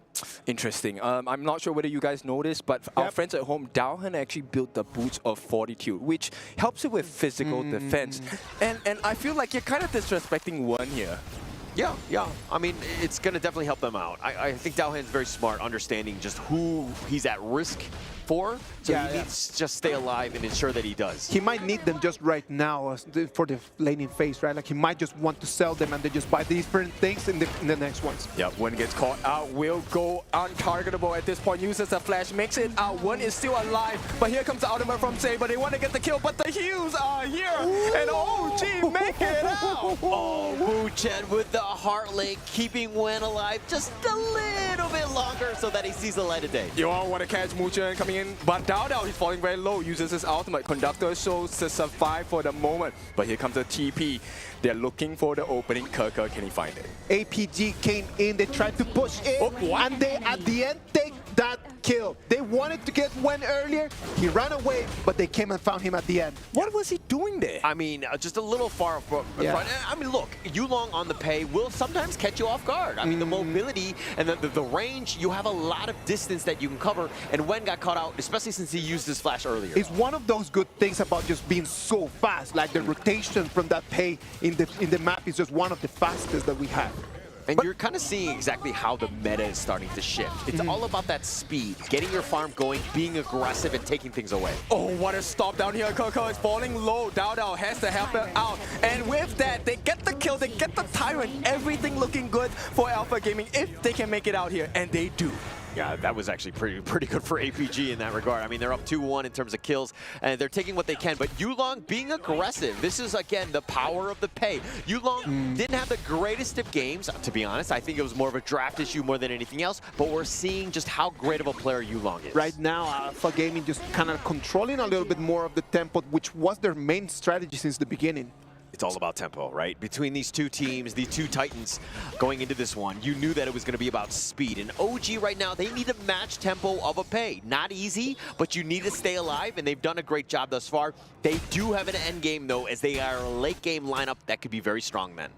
Interesting. I'm not sure whether you guys noticed, but our friends at home, Daohan actually built the Boots of Fortitude, which helps you with physical defense. And I feel like you're kind of disrespecting One here. Yeah. I mean, it's going to definitely help them out. I think Daohan's very smart, understanding just who he's at risk for. So he needs to just stay alive and ensure that he does. He might need them just right now for the laning phase, right? Like he might just want to sell them and they just buy different things in the next ones. Yeah, One gets caught out, will go untargetable at this point, uses a flash, makes it out. One is still alive, but here comes the ultimate from Saber. They want to get the kill, but the heals are here, and OG make it out. Oh, Wu-Chen with the heart link, keeping Wen alive just a little bit longer so that he sees the light of day. You all want to catch Wu-Chen coming in, but Dao he's falling very low, uses his ultimate. Conductor shows to survive for the moment, but here comes the TP. They're looking for the opening. Keke, can he find it? APG came in, they tried to push in, and they at the end take that kill. They wanted to get Wen earlier, he ran away, but they came and found him at the end. What was he doing there? I mean, just a little far front. I mean, look, Yulong on the pay will sometimes catch you off guard. I mean, the mobility and the range, you have a lot of distance that you can cover, and Wen got caught out, especially since he used his flash earlier. It's one of those good things about just being so fast, like the rotation from that pay in the map is just one of the fastest that we have. And you're kind of seeing exactly how the meta is starting to shift. It's all about that speed, getting your farm going, being aggressive, and taking things away. Oh, what a stop down here. Keke is falling low. Dao has to help him out. And with that, they get the kill, they get the Tyrant. Everything looking good for Alpha Gaming if they can make it out here, and they do. Yeah, that was actually pretty good for APG in that regard. I mean, they're up 2-1 in terms of kills, and they're taking what they can. But Yulong being aggressive, this is, again, the power of the pay. Yulong didn't have the greatest of games, to be honest. I think it was more of a draft issue more than anything else, but we're seeing just how great of a player Yulong is. Right now, Alpha Gaming just kind of controlling a little bit more of the tempo, which was their main strategy since the beginning. It's all about tempo, right? Between these two teams, these two titans going into this one, you knew that it was going to be about speed. And OG right now, they need to match tempo of a pay. Not easy, but you need to stay alive, and they've done a great job thus far. They do have an end game, though, as they are a late game lineup that could be very strong men.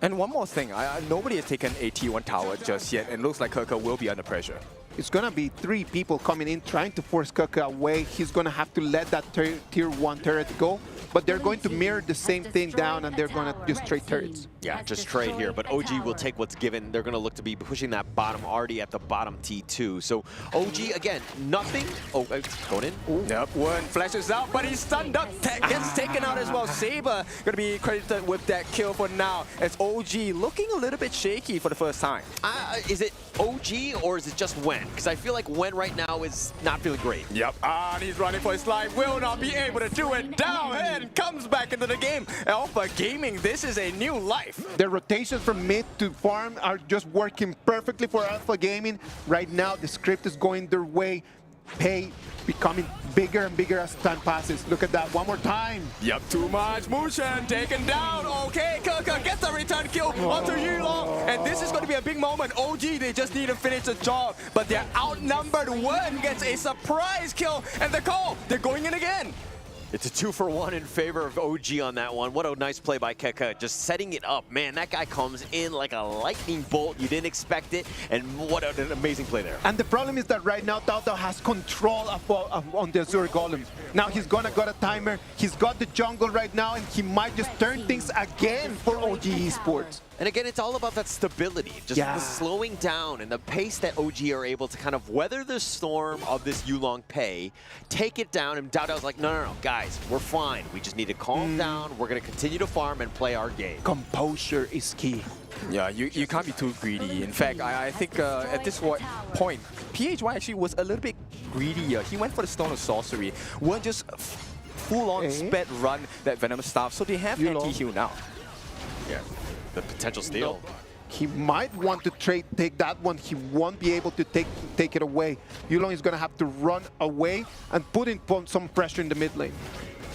And one more thing, nobody has taken a T1 tower just yet, and looks like Keke will be under pressure. It's going to be 3 people coming in trying to force Keke away. He's going to have to let that tier 1 turret go. But they're going to mirror the same thing down, and they're going to just trade turrets. Yeah, just trade here. But OG will take what's given. They're going to look to be pushing that bottom, already at the bottom T2. So OG, again, nothing. Oh, it's going in. Yep, One flashes out, but he's stunned up. Gets taken out as well. Saber going to be credited with that kill for now, as OG looking a little bit shaky for the first time. Is it OG or is it just Wen? Because I feel like Wen right now is not feeling great. Yep, and he's running for his life. Will not be able to do it. Down and comes back into the game. Alpha Gaming, this is a new life. The rotations from mid to farm are just working perfectly for Alpha Gaming. Right now, the script is going their way. Pay becoming bigger and bigger as time passes. Look at that one more time. Yep, too much. Mushen taken down. Okay, Keke gets a return kill onto Yulong. And this is going to be a big moment. OG, they just need to finish the job. But they're outnumbered. One gets a surprise kill. And the call, they're going in again. It's a 2-for-1 in favor of OG on that one. What a nice play by Keke, just setting it up. Man, that guy comes in like a lightning bolt. You didn't expect it, and what an amazing play there. And the problem is that right now, Dao has control on the Azure Golem. Now he's gonna got a timer. He's got the jungle right now, and he might just turn things again for OG Esports. And again, it's all about that stability, just the slowing down and the pace that OG are able to kind of weather the storm of this Yulong pay, take it down, and Dao's like, no, guys, we're fine. We just need to calm down. We're going to continue to farm and play our game. Composure is key. Yeah, you can't be too greedy. In fact, I think at this point, PHY actually was a little bit greedier. He went for the Stone of Sorcery. Weren't just full-on sped run that Venom Staff, so they have anti-heal now. Yeah. The potential steal. He might want to take that one. He won't be able to take it away. Yulong is going to have to run away and put some pressure in the mid lane.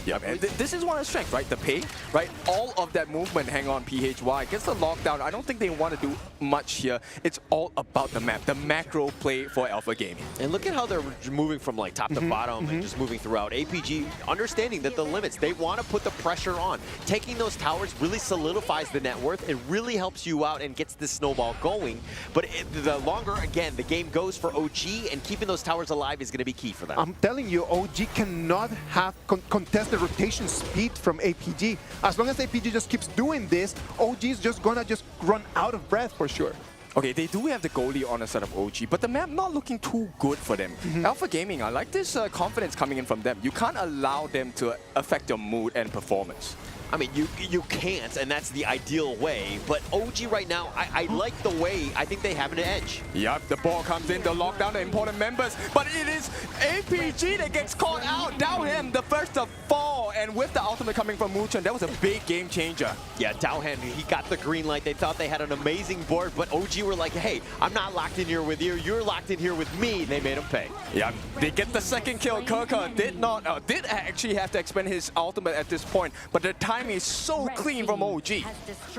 Yeah, and this is one of the strengths, right? The pay, right? All of that movement, hang on, PHY gets the lockdown. I don't think they want to do much here. It's all about the map, the macro play for Alpha Gaming. And look at how they're moving from like top to bottom and just moving throughout. APG understanding that the limits, they want to put the pressure on. Taking those towers really solidifies the net worth. It really helps you out and gets this snowball going. But the longer, again, the game goes for OG, and keeping those towers alive is going to be key for them. I'm telling you, OG cannot have contest the rotation speed from APG. As long as APG just keeps doing this, OG is just gonna run out of breath for sure. Okay, they do have the goalie on the side of OG, but the map not looking too good for them. Alpha Gaming, I like this confidence coming in from them. You can't allow them to affect your mood and performance. I mean, you can't, and that's the ideal way. But OG right now, I like the way. I think they have an edge. Yep, the ball comes in to lock down the important members, but it is APG that gets caught out. Dowham, the first of fall, and with the ultimate coming from Muchen, that was a big game changer. Yeah, Dowham, he got the green light. They thought they had an amazing board, but OG were like, hey, I'm not locked in here with you. You're locked in here with me. They made him pay. Yeah, they get the second kill. Kirka did actually have to expend his ultimate at this point, but the timing is so clean from OG.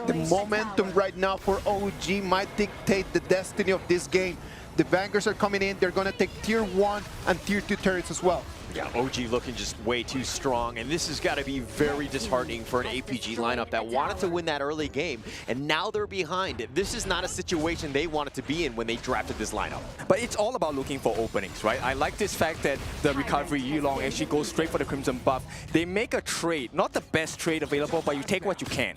The momentum right now for OG might dictate the destiny of this game. The Vanguards are coming in. They're going to take Tier 1 and Tier 2 turrets as well. Yeah, OG looking just way too strong, and this has got to be very disheartening for an APG lineup that wanted to win that early game, and now they're behind. This is not a situation they wanted to be in when they drafted this lineup. But it's all about looking for openings, right? I like this fact that the recovery Yulong actually goes straight for the Crimson buff. They make a trade, not the best trade available, but you take what you can.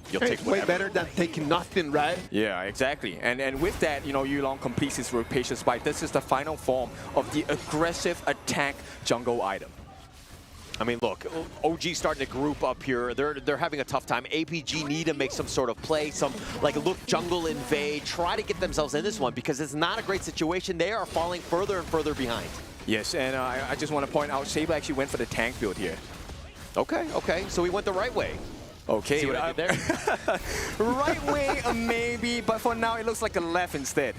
You'll take way better than taking nothing, right? Yeah, exactly. And with that, you know, Yulong completes his rapacious bite. This is the final form of the aggressive attack jungle item. I mean, look, OG starting to group up here. They're having a tough time. APG need to make some sort of play, look jungle invade, try to get themselves in this one because it's not a great situation. They are falling further and further behind. Yes, and I just want to point out, Saber actually went for the tank build here. Okay, so he went the right way. Okay, see what I did there? Right way, maybe, but for now it looks like a left instead.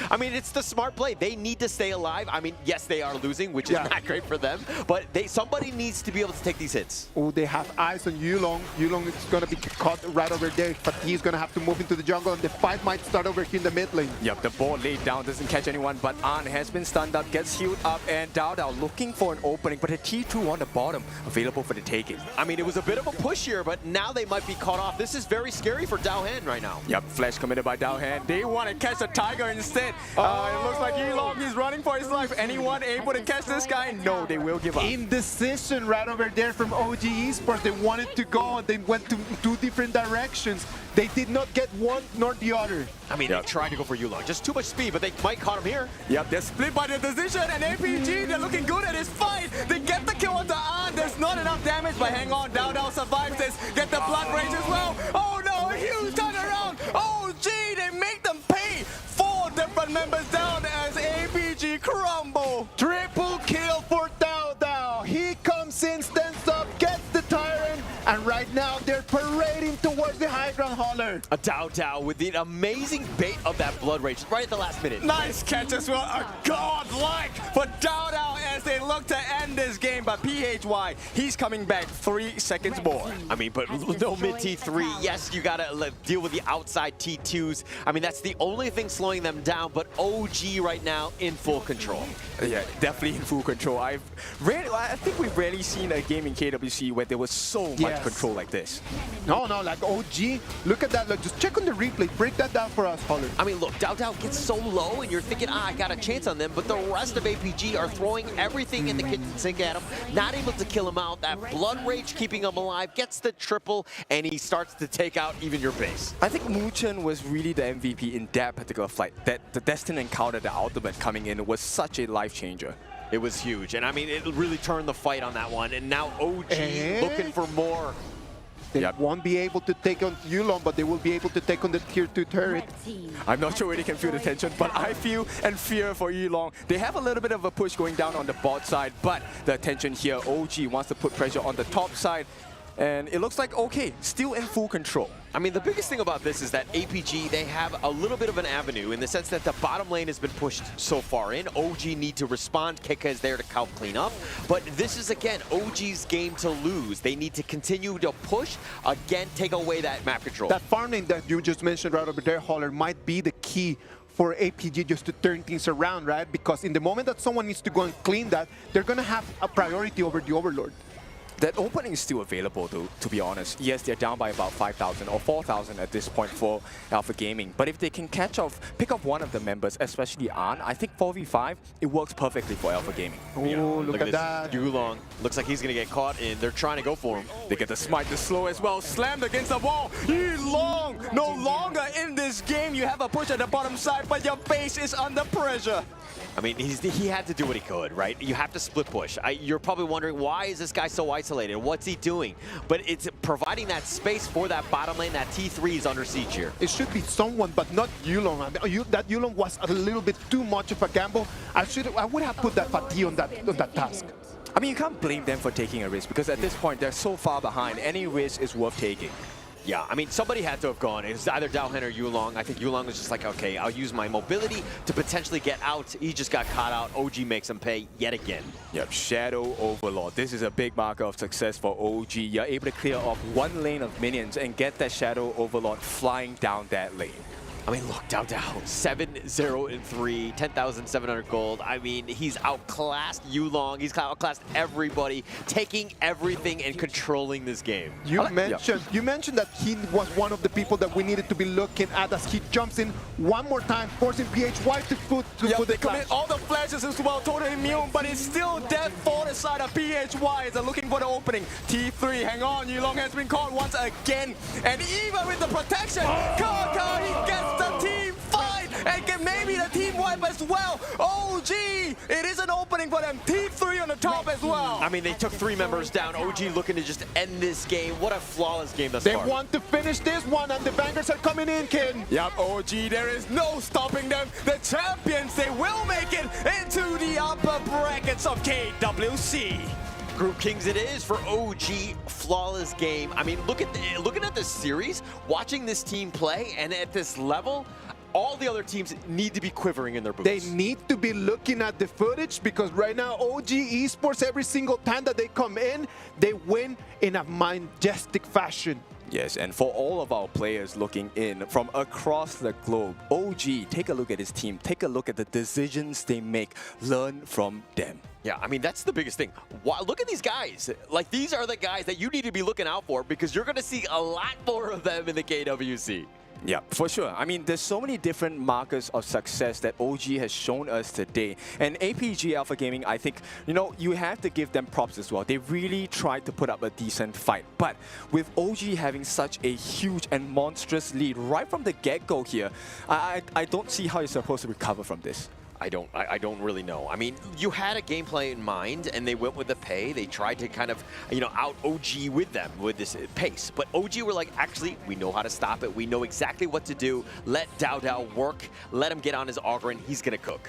I mean, it's the smart play. They need to stay alive. I mean, yes, they are losing, which is not great for them, but somebody needs to be able to take these hits. Oh, they have eyes on Yulong. Yulong is going to be caught right over there, but he's going to have to move into the jungle, and the fight might start over here in the mid lane. Yep, the ball laid down, doesn't catch anyone, but An has been stunned up, gets healed up, and Dao looking for an opening, but a T2 on the bottom, available for the taking. I mean, it was a bit of a push here, but now they might be caught off. This is very scary for Dowhan right now. Yep, flash committed by Dowhan. They want to catch the Tiger instead. It looks like Yulong is running for his life. Anyone able to catch this guy? No, they will give up. Indecision right over there from OG Esports. They wanted to go and they went to two different directions. They did not get one nor the other. I mean, they're trying to go for Yulong. Just too much speed, but they might caught him here. Yep, they're split by the decision, and APG, they're looking good at this fight. They get the kill on the An. There's not enough damage, but hang on. Dao survives this. Get the blood rage as well. Oh no, a huge turnaround. Oh gee, they make them pay. 4 different members down as APG crumble. Triple kill for Dao. He comes in, stands up, gets the Tyrant, and right now they're parading towards the high ground hauler. A Dao with the amazing bait of that blood rage right at the last minute. Nice catch as well. A godlike for Dao as they look to end this game, but PHY, he's coming back 3 seconds more. I mean, but no mid T3. Yes, you gotta deal with the outside T2s. I mean, that's the only thing slowing them down, but OG right now in full control. Yeah, definitely in full control. I think we've rarely seen a game in KWC where there was so much control like this. No, like OG, look at that. Look, just check on the replay. Break that down for us, Holler. I mean, look, Dao gets so low, and you're thinking, I got a chance on them, but the rest of APG are throwing everything in the kitchen sink at him, not able to kill him out. That blood rage keeping him alive, gets the triple, and he starts to take out even your base. I think Muchen was really the MVP in that particular fight. That the Destined encounter, the ultimate coming in, was such a life changer. It was huge, and I mean, it really turned the fight on that one, and now OG looking for more. They won't be able to take on Yulong, but they will be able to take on the Tier 2 turret. I'm not sure where they can feel the tension, but I feel and fear for Yulong. They have a little bit of a push going down on the bot side, but the attention here, OG wants to put pressure on the top side. And it looks like, okay, still in full control. I mean, the biggest thing about this is that APG, they have a little bit of an avenue in the sense that the bottom lane has been pushed so far in. OG need to respond. Keka is there to help clean up. But this is, again, OG's game to lose. They need to continue to push, again, take away that map control. That farm lane that you just mentioned right over there, Holler, might be the key for APG just to turn things around, right? Because in the moment that someone needs to go and clean that, they're going to have a priority over the Overlord. That opening is still available, though, to be honest. Yes, they're down by about 5,000 or 4,000 at this point for Alpha Gaming. But if they can pick off one of the members, especially An, I think 4v5, it works perfectly for Alpha Gaming. Oh, look at this. that. Yulong looks like he's going to get caught in. They're trying to go for him. They get the smite, the slow as well, slammed against the wall. Yulong no longer in this game. You have a push at the bottom side, but your base is under pressure. I mean, he had to do what he could, right? You have to split push. You're probably wondering, why is this guy so isolated? What's he doing? But it's providing that space for that bottom lane. That T3 is under siege here. It should be someone, but not Yulong. I mean, that Yulong was a little bit too much of a gamble. I would have put that Fatih on that task. I mean, you can't blame them for taking a risk because at this point, they're so far behind. Any risk is worth taking. Yeah, I mean, somebody had to have gone. It was either Daohen or Yulong. I think Yulong was just like, okay, I'll use my mobility to potentially get out. He just got caught out. OG makes him pay yet again. Yep, Shadow Overlord. This is a big marker of success for OG. You're able to clear off one lane of minions and get that Shadow Overlord flying down that lane. I mean, look, Dao 7-0-3, 10,700 gold. I mean, he's outclassed Yulong. He's outclassed everybody, taking everything and controlling this game. You mentioned that he was one of the people that we needed to be looking at as he jumps in one more time, forcing PHY to put they commit all the flashes as well, totally immune, but it's still dead for the side of PHY. They're looking for the opening. T3, hang on, Yulong has been caught once again, and even with the protection, Kaka, he gets the team fight and get maybe the team wipe as well. OG, it is an opening for them. T3 on the top as well. I mean, they took 3 members down. OG looking to just end this game. What a flawless game thus far. They want to finish this one, and the bangers are coming in, kid. Yep, OG, there is no stopping them. The champions, they will make it into the upper brackets of KWC. Group Kings it is for OG. Flawless game. I mean, looking at this series, watching this team play, and at this level, all the other teams need to be quivering in their boots. They need to be looking at the footage because right now, OG Esports, every single time that they come in, they win in a majestic fashion. Yes, and for all of our players looking in from across the globe, OG, take a look at his team, take a look at the decisions they make, learn from them. Yeah, I mean, that's the biggest thing. Look at these guys. Like, these are the guys that you need to be looking out for because you're going to see a lot more of them in the KWC. Yeah, for sure. I mean, there's so many different markers of success that OG has shown us today. And APG Alpha Gaming, I think, you know, you have to give them props as well. They really tried to put up a decent fight. But with OG having such a huge and monstrous lead right from the get-go here, I don't see how you're supposed to recover from this. I don't really know. I mean, you had a gameplay in mind, and they went with the pay. They tried to kind of, you know, out OG with them with this pace. But OG were like, actually, we know how to stop it. We know exactly what to do. Let Dao work. Let him get on his auger, and he's gonna cook.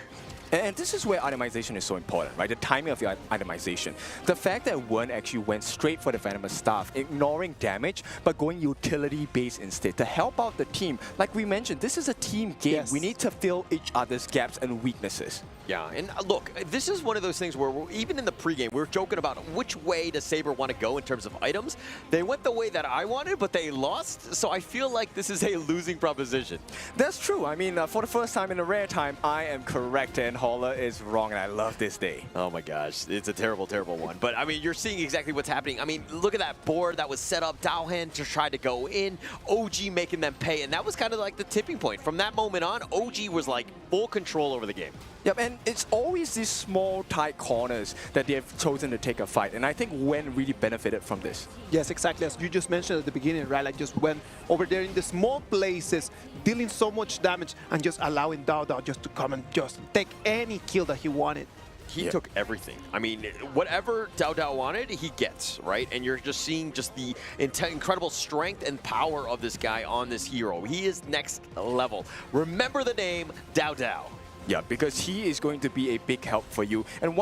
And this is where itemization is so important, right? The timing of your itemization. The fact that one actually went straight for the Venomous Staff, ignoring damage, but going utility-based instead to help out the team. Like we mentioned, this is a team game. Yes. We need to fill each other's gaps and weaknesses. Yeah, and look, this is one of those things where even in the pregame, we're joking about which way does Saber want to go in terms of items. They went the way that I wanted, but they lost, so I feel like this is a losing proposition. That's true. I mean, for the first time in a rare time, I am correct and Holler is wrong, and I love this day. Oh my gosh, it's a terrible, terrible one. But I mean, you're seeing exactly what's happening. I mean, look at that board that was set up. Daohen to try to go in, OG making them pay, and that was kind of like the tipping point. From that moment on, OG was like full control over the game. Yep, and it's always these small, tight corners that they have chosen to take a fight, and I think Wen really benefited from this. Yes, exactly. As you just mentioned at the beginning, right? Like just went over there in the small places, dealing so much damage, and just allowing Dao just to come and just take any kill that he wanted. He took everything. I mean, whatever Dao wanted, he gets, right? And you're just seeing just the incredible strength and power of this guy on this hero. He is next level. Remember the name, Dao. Yeah, because he is going to be a big help for you. And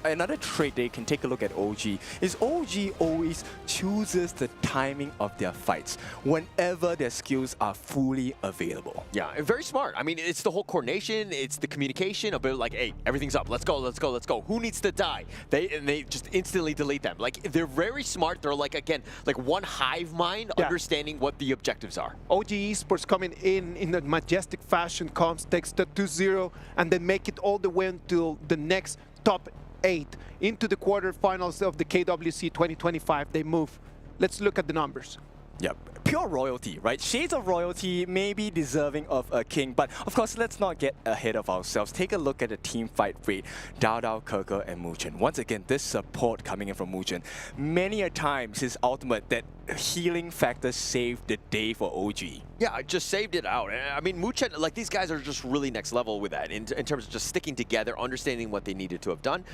another trait they can take a look at OG is OG always chooses the timing of their fights whenever their skills are fully available. Yeah, very smart. I mean, it's the whole coordination, it's the communication about like, hey, everything's up, let's go, let's go, let's go. Who needs to die? They just instantly delete them. Like, they're very smart. They're like, again, like one hive mind, understanding what the objectives are. OG Esports coming in a majestic fashion, takes the 2-0, and then make it all the way until the next top 8 into the quarterfinals of the KWC 2025. They move. Let's look at the numbers. Yep, pure royalty, right? Shades of royalty, maybe deserving of a king, but of course, let's not get ahead of ourselves. Take a look at the team fight rate. Dao, Keke, and Muchen. Once again, this support coming in from Muchen. Many a times, his ultimate, that healing factor saved the day for OG. Yeah, I just saved it out. I mean, Muchen, like, these guys are just really next level with that in terms of just sticking together, understanding what they needed to have done.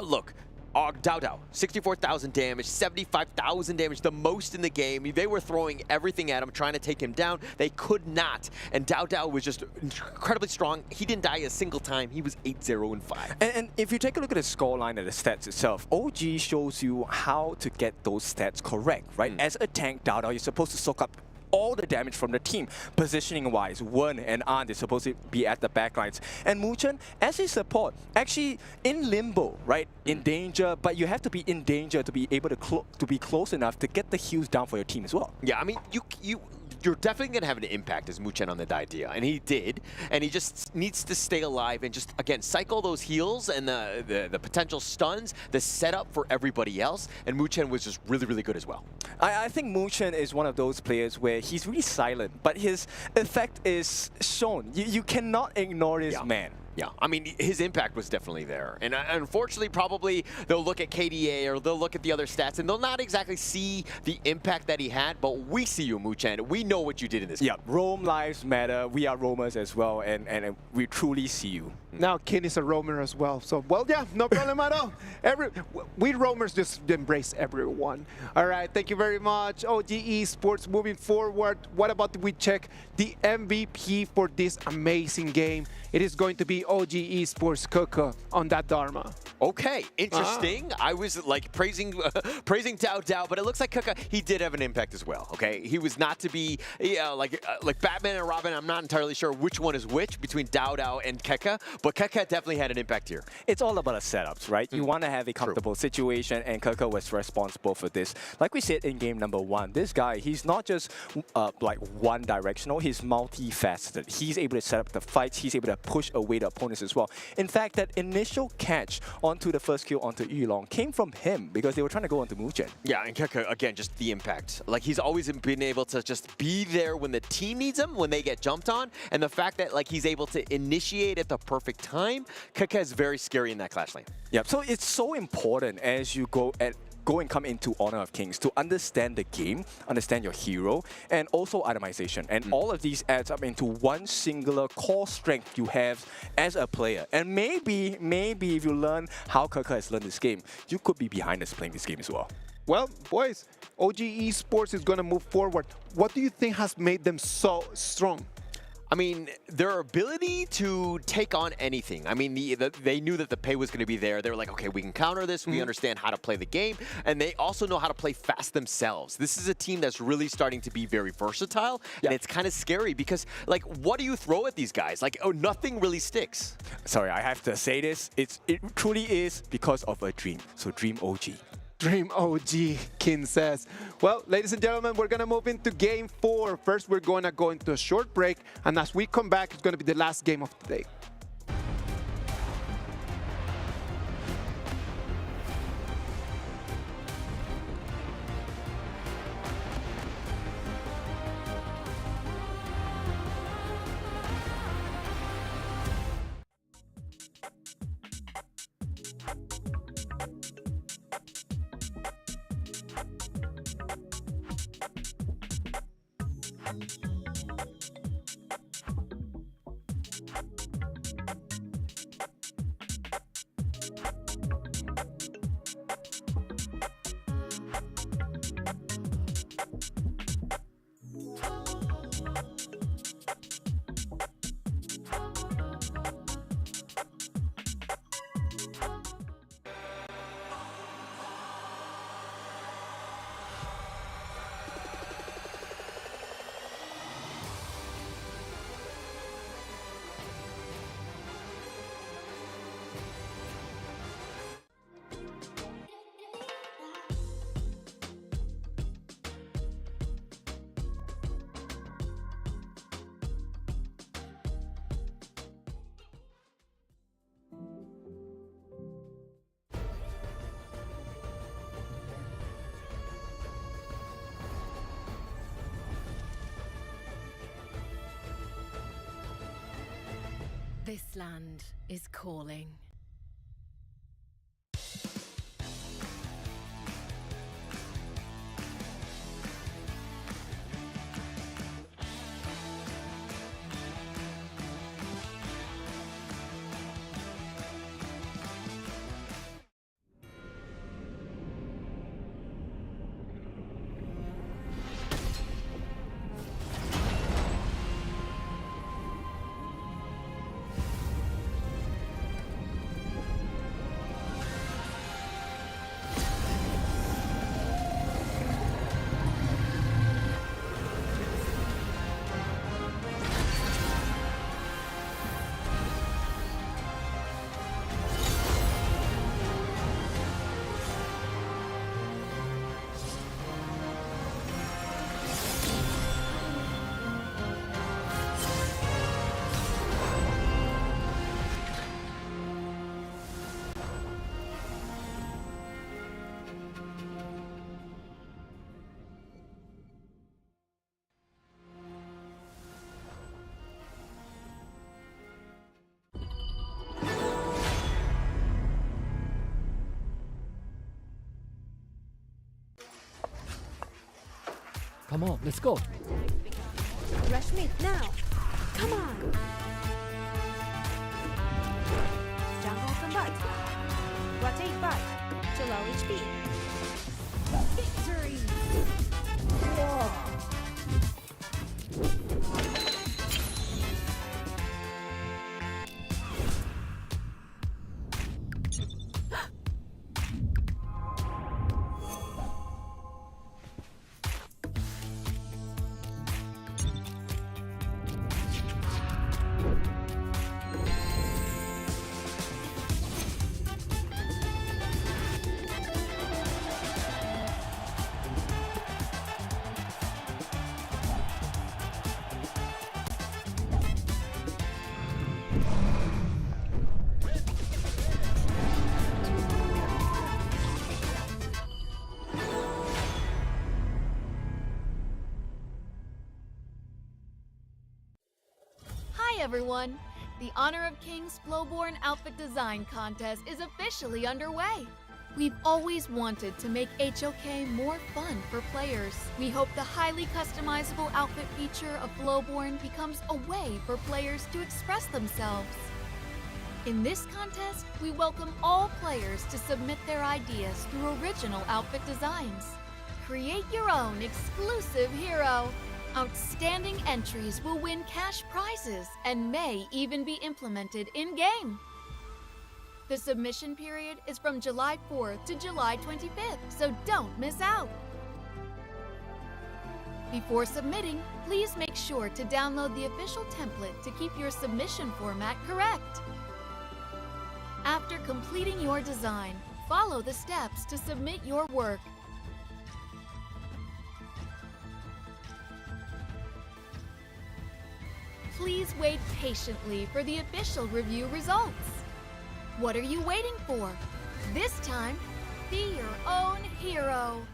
Look, Dao, 64,000 damage, 75,000 damage, the most in the game. They were throwing everything at him, trying to take him down. They could not. And Dao was just incredibly strong. He didn't die a single time. He was 8-0-5. And if you take a look at the scoreline and the stats itself, OG shows you how to get those stats correct, right? As a tank, Dao, you're supposed to soak up all the damage from the team. Positioning-wise, Wen and An, they're supposed to be at the backlines. And Muchen, as a support, actually in limbo, right? In danger, but you have to be in danger to be able to be close enough to get the heals down for your team as well. Yeah, I mean, you're definitely going to have an impact as Muchen on the idea, and he did, and he just needs to stay alive and just, again, cycle those heals and the potential stuns, the setup for everybody else, and Muchen was just really, really good as well. I think Muchen is one of those players where he's really silent, but his effect is shown. You cannot ignore this man. Yeah, I mean, his impact was definitely there. And unfortunately, probably they'll look at KDA or they'll look at the other stats and they'll not exactly see the impact that he had, but we see you, Muchen. We know what you did in this game. Yeah, Rome lives matter. We are roamers as well, and we truly see you. Now, Kin is a roamer as well. So, well, yeah, no problem at all. We roamers just embrace everyone. All right, thank you very much. OG Esports moving forward. What about we check the MVP for this amazing game? It is going to be OG Esports Keke on that Dharma. Okay, interesting. I was like praising Dao, but it looks like Keke, he did have an impact as well. Okay, he was not to be like Batman and Robin. I'm not entirely sure which one is which between Dao and Keke, but Keke definitely had an impact here. It's all about the setups, right? You want to have a comfortable situation, and Keke was responsible for this. Like we said in game number 1, this guy, he's not just like one directional. He's multifaceted. He's able to set up the fights. He's able to push away the opponents as well. In fact, that initial catch onto the first kill onto Yulong came from him because they were trying to go onto Muchen. Yeah, and Keke, again, just the impact. Like, he's always been able to just be there when the team needs him, when they get jumped on, and the fact that, like, he's able to initiate at the perfect time, Keke is very scary in that clash lane. Yeah, so it's so important as you go and come into Honor of Kings to understand the game, understand your hero, and also itemization. And all of these adds up into one singular core strength you have as a player. And maybe if you learn how Keke has learned this game, you could be behind us playing this game as well. Well, boys, OG Esports is going to move forward. What do you think has made them so strong? I mean, their ability to take on anything. I mean, they knew that the pay was going to be there. They were like, okay, we can counter this. We understand how to play the game. And they also know how to play fast themselves. This is a team that's really starting to be very versatile. And it's kind of scary because, like, what do you throw at these guys? Like, oh, nothing really sticks. Sorry, I have to say this. It truly is because of a dream. So dream OG. Dream OG, Kin says. Well, ladies and gentlemen, we're going to move into game 4. First, we're going to go into a short break. And as we come back, it's going to be the last game of the day. Iceland is calling. Come on, let's go. Rush mid now. Come on. Jungle combat. Rotate back to low HP. Victory! Hi everyone! The Honor of Kings Flowborn Outfit Design Contest is officially underway. We've always wanted to make HOK more fun for players. We hope the highly customizable outfit feature of Flowborn becomes a way for players to express themselves. In this contest, we welcome all players to submit their ideas through original outfit designs. Create your own exclusive hero. Outstanding entries will win cash prizes and may even be implemented in-game. The submission period is from July 4th to July 25th, so don't miss out. Before submitting, please make sure to download the official template to keep your submission format correct. After completing your design, follow the steps to submit your work. Please wait patiently for the official review results. What are you waiting for? This time, be your own hero.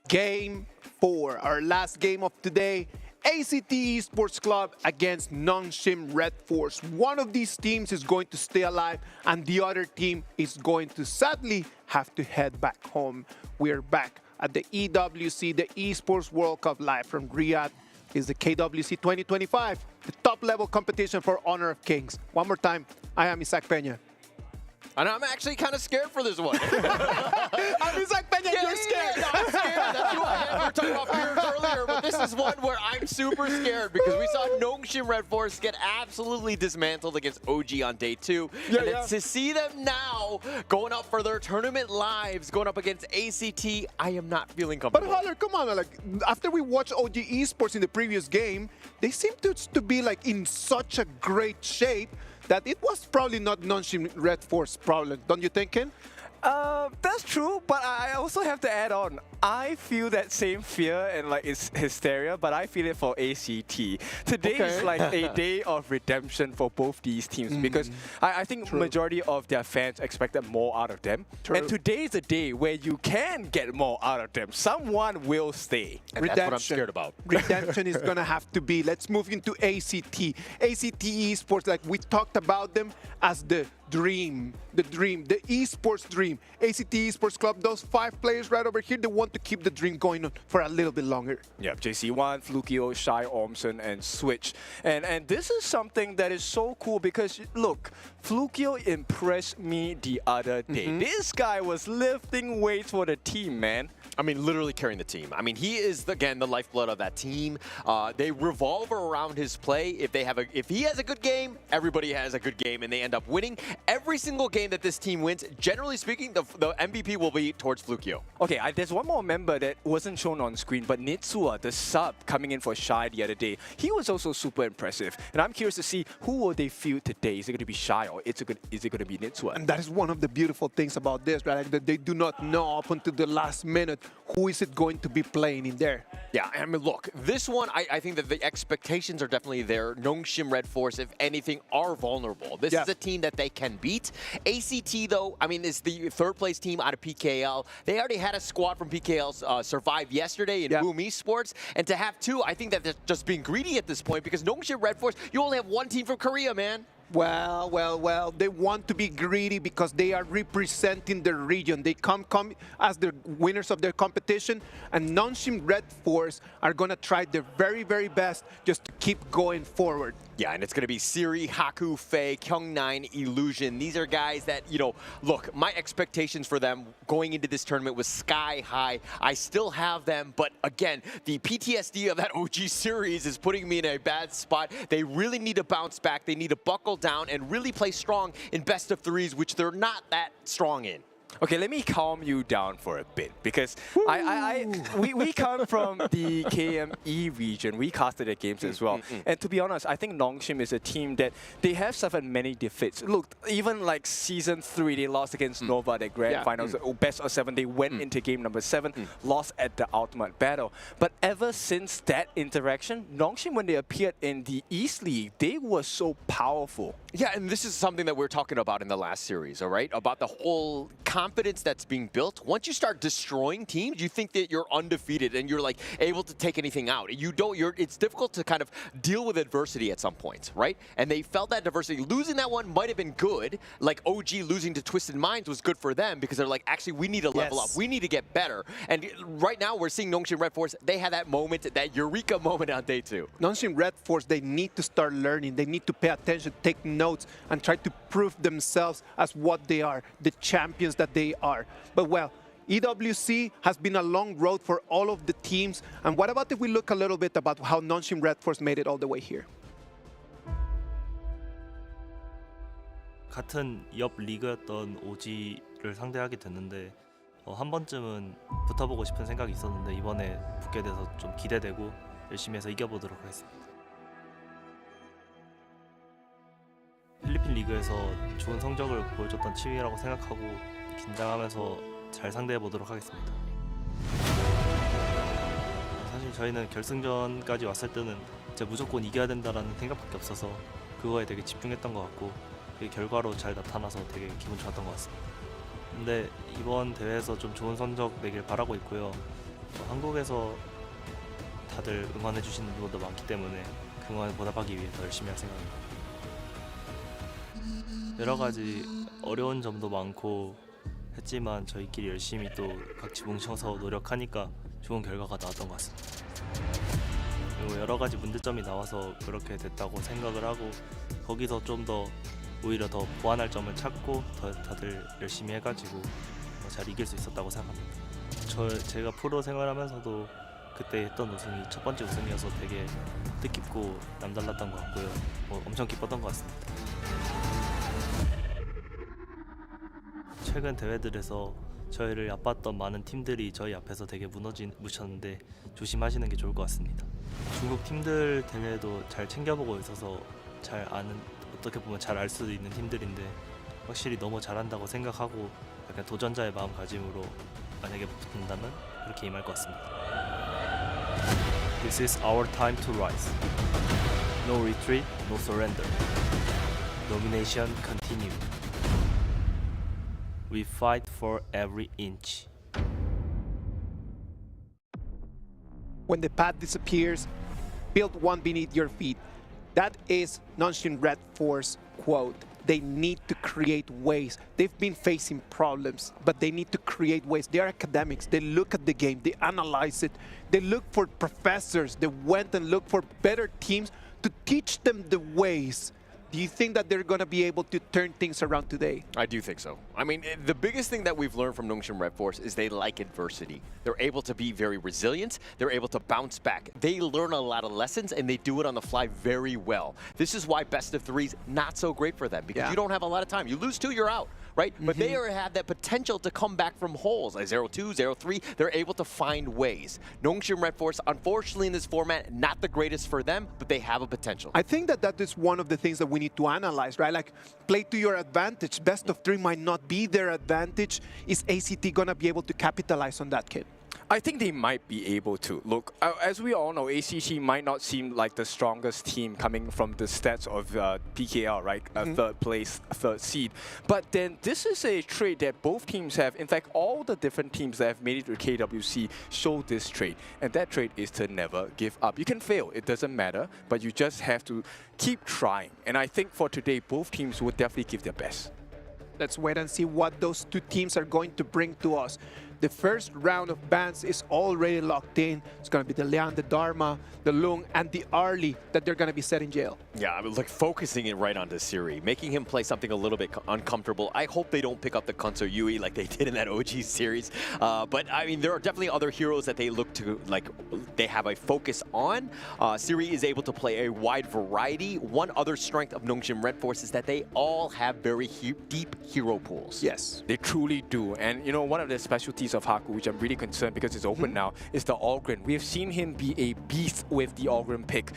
Game 4, our last game of today. ACT Esports Club against Nongshim Red Force. One of these teams is going to stay alive and the other team is going to sadly have to head back home. We're back at the EWC, the Esports World Cup, live from Riyadh. Is the KWC 2025, the top level competition for Honor of Kings. One more time, I am Isaac Peña. And I'm actually kind of scared for this one. I'm Isaac Peña, you're scared. Yeah, I'm scared. That's who I am. We were talking about fears earlier, but this is one where I'm super scared because we saw Nongshim Red Force get absolutely dismantled against OG on day 2. Yeah, and then to see them now going up for their tournament lives, going up against ACT, I am not feeling comfortable. But Haller, come on, like after we watched OG Esports in the previous game, they seem to be like in such a great shape that it was probably not Nongshim Red Force problem, don't you think, Ken? That's true, but I also have to add on. I feel that same fear and like it's hysteria, but I feel it for ACT. Today is like a day of redemption for both these teams because I think majority of their fans expected more out of them. And today is a day where you can get more out of them. Someone will stay. And that's what I'm scared about. Redemption is going to have to be. Let's move into ACT. ACT Esports, like we talked about them as the dream, the esports dream. ACT Esports Club, those 5 players right over here, they want to keep the dream going on for a little bit longer. Yeah, JC1, Flukio, Shai, Ormson, and Switch. And this is something that is so cool because, look, Flukio impressed me the other day. This guy was lifting weights for the team, man. I mean, literally carrying the team. I mean, he is, again, the lifeblood of that team. They revolve around his play. If he has a good game, everybody has a good game, and they end up winning. Every single game that this team wins, generally speaking, the MVP will be towards Flukio. Okay, there's one more member that wasn't shown on screen, but Nitsua, the sub coming in for Shai the other day, he was also super impressive. And I'm curious to see who will they field today. Is it going to be Shai or is it going to be Nitsua? And that is one of the beautiful things about this, right? Like that they do not know up until the last minute who is it going to be playing in there. Yeah, I mean, look, this one, I think that the expectations are definitely there. Nongshim Red Force, if anything, are vulnerable. This is a team that they can beat. ACT, though, I mean, is the 3rd place team out of PKL. They already had a squad from PKL survive yesterday in Boom Esports. And to have 2, I think that they're just being greedy at this point because Nongshim Red Force, you only have 1 team from Korea, man. Well, they want to be greedy because they are representing the region. They come as the winners of their competition, and Nongshim Red Force are going to try their very, very best just to keep going forward. Yeah, and it's going to be Siri, Haku, Faye, Kyung9, Illusion. These are guys that, you know, look, my expectations for them going into this tournament was sky high. I still have them, but again, the PTSD of that OG series is putting me in a bad spot. They really need to bounce back. They need to buckle down and really play strong in best of 3s, which they're not that strong in. Okay, let me calm you down for a bit because we come from the KME region. We casted their games as well. And to be honest, I think Nongshim is a team that they have suffered many defeats. Look, even like Season 3, they lost against Nova at the Grand Finals. Best of 7, they went into game number 7, lost at the Ultimate Battle. But ever since that interaction, Nongshim, when they appeared in the East League, they were so powerful. Yeah, and this is something that we're talking about in the last series, all right? About the whole confidence that's being built. Once you start destroying teams, you think that you're undefeated and you're like able to take anything out. It's difficult to kind of deal with adversity at some points, right? And they felt that adversity. Losing that one might have been good. Like OG losing to Twisted Minds was good for them because they're like, actually, we need to level up. We need to get better. And right now, we're seeing Nongshim Red Force. They had that moment, that eureka moment on day 2. Nongshim Red Force, they need to start learning. They need to pay attention, take notes, and try to prove themselves as what they are, the champions that they are. But well, EWC has been a long road for all of the teams. And what about if we look a little bit about how Nongshim Red Force made it all the way here? 같은 옆 리그였던 OG를 상대하게 됐는데 한 번쯤은 붙어보고 싶은 생각이 있었는데 이번에 붙게 돼서 좀 기대되고 열심히 해서 이겨보도록 하겠습니다. 필리핀 리그에서 좋은 성적을 보여줬던 치위라고 생각하고 긴장하면서 잘 상대해보도록 하겠습니다. 사실 저희는 결승전까지 왔을 때는 진짜 무조건 이겨야 된다라는 생각밖에 없어서 그거에 되게 집중했던 것 같고 그게 결과로 잘 나타나서 되게 기분 좋았던 것 같습니다. 근데 이번 대회에서 좀 좋은 성적 내길 바라고 있고요. 한국에서 다들 응원해주시는 분들도 많기 때문에 그 응원에 보답하기 위해 더 열심히 할 생각입니다. 여러 가지 어려운 점도 많고 했지만 저희끼리 열심히 또 같이 뭉쳐서 노력하니까 좋은 결과가 나왔던 것 같습니다. 그리고 여러 가지 문제점이 나와서 그렇게 됐다고 생각을 하고 거기서 좀 더 오히려 더 보완할 점을 찾고 더 다들 열심히 해가지고 잘 이길 수 있었다고 생각합니다. 제가 프로 생활하면서도 그때 했던 우승이 첫 번째 우승이어서 되게 뜻깊고 남달랐던 것 같고요. 엄청 기뻤던 것 같습니다. 최근 대회들에서 저희를 얕봤던 많은 팀들이 저희 앞에서 되게 무너지셨는데 조심하시는 게 좋을 것 같습니다. 중국 팀들 대회도 잘 챙겨보고 있어서 잘 아는, 어떻게 보면 잘 알 수도 있는 팀들인데 확실히 너무 잘한다고 생각하고 약간 도전자의 마음가짐으로 만약에 붙는다면 그렇게 임할 것 같습니다. This is our time to rise. No retreat, no surrender. Domination continue. We fight for every inch. When the path disappears, build one beneath your feet. That is Nongxin Red Force quote. They need to create ways. They've been facing problems, but they need to create ways. They are academics. They look at the game. They analyze it. They look for professors. They went and looked for better teams to teach them the ways. Do you think that they're going to be able to turn things around today? I do think so. I mean, the biggest thing that we've learned from Nongxin Red Force is they like adversity. They're able to be very resilient. They're able to bounce back. They learn a lot of lessons, and they do it on the fly very well. This is why best of three's not so great for them, because you don't have a lot of time. You lose two, you're out, right? But they have that potential to come back from holes. Like 0-2, 0-3, they're able to find ways. Nongxin Red Force, unfortunately in this format, not the greatest for them, but they have a potential. I think that that is one of the things that we need to analyze, right? Like, play to your advantage. Best of three might not be their advantage. Is ACT going to be able to capitalize on that, kid? I think they might be able to. Look, as we all know, ACT might not seem like the strongest team coming from the stats of PKL, right? Third place, third seed. But then this is a trait that both teams have. In fact, all the different teams that have made it to KWC show this trait. And that trait is to never give up. You can fail, it doesn't matter, but you just have to keep trying. And I think for today, both teams will definitely give their best. Let's wait and see what those two teams are going to bring to us. The first round of bans is already locked in. It's going to be the Lian, the Dharma, the Lung, and the Arlie that they're going to be set in jail. Yeah, I mean, like focusing it right onto Siri, making him play something a little bit uncomfortable. I hope they don't pick up the Kunso Yui like they did in that OG series. But I mean, there are definitely other heroes that they look to, like, they have a focus on. Siri is able to play a wide variety. One other strength of Nongxin Red Force is that they all have very deep hero pools. Yes, they truly do. And you know, one of the specialties of Haku, which I'm really concerned because it's open now, is the Allgren. We have seen him be a beast with the Allgren pick.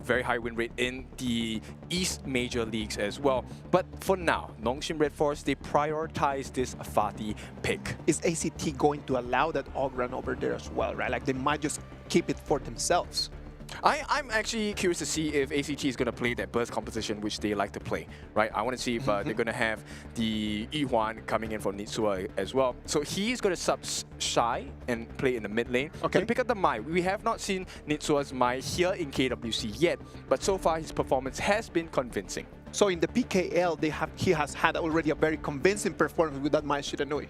Very high win rate in the East Major Leagues as well. But for now, Nongxin Red Force, they prioritize this Fatih pick. Is ACT going to allow that Allgren over there as well, right? Like, they might just keep it for themselves. I'm actually curious to see if ACT is going to play that burst composition which they like to play, right? I want to see if they're going to have the Yihuan coming in from Nitsua as well. So he's going to sub Shy and play in the mid lane. Okay. And pick up the Mai. We have not seen Nitsua's Mai here in KWC yet, but so far his performance has been convincing. So in the PKL, he has had already a very convincing performance with that Mai Shiranui.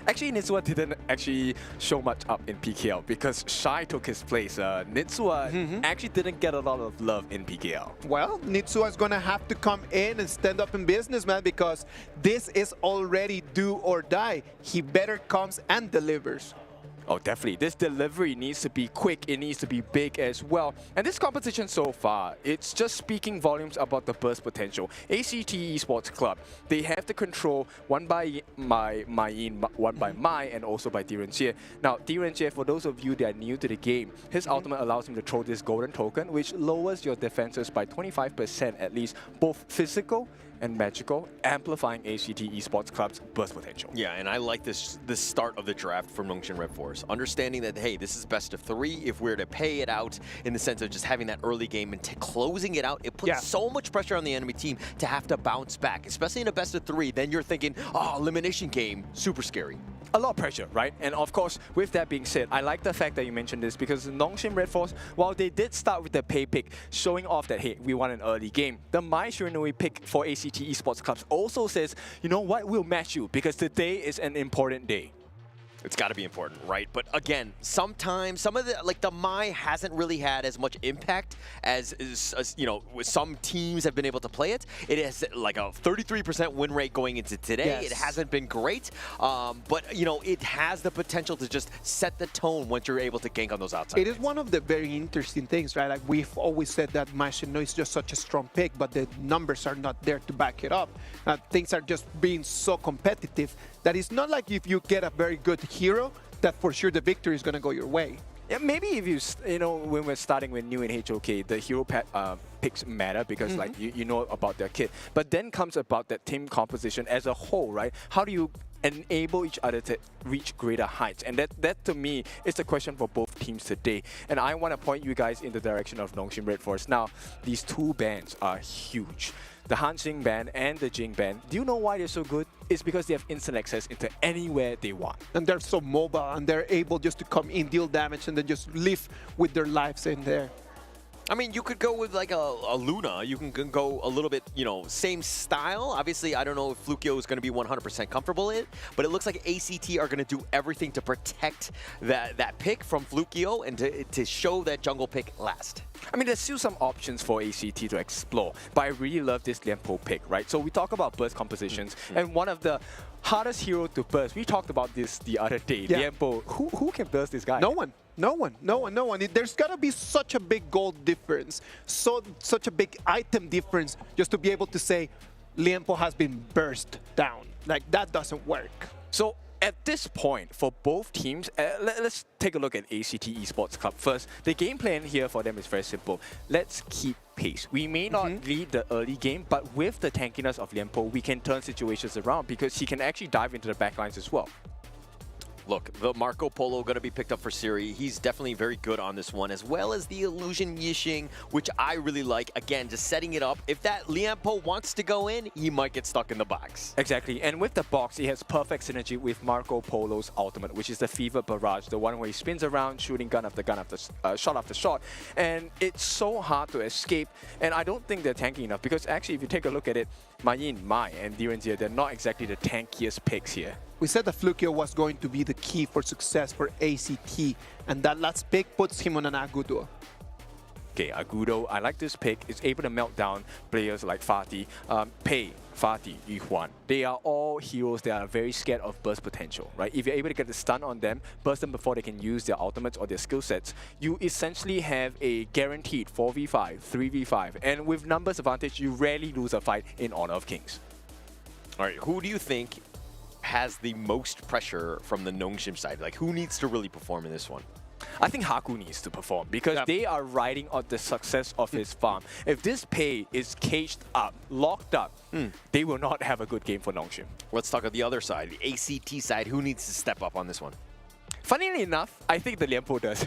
Actually, Nitsua didn't actually show much up in PKL because Shy took his place. Nitsua actually didn't get a lot of love in PKL. Well, Nitsua is going to have to come in and stand up in business, man, because this is already do or die. He better comes and delivers. Oh, definitely. This delivery needs to be quick. It needs to be big as well. And this competition so far, it's just speaking volumes about the burst potential. ACT Esports Club, they have the control, one by Mai-in, one by Mai, and also by Direnjie. Now, Direnjie, for those of you that are new to the game, his ultimate allows him to throw this golden token, which lowers your defenses by 25% at least, both physical and magical, amplifying ACT Esports Club's burst potential. Yeah, and I like this start of the draft from Nongxin Red Force. Understanding that, hey, this is best of three. If we're to pay it out in the sense of just having that early game and closing it out, it puts so much pressure on the enemy team to have to bounce back, especially in a best of three. Then you're thinking, oh, elimination game, super scary. A lot of pressure, right? And of course, with that being said, I like the fact that you mentioned this because Nongxin Red Force, while they did start with the pay pick, showing off that, hey, we won an early game, the Mai Shiranui pick for ACT Esports Clubs also says, you know what, we'll match you because today is an important day. It's got to be important, right? But again, sometimes some of the, like the Mai hasn't really had as much impact as you know, some teams have been able to play it. It has like a 33% win rate going into today. Yes. It hasn't been great, but you know, it has the potential to just set the tone once you're able to gank on those outside. It is one of the very interesting things, right? Like, we've always said that Mashino is just such a strong pick, but the numbers are not there to back it up. Things are just being so competitive that it's not like if you get a very good hero, that for sure the victory is going to go your way. Yeah, maybe if you know, when we're starting with new in HOK, the hero picks matter because like you know about their kid. But then comes about that team composition as a whole, right? How do you enable each other to reach greater heights? And that to me is the question for both teams today. And I want to point you guys in the direction of Nongshim Red Force. Now, these two bands are huge. The Hanxing band and the Jing band. Do you know why they're so good? It's because they have instant access into anywhere they want. And they're so mobile, and they're able just to come in, deal damage, and then just live with their lives in there. I mean, you could go with like a Luna. You can go a little bit, you know, same style. Obviously, I don't know if Flukio is going to be 100% comfortable in it, but it looks like ACT are going to do everything to protect that pick from Flukio and to show that jungle pick last. I mean, there's still some options for ACT to explore, but I really love this Lianpo pick, right? So we talk about burst compositions, and one of the hardest hero to burst, we talked about this the other day, Lianpo. Who can burst this guy? No one. No one. There's got to be such a big gold difference, such a big item difference just to be able to say Lianpo has been burst down. Like, that doesn't work. So at this point, for both teams, let's take a look at ACT Esports Club first. The game plan here for them is very simple. Let's keep pace. We may not lead the early game, but with the tankiness of Lianpo, we can turn situations around because he can actually dive into the backlines as well. Look, the Marco Polo going to be picked up for Siri. He's definitely very good on this one, as well as the Illusion Yixing, which I really like. Again, just setting it up. If that Lianpo wants to go in, he might get stuck in the box. Exactly, and with the box, he has perfect synergy with Marco Polo's ultimate, which is the Fever Barrage, the one where he spins around, shooting gun after gun after shot after shot. And it's so hard to escape, and I don't think they're tanky enough, because actually, if you take a look at it, Mayin, Mai, and Direnzier, they're not exactly the tankiest picks here. We said that Flukio was going to be the key for success for ACT, and that last pick puts him on an Agudo. Okay, Agudo, I like this pick. It's able to melt down players like Fatih, Pei, Fatih, Yu Huan. They are all heroes that are very scared of burst potential, right? If you're able to get the stun on them, burst them before they can use their ultimates or their skill sets, you essentially have a guaranteed 4v5, 3v5, and with numbers advantage, you rarely lose a fight in Honor of Kings. All right, who do you think has the most pressure from the Nongshim side? Like, who needs to really perform in this one? I think Haku needs to perform because they are riding on the success of his farm. If this Pei is caged up, locked up, they will not have a good game for Nongshim. Let's talk about the other side, the ACT side. Who needs to step up on this one? Funnily enough, I think the Lianpo does.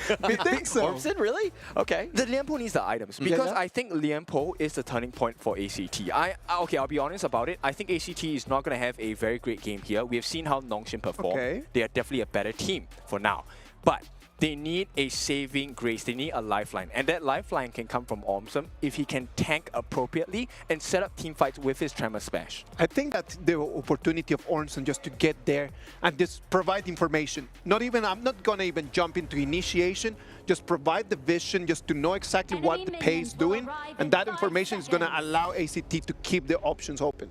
You think so? Ormson, really? Okay. The Lianpo needs the items because I think Lianpo is the turning point for ACT. Okay, I'll be honest about it. I think ACT is not going to have a very great game here. We have seen how Nongshim perform. They are definitely a better team for now. But they need a saving grace. They need a lifeline. And that lifeline can come from Ormson if he can tank appropriately and set up team fights with his Tremor Smash. I think that the opportunity of Ormson just to get there and just provide information. I'm not going to even jump into initiation. Just provide the vision, just to know exactly what the Pei is doing. And that information is going to allow ACT to keep the options open.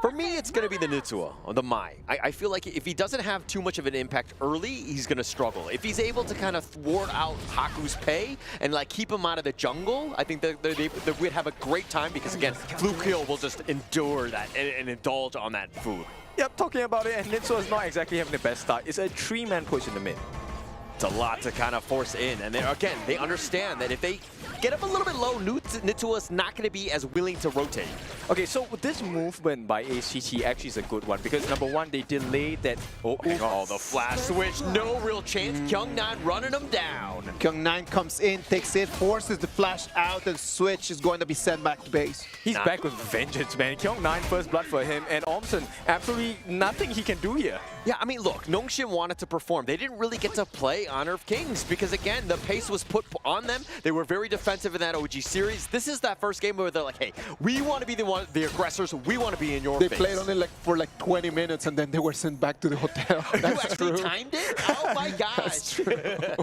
For me, it's going to be the Nitsua, or the Mai. I feel like if he doesn't have too much of an impact early, he's going to struggle. If he's able to kind of thwart out Haku's Pei and like keep him out of the jungle, I think that we'd have a great time because, again, Flukio will just endure that and indulge on that food. Yep, talking about it, and Nitsua is not exactly having the best start. It's a 3-man push in the mid. It's a lot to kind of force in, and again, they understand that if they get up a little bit low, Nitsua's not going to be as willing to rotate. Okay, so this movement by ACT actually is a good one because number one, they delayed that. Oh, the flash switch, no real chance. Kyung-nan running them down. Kyung-nan comes in, takes it, forces the flash out, and switch is going to be sent back to base. He's back with vengeance, man. Kyung-nan first blood for him, and Ormson, absolutely nothing he can do here. Yeah, I mean, look, Nongshim wanted to perform. They didn't really get to play Honor of Kings because, again, the pace was put on them. They were very defensive in that OG series. This is that first game where they're like, hey, we want to be the aggressors. We want to be in your face. They played only for 20 minutes, and then they were sent back to the hotel. That's true. You actually timed it? Oh, my gosh. That's true.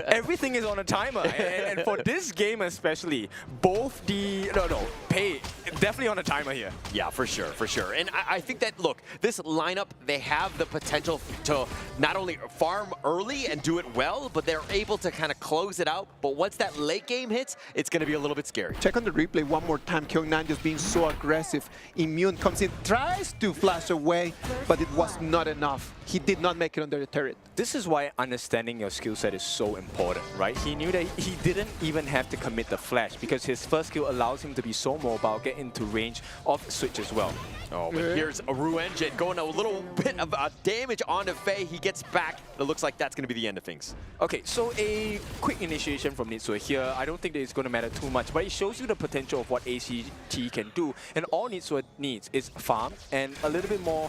Everything is on a timer. And for this game especially, both Pei, definitely on a timer here. Yeah, for sure, for sure. And I think that, look, this lineup, they have the potential to not only farm early and do it well, but they're able to kind of close it out. But once that late game hits, it's going to be a little bit scary. Check on the replay one more time. Kyungnan just being so aggressive. Immune comes in, tries to flash away, but it was not enough. He did not make it under the turret. This is why understanding your skill set is so important, right? He knew that he didn't even have to commit the flash because his first skill allows him to be so mobile, get into range of Switch as well. Oh, but here's a Ru Engine going a little bit of damage onto Faye. He gets back. It looks like that's going to be the end of things. Okay, so a quick initiation from Nitsua here. I don't think that it's going to matter too much, but it shows you the potential of what ACT can do. And all Nitsua needs is farm and a little bit more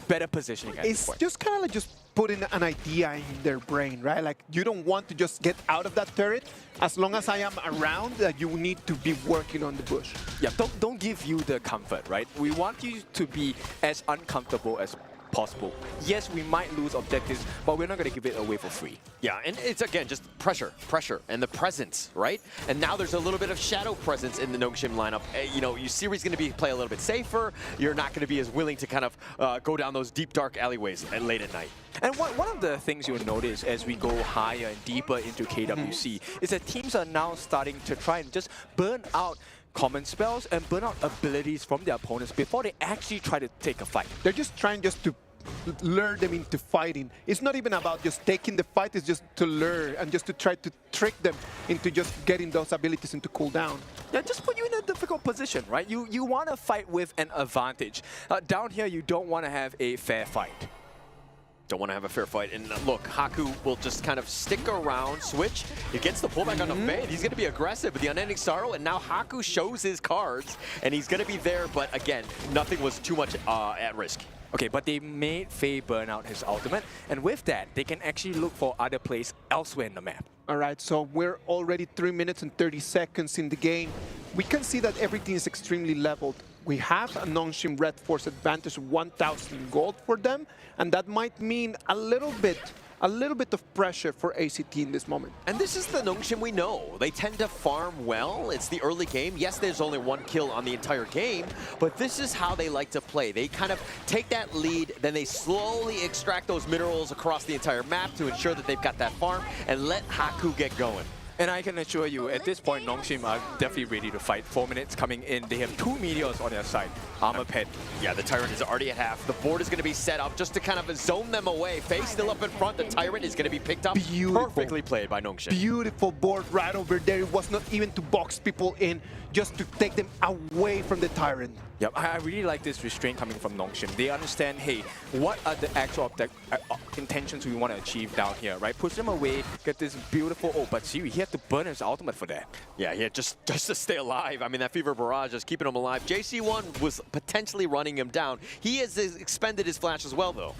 better positioning at this point. It's just kind of like just putting an idea in their brain, right? Like, you don't want to just get out of that turret. As long as I am around, you need to be working on the bush. Yeah, don't give you the comfort, right? We want you to be as uncomfortable as possible. Yes, we might lose objectives, but we're not going to give it away for free. Yeah, and it's, again, just pressure, and the presence, right? And now there's a little bit of shadow presence in the Nongshim lineup. You know, your series going to be play a little bit safer. You're not going to be as willing to kind of go down those deep, dark alleyways late at night. And one of the things you'll notice as we go higher and deeper into KWC is that teams are now starting to try and just burn out common spells and burn out abilities from their opponents before they actually try to take a fight. They're just trying just to lure them into fighting. It's not even about just taking the fight, it's just to lure and just to try to trick them into just getting those abilities into cooldown. Yeah, just put you in a difficult position, right? You want to fight with an advantage. Down here, you don't want to have a fair fight. Don't want to have a fair fight. And look, Haku will just kind of stick around, switch. He gets the pullback on the Faye. He's going to be aggressive with the Unending Sorrow, and now Haku shows his cards, and he's going to be there, but again, nothing was too much at risk. Okay, but they made Faye burn out his ultimate, and with that, they can actually look for other plays elsewhere in the map. All right, so we're already 3 minutes and 30 seconds in the game. We can see that everything is extremely leveled. We have a Nongshim Red Force advantage of 1,000 gold for them, and that might mean a little bit of pressure for ACT in this moment. And this is the Nongshim we know. They tend to farm well. It's the early game. Yes, there's only one kill on the entire game, but this is how they like to play. They kind of take that lead, then they slowly extract those minerals across the entire map to ensure that they've got that farm and let Haku get going. And I can assure you, at this point, Nongshim are definitely ready to fight. 4 minutes coming in. They have 2 meteors on their side. Armor Pet. Yeah, the Tyrant is already at half. The board is going to be set up just to kind of zone them away. Faye still up in front. The Tyrant is going to be picked up. Beautiful. Perfectly played by Nongshim. Beautiful board right over there. It was not even to box people in, just to take them away from the Tyrant. Yep, I really like this restraint coming from Nongshim. They understand, hey, what are the actual intentions we want to achieve down here, right? Push them away, get this beautiful... Oh, but see, he had to burn his ultimate for that. Yeah, just to stay alive. I mean, that Fever Barrage is keeping him alive. JC1 was potentially running him down. He has expended his flash as well, though.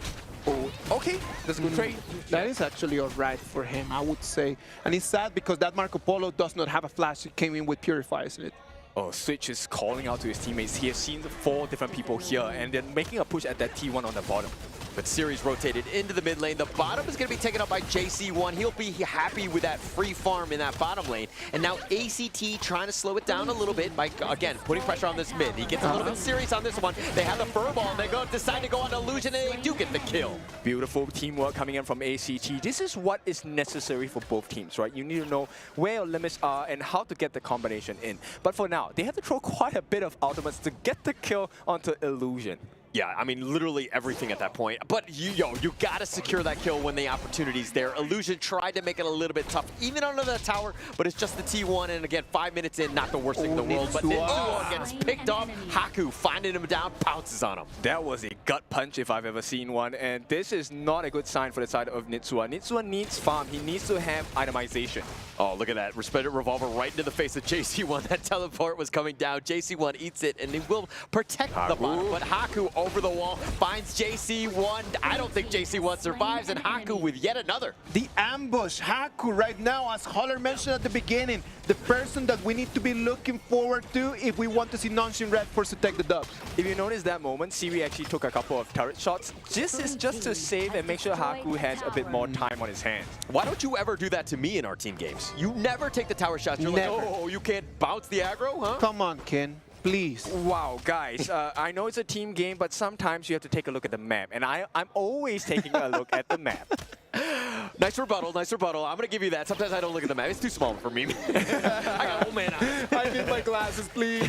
Oh, okay, that's a good trade. That is actually all right for him, I would say. And it's sad because that Marco Polo does not have a flash. It came in with Purifiers in it. Oh, Switch is calling out to his teammates. He has seen 4 different people here, and they're making a push at that T1 on the bottom. But series rotated into the mid lane. The bottom is going to be taken up by JC1. He'll be happy with that free farm in that bottom lane. And now ACT trying to slow it down a little bit by, again, putting pressure on this mid. He gets a little bit serious on this one. They have the furball, and they decide to go on Illusion, and they do get the kill. Beautiful teamwork coming in from ACT. This is what is necessary for both teams, right? You need to know where your limits are and how to get the combination in. But for now, they have to throw quite a bit of ultimates to get the kill onto Illusion. Yeah, I mean, literally everything at that point. But you gotta secure that kill when the opportunity's there. Illusion tried to make it a little bit tough, even under the tower, but it's just the T1, and again, 5 minutes in, not the worst thing in the world. But Nitsua gets picked up. Haku finding him down, pounces on him. That was a gut punch if I've ever seen one, and this is not a good sign for the side of Nitsua. Nitsua needs farm. He needs to have itemization. Oh, look at that. Respected Revolver right into the face of JC1. That teleport was coming down. JC1 eats it, and he will protect the bottom, but Haku over the wall finds JC1. I don't think JC1 survives, and Haku with yet another. The ambush, Haku right now, as Holler mentioned at the beginning, the person that we need to be looking forward to if we want to see Nongshim Red Force to take the dub. If you notice that moment, Siri actually took a couple of turret shots. This is just to save and make sure Haku has a bit more time on his hands. Why don't you ever do that to me in our team games? You never take the tower shots. You're like, oh, you can't bounce the aggro, huh? Come on, Ken. please. Wow, guys, I know it's a team game, but sometimes you have to take a look at the map, and I'm always taking a look at the map. Nice rebuttal, nice rebuttal. I'm going to give you that. Sometimes I don't look at the map. It's too small for me. I got old man eyes. I need my glasses, please.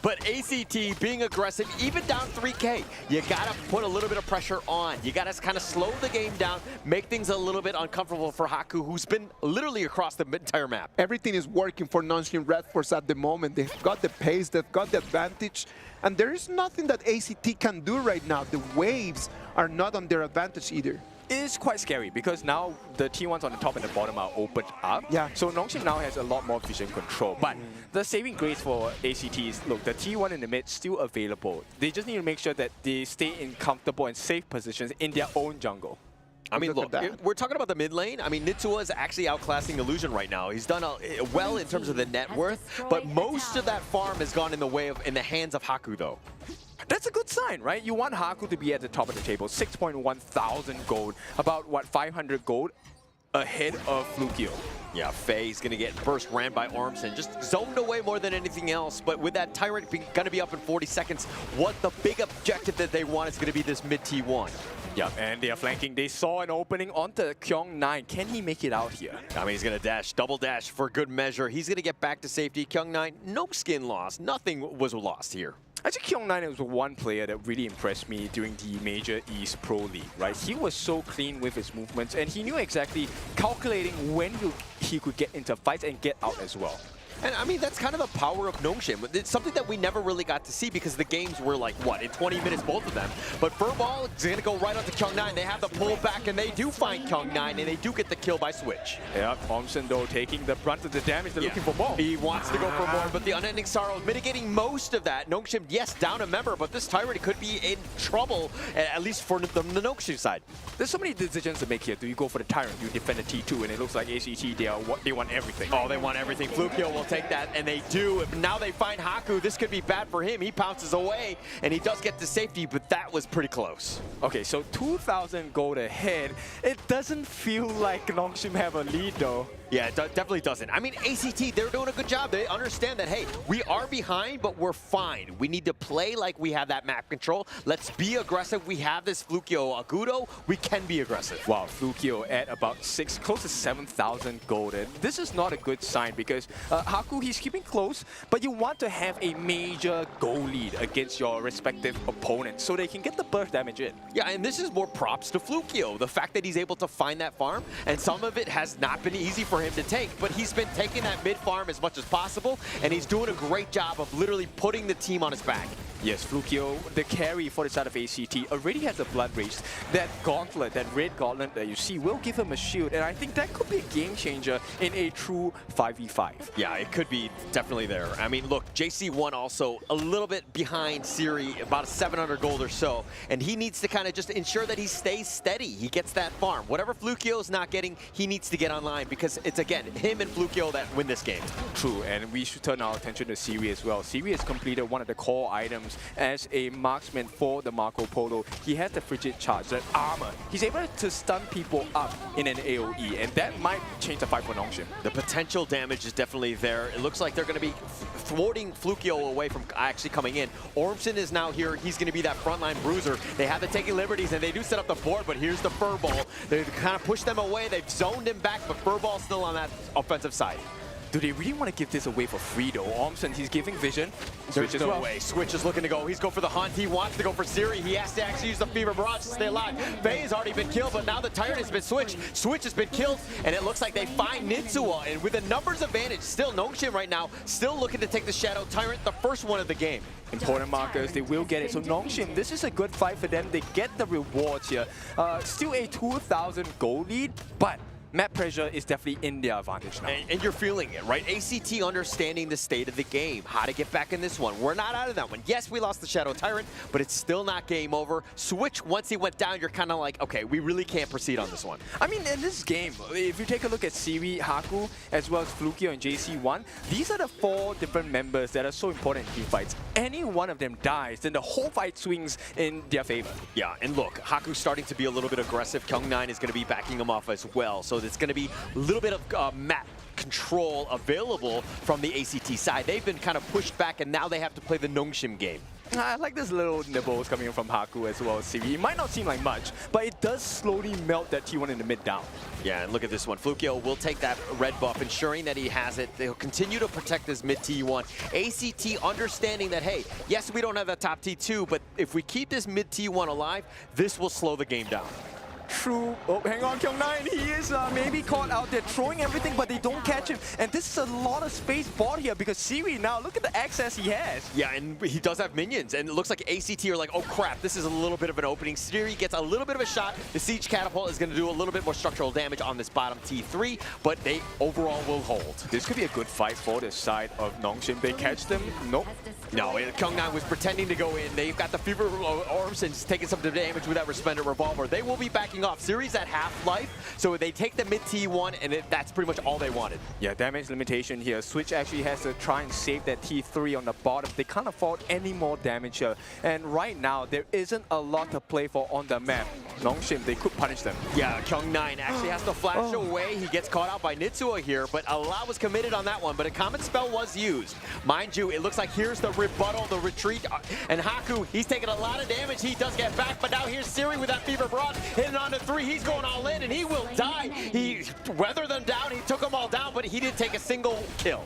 But ACT being aggressive, even down 3K, you got to put a little bit of pressure on. You got to kind of slow the game down, make things a little bit uncomfortable for Haku, who's been literally across the entire map. Everything is working for Nongshim Red Force at the moment. They've got the pace, they've got the advantage, and there is nothing that ACT can do right now. The waves are not on their advantage either. It is quite scary because now the T1s on the top and the bottom are opened up. Yeah. So Nongshim now has a lot more vision control. But the saving grace for ACT is, look, the T1 in the mid still available. They just need to make sure that they stay in comfortable and safe positions in their own jungle. I mean, look, we're talking about the mid lane. I mean, Nitsua is actually outclassing Illusion right now. He's done well in terms of the net worth, but most of that farm has gone in the hands of Haku, though. That's a good sign, right? You want Haku to be at the top of the table. 6.1 thousand gold, about, what, 500 gold ahead of Flukio. Yeah, Faye's going to get burst ran by Ormson, just zoned away more than anything else. But with that Tyrant going to be up in 40 seconds, what the big objective that they want is going to be this mid T1. Yeah, and they are flanking. They saw an opening onto Kyung9. Can he make it out here? I mean, he's going to dash, double dash for good measure. He's going to get back to safety. Kyung9, no skin loss. Nothing was lost here. Actually, Kyung9 was one player that really impressed me during the Major East Pro League, right? He was so clean with his movements, and he knew exactly calculating when he could get into fights and get out as well. And I mean, that's kind of the power of Nongshim. It's something that we never really got to see because the games were like, what, in 20 minutes, both of them. But Furball is going to go right onto Kyung9. They have the pull back, and they do find Kyung9, and they do get the kill by Switch. Yeah, Ormson, though, taking the brunt of the damage. They're looking for more. He wants to go for more, but the Unending Sorrow mitigating most of that. Nongshim, yes, down a member, but this Tyrant could be in trouble, at least for the Nongshim side. There's so many decisions to make here. Do you go for the Tyrant? You defend the T2, and it looks like ACT, they want everything. Oh, they want everything. Flukio will take that, and they do. Now they find Haku. This could be bad for him. He pounces away, and he does get to safety, but that was pretty close. Okay, so 2,000 gold ahead. It doesn't feel like Nongshim have a lead, though. Yeah, it definitely doesn't. I mean, ACT, they're doing a good job. They understand that, hey, we are behind, but we're fine. We need to play like we have that map control. Let's be aggressive. We have this Flukio Agudo. We can be aggressive. Wow, Flukio at about close to 7,000 gold. And this is not a good sign because Haku, he's keeping close, but you want to have a major goal lead against your respective opponents so they can get the burst damage in. Yeah, and this is more props to Flukio. The fact that he's able to find that farm, and some of it has not been easy for him to take, but he's been taking that mid farm as much as possible, and he's doing a great job of literally putting the team on his back. Yes, Flukio, the carry for the side of ACT, already has a Blood Rage. That gauntlet, that red gauntlet that you see, will give him a shield, and I think that could be a game changer in a true 5v5. Yeah, it could be definitely there. I mean, look, JC1 also a little bit behind Siri, about 700 gold or so, and he needs to kind of just ensure that he stays steady. He gets that farm. Whatever Flukio's not getting, he needs to get online because it's, again, him and Flukio that win this game. True, and we should turn our attention to Siri as well. Siri has completed one of the core items as a marksman for the Marco Polo. He has the frigid charge, that armor. He's able to stun people up in an AoE, and that might change the fight for Nongshim. The potential damage is definitely there. It looks like they're going to be thwarting Flukio away from actually coming in. Ormson is now here. He's going to be that frontline bruiser. They have the taking liberties, and they do set up the board, but here's the Furball. They kind of push them away. They've zoned him back, but Furball's still on that offensive side. Do they really want to give this away for free, though? Ormson, he's giving vision. There's no way. Switch is looking to go. He's going for the hunt. He wants to go for Siri. He has to actually use the Fever Barrage to stay alive. Faye has already been killed, but now the Tyrant has been switched. Switch has been killed, and it looks like they find Nitsua. And with a numbers advantage, still Nongshim right now, still looking to take the Shadow Tyrant, the first one of the game. Important markers, they will get it. So Nongshim, this is a good fight for them. They get the rewards here. Still a 2,000 gold lead, but map pressure is definitely in their advantage now. And you're feeling it, right? ACT understanding the state of the game, how to get back in this one. We're not out of that one. Yes, we lost the Shadow Tyrant, but it's still not game over. Switch, once he went down, you're kind of like, okay, we really can't proceed on this one. I mean, in this game, if you take a look at Siri, Haku, as well as Flukio and JC1, these are the 4 different members that are so important in team fights. Any one of them dies, then the whole fight swings in their favor. Yeah, and look, Haku's starting to be a little bit aggressive. Kyung9 is going to be backing him off as well. So it's going to be a little bit of map control available from the ACT side. They've been kind of pushed back, and now they have to play the Nongshim game. I like this little nibbles coming from Haku as well as Siri. It might not seem like much, but it does slowly melt that T1 in the mid down. Yeah, and look at this one. Flukio will take that red buff, ensuring that he has it. They'll continue to protect this mid T1. ACT understanding that, hey, yes, we don't have that top T2, but if we keep this mid T1 alive, this will slow the game down. True. Oh, hang on, Kyung9. He is maybe caught out there throwing everything, but they don't catch him. And this is a lot of space bought here because Siri now, look at the access he has. Yeah, and he does have minions. And it looks like ACT are like, oh crap, this is a little bit of an opening. Siri gets a little bit of a shot. The Siege Catapult is going to do a little bit more structural damage on this bottom T3, but they overall will hold. This could be a good fight for the side of Nongshim. They catch them? Nope. No, Kyung9 was pretending to go in. They've got the Fever Orbs and taking some damage with that Resplendent Revolver. They will be backing off. Siri's at half-life, so they take the mid T1, and that's pretty much all they wanted. Yeah, damage limitation here. Switch actually has to try and save that T3 on the bottom. They can't afford any more damage here. And right now, there isn't a lot to play for on the map. Nongshim, they could punish them. Yeah, Kyung9 actually has to flash away. He gets caught out by Nitsua here, but Allah was committed on that one. But a common spell was used. Mind you, it looks like here's the rebuttal, the retreat. And Haku, he's taking a lot of damage. He does get back, but now here's Siri with that Fever Barrage hitting on the 3. He's going all in, and he will die. He weathered them down. He took them all down, but he didn't take a single kill.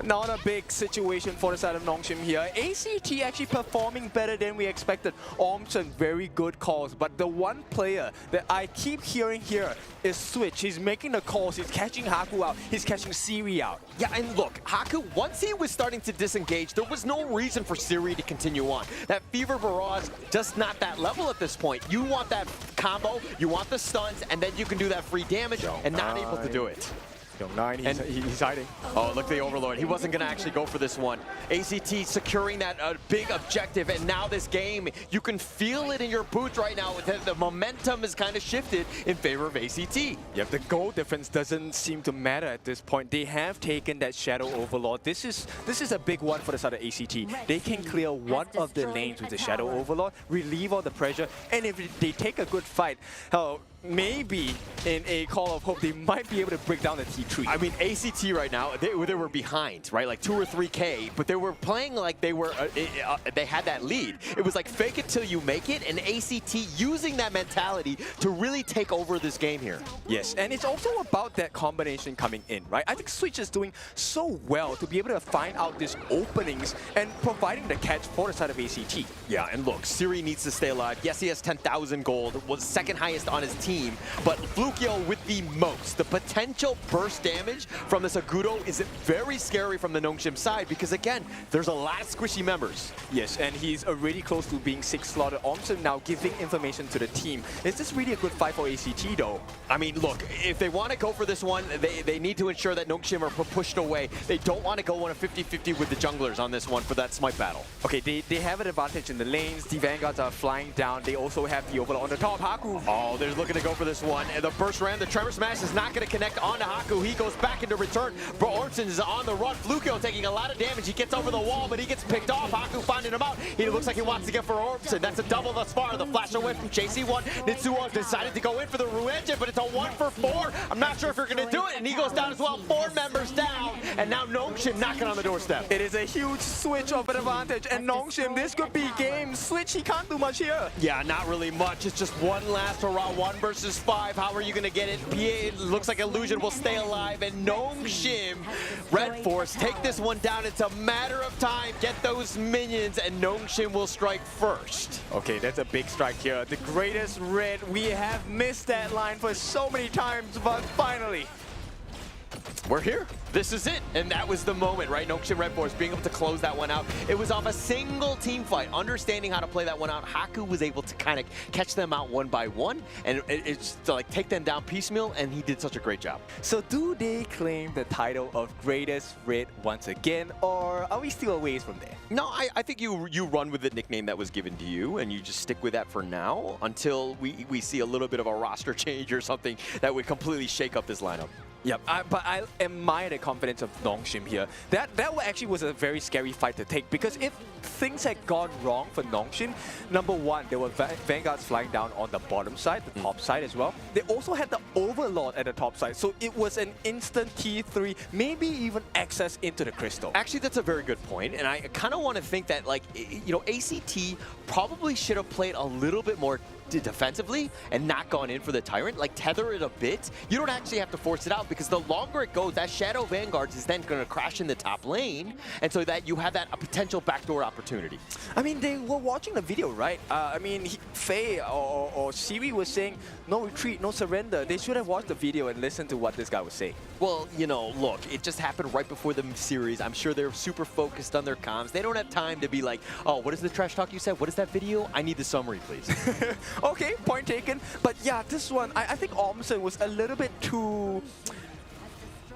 Not a big situation for the side of Nongshim here. ACT actually performing better than we expected. Ormson, very good calls, but the one player that I keep hearing here is Switch. He's making the calls. He's catching Haku out. He's catching Siri out. Yeah, and look, Haku, once he was starting to disengage, there was no reason for Siri to continue on. That Fever Barrage, just not that level at this point. You want that combo, you want the stuns, and then you can do that free damage, and not able to do it. Kyung9, he's hiding. Oh, look, the Overlord. He wasn't going to actually go for this one. ACT securing that big objective, and now this game, you can feel it in your boots right now. The momentum is kind of shifted in favor of ACT. Yep, the goal difference doesn't seem to matter at this point. They have taken that Shadow Overlord. This is a big one for the side of ACT. They can clear one of the lanes with the Shadow Overlord, relieve all the pressure, and if they take a good fight, maybe in a call of hope, they might be able to break down the T3. I mean, ACT right now, they were behind, right? Like 2 or 3K, but they were playing like they were, they had that lead. It was like fake it till you make it, and ACT using that mentality to really take over this game here. Yes, and it's also about that combination coming in, right? I think Switch is doing so well to be able to find out these openings and providing the catch for the side of ACT. Yeah, and look, Siri needs to stay alive. Yes, he has 10,000 gold, was second highest on his team, but Flukio with the most. The potential burst damage from this Agudo is very scary from the Nongshim side because, again, there's a lot of squishy members. Yes, and he's already close to being 6 slaughtered. Ormson now giving information to the team. Is this really a good fight for ACT, though? I mean, look, if they want to go for this one, they need to ensure that Nongshim are pushed away. They don't want to go on a 50-50 with the junglers on this one for that smite battle. Okay, they have an advantage in the lanes. The Vanguards are flying down. They also have the Overlord on the top. Haku. Oh, they're looking to go for this one. And the burst ram, the Tremor Smash is not going to connect onto Haku. He goes back into return. But Ormson is on the run. Flukio taking a lot of damage. He gets over the wall, but he gets picked off. Haku finding him out. He looks like he wants to get for Ormson. That's a double thus far. The flash away from JC1. Nitsuo decided to go in for the Ruenge, but it's a 1 for 4. I'm not sure if you're going to do it. And he goes down as well. 4 members down. And now Nongshim knocking on the doorstep. It is a huge switch of an advantage. And Nongshim, this could be game. Switch, he can't do much here. Yeah, not really much. It's just one last hurrah. 1 versus 5. How are you going to get it? PA looks like Illusion will stay alive. And Nongshim, Red Force, take this one down. It's a matter of time. Get those minions, and Nongshim will strike first. Okay, that's a big strike here. The greatest red. We have missed that line for so many times, but finally. We're here. This is it. And that was the moment, right? Nongshim Red Force being able to close that one out. It was off a single team fight. Understanding how to play that one out, Haku was able to kind of catch them out one by one. And it's to like take them down piecemeal, and he did such a great job. So do they claim the title of greatest red once again, or are we still a ways from there? No, I think you run with the nickname that was given to you, and you just stick with that for now until we see a little bit of a roster change or something that would completely shake up this lineup. Yep, but I admire the confidence of Nongshim here. That actually was a very scary fight to take, because if things had gone wrong for Nongshim, number one, there were Vanguards flying down on the bottom side, the top side as well. They also had the Overlord at the top side, so it was an instant T3, maybe even access into the Crystal. Actually, that's a very good point, and I kind of want to think that, like, you know, ACT probably should have played a little bit more defensively and not gone in for the Tyrant, like tether it a bit. You don't actually have to force it out, because the longer it goes, that Shadow Vanguard is then going to crash in the top lane, and so that you have that a potential backdoor opportunity. I mean, they were watching the video, right? I mean, Faye or Siri was saying, no retreat, no surrender. They should have watched the video and listened to what this guy was saying. Well, you know, look, it just happened right before the series. I'm sure they're super focused on their comms. They don't have time to be like, oh, what is the trash talk you said? What is that video? I need the summary, please. Okay, point taken. But yeah, this one, I think Ormson was a little bit too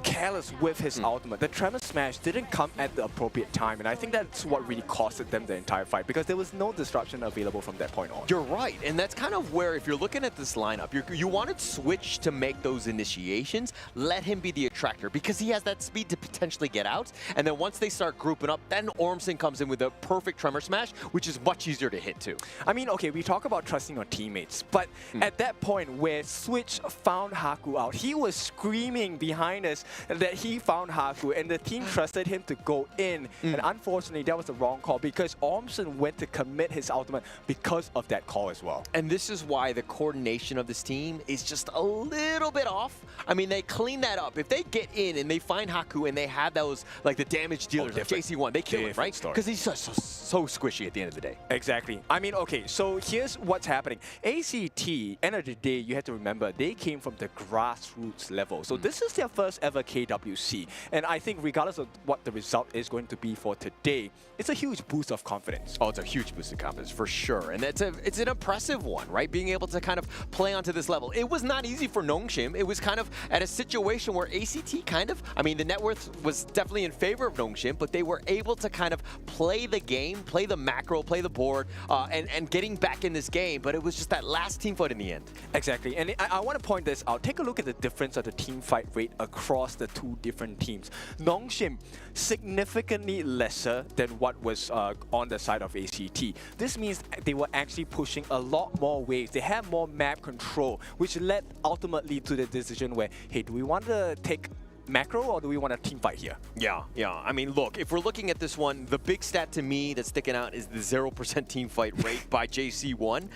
careless with his ultimate. The Tremor Smash didn't come at the appropriate time, and I think that's what really costed them the entire fight, because there was no disruption available from that point on. You're right, and that's kind of where, if you're looking at this lineup, you wanted Switch to make those initiations, let him be the attractor, because he has that speed to potentially get out, and then once they start grouping up, then Ormson comes in with a perfect Tremor Smash, which is much easier to hit too. I mean, okay, we talk about trusting your teammates, but at that point where Switch found Haku out, he was screaming behind us that he found Haku, and the team trusted him to go in. And unfortunately, that was the wrong call, because Ormson went to commit his ultimate because of that call as well. And this is why the coordination of this team is just a little bit off. I mean, they clean that up. If they get in and they find Haku and they have those, like the damage dealers, like JC1, they kill him, right? Because he's so squishy at the end of the day. Exactly. I mean, okay, so here's what's happening. ACT, end of the day, you have to remember, they came from the grassroots level. So this is their first ever KWC. And I think regardless of what the result is going to be for today, it's a huge boost of confidence. Oh, it's a huge boost of confidence, for sure. And it's an impressive one, right? Being able to kind of play onto this level. It was not easy for Nongshim. It was kind of at a situation where ACT kind of, I mean, the net worth was definitely in favor of Nongshim, but they were able to kind of play the game, play the macro, play the board, and getting back in this game. But it was just that last team fight in the end. Exactly. And I want to point this out. Take a look at the difference of the team fight rate across the two different teams. Nongshim, significantly lesser than what was on the side of ACT. This means they were actually pushing a lot more waves. They had more map control, which led ultimately to the decision where, hey, do we want to take macro or do we want a team fight here? Yeah. I mean, look, if we're looking at this one, the big stat to me that's sticking out is the 0% team fight rate by JC1.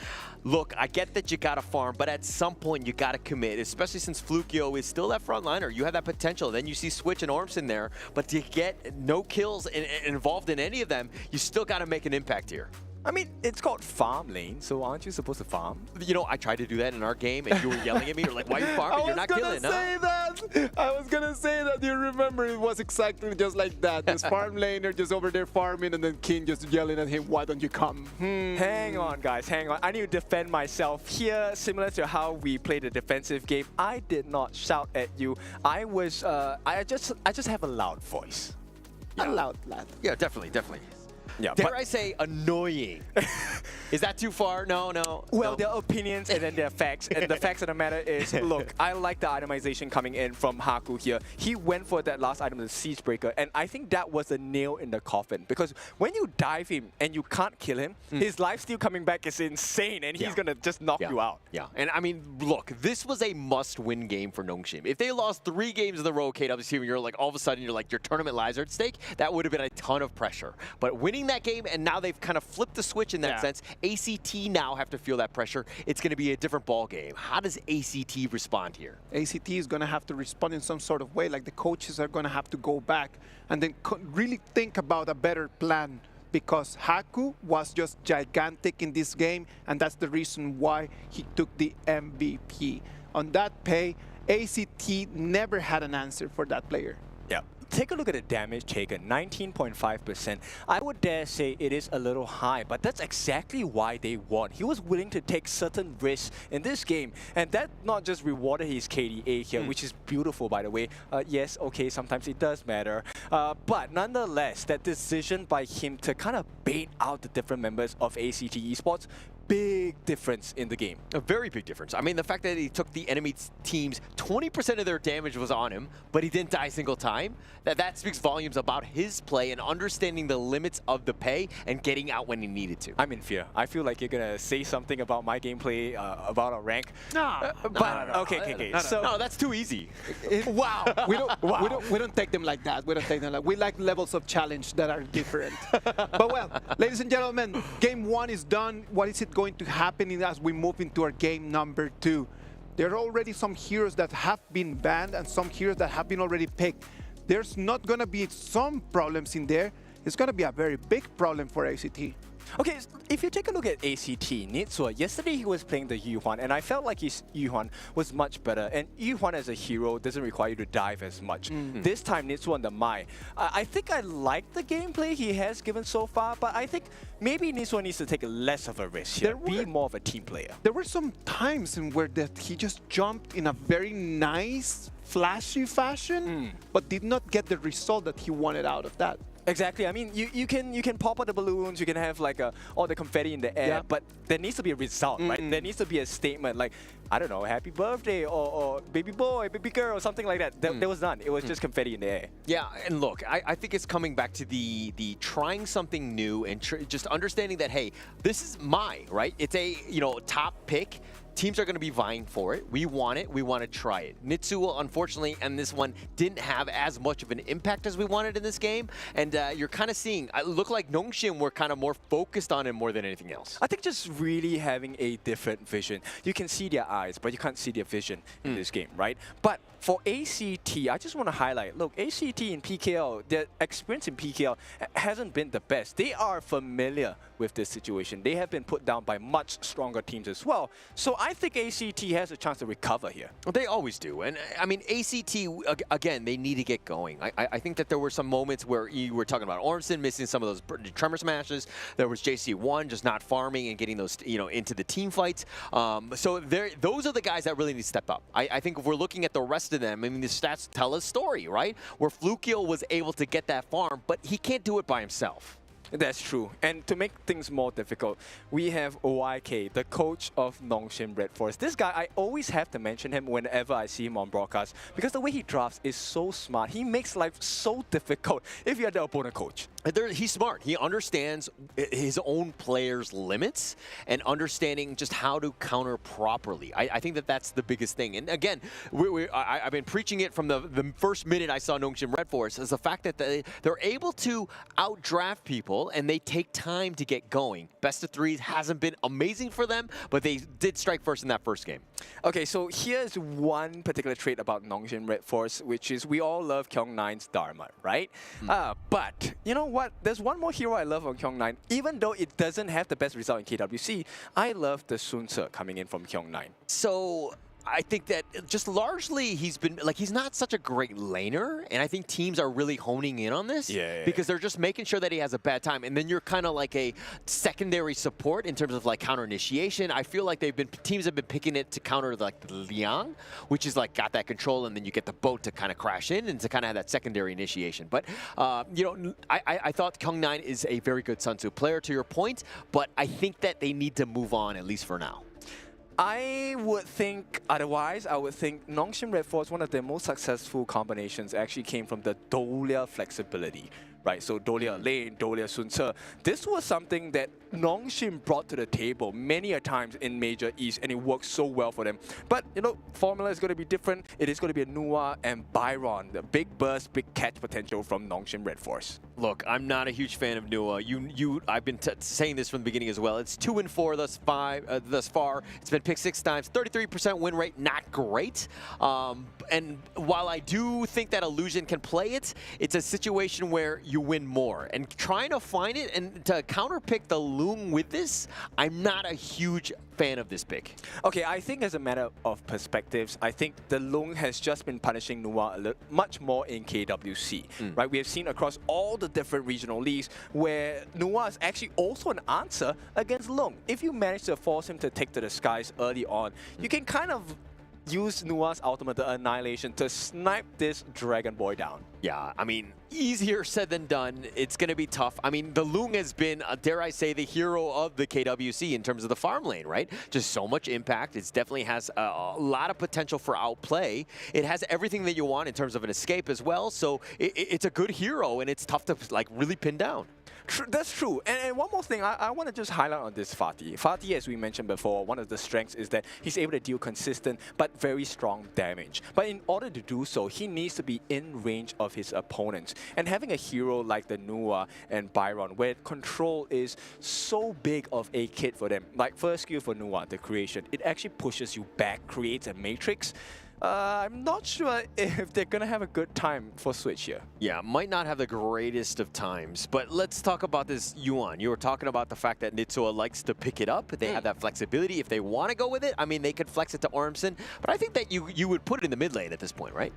Look, I get that you gotta farm, but at some point you gotta commit, especially since Flukio is still that frontliner. You have that potential. Then you see Switch and Ormson there, but to get no kills involved in any of them, you still gotta make an impact here. I mean, it's called farm lane, so aren't you supposed to farm? You know, I tried to do that in our game, and you were yelling at me. You're like, why are you farming? You're not killing, I was gonna say that. You remember it was exactly just like that. This farm laner just over there farming, and then King just yelling at him, why don't you come? Hang on, guys, hang on. I need to defend myself here, similar to how we played the defensive game. I did not shout at you. I was, I just have a loud voice. Yeah. A loud lad. Yeah, definitely. Yeah, Dare I say annoying? Is that too far? No. Well, there are opinions and then there are facts. And the facts of the matter is, look, I like the itemization coming in from Haku here. He went for that last item, the Siegebreaker, and I think that was a nail in the coffin. Because when you dive him and you can't kill him, his lifesteal coming back is insane, and he's going to just knock you out. Yeah, and I mean, look, this was a must-win game for Nongshim. If they lost 3 games in the row, KWC, and you're like, all of a sudden, you're like, your tournament lives are at stake, that would have been a ton of pressure. But winning that game, and now they've kind of flipped the switch in that sense. ACT now have to feel that pressure. It's going to be a different ball game. How does ACT respond here? ACT is going to have to respond in some sort of way. Like the coaches are going to have to go back and then really think about a better plan, because Haku was just gigantic in this game, and that's the reason why he took the MVP. On that pay, ACT never had an answer for that player. Yeah. Take a look at the damage taken, 19.5%. I would dare say it is a little high, but that's exactly why they won. He was willing to take certain risks in this game, and that not just rewarded his KDA here, which is beautiful, by the way. Yes, okay, sometimes it does matter. But nonetheless, that decision by him to kind of bait out the different members of ACT Esports big difference in the game. A very big difference. I mean, the fact that he took the enemy team's 20% of their damage was on him, but he didn't die a single time, that speaks volumes about his play and understanding the limits of the pay and getting out when he needed to. I'm in fear. I feel like you're going to say something about my gameplay, about our rank. No. Okay. No, that's too easy. Wow. We don't take them like that. We don't take them like. We like levels of challenge that are different. But well, ladies and gentlemen, game 1 is done. What is it going to happen as we move into our game number 2? There are already some heroes that have been banned and some heroes that have been already picked. There's not going to be some problems in there. It's going to be a very big problem for ACT. Okay, if you take a look at ACT, Nitsua, yesterday he was playing the Yuhuan, and I felt like his Yuhuan was much better. And Yuhuan as a hero doesn't require you to dive as much. This time, Nitsua on the Mai. I think I like the gameplay he has given so far, but I think maybe Nitsua needs to take less of a risk here, be more of a team player. There were some times in where he just jumped in a very nice, flashy fashion, but did not get the result that he wanted out of that. Exactly. I mean, you can pop out the balloons, you can have like all the confetti in the air, but there needs to be a result, right? There needs to be a statement like, I don't know, happy birthday or baby boy, baby girl, or something like that. There was none. It was just confetti in the air. Yeah, and look, I think it's coming back to the trying something new and just understanding that, hey, this is right? It's a, top pick. Teams are going to be vying for it. We want it. We want to try it. Nitsua, unfortunately, and this one didn't have as much of an impact as we wanted in this game. And you're kind of seeing, it looked like Nongxin were kind of more focused on him more than anything else. I think just really having a different vision. You can see their eyes, but you can't see their vision in this game, right? But for ACT, I just want to highlight, look, ACT in PKL, their experience in PKL hasn't been the best. They are familiar with this situation. They have been put down by much stronger teams as well. So I think ACT has a chance to recover here. Well, they always do. And I mean, ACT, again, they need to get going. I think that there were some moments where you were talking about Ormson missing some of those tremor smashes. There was JC1 just not farming and getting those, into the team fights. So those are the guys that really need to step up. I think if we're looking at the rest of them, I mean, the stats tell a story, right? Where Flukil was able to get that farm, but he can't do it by himself. That's true. And to make things more difficult, we have YK, the coach of Nongxin Red Force. This guy, I always have to mention him whenever I see him on broadcast because the way he drafts is so smart. He makes life so difficult if you're the opponent coach. He's smart. He understands his own players' limits and understanding just how to counter properly. I think that that's the biggest thing. And again, I've been preaching it from the first minute I saw Nongxin Red Force, is the fact that they're able to outdraft people and they take time to get going. Best of threes hasn't been amazing for them, but they did strike first in that first game. Okay, so here's one particular trait about Nongxin Red Force, which is we all love Kyung9's Dharma, right? But you know what? There's one more hero I love on Kyung9. Even though it doesn't have the best result in KWC, I love the Sun Tzu coming in from Kyung9. So I think that just largely he's been, he's not such a great laner, and I think teams are really honing in on this because they're just making sure that he has a bad time, and then you're kind of like a secondary support in terms of counter initiation. I feel like teams have been picking it to counter the Liang, which is got that control, and then you get the boat to kind of crash in and to kind of have that secondary initiation. But I thought Kyung9 is a very good Sun Tzu player, to your point, but I think that they need to move on, at least for now. I would think otherwise. I would think Nongxin Red Force, one of their most successful combinations actually came from the Dolia flexibility, right? So Dolia lane, Dolia Sun Tzu. This was something that Nongxin brought to the table many a times in Major East, and it worked so well for them. But, formula is going to be different. It is going to be a Nua and Byron, the big burst, big catch potential from Nongxin Red Force. Look, I'm not a huge fan of Nua. I've been saying this from the beginning as well. It's 2-4 thus far. It's been picked 6 times, 33% win rate, not great. And while I do think that Illusion can play it, it's a situation where you win more. And trying to find it and to counterpick the Loong with this, I'm not a huge fan of this pick. Okay, I think as a matter of perspectives, I think the Loong has just been punishing Nua much more in KWC, right? We have seen across all the different regional leagues where Nua is actually also an answer against Loong. If you manage to force him to take to the skies early on, you can kind of use Nua's ultimate, the Annihilation, to snipe this Dragon Boy down. Yeah, I mean, easier said than done. It's going to be tough. I mean, the Lung has been, dare I say, the hero of the KWC in terms of the farm lane, right? Just so much impact. It definitely has a lot of potential for outplay. It has everything that you want in terms of an escape as well. So it's a good hero, and it's tough to like really pin down. That's true. And one more thing, I want to just highlight on this Fatih. Fatih, as we mentioned before, one of the strengths is that he's able to deal consistent but very strong damage. But in order to do so, he needs to be in range of his opponents. And having a hero like the Nua and Byron, where control is so big of a kit for them, like first skill for Nua, the creation, it actually pushes you back, creates a matrix. I'm not sure if they're going to have a good time for Switch here. Yeah, might not have the greatest of times, but let's talk about this Yuan. You were talking about the fact that Nitsua likes to pick it up. They have that flexibility. If they want to go with it, I mean, they could flex it to Ormson, but I think that you would put it in the mid lane at this point, right?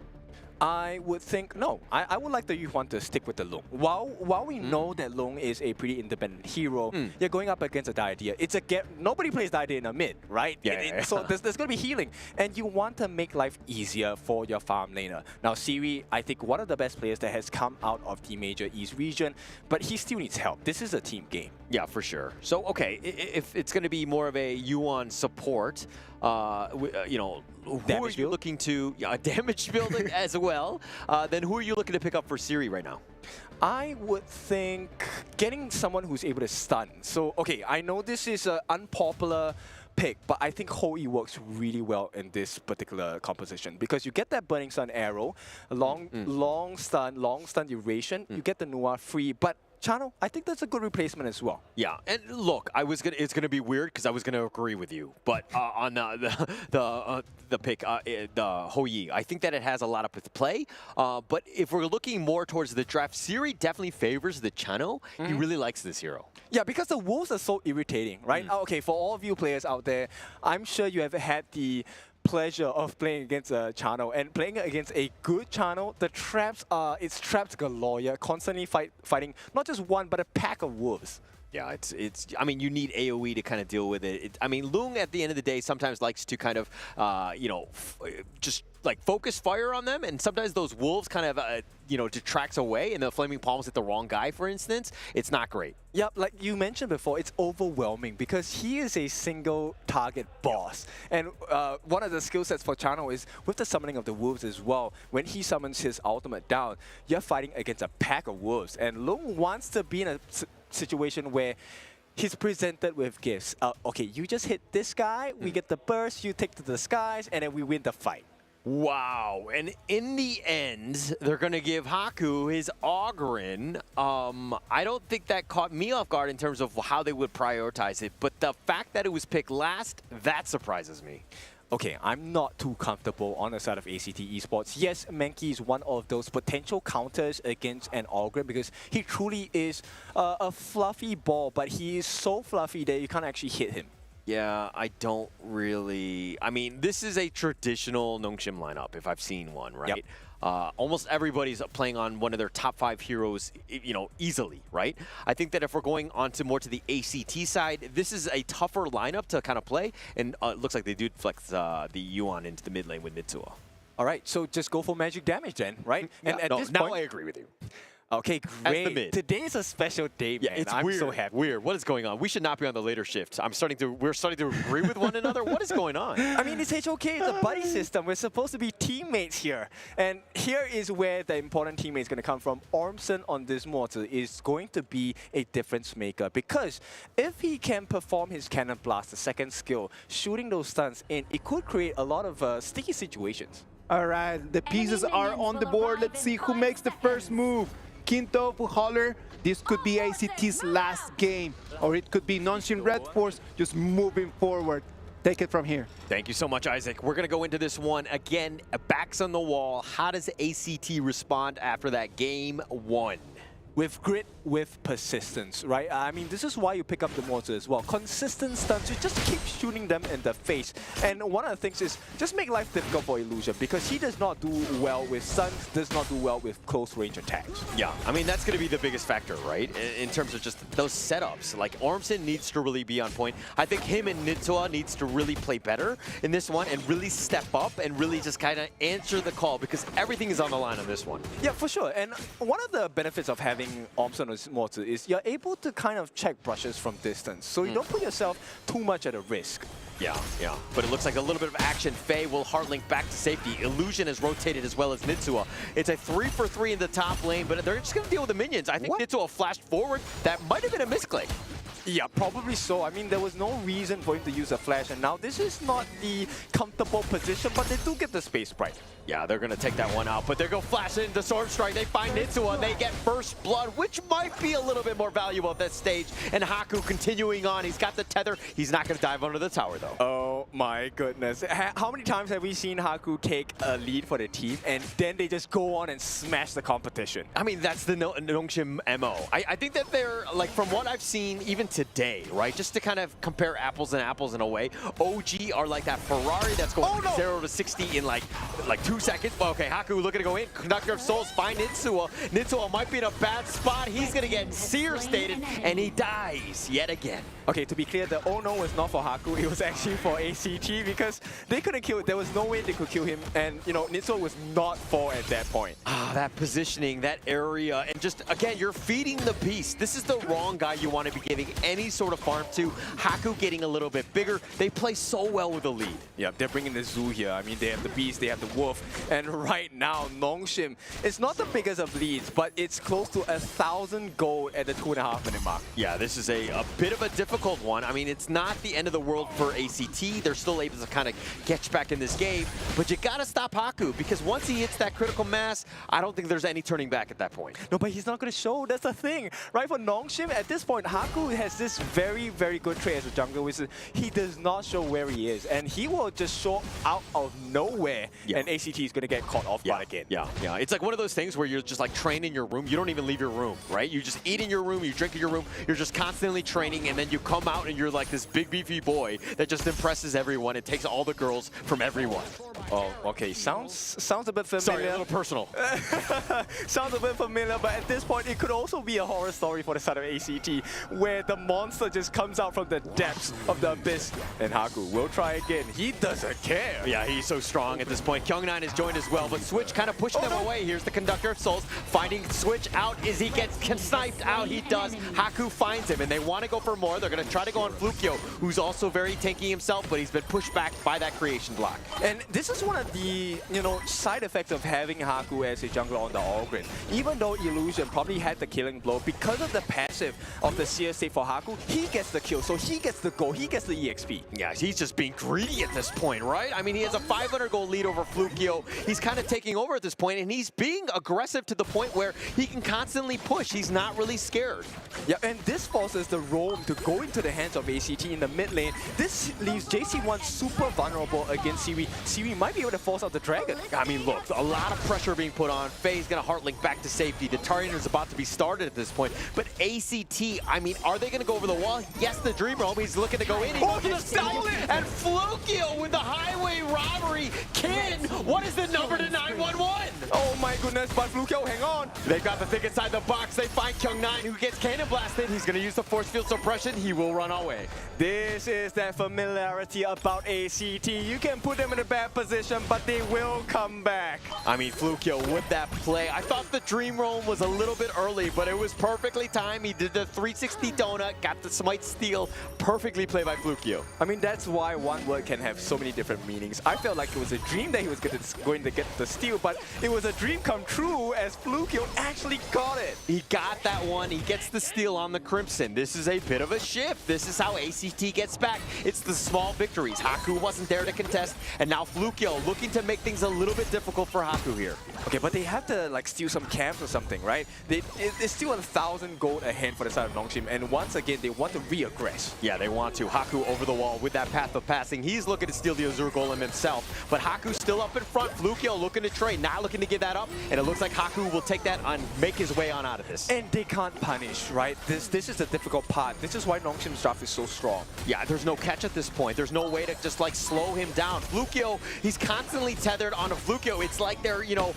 I would think, no, I would like the Yuan to stick with the Lung. While we know that Lung is a pretty independent hero, you're going up against a Diadea. It's a nobody plays Diadea in a mid, right? So there's going to be healing. And you want to make life easier for your farm laner. Now, Siri, I think one of the best players that has come out of the major East region, but he still needs help. This is a team game. Yeah, for sure. So, okay, if it's going to be more of a Yuan support, you know, who are you looking to, damage building as well, then who are you looking to pick up for Siri right now? I would think getting someone who's able to stun. So, okay, I know this is an unpopular pick, but I think Hoi works really well in this particular composition because you get that Burning Sun arrow, long stun duration, you get the Nua free, but Chano, I think that's a good replacement as well. Yeah, and look, it's gonna be weird because I was gonna agree with you, but on the pick, the Hoi, I think that it has a lot of play. But if we're looking more towards the draft, Siri definitely favors the Chano. He really likes this hero. Yeah, because the wolves are so irritating, right? Okay, for all of you players out there, I'm sure you have had the pleasure of playing against a Chano and playing against a good Chano. The traps it's traps galore. You're constantly fighting not just one but a pack of wolves. Yeah, it's. I mean, you need AOE to kind of deal with it. I mean, Lung at the end of the day sometimes likes to kind of, you know, just like focus fire on them, and sometimes those wolves kind of, you know, detracts away, and the flaming palms hit the wrong guy, for instance. It's not great. Yep, like you mentioned before, it's overwhelming because he is a single target boss. And one of the skill sets for Chano is with the summoning of the wolves as well. When he summons his ultimate down, you're fighting against a pack of wolves, and Lung wants to be in a situation where he's presented with gifts. Okay, you just hit this guy, we get the burst, you take to the skies, and then we win the fight. Wow, and in the end, they're going to give Haku his Ogren. I don't think that caught me off guard in terms of how they would prioritize it, but the fact that it was picked last, that surprises me. Okay, I'm not too comfortable on the side of ACT Esports. Yes, Mankey is one of those potential counters against an Ogre because he truly is a fluffy ball, but he is so fluffy that you can't actually hit him. Yeah, I don't really... I mean, this is a traditional Nongshim lineup, if I've seen one, right? Yep. Almost everybody's playing on one of their top 5 heroes, you know, easily, right? I think that if we're going on to more to the ACT side, this is a tougher lineup to kind of play, and it looks like they do flex the Yuan into the mid lane with Nitsua. All right, so just go for magic damage then, right? And at this point, I agree with you. Okay, great. Today is a special day, man. It's I'm weird. so happy. Weird. What is going on? We should not be on the later shift. We're starting to agree with one another. What is going on? I mean, it's HOK. It's a buddy system. We're supposed to be teammates here. And here is where the important teammate is going to come from. Ormson on this mortar is going to be a difference maker because if he can perform his Cannon Blast, the second skill, shooting those stuns in, it could create a lot of sticky situations. All right, the pieces are on the board. Let's see who makes the first move. Quinto, Pujoler, this could be ACT's last game, or it could be Nongshim Red Force just moving forward. Take it from here. Thank you so much, Isaac. We're going to go into this one again, backs on the wall. How does ACT respond after that game 1? with grit, with persistence, right? I mean, this is why you pick up the mortar as well. Consistent stunts, you just keep shooting them in the face. And one of the things is just make life difficult for Illusion because he does not do well with stuns, does not do well with close range attacks. Yeah, I mean, that's going to be the biggest factor, right? In terms of just those setups. Like, Ormson needs to really be on point. I think him and Nitsuwa needs to really play better in this one and really step up and really just kind of answer the call because everything is on the line on this one. Yeah, for sure. And one of the benefits of having Ormson or mortar is you're able to kind of check brushes from distance, so you don't put yourself too much at a risk. Yeah, yeah. But it looks like a little bit of action. Faye will hardlink back to safety. Illusion has rotated as well as Nitsuwa. It's a 3-for-3 in the top lane, but they're just going to deal with the minions. I think Nitsuwa flashed forward. That might have been a misclick. Yeah, probably so. I mean, there was no reason for him to use a flash, and now this is not the comfortable position, but they do get the space right. Yeah, they're going to take that one out, but they're going to flash into Sword Strike. They find Nitsuwa, and they get First Blood, which might be a little bit more valuable at this stage. And Haku continuing on. He's got the tether. He's not going to dive under the tower, though. Oh my goodness. How many times have we seen Haku take a lead for the team, and then they just go on and smash the competition? I mean, that's the Nongshim MO. I think that they're, like, from what I've seen, even today, right? Just to kind of compare apples and apples in a way, OG are like that Ferrari that's going 0 to 60 in like 2 seconds. Well, okay, Haku looking to go in. Conductor of Souls find Nitsuwa. Nitsuwa might be in a bad spot. He's going to get seer stated, and he dies yet again. Okay, to be clear, the oh no was not for Haku. It was actually for ACT because they couldn't kill. There was no way they could kill him, and you know, Nitsuwa was not for at that point. Ah, that positioning, that area, and just again, you're feeding the beast. This is the wrong guy you want to be giving any sort of farm to. Haku getting a little bit bigger. They play so well with the lead. Yeah, they're bringing the zoo here. I mean, they have the beast, they have the wolf, and right now, Nongshim, it's not the biggest of leads, but it's close to 1,000 gold at the 2.5-minute mark. Yeah, this is a bit of a difficult one. I mean, it's not the end of the world for ACT. They're still able to kind of get back in this game, but you got to stop Haku because once he hits that critical mass, I don't think there's any turning back at that point. No, but he's not going to show. That's the thing, right? For Nongshim, at this point, Haku has this very, very good trait as a jungler, which is he does not show where he is, and he will just show out of nowhere, and ACT is going to get caught off guard again. Yeah, yeah. It's like one of those things where you're just like train in your room. You don't even leave your room, right? You just eat in your room, you drink in your room, you're just constantly training, and then you come out and you're like this big beefy boy that just impresses everyone. It takes all the girls from everyone. Oh, okay. Sounds a bit familiar. Sorry, a little personal. Sounds a bit familiar, but at this point, it could also be a horror story for the side of ACT, where the monster just comes out from the depths of the abyss, and Haku will try again. He doesn't care. Yeah, he's so strong at this point. Kyung9 has joined as well, but Switch kind of pushing them away. Here's the Conductor of Souls, finding Switch out as he gets sniped out. He does. Haku finds him, and they want to go for more. They're going to try to go on Flukio, who's also very tanky himself, but he's been pushed back by that creation block. And this is one of the, you know, side effects of having Haku as a jungler on the All-Grid. Even though Illusion probably had the killing blow, because of the passive of the Seer state for Haku, he gets the kill, so he gets the gold, he gets the EXP. Yeah, he's just being greedy at this point, right? I mean, he has a 500 gold lead over Flukio. He's kind of taking over at this point, and he's being aggressive to the point where he can constantly push. He's not really scared. Yeah, and this forces the roam to go into the hands of ACT in the mid lane. This leaves JC1 super vulnerable against Siwi. Siwi might be able to force out the dragon. I mean, look, a lot of pressure being put on. Faye's going to heartlink back to safety. The Tarian is about to be started at this point. But ACT, I mean, are they going to go over the wall? Yes, the Dream Roam. He's looking to go in. He goes to the stolen, and Flukio with the highway robbery. Kin, what is the number to 911? Oh my goodness, but Flukio, hang on. They've got the thing inside the box. They find Kyung9, who gets cannon blasted. He's going to use the force field suppression. He will run away. This is that familiarity about ACT. You can put them in a bad position, but they will come back. I mean, Flukio with that play. I thought the Dream Roam was a little bit early, but it was perfectly timed. He did the 360 donut, got the Smite steal. Perfectly played by Flukio. I mean, that's why one word can have so many different meanings. I felt like it was a dream that he was going to get the steal, but it was a dream come true as Flukio actually got it. He got that one. He gets the steal on the Crimson. This is a bit of a shift. This is how ACT gets back. It's the small victories. Haku wasn't there to contest, and now Flukio Flukio looking to make things a little bit difficult for Haku here. Okay, but they have to like steal some camps or something, right? It's still 1,000 gold ahead for the side of Nongshim, and once again they want to re-aggress. Yeah, they want to. Haku over the wall with that path of passing. He's looking to steal the Azure Golem himself, but Haku's still up in front. Flukio looking to trade, not looking to give that up, and it looks like Haku will take that and make his way on out of this. And they can't punish, right? This is the difficult part. This is why Nongshim's draft is so strong. Yeah, there's no catch at this point. There's no way to just like slow him down. Flukio, he's constantly tethered on a Flukio. It's like they're, you know,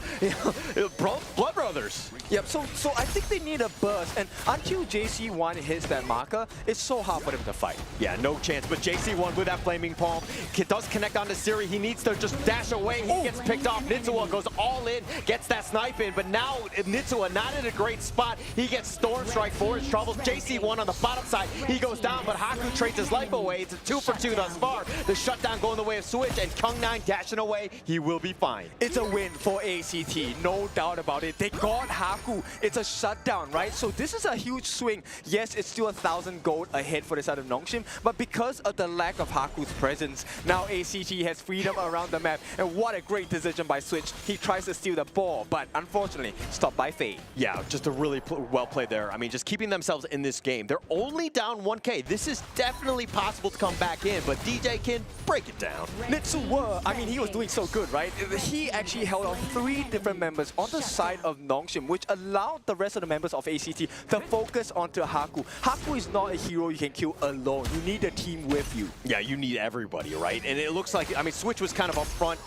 blood brothers. Yep, so I think they need a burst, and until JC1 hits that marker, it's so hard for them to fight. Yeah, no chance, but JC1 with that Flaming Palm does connect onto Siri. He needs to just dash away. He gets picked off. Nitsua goes all in, gets that snipe in, but now Nitsua not in a great spot. He gets Storm Strike for his troubles. JC1 on the bottom side, he goes down, but Haku trades his life away. It's a 2 for 2 thus far. The shutdown going the way of Switch, and Kyung9 dashing away. He will be fine. It's a win for ACT, no doubt about it. They got Haku. It's a shutdown, right? So this is a huge swing. Yes, it's still 1,000 gold ahead for the side of Nongshim, but because of the lack of Haku's presence, now ACT has freedom around the map, and what a great decision by Switch. He tries to steal the ball, but unfortunately stopped by Fade. Yeah, just a really well played there. I mean, just keeping themselves in this game. They're only down 1K. This is definitely possible to come back in, but DJ can break it down. Nitsua, I mean, he was doing so good, right? He actually held on 3 different members on the side of Nongshim, which allowed the rest of the members of ACT to focus onto Haku. Haku is not a hero you can kill alone. You need a team with you. Yeah, you need everybody, right? And it looks like, I mean, Switch was kind of up front,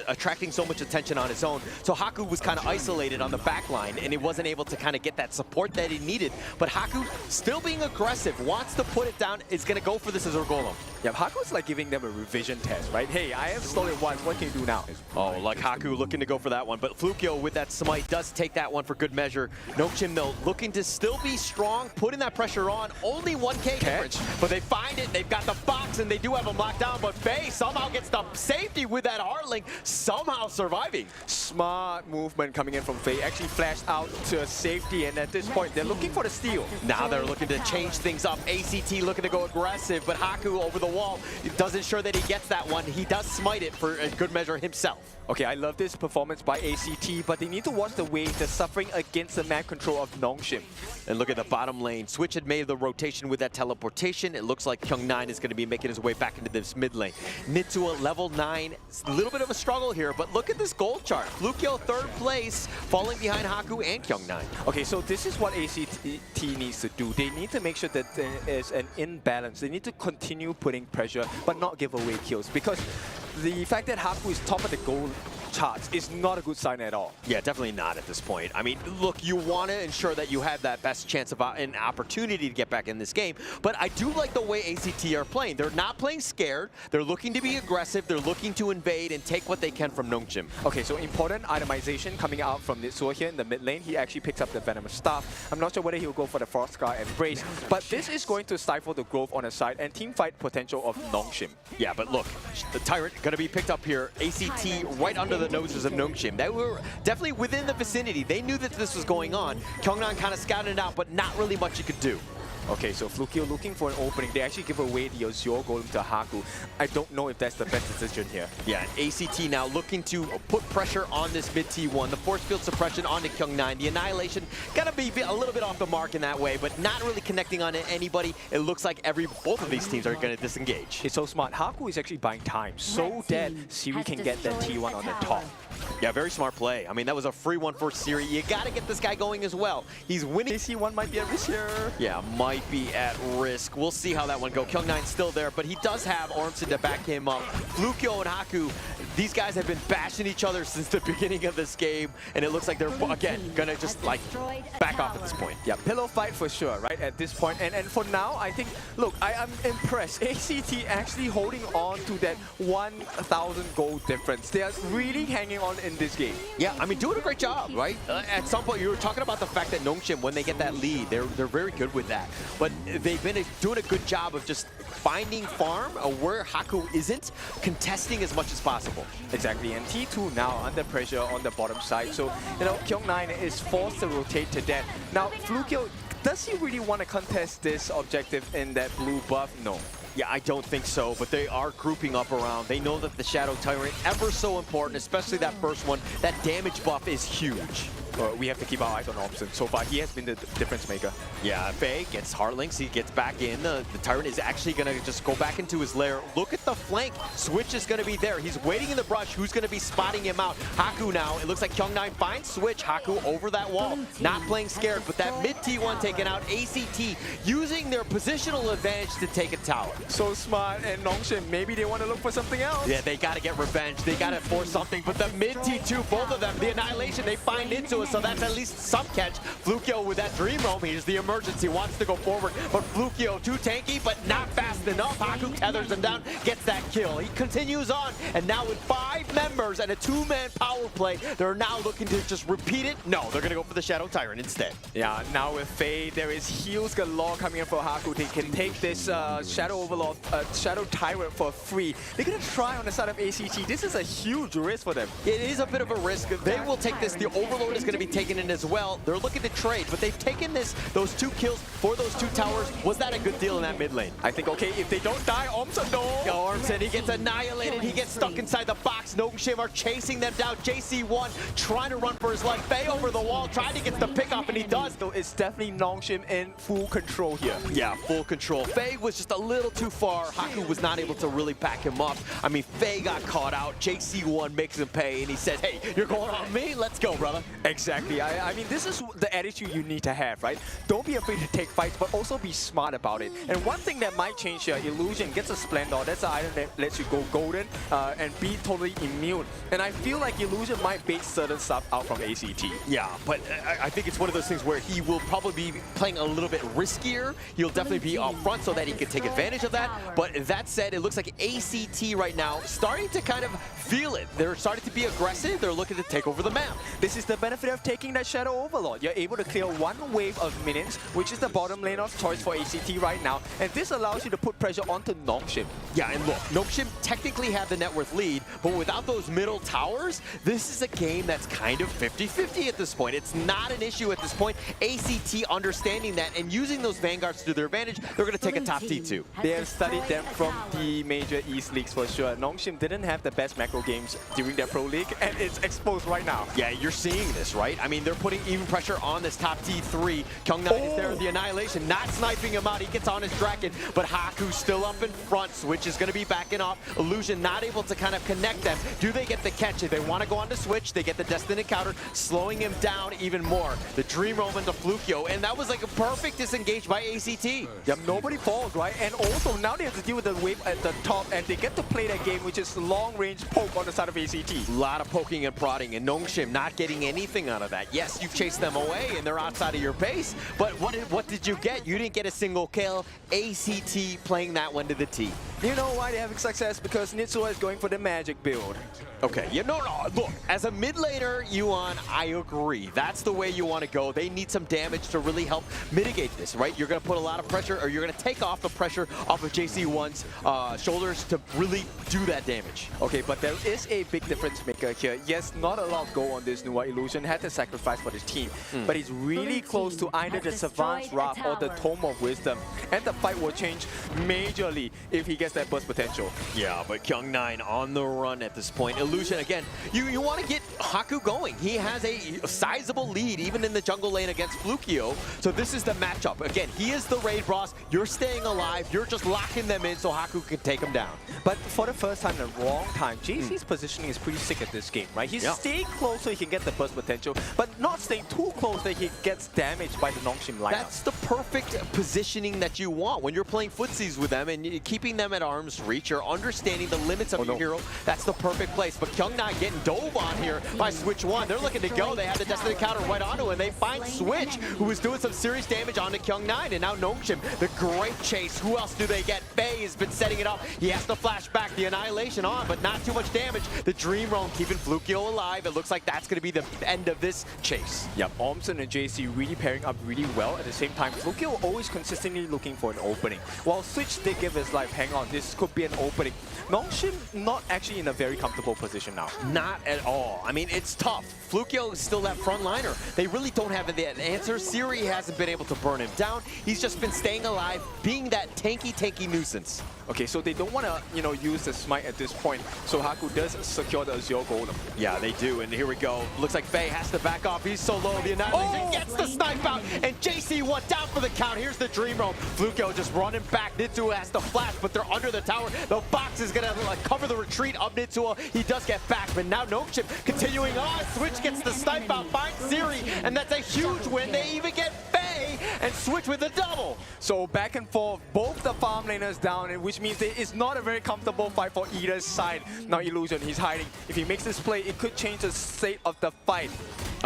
attracting so much attention on his own. So Haku was kind of isolated on the back line, and he wasn't able to kind of get that support that he needed. But Haku, still being aggressive, wants to put it down, is going to go for this Azure Golem. Yeah, Haku's like giving them a revision test, right? Hey, I have stolen once, what can you do now? Oh, like Haku looking to go for that one, but Flukio with that smite does take that one for good measure. Nongshim, though, looking to still be strong, putting that pressure on. Only 1K difference, but they find it. They've got the box, and they do have him locked down, but Faye somehow gets the safety with that Heartling, somehow surviving. Smart movement coming in from Faye. Actually flashed out to a safety, and at this point, they're looking for the steal. Now they're looking to change things up. ACT looking to go aggressive, but Haku over the wall does ensure that he gets that one. He does smite it for a good measure himself. Okay, I love this performance by ACT, but they need to watch the way they're suffering against the map control of Nongshim. And look at the bottom lane. Switch had made the rotation with that teleportation. It looks like Kyung9 is going to be making his way back into this mid lane. Nitsua level 9. A little bit of a struggle here, but look at this gold chart. Flukio 3rd place, falling behind Haku and Kyung9. Okay, so this is what ACT needs to do. They need to make sure that there is an imbalance. They need to continue putting pressure, but not give away kills, because the fact that Haku is top of the gold charts is not a good sign at all. Yeah, definitely not at this point. I mean, look, you want to ensure that you have that best chance of an opportunity to get back in this game, but I do like the way ACT are playing. They're not playing scared. They're looking to be aggressive. They're looking to invade and take what they can from Nongshim. Okay, so important itemization coming out from Nitsua here in the mid lane. He actually picks up the Venomous Staff. I'm not sure whether he'll go for the Frost Scar and Brace, but this is going to stifle the growth on the side and team fight potential of Nongshim. Yeah, but look, the Tyrant going to be picked up here. ACT right under the noses of Nongshim. They were definitely within the vicinity. They knew that this was going on. Kyung9 kind of scouted it out, but not really much you could do. Okay, so Flukio looking for an opening. They actually give away the Azure Golem to Haku. I don't know if that's the best decision here. Yeah, and ACT now looking to put pressure on this mid T1. The force field suppression onto Kyung9. The Annihilation gonna be a little bit off the mark in that way, but not really connecting on anybody. It looks like both of these teams are gonna disengage. It's so smart. Haku is actually buying time so that Siri can get that T1 on the top. Yeah, very smart play. I mean, that was a free one for Siri. You gotta get this guy going as well. He's winning. AC1 might be at risk here. Yeah, might be at risk. We'll see how that one goes. Kyung9's still there, but he does have Ormson to back him up. Flukio and Haku, these guys have been bashing each other since the beginning of this game, and it looks like they're, again, gonna just, like, back off at this point. Yeah, pillow fight for sure, right, at this point. And for now, I think, look, I am impressed. ACT actually holding on to that 1,000 gold difference. They are really hanging on in this game. Yeah, I mean, doing a great job, right? At some point, you were talking about the fact that Nongshim, when they get that lead, they're very good with that. But they've been doing a good job of just finding farm where Haku isn't, contesting as much as possible. Exactly, and T2 now under pressure on the bottom side. So, you know, Kyung9 is forced to rotate to that. Now, Flukio, does he really want to contest this objective in that blue buff? No. Yeah, I don't think so, but they are grouping up around. They know that the Shadow Tyrant, ever so important, especially that first one. That damage buff is huge. We have to keep our eyes on Omsen. So far, he has been the difference maker. Yeah, Faye gets Heartlinks, he gets back in. The Tyrant is actually going to just go back into his lair. Look at the flank. Switch is going to be there. He's waiting in the brush. Who's going to be spotting him out? Haku now. It looks like Kyung9 finds Switch. Haku over that wall. Not playing scared, but that mid T1 taken out. ACT using their positional advantage to take a tower. So smart, and Nongshim, maybe they want to look for something else. Yeah, they got to get revenge. They got to force something, but the mid T2, both of them, the Annihilation, they find into it, so that's at least some catch. Flukio with that Dream Roam, here's the emergency, wants to go forward, but Flukio too tanky, but not fast enough. Haku tethers him down, gets that kill. He continues on, and now with 5 members and a 2-man power play, they're now looking to just repeat it. No, they're going to go for the Shadow Tyrant instead. Yeah, now with Faye, there is heals galore coming in for Haku. They can take this Shadow Overlord, Shadow Tyrant for free. They're going to try on the side of ACT. This is a huge risk for them. It is a bit of a risk. They will take this. The Overlord is going to be taken in as well. They're looking to trade, but they've taken those 2 kills for those 2 towers. Was that a good deal in that mid lane? I think, okay, if they don't die, Omsen, no! Ormson, he gets annihilated. He gets stuck inside the box. Nongshim are chasing them down. JC1 trying to run for his life. Faye over the wall, trying to get the pick off, and he does. So it's definitely Nongshim in full control here. Yeah, full control. Faye was just a little too far. Haku was not able to really back him up. I mean, Faye got caught out. JC1 makes him pay, and he says, hey, you're going on me? Let's go, brother. Exactly. I mean, this is the attitude you need to have, right? Don't be afraid to take fights, but also be smart about it. And one thing that might change here, Illusion gets a Splendor. That's an item that lets you go golden and be totally immune. And I feel like Illusion might bait certain stuff out from ACT. Yeah, but I think it's one of those things where he will probably be playing a little bit riskier. He'll definitely be up front so that he can take advantage of that. But that said, it looks like ACT right now starting to kind of feel it. They're starting to be aggressive. They're looking to take over the map. This is the benefit of taking that Shadow Overlord. You're able to clear 1 wave of minions, which is the bottom lane of choice for ACT right now. And this allows you to put pressure onto Nongshim. Yeah, and look, Nongshim technically had the net worth lead, but without those middle towers, this is a game that's kind of 50-50 at this point. It's not an issue at this point. ACT understanding that and using those Vanguards to their advantage, they're going to take a top T2. They have studied them from the major East Leagues for sure. Nongshim didn't have the best macro games during their Pro League, and it's exposed right now. Yeah, you're seeing this, right? I mean, they're putting even pressure on this top T3. Kyung9 is there, the Annihilation, not sniping him out. He gets on his Draken, but Haku's still up in front. Switch is going to be backing off. Illusion not able to kind of connect them. Do they get the catch? If they want to go on to Switch, they get the Destined Encounter, slowing him down even more. The Dream Roam into Flukio, and that was like a perfect disengage by ACT. Yeah, nobody falls, right? And also, now they have to deal with the wave at the top, and they get to play that game, which is long-range poke on the side of ACT. A lot of poking and prodding, and Nongshim not getting anything out of that. Yes, you've chased them away, and they're outside of your base, but what did you get? You didn't get a single kill. ACT playing that one to the T. You know why they're having success? Because Nitsua is going for the magic build. Okay, no, look, as a mid laner, Yuan, I agree. That's the way you want to go. They need some damage to really help mitigate this, right? You're going to put a lot of pressure, or you're going to take off the pressure off of JC1's shoulders to really do that damage. Okay, but there is a big difference maker here. Yes, not a lot of goal on this Nuwa Illusion. Had to sacrifice for the team, but he's really close to either the Savant's Wrath or the Tome of Wisdom. And the fight will change majorly if he gets that burst potential. Yeah, but Kyung9 on the run at this point. Illusion, again, you want to get Haku going. He has a sizable lead, even in the jungle lane against Flukio. So this is the matchup. Again, he is the raid boss. You're staying alive. You're just locking them in so Haku can take him down. But for the first time in a long time, JC's positioning is pretty sick at this game, right? He's staying close so he can get the burst potential, but not staying too close that he gets damaged by the Nongshim lineup. That's the perfect positioning that you want when you're playing footsies with them and keeping them at arm's reach. You're understanding the limits of your hero. That's the perfect place. But Kyung9 getting dove on here by Switch 1. They're looking to go. They have the Destined Encounter right onto him. They find Switch, who was doing some serious damage onto Kyung9, and now Nongshim, the great chase. Who else do they get? Faye has been setting it up. He has to flash back. The Annihilation on, but not too much damage. The Dream Roam keeping Flukio alive. It looks like that's going to be the end of this chase. Yep, Omsen and JC really pairing up really well. At the same time, Flukio always consistently looking for an opening. While Switch did give his life, hang on, this could be an opening. Nongshim not actually in a very comfortable position now. Not at all. I mean, it's tough. Flukio is still that front liner. They really don't have the answer. Siri hasn't been able to burn him down. He's just been staying alive, being that tanky nuisance. Okay, so they don't want to, use the smite at this point. So Haku does secure the Azure Golem. Yeah, they do, and here we go. Looks like Faye has to back off. He's so low. The Annihilation gets the snipe out, and JC1 down for the count. Here's the Dream Roam. Flukio just running back. Nitsuo has to flash, but they're under the tower. The box is going to cover the retreat of Nitsuo. He does get back, but now Nongshim continuing on. Switch gets the snipe out, finds Siri, and that's a huge win. They even get Faye and Switch with a double. So back and forth, both the farm laners down, which means it's not a very comfortable fight for either side. Now Illusion, he's hiding. If he makes this play, it could change the state of the fight.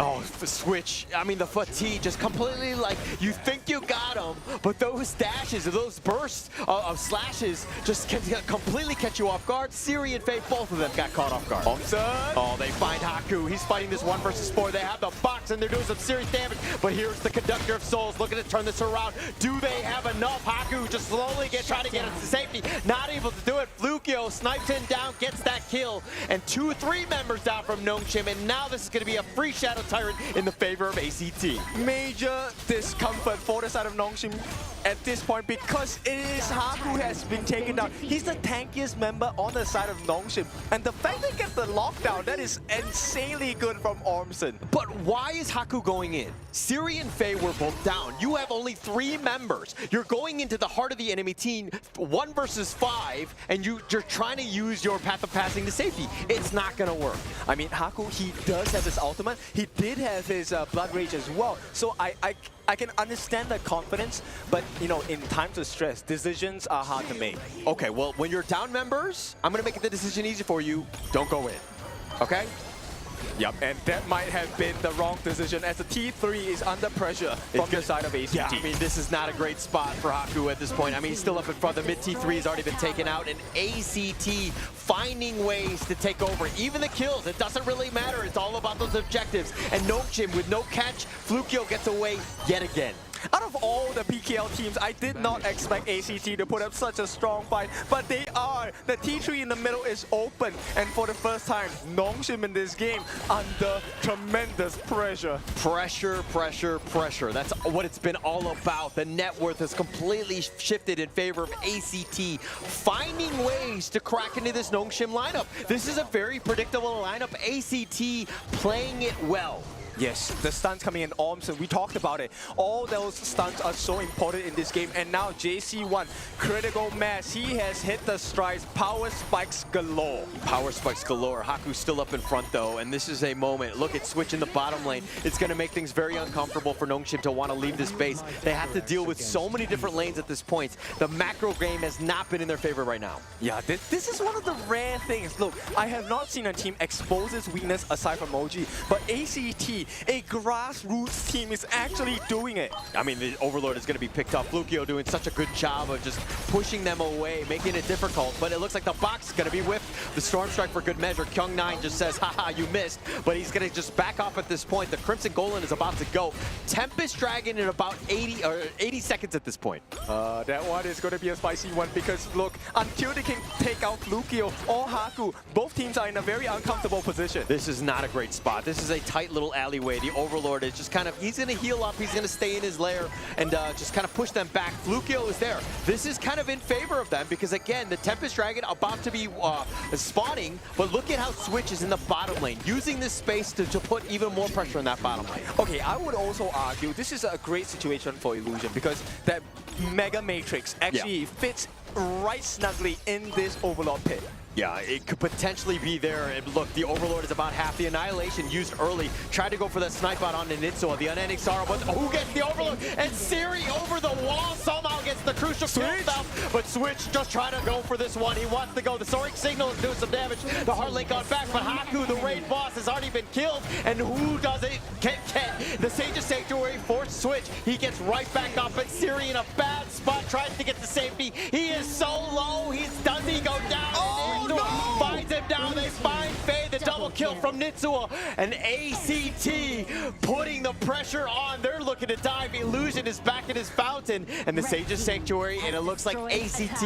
Oh, the Switch. I mean, the fatigue just completely you think you got him, but those dashes or those bursts of slashes just can completely catch you off guard. Siri and Faye, both of them got caught off guard. Oh, they find Haku. He's fighting this 1 versus 4. They have the box and they're doing some serious damage, but here's the Conductor of Souls looking to turn this around. Do they have enough? Haku just slowly trying to get it to safety. Not able to do it. Flukio snipes him down, gets that kill, and 2-3 members down from Nongshim, and now this is going to be a free Shadow Tyrant in the favor of ACT. Major discomfort for the side of Nongshim at this point because it is Haku who has been taken down. He's the tankiest member on the side of Nongshim, and the fact they get the lockdown, that is insanely good from Ormson. But why is Haku going in? Siri and Faye were both down. You have only 3 members. You're going into the heart of the enemy team, 1 versus 5, and you're trying to use your path of passing to safety. It's not going to work. I mean, Haku, he does have his ultimate. He did have his Blood Rage as well. So I can understand the confidence, but in times of stress, decisions are hard to make. Okay, well, when you're down members, I'm going to make the decision easy for you. Don't go in. Okay? Yep, and that might have been the wrong decision as the T3 is under pressure from the side of ACT. Yeah, I mean, this is not a great spot for Haku at this point. I mean, he's still up in front. The mid T3 has already been taken out, and ACT finding ways to take over. Even the kills, it doesn't really matter. It's all about those objectives. And Nongshim with no catch, Flukio gets away yet again. Out of all the PKL teams, I did not expect ACT to put up such a strong fight, but they are. The T3 in the middle is open, and for the first time, Nongshim in this game under tremendous pressure. Pressure, pressure, pressure. That's what it's been all about. The net worth has completely shifted in favor of ACT, finding ways to crack into this Nongshim lineup. This is a very predictable lineup. ACT playing it well. Yes, the stunts coming in Ormson, we talked about it. All those stunts are so important in this game. And now JC1, critical mass. He has hit the strides. Power spikes galore. Power spikes galore. Haku's still up in front though, and this is a moment. Look at Switch in the bottom lane. It's going to make things very uncomfortable for Nongshim to want to leave this base. They have to deal with so many different lanes at this point. The macro game has not been in their favor right now. Yeah, this is one of the rare things. Look, I have not seen a team expose its weakness aside from Moji, but ACT, a grassroots team, is actually doing it. I mean, the Overlord is going to be picked up. Flukio doing such a good job of just pushing them away, making it difficult, but it looks like the box is going to be whiffed. The Storm Strike for good measure. Kyung9 just says, haha, you missed, but he's going to just back off at this point. The Crimson Golem is about to go. Tempest Dragon in about 80 seconds at this point. That one is going to be a spicy one because, look, until they can take out Flukio or Haku, both teams are in a very uncomfortable position. This is not a great spot. This is a tight little alleyway. The Overlord is just kind of, he's going to heal up, he's going to stay in his lair and just kind of push them back. Flukio is there. This is kind of in favor of them because, again, the Tempest Dragon about to be spawning, but look at how Switch is in the bottom lane, using this space to put even more pressure on that bottom lane. Okay, I would also argue this is a great situation for Illusion because that Mega Matrix actually fits right snugly in this Overlord pit. Yeah, it could potentially be there. And look, the Overlord is about half the Annihilation used early. Tried to go for that snipe out on Nitsuo, the Unending Sorrow, but who gets the Overlord? And Siri over the wall somehow gets the crucial kill stuff, but Switch just trying to go for this one. He wants to go. The Soaring Signal is doing some damage. The Heartlink on back, but Haku, the raid boss, has already been killed. And who does it? The Sage of Sanctuary forced Switch. He gets right back up, but Siri in a bad spot, tries to get to safety. He is so low. Does he go down? Oh, no! Finds him down. They find Faye. The the double kill from Nitsuo. And ACT putting the pressure on. They're looking to dive. Illusion is back in his fountain. And the Sage's Sanctuary, and it looks like ACT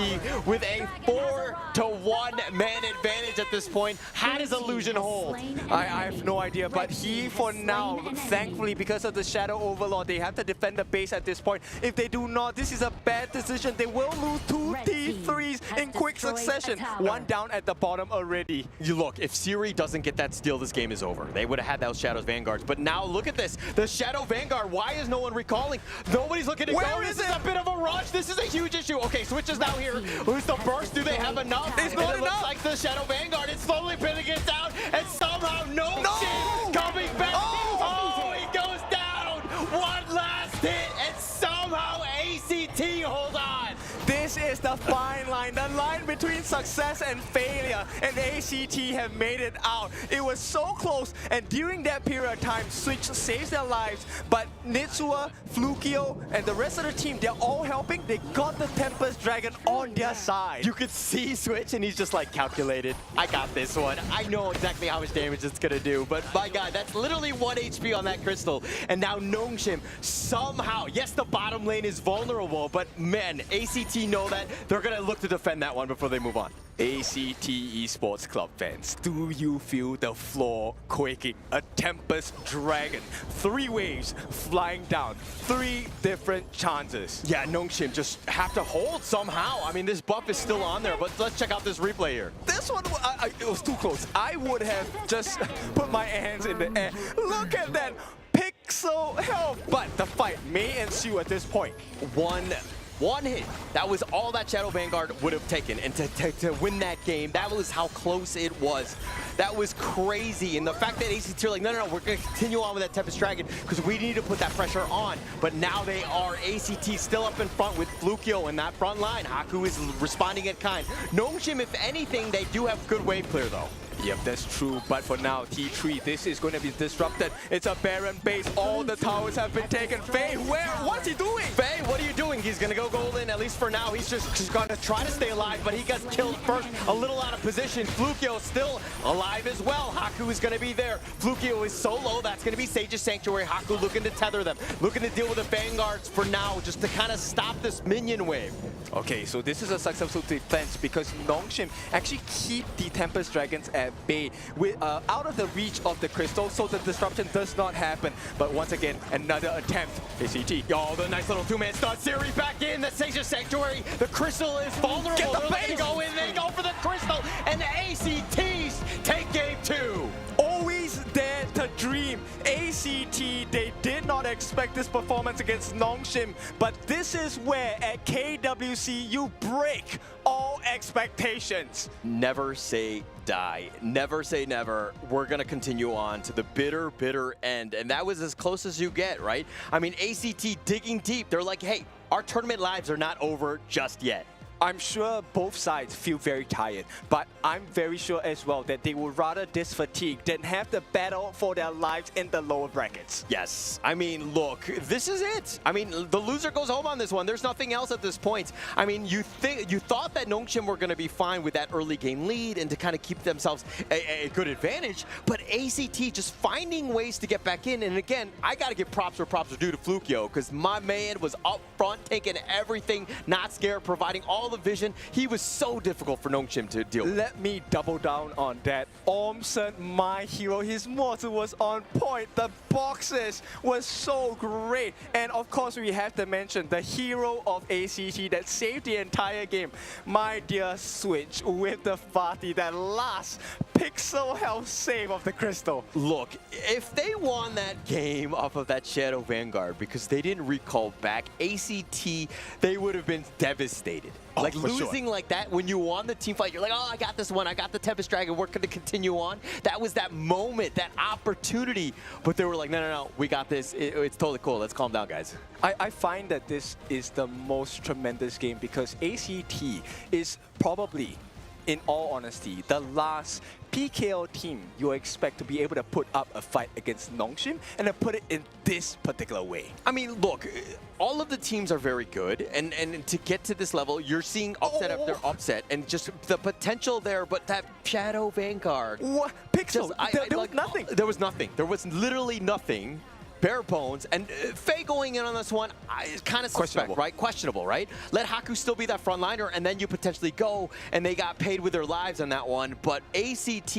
with a 4-to-1 man advantage at this point. How does Illusion hold? I have no idea, but he, for now, thankfully, because of the Shadow Overlord, they have to defend the base at this point. If they do not, this is a bad decision. They will lose 2 T3s in quick succession. 1 down at the bottom already. You look, if Siri doesn't get that steal, this game is over. They would have had those Shadows Vanguards, but now look at this. The Shadow Vanguard, why is no one recalling? Nobody's looking to go. This is a bit of a rush. This is a huge issue. Okay, Switch is now here. Who's the burst? Do they have enough? It's not enough. It looks like the Shadow Vanguard is slowly pinning it down, and somehow Nongshim coming back. Oh, he goes down. One last hit, and somehow ACT hold on. This is the fine line, the line between success and failure, and ACT have made it out. It was so close, and during that period of time, Switch saves their lives, but Nitsuo, Flukio, and the rest of the team, they're all helping. They got the Tempest Dragon on their side. You could see Switch, and he's just like, calculated. I got this one. I know exactly how much damage it's gonna do, but my God, that's literally 1 HP on that crystal. And now Nongshim somehow, yes, the bottom lane is vulnerable, but man, ACT know that. They're gonna look to defend that one before they move on. ACT Esports Club fans, do you feel the floor quaking? A Tempest Dragon, 3 waves flying down, 3 different chances. Yeah, Nongshim just have to hold somehow. I mean, this buff is still on there, but let's check out this replay here. This one, it was too close. I would have just put my hands in the air. Look at that pixel health. But the fight may ensue at this point. One hit. That was all that Shadow Vanguard would have taken. And to win that game, that was how close it was. That was crazy. And the fact that ACT are like, no, we're going to continue on with that Tempest Dragon because we need to put that pressure on. But now they are. ACT still up in front with Flukio in that front line. Haku is responding in kind. Nongshim, if anything, they do have good wave clear, though. Yep, that's true. But for now, T3, this is going to be disrupted. It's a Baron base. All the towers have been taken. Faye, what's he doing? Faye, what are you doing? He's going to go golden, at least for now. He's just going to try to stay alive, but he gets killed first. A little out of position. Flukio still alive as well. Haku is going to be there. Flukio is so low. That's going to be Sage's Sanctuary. Haku looking to tether them. Looking to deal with the Vanguards for now, just to kind of stop this minion wave. Okay, so this is a successful defense because Nongshim actually keep the Tempest Dragons at bay with out of the reach of the crystal, so the disruption does not happen. But once again, another attempt. ACT. Oh, the nice little 2-man stun. Siri back in. The Sage's Sanctuary. The crystal is vulnerable. Get the They're letting go in. They go for the crystal. And the ACTs take game 2. Always dare to dream. ACT, they did not expect this performance against Nongshim, but this is where at KWC you break all expectations. Never say die. Never say never. We're going to continue on to the bitter, bitter end. And that was as close as you get, right? I mean, ACT digging deep. They're like, hey, our tournament lives are not over just yet. I'm sure both sides feel very tired, but I'm very sure as well that they would rather this fatigue than have the battle for their lives in the lower brackets. Yes. I mean, look, this is it. I mean, the loser goes home on this one. There's nothing else at this point. I mean, you thought that Nongshim were going to be fine with that early game lead and to kind of keep themselves a good advantage, but ACT just finding ways to get back in. And again, I got to give props where props are due to Flukio because my man was up front, taking everything, not scared, providing all the vision. He was so difficult for Nongshim to deal with. Let me double down on that. Ormson, my hero, his mortar was on point. The boxes was so great. And of course, we have to mention the hero of ACT that saved the entire game. My dear Switch with the Fati, that last pixel health save of the crystal. Look, if they won that game off of that Shadow Vanguard because they didn't recall back, ACT, they would have been devastated. Oh, like losing like that when you won the team fight, you're like, oh, I got this one. I got the Tempest Dragon. We're going to continue on. That was that moment, that opportunity. But they were like, no, we got this. It's totally cool. Let's calm down, guys. I find that this is the most tremendous game because ACT is probably, in all honesty, the last PKL team you expect to be able to put up a fight against Nongshim and to put it in this particular way. I mean, look, all of the teams are very good, and to get to this level, you're seeing upset after upset, and just the potential there, but that Shadow Vanguard. What? think so. There was nothing. There was nothing. There was literally nothing. Bare bones. And Faye going in on this one is kind of suspect, right? Questionable, right? Let Haku still be that frontliner, and then you potentially go, and they got paid with their lives on that one. But ACT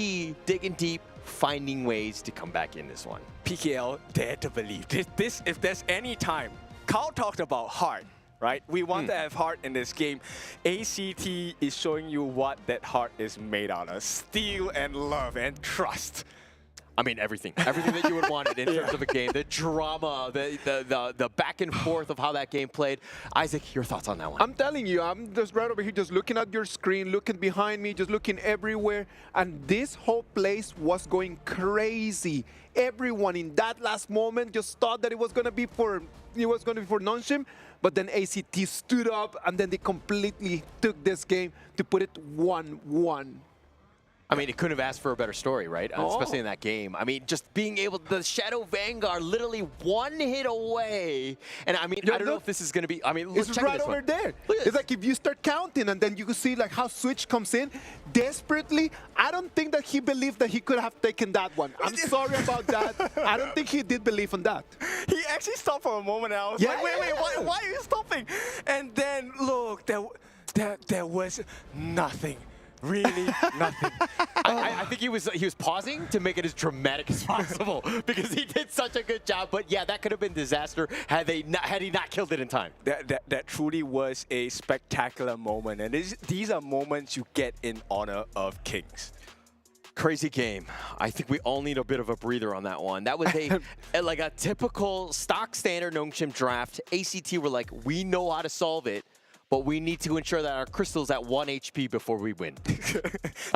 digging deep, finding ways to come back in this one. PKL dare to believe. This if there's any time, Carl talked about heart, right? We want to have heart in this game. ACT is showing you what that heart is made out of. Steel and love and trust. I mean, everything. Everything that you would want in terms of a game. The drama, the back and forth of how that game played. Isaac, your thoughts on that one? I'm telling you, I'm just right over here just looking at your screen, looking behind me, just looking everywhere. And this whole place was going crazy. Everyone in that last moment just thought that it was going to be for Nongshim, but then ACT stood up and then they completely took this game to put it 1-1. I mean, it couldn't have asked for a better story, right? Especially in that game. I mean, just being able to, the Shadow Vanguard literally one hit away. And I mean, I don't know if this is going to be, I mean, it's right over there. It's like if you start counting and then you can see like how Switch comes in desperately. I don't think that he believed that he could have taken that one. I'm sorry about that. I don't think he did believe in that. He actually stopped for a moment. I was like, wait, why are you stopping? And then look, there was nothing. Really nothing. I think he was pausing to make it as dramatic as possible because he did such a good job. But yeah, that could have been disaster had he not killed it in time. That truly was a spectacular moment, and these are moments you get in honor of kings. Crazy game. I think we all need a bit of a breather on that one. That was like a typical stock standard Nongshim draft. ACT were like, we know how to solve it, but we need to ensure that our crystal's at 1 HP before we win.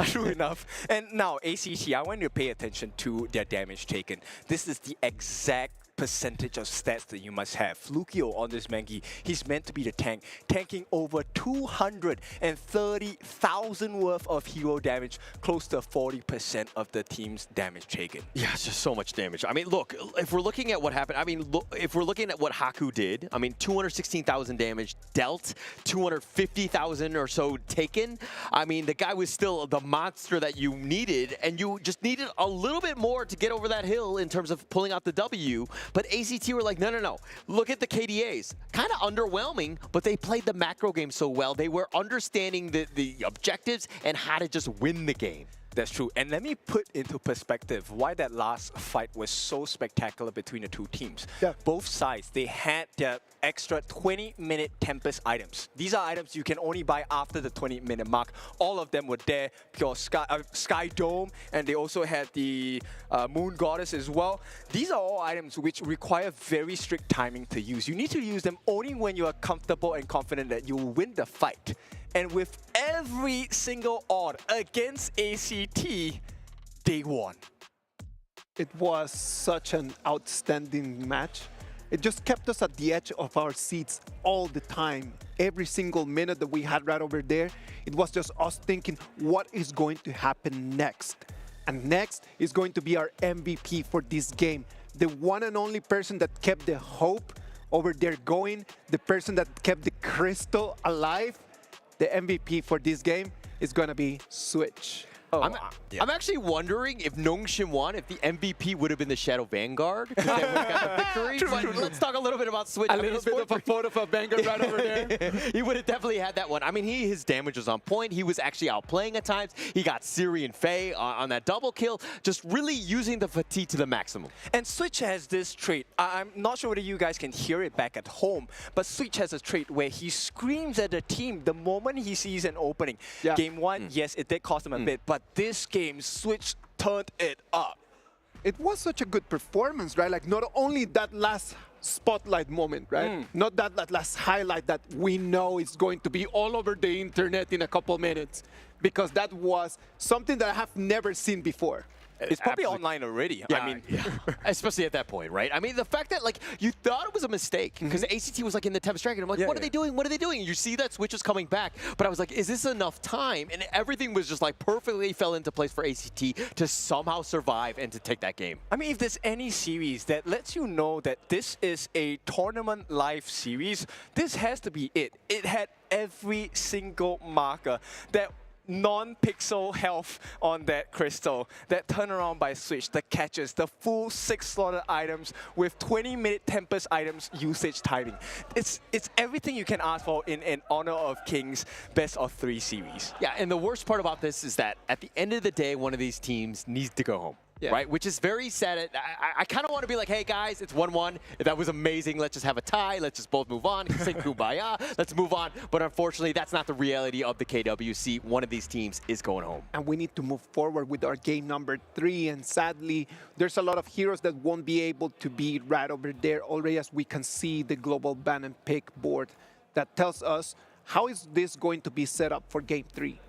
True enough. And now, ACT, I want you to pay attention to their damage taken. This is the exact percentage of stats that you must have. Flukio on this Mengi, he's meant to be the tank, tanking over 230,000 worth of hero damage, close to 40% of the team's damage taken. Yeah, it's just so much damage. I mean, look, if we're looking at what happened, I mean, look, if we're looking at what Haku did, I mean, 216,000 damage dealt, 250,000 or so taken. I mean, the guy was still the monster that you needed, and you just needed a little bit more to get over that hill in terms of pulling out the W. But ACT were like, no. Look at the KDAs. Kind of underwhelming, but they played the macro game so well. They were understanding the objectives and how to just win the game. That's true. And let me put into perspective why that last fight was so spectacular between the two teams. Yeah. Both sides, they had their extra 20-minute Tempest items. These are items you can only buy after the 20-minute mark. All of them were there. Pure Sky Dome, and they also had the Moon Goddess as well. These are all items which require very strict timing to use. You need to use them only when you are comfortable and confident that you will win the fight. And with every single odd against ACT, they won. It was such an outstanding match. It just kept us at the edge of our seats all the time. Every single minute that we had right over there, it was just us thinking, what is going to happen next? And next is going to be our MVP for this game. The one and only person that kept the hope over there going, the person that kept the crystal alive. The MVP for this game is going to be Switch. Oh, I'm actually wondering if Nongshim won, if the MVP would have been the Shadow Vanguard, because they would have got the victory. But let's talk a little bit about Switch. A little bit of a photo of a Vanguard right over there. He would have definitely had that one. I mean, his damage was on point. He was actually outplaying at times. He got Siri and Faye on that double kill, just really using the fatigue to the maximum. And Switch has this trait. I'm not sure whether you guys can hear it back at home, but Switch has a trait where he screams at the team the moment he sees an opening. Yeah. Game 1, yes, it did cost him a bit, but this game, Switch turned it up. It was such a good performance, right? Like, not only that last spotlight moment, right? Not that last highlight that we know is going to be all over the internet in a couple minutes, because that was something that I have never seen before. It's probably online already. Yeah, I mean, especially at that point, right? I mean, the fact that like you thought it was a mistake because ACT was like in the Tempest Dragon. I'm like, what are they doing? What are they doing? You see that Switch was coming back, but I was like, is this enough time? And everything was just like perfectly fell into place for ACT to somehow survive and to take that game. I mean, if there's any series that lets you know that this is a tournament live series, this has to be it. It had every single marker that non-pixel health on that crystal. That turnaround by Switch, the catches, the full 6 slotted items with 20-minute Tempest items usage timing. It's everything you can ask for in Honor of Kings best of 3 series. Yeah, and the worst part about this is that at the end of the day, one of these teams needs to go home. Yeah. Right, which is very sad. I kind of want to be like, hey guys, it's 1-1. That was amazing. Let's just have a tie. Let's just both move on. Say kumbaya. Let's move on. But unfortunately, that's not the reality of the KWC. One of these teams is going home. And we need to move forward with our game number 3. And sadly, there's a lot of heroes that won't be able to be right over there already, as we can see the global ban and pick board that tells us how is this going to be set up for game 3.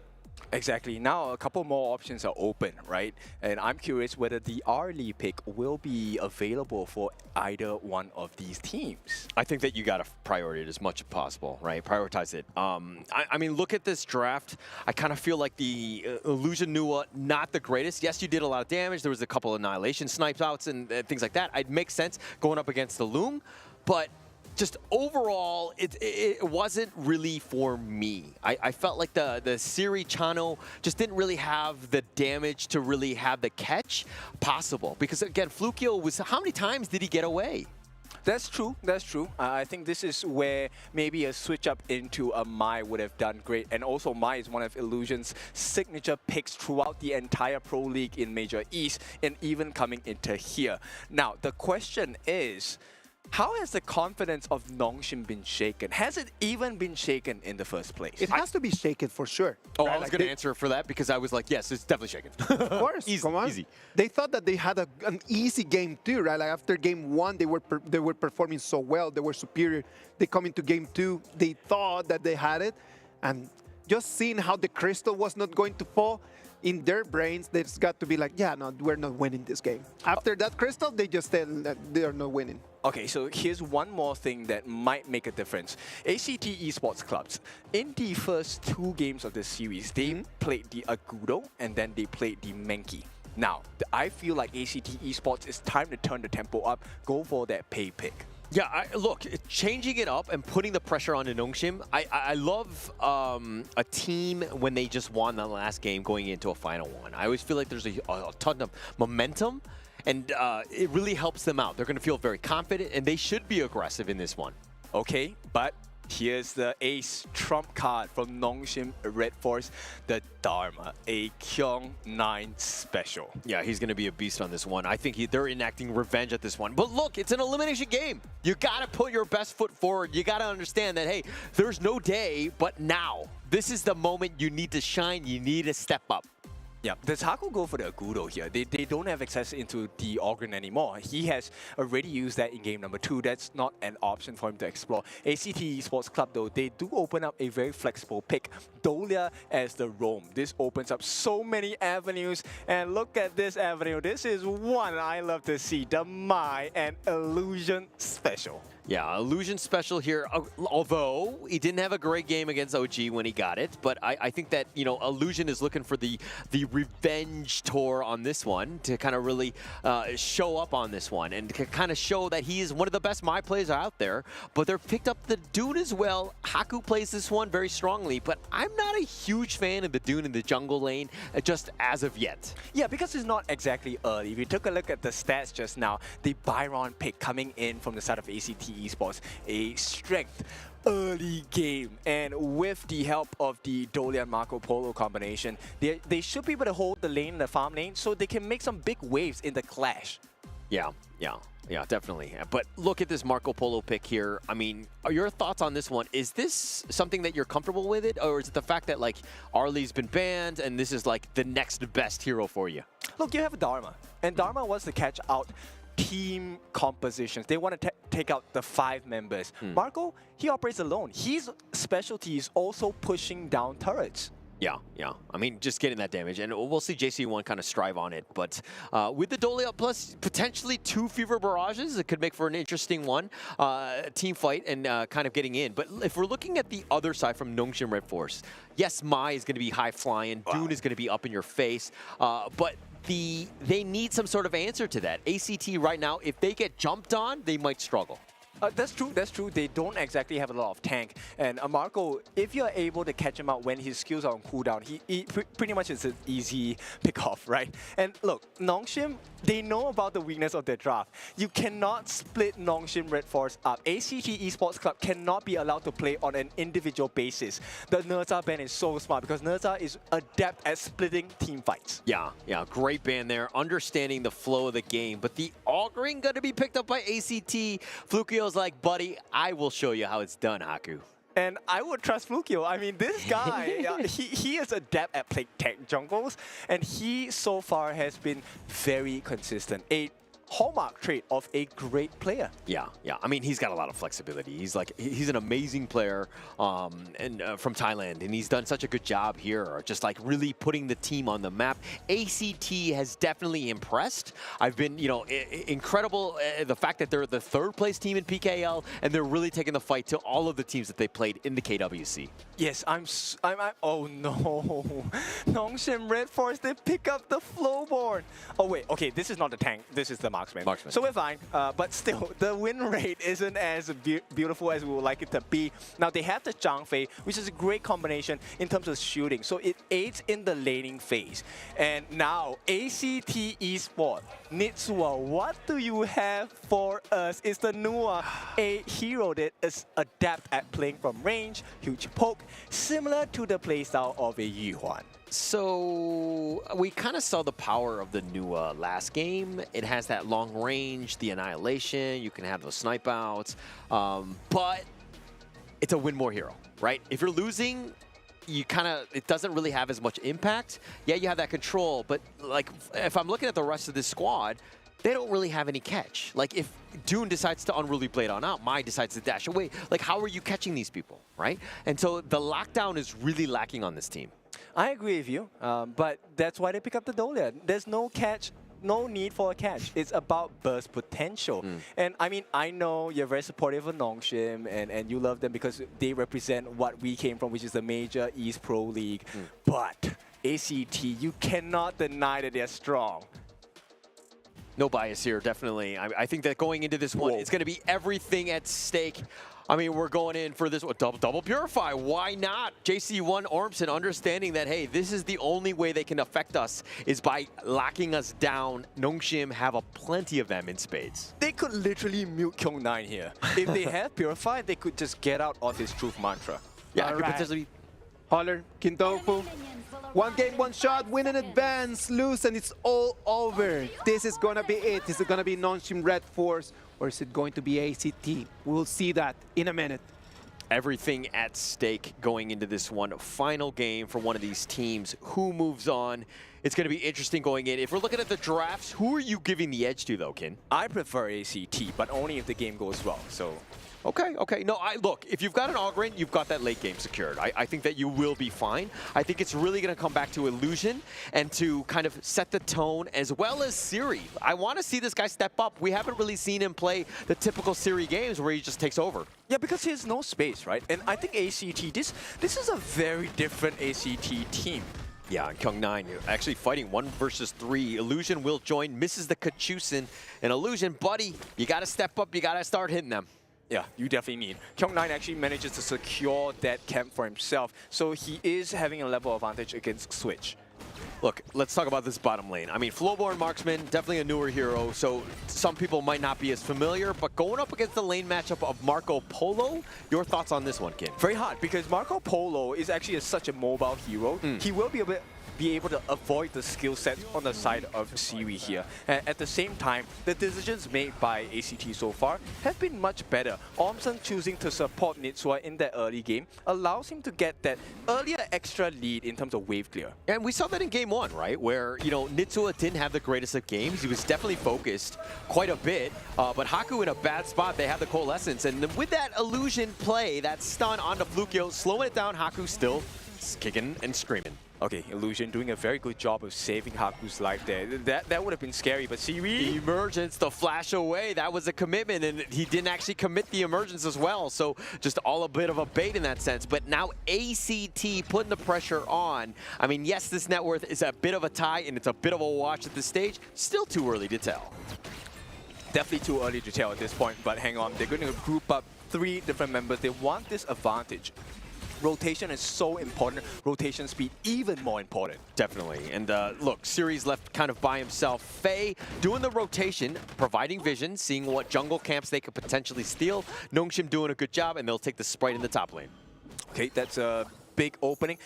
Exactly. Now a couple more options are open, right? And I'm curious whether the early pick will be available for either one of these teams. I think that you got to prioritize it as much as possible, right? Prioritize it. I mean, look at this draft. I kind of feel like the Illusion Nua, not the greatest. Yes, you did a lot of damage. There was a couple of Annihilation snipes outs and things like that. It makes sense going up against the Loom, but just overall, it wasn't really for me. I felt like the Siri Chano just didn't really have the damage to really have the catch possible. Because again, Flukio was, how many times did he get away? That's true. That's true. I think this is where maybe a switch up into a Mai would have done great. And also Mai is one of Illusion's signature picks throughout the entire Pro League in Major East and even coming into here. Now, the question is, how has the confidence of Nongshim been shaken? Has it even been shaken in the first place? It has to be shaken for sure. Oh, right? I was going to answer for that because I was like, yes, it's definitely shaken. Of course, come on. Easy. They thought that they had an easy game too, right? Like after game 1, they were performing so well, they were superior. They come into game 2, they thought that they had it, and just seeing how the crystal was not going to fall, in their brains, they've got to be like, yeah, no, we're not winning this game. After that crystal, they just said that they are not winning. Okay, so here's one more thing that might make a difference. ACT Esports Clubs, in the first 2 games of this series, they played the Agudo and then they played the Menki. Now, I feel like ACT Esports, it's time to turn the tempo up, go for that pay pick. Yeah, look, changing it up and putting the pressure on Nongshim, I love a team when they just won the last game going into a final one. I always feel like there's a ton of momentum, and it really helps them out. They're going to feel very confident, and they should be aggressive in this one. Okay, but here's the ace trump card from Nongshim Red Force, the Dharma, a Kyung 9 special. Yeah, he's going to be a beast on this one. I think they're enacting revenge at this one. But look, it's an elimination game. You got to put your best foot forward. You got to understand that, hey, there's no day but now. This is the moment you need to shine. You need to step up. Yeah, does Haku go for the Agudo here? They don't have access into the Organ anymore. He has already used that in game number 2. That's not an option for him to explore. ACT Esports Club, though, they do open up a very flexible pick. Dolia as the roam. This opens up so many avenues. And look at this avenue. This is one I love to see. The Mai and Illusion special. Yeah, Illusion special here, although he didn't have a great game against OG when he got it, but I think that, you know, Illusion is looking for the revenge tour on this one to kind of really show up on this one and to kind of show that he is one of the best Mai players out there, but they're picked up the Dune as well. Haku plays this one very strongly, but I'm not a huge fan of the Dune in the jungle lane just as of yet. Yeah, because it's not exactly early. If you took a look at the stats just now, the Byron pick coming in from the side of ACT Esports, a strength early game, and with the help of the Dolia and Marco Polo combination, they should be able to hold the lane, the farm lane, so they can make some big waves in the clash. Yeah, definitely. But look at this Marco Polo pick here. I mean, are your thoughts on this one? Is this something that you're comfortable with it, or is it the fact that like Arlie's been banned and this is like the next best hero for you? Look, you have Dharma, and Dharma wants to catch out team compositions. They want to take out the 5 members. Marco, he operates alone. His specialty is also pushing down turrets. Yeah. I mean, just getting that damage. And we'll see JC1 kind of strive on it. But with the Dolia plus potentially 2 Fever Barrages, it could make for an interesting one. Team fight and kind of getting in. But if we're looking at the other side from Nongshim Red Force, yes, Mai is going to be high flying. Wow. Dune is going to be up in your face. But they need some sort of answer to that. ACT right now, if they get jumped on, they might struggle. That's true, that's true. They don't exactly have a lot of tank. And Marco, if you're able to catch him out when his skills are on cooldown, he pretty much is an easy pick-off, right? And look, Nongshim, they know about the weakness of their draft. You cannot split Nongshim Red Force up. ACT Esports Club cannot be allowed to play on an individual basis. The Nerza ban is so smart because Nerza is adept at splitting team fights. Yeah, great ban there, understanding the flow of the game. But the Auguring going to be picked up by ACT. Flukio's like, buddy, I will show you how it's done, Haku. And I would trust Flukio. I mean, this guy, he is adept at playing tech jungles, and he so far has been very consistent. A hallmark trait of a great player. Yeah. I mean, he's got a lot of flexibility. He's an amazing player from Thailand, and he's done such a good job here, just like really putting the team on the map. ACT has definitely impressed. I've been, incredible the fact that they're the third place team in PKL, and they're really taking the fight to all of the teams that they played in the KWC. Yes, I'm oh no. Nongshim Red Force, they pick up the Flowborn. Oh wait, okay, this is not the tank, this is the marksman. So we're fine, but still, the win rate isn't as beautiful as we would like it to be. Now they have the Zhang Fei, which is a great combination in terms of shooting, so it aids in the laning phase. And now, ACT Esports, Nitsua, what do you have for us? Is the Nua a hero that is adept at playing from range, huge poke, similar to the playstyle of a Yuan? So we kind of saw the power of the Nua last game. It has that long range, the annihilation, you can have those snipe outs, but it's a win more hero, right? If you're losing, it doesn't really have as much impact. Yeah, you have that control, but like if I'm looking at the rest of this squad, they don't really have any catch. Like if Dune decides to Unruly Blade on out, Mai decides to dash away, like how are you catching these people, right? And so the lockdown is really lacking on this team. I agree with you, but that's why they pick up the Dolia. There's no catch, no need for a catch. It's about burst potential. And I mean, I know you're very supportive of Nongshim and you love them because they represent what we came from, which is the major East Pro League. But ACT, you cannot deny that they're strong. No bias here, definitely. I think that going into this one, it's going to be everything at stake. I mean, we're going in for this double purify. Why not? JC1 Ormson understanding that, hey, this is the only way they can affect us is by locking us down. Nongshim have plenty of them in spades. They could literally mute Kyung9 here. If they have purify, they could just get out of his truth mantra. Yeah, could potentially. Holler, Kintofu. One game, one shot, win in advance, lose, and it's all over. This is gonna be it. Is it gonna be Nongshim Red Force, or is it going to be ACT? We'll see that in a minute. Everything at stake going into this one. Final game for one of these teams. Who moves on? It's going to be interesting going in. If we're looking at the drafts, who are you giving the edge to, though, Kin? I prefer ACT, but only if the game goes well, so... Okay. No, look, if you've got an Auguring, you've got that late game secured. I think that you will be fine. I think it's really going to come back to Illusion and to kind of set the tone, as well as Siri. I want to see this guy step up. We haven't really seen him play the typical Siri games where he just takes over. Yeah, because he has no space, right? And I think ACT, this is a very different ACT team. Yeah, and Kyung9 actually fighting 1 versus 3. Illusion will join, misses the Kachusin. And Illusion, buddy, you got to step up, you got to start hitting them. Yeah, you definitely need. Kyung9 actually manages to secure that camp for himself, so he is having a level advantage against Switch. Look, let's talk about this bottom lane. I mean, Flowborn Marksman, definitely a newer hero, so some people might not be as familiar, but going up against the lane matchup of Marco Polo, your thoughts on this one, Kin? Very hard, because Marco Polo is actually such a mobile hero. He will be able to avoid the skill set on the side of Siri here. And at the same time, the decisions made by ACT so far have been much better. Ormson choosing to support Nitsua in that early game allows him to get that earlier extra lead in terms of wave clear. And we saw that in game 1, right? Where, Nitsua didn't have the greatest of games. He was definitely focused quite a bit, but Haku in a bad spot. They have the Coalescence. And with that Illusion play, that stun onto Flukio, slowing it down, Haku still kicking and screaming. Okay, Illusion doing a very good job of saving Haku's life there. That would have been scary, but Siri... Emergence, the flash away, that was a commitment, and he didn't actually commit the emergence as well, so just all a bit of a bait in that sense. But now ACT putting the pressure on. I mean, yes, this net worth is a bit of a tie, and it's a bit of a wash at this stage. Still too early to tell. definitely too early to tell at this point, but hang on. They're going to group up 3 different members. They want this advantage. Rotation is so important. Rotation speed even more important. Definitely. And look, Series left kind of by himself. Faye doing the rotation, providing vision, seeing what jungle camps they could potentially steal. Nongshim doing a good job, and they'll take the Sprite in the top lane. Okay, that's a big opening.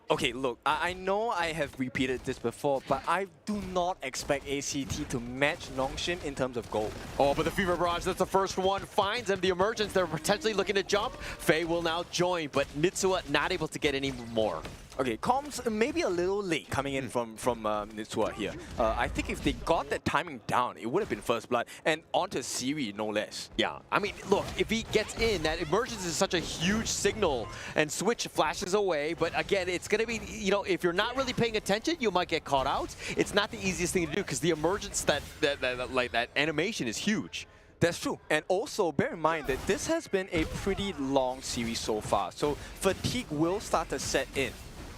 Okay, look, I know I have repeated this before, but I do not expect ACT to match Nongshim in terms of gold. Oh, but the Fever Barrage, that's the first one. Finds them, the emergence, they're potentially looking to jump. Faye will now join, but Nitsua not able to get any more. Okay, comms maybe a little late coming in from Nitsua here. I think if they got that timing down, it would have been first blood and onto Siri, no less. Yeah, I mean, look, if he gets in, that emergence is such a huge signal, and Switch flashes away. But again, it's going to be, you know, if you're not really paying attention, you might get caught out. It's not the easiest thing to do because the emergence, that animation is huge. That's true. And also, bear in mind that this has been a pretty long series so far. So fatigue will start to set in.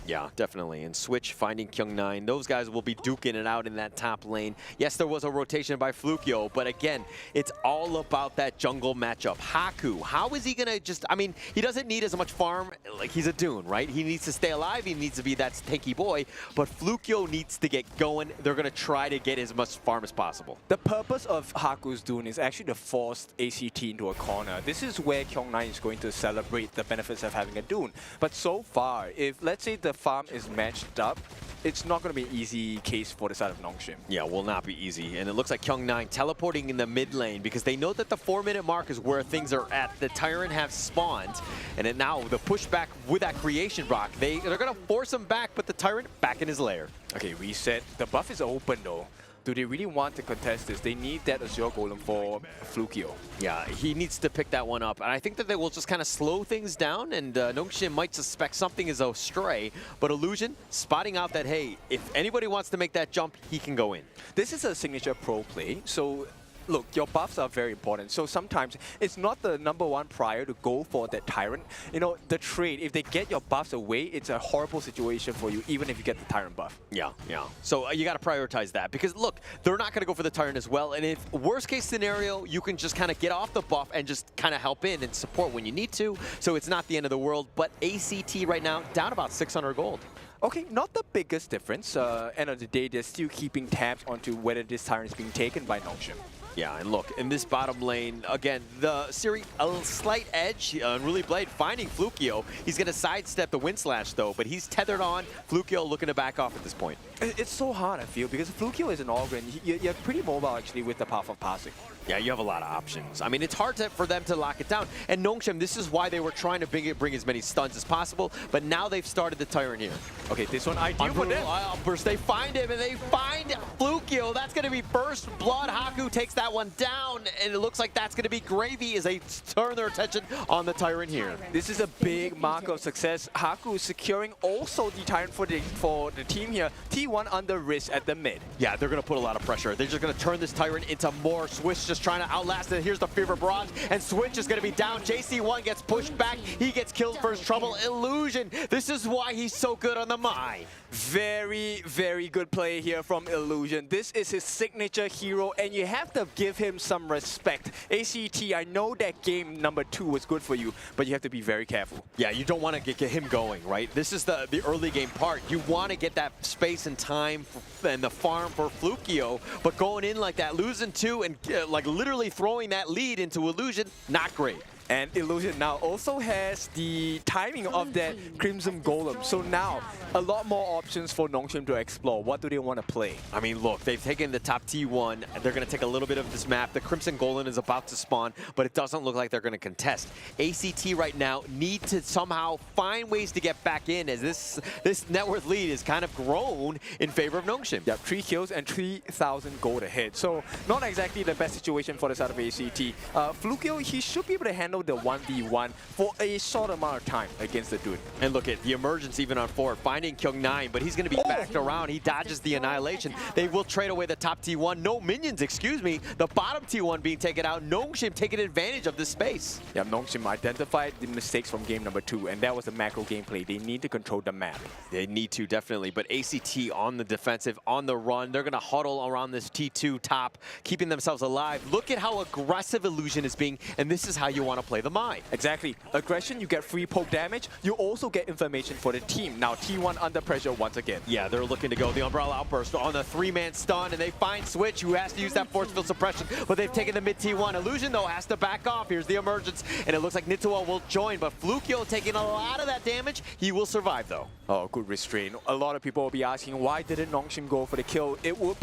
Yeah, definitely. And Switch finding Kyung9. Those guys will be duking it out in that top lane. Yes, there was a rotation by Flukio, but again, it's all about that jungle matchup. Haku, how is he going to just... I mean, he doesn't need as much farm. Like, he's a Dune, right? He needs to stay alive. He needs to be that tanky boy. But Flukio needs to get going. They're going to try to get as much farm as possible. The purpose of Haku's Dune is actually to force ACT into a corner. This is where Kyung9 is going to celebrate the benefits of having a Dune. But so far, if, let's say, the farm is matched up, it's not going to be an easy case for the side of Nongshim. Yeah, will not be easy. And it looks like Kyung9 teleporting in the mid lane because they know that the 4-minute mark is where things are at. The Tyrant have spawned. And then now the pushback with that creation rock, they're going to force him back, but the Tyrant back in his lair. Okay, reset. The buff is open though. Do they really want to contest this? They need that Azure Golem for Flukio. Yeah, he needs to pick that one up. And I think that they will just kind of slow things down, and Nongshim might suspect something is astray. But Illusion spotting out that, hey, if anybody wants to make that jump, he can go in. This is a signature pro play, so look, your buffs are very important. So sometimes it's not the #1 prior to go for that Tyrant. You know, the trade, if they get your buffs away, it's a horrible situation for you, even if you get the Tyrant buff. Yeah, yeah. So you got to prioritize that because, look, they're not going to go for the Tyrant as well. And if worst case scenario, you can just kind of get off the buff and just kind of help in and support when you need to. So it's not the end of the world. But ACT right now down about 600 gold. Okay, not the biggest difference. End of the day, they're still keeping tabs onto whether this Tyrant is being taken by Nongshim. Yeah, and look, in this bottom lane, again, the Siri, a slight edge. Unruly Blade finding Flukio. He's going to sidestep the Wind Slash, though, but he's tethered on. Flukio looking to back off at this point. It's so hard, I feel, because Flukio is an Ogre. You're pretty mobile, actually, with the Path of Passing. Yeah, you have a lot of options. I mean, it's hard for them to lock it down. And Nongshim, this is why they were trying to bring as many stuns as possible, but now they've started the Tyrant here. Okay, this one ideal for them. They find him, and they find Flukio. That's going to be first blood. Haku takes that one down, and it looks like that's going to be gravy as they turn their attention on the Tyrant here. This is a big mark of success. Haku is securing also the Tyrant for the team here. T1 under risk at the mid. Yeah, they're going to put a lot of pressure. They're just going to turn this Tyrant into more. Switch just trying to outlast it. Here's the Fever Barrage, and Switch is going to be down. JC1 gets pushed back. He gets killed for his trouble. Illusion. This is why he's so good on the Mai. Very, very good play here from Illusion. This is his signature hero, and you have to give him some respect. ACT, I know that game #2 was good for you, but you have to be very careful. Yeah, you don't want to get him going, right? This is the early game part. You want to get that space and time and the farm for Flukio, but going in like that, losing 2 and like literally throwing that lead into Illusion, not great. And Illusion now also has the timing of that Crimson Golem. So now, a lot more options for Nongshim to explore. What do they want to play? I mean, look, they've taken the top T1. They're going to take a little bit of this map. The Crimson Golem is about to spawn, but it doesn't look like they're going to contest. ACT right now need to somehow find ways to get back in as this net worth lead is kind of grown in favor of Nongshim. Yeah, 3 kills and 3,000 gold ahead. So not exactly the best situation for the side of ACT. Flukio, he should be able to handle handle the 1v1 for a short amount of time against the dude. And look at the emergence even on forward, finding Kyung9, but he's going to be backed around. He dodges the annihilation. They will trade away the top T1. No minions, excuse me. The bottom T1 being taken out. Nongshim taking advantage of this space. Yeah, Nongshim identified the mistakes from game number 2, and that was the macro gameplay. They need to control the map. They need to, definitely. But ACT on the defensive, on the run. They're going to huddle around this T2 top, keeping themselves alive. Look at how aggressive Illusion is being, and this is how you want to play the Mai. Exactly. Aggression, you get free poke damage. You also get information for the team. Now T1 under pressure once again. Yeah, they're looking to go the Umbrella Outburst on the 3-man stun, and they find Switch, who has to use that force field suppression, but they've taken the mid T1. Illusion, though, has to back off. Here's the emergence, and it looks like Nitsuo will join, but Flukio taking a lot of that damage. He will survive, though. Oh, good restraint. A lot of people will be asking, why didn't Nongshim go for the kill? It would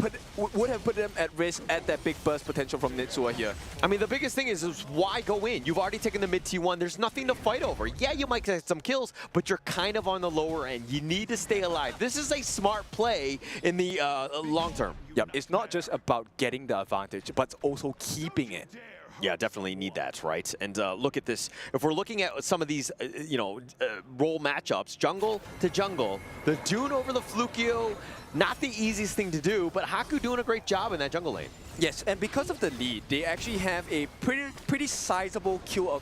have put them at risk at that big burst potential from Nitsuo here. I mean, the biggest thing is why go in? You've already taken the mid T1. There's nothing to fight over. Yeah, you might get some kills, but you're kind of on the lower end. You need to stay alive. This is a smart play in the long term. Yep, it's not just about getting the advantage, but also keeping it. Yeah, definitely need that, right? And look at this. If we're looking at some of these, role matchups, jungle to jungle, the Dune over the Flukio, not the easiest thing to do, but Haku doing a great job in that jungle lane. Yes, and because of the lead, they actually have a pretty sizable kill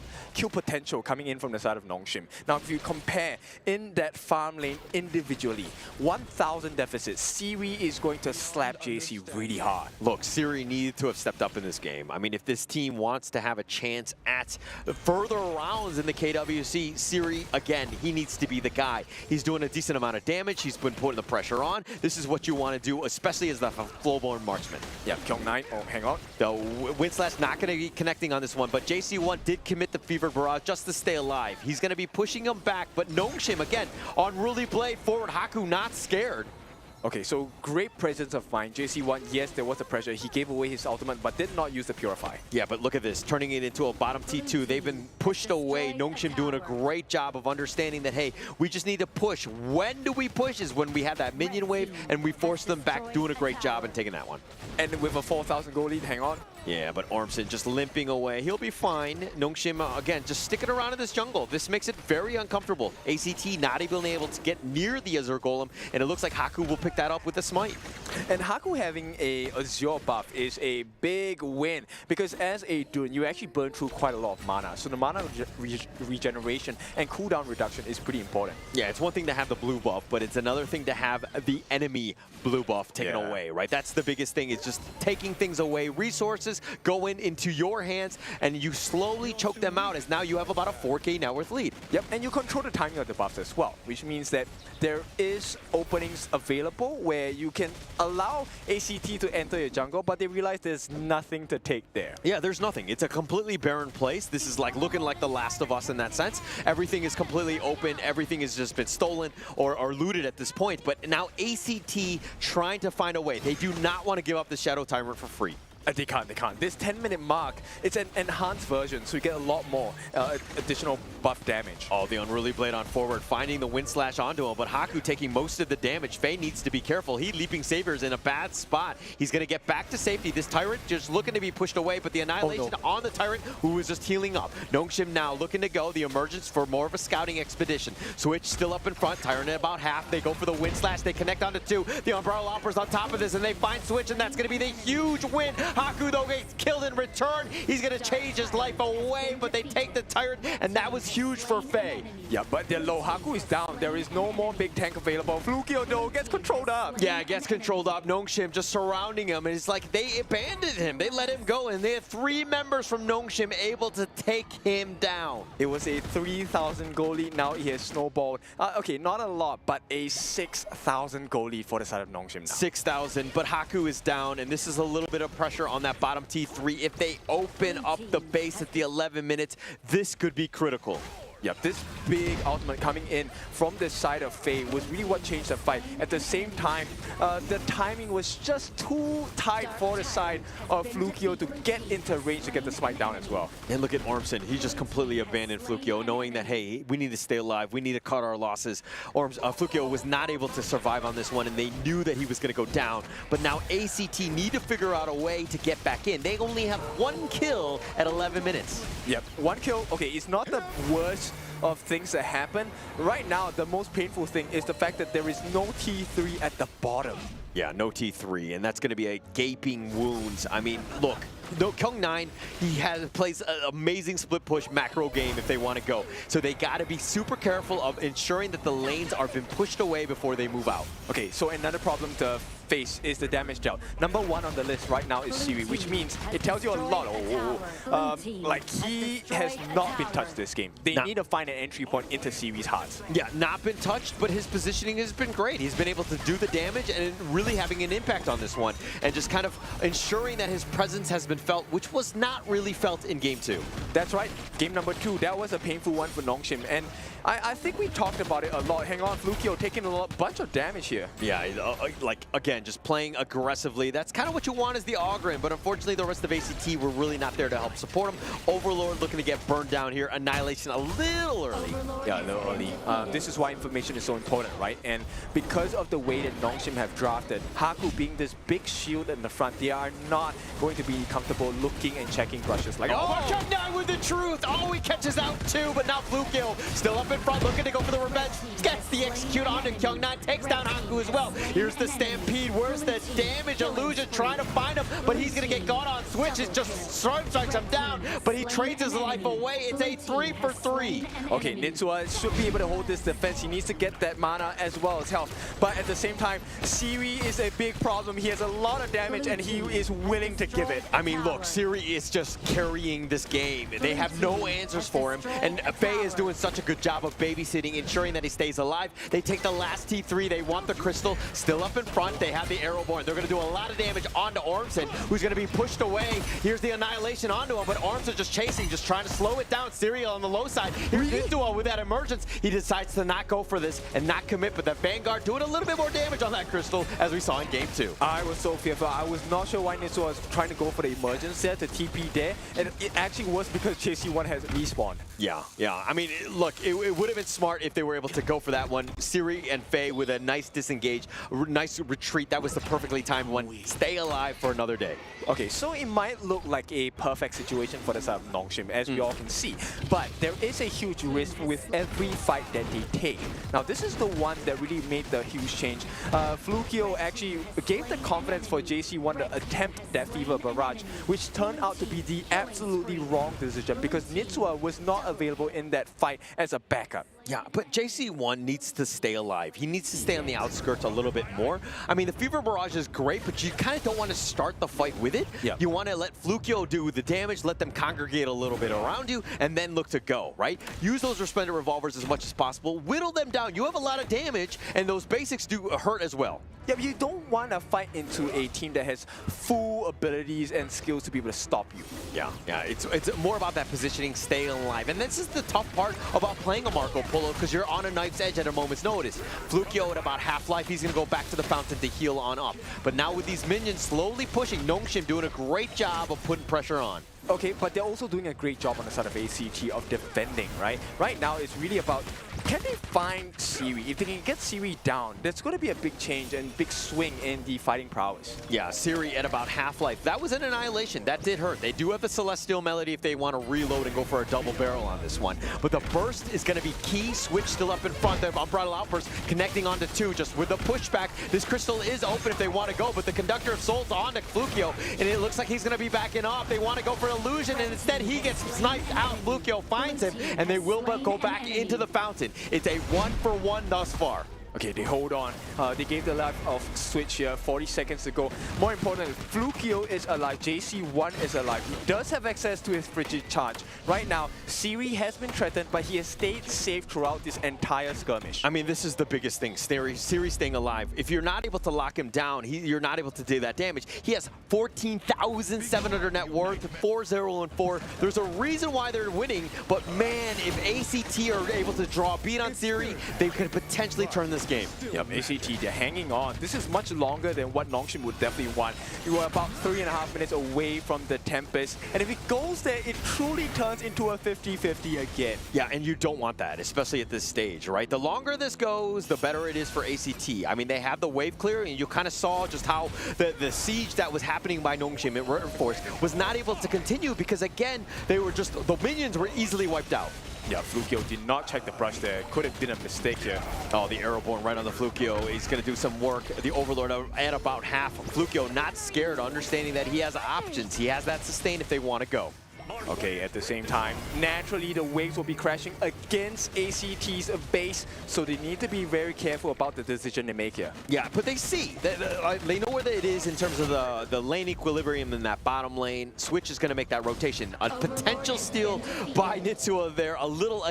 potential coming in from the side of Nongshim. Now, if you compare in that farm lane individually, 1,000 deficit, Siri is going to slap JC really hard. Look, Siri needed to have stepped up in this game. I mean, if this team wants to have a chance at further rounds in the KWC, Siri, again, he needs to be the guy. He's doing a decent amount of damage. He's been putting the pressure on. This is what you want to do, especially as the full-blown marksman. Yeah, Kyung9. Oh, hang on. The Windslash not going to be connecting on this one, but JC1 did commit the Fever Barrage just to stay alive. He's going to be pushing him back, but Nongshim, again, on Ruly Blade forward, Haku not scared. Okay, so great presence of mind. JC1, yes, there was a pressure. He gave away his ultimate, but did not use the Purify. Yeah, but look at this, turning it into a bottom T2. They've been pushed away. Nongshim doing a great job of understanding that, hey, we just need to push. When do we push is when we have that minion wave and we force them back, doing a great job and taking that one. And with a 4,000 goal lead, hang on. Yeah, but Ormson just limping away. He'll be fine. Nongshim, again, just sticking around in this jungle. This makes it very uncomfortable. ACT not even able to get near the Azure Golem, and it looks like Haku will pick that up with the Smite. And Haku having a Azure buff is a big win, because as a Dune, you actually burn through quite a lot of mana. So the mana regeneration and cooldown reduction is pretty important. Yeah, it's one thing to have the blue buff, but it's another thing to have the enemy blue buff taken away, right? That's the biggest thing, is just taking things away. Resources going into your hands, and you slowly choke them out, as now you have about a 4K net worth lead. Yep, and you control the timing of the buffs as well, which means that there is openings available where you can allow ACT to enter your jungle, but they realize there's nothing to take there. Yeah, there's nothing. It's a completely barren place. This is like looking like The Last of Us in that sense. Everything is completely open. Everything has just been stolen or looted at this point. But now ACT trying to find a way. They do not want to give up the Shadow Tyrant for free. They can't. This 10-minute mark, it's an enhanced version, so you get a lot more additional buff damage. Oh, the Unruly Blade on forward, finding the Wind Slash onto him, but Haku taking most of the damage. Faye needs to be careful. He Leaping Saber's in a bad spot. He's going to get back to safety. This Tyrant just looking to be pushed away, but the Annihilation on the Tyrant, who is just healing up. Nongshim now looking to go. The emergence for more of a scouting expedition. Switch still up in front. Tyrant at about half. They go for the Wind Slash. They connect onto 2. The Umbrella Opera's on top of this, and they find Switch, and that's going to be the huge win. Haku, though, gets killed in return. He's going to change his life away, but they take the Tyrant, and that was huge for Faye. Yeah, but they're low. Haku is down. There is no more big tank available. Flukio, though, gets controlled up. Yeah, gets controlled up. Nongshim just surrounding him, and it's like they abandoned him. They let him go, and they had 3 members from Nongshim able to take him down. It was a 3,000 goal lead. Now he has snowballed. Okay, not a lot, but a 6,000 goal lead for the side of Nongshim now. 6,000, but Haku is down, and this is a little bit of pressure on that bottom T3. If they open up the base at the 11 minutes, this could be critical. Yep, this big ultimate coming in from the side of Faye was really what changed the fight. At the same time, the timing was just too tight for the side of Flukio to get into range to get the smite down as well. And look at Ormson. He just completely abandoned Flukio, knowing that, hey, we need to stay alive. We need to cut our losses. Flukio was not able to survive on this one, and they knew that he was going to go down. But now ACT need to figure out a way to get back in. They only have 1 kill at 11 minutes. Yep, 1 kill. Okay, it's not the worst of things that happen. Right now, the most painful thing is the fact that there is no T3 at the bottom. Yeah, no T3, and that's going to be a gaping wounds. I mean, look, no, Kyung9, he plays an amazing split push macro game if they want to go. So they got to be super careful of ensuring that the lanes are been pushed away before they move out. Okay, so another problem to face is the damage dealt. Number 1 on the list right now is Siri, which means it tells you a lot. Like, he has not been touched this game. They need to find an entry point into Siri's hearts. Yeah, not been touched, but his positioning has been great. He's been able to do the damage and really having an impact on this one, and just kind of ensuring that his presence has been felt, which was not really felt in Game 2. That's right. Game number 2, that was a painful one for Nongshim, and I think we talked about it a lot. Hang on, Flukio taking a bunch of damage here. Yeah, like, again, just playing aggressively. That's kind of what you want as the Ogren, but unfortunately the rest of ACT were really not there to help support him. Overlord looking to get burned down here. Annihilation a little early. Yeah, a little early. This is why information is so important, right? And because of the way that Nongshim have drafted, Haku being this big shield in the front, they are not going to be comfortable looking and checking brushes. Like, oh, Kyung9 with the truth! Oh, he catches out too, but now Flukio still up in front, looking to go for the revenge. Gets the execute onto Kyung9, takes down Haku as well. Here's the Stampede. Where's the damage? Illusion trying to find him, but he's going to get got on switch. It just strikes him down, but he trades his life away. It's a 3 for 3. Okay, Nitsua should be able to hold this defense. He needs to get that mana as well as health. But at the same time, Siri is a big problem. He has a lot of damage, and he is willing to give it. I mean, look, Siri is just carrying this game. They have no answers for him, and Faye is doing such a good job of babysitting, ensuring that he stays alive. They take the last T3. They want the crystal still up in front. They have the Arrowborn. They're going to do a lot of damage onto Ormson, who's going to be pushed away. Here's the Annihilation onto him, but Ormson just chasing, just trying to slow it down. Serial on the low side. Here's Nitsua with that emergence. He decides to not go for this and not commit, but the Vanguard doing a little bit more damage on that crystal, as we saw in Game 2. I was so fearful. I was not sure why Nitsua was trying to go for the emergence there to TP there, and it actually was because JC1 has respawned. Yeah. I mean, look, it would have been smart if they were able to go for that one. Siri and Faye with a nice disengage, nice retreat. That was the perfectly timed one. Stay alive for another day. Okay, so it might look like a perfect situation for the side of Nongshim, as we all can see. But there is a huge risk with every fight that they take. Now, this is the one that really made the huge change. Flukio actually gave the confidence for JC1 to attempt that Fever Barrage, which turned out to be the absolutely wrong decision because Nitsua was not available in that fight as a backup. Yeah, but JC1 needs to stay alive. He needs to stay on the outskirts a little bit more. I mean, the Fever Barrage is great, but you kind of don't want to start the fight with it. Yeah. You want to let Flukio do the damage, let them congregate a little bit around you, and then look to go, right? Use those Resplendent Revolvers as much as possible. Whittle them down. You have a lot of damage, and those basics do hurt as well. Yeah, but you don't want to fight into a team that has full abilities and skills to be able to stop you. Yeah, it's more about that positioning, staying alive. And this is the tough part about playing a Marco Polo, because you're on a knife's edge at a moment's notice. Flukio at about half-life, he's going to go back to the fountain to heal on up. But now with these minions slowly pushing, Nongshim doing a great job of putting pressure on. Okay, but they're also doing a great job on the side of ACT of defending, right? Right now, it's really about, can they find Siri? If they can get Siri down, there's going to be a big change and big swing in the fighting prowess. Yeah, Siri at about half-life. That was an Annihilation. That did hurt. They do have the Celestial Melody if they want to reload and go for a double barrel on this one. But the burst is going to be key. Switch still up in front there. Unbridled Outburst connecting onto 2 just with the pushback. This crystal is open if they want to go, but the Conductor of Souls onto Flukio, and it looks like he's going to be backing off. They want to go for Illusion, and instead he gets sniped out. Flukio finds him, and they will go back into the fountain. It's a 1-for-1 thus far. Okay, they hold on. They gave the life of Switch here, 40 seconds to go. More importantly, Flukio is alive, JC1 is alive. He does have access to his frigid charge. Right now, Siri has been threatened, but he has stayed safe throughout this entire skirmish. I mean, this is the biggest thing, Siri staying alive. If you're not able to lock him down, you're not able to do that damage. He has 14,700 net worth, 4-0-4. There's a reason why they're winning, but man, if ACT are able to draw a beat on Siri, they could potentially turn this game. Yep, ACT, they're hanging on. This is much longer than what Nongshim would definitely want. You are about 3.5 minutes away from the Tempest, and if it goes there, it truly turns into a 50-50 again. Yeah, and you don't want that, especially at this stage, right? The longer this goes, the better it is for ACT. I mean, they have the wave clear, and you kind of saw just how the siege that was happening by Nongshim at Force was not able to continue because, again, they were just, the minions were easily wiped out. Yeah, Flukio did not check the brush there. Could have been a mistake here. Oh, the Aeroborn right on the Flukio. He's going to do some work. The Overlord at about half. Flukio not scared, understanding that he has options. He has that sustain if they want to go. Okay, at the same time, naturally the waves will be crashing against ACT's base, so they need to be very careful about the decision they make here. Yeah, but they see. They know where it is in terms of the lane equilibrium in that bottom lane. Switch is going to make that rotation. A potential steal by Nitsua there, a little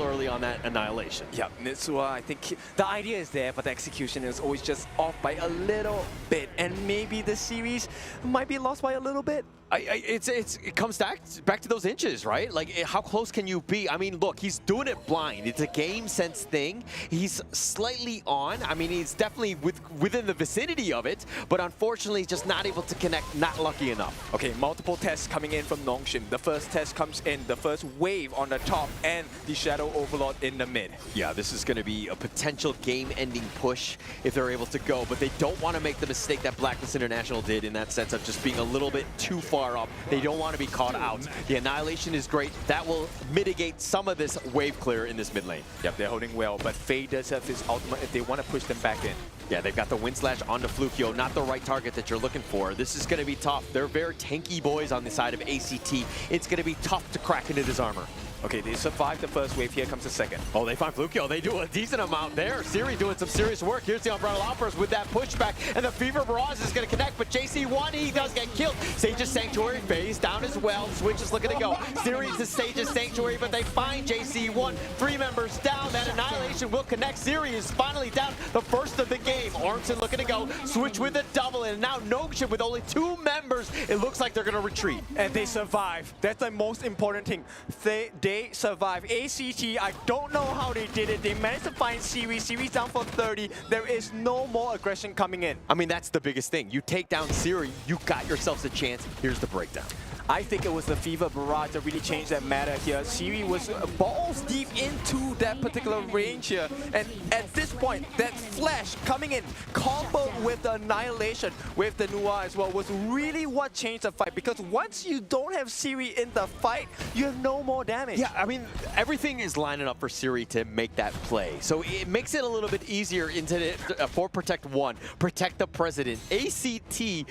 early on that Annihilation. Yeah, Nitsua, I think the idea is there, but the execution is always just off by a little bit, and maybe the series might be lost by a little bit. It comes back to those inches, right? Like, how close can you be? I mean, look, he's doing it blind. It's a game sense thing. He's slightly on. I mean, he's definitely within the vicinity of it, but unfortunately, just not able to connect, not lucky enough. Okay, multiple tests coming in from Nongshim. The first test comes in, the first wave on the top, and the Shadow Overlord in the mid. Yeah, this is going to be a potential game-ending push if they're able to go, but they don't want to make the mistake that Blacklist International did in that sense of just being a little bit too far up. They don't want to be caught out. The Annihilation is great. That will mitigate some of this wave clear in this mid lane. Yep, they're holding well, but Faye does have his ultimate if they want to push them back in. Yeah, they've got the Wind Slash onto Flukio, not the right target that you're looking for. This is going to be tough. They're very tanky boys on the side of ACT. It's going to be tough to crack into his armor. Okay, they survived the first wave. Here comes the second. Oh, they find Flukio. They do a decent amount there. Siri doing some serious work. Here's the Umbrella Outburst with that pushback, and the Fever Barrage is going to connect, but JC1, he does get killed. Sage's Sanctuary phase down as well. Switch is looking to go. Siri's the Sage's Sanctuary, but they find JC1. 3 members down. That Annihilation will connect. Siri is finally down. The first of the game. Ormson looking to go. Switch with a double, and now Nongshim with only 2 members. It looks like they're going to retreat. And they survive. That's the most important thing. They survive. ACT, I don't know how they did it. They managed to find Siri. Siri's down for 30. There is no more aggression coming in. I mean, that's the biggest thing. You take down Siri, you got yourselves a chance. Here's the breakdown. I think it was the Fever Barrage that really changed that matter here. Siri was balls deep into that particular range here. And at this point, that flash coming in, combo with the Annihilation, with the Noir as well, was really what changed the fight. Because once you don't have Siri in the fight, you have no more damage. Yeah, I mean, everything is lining up for Siri to make that play. So it makes it a little bit easier for Protect 1, protect the President. ACT,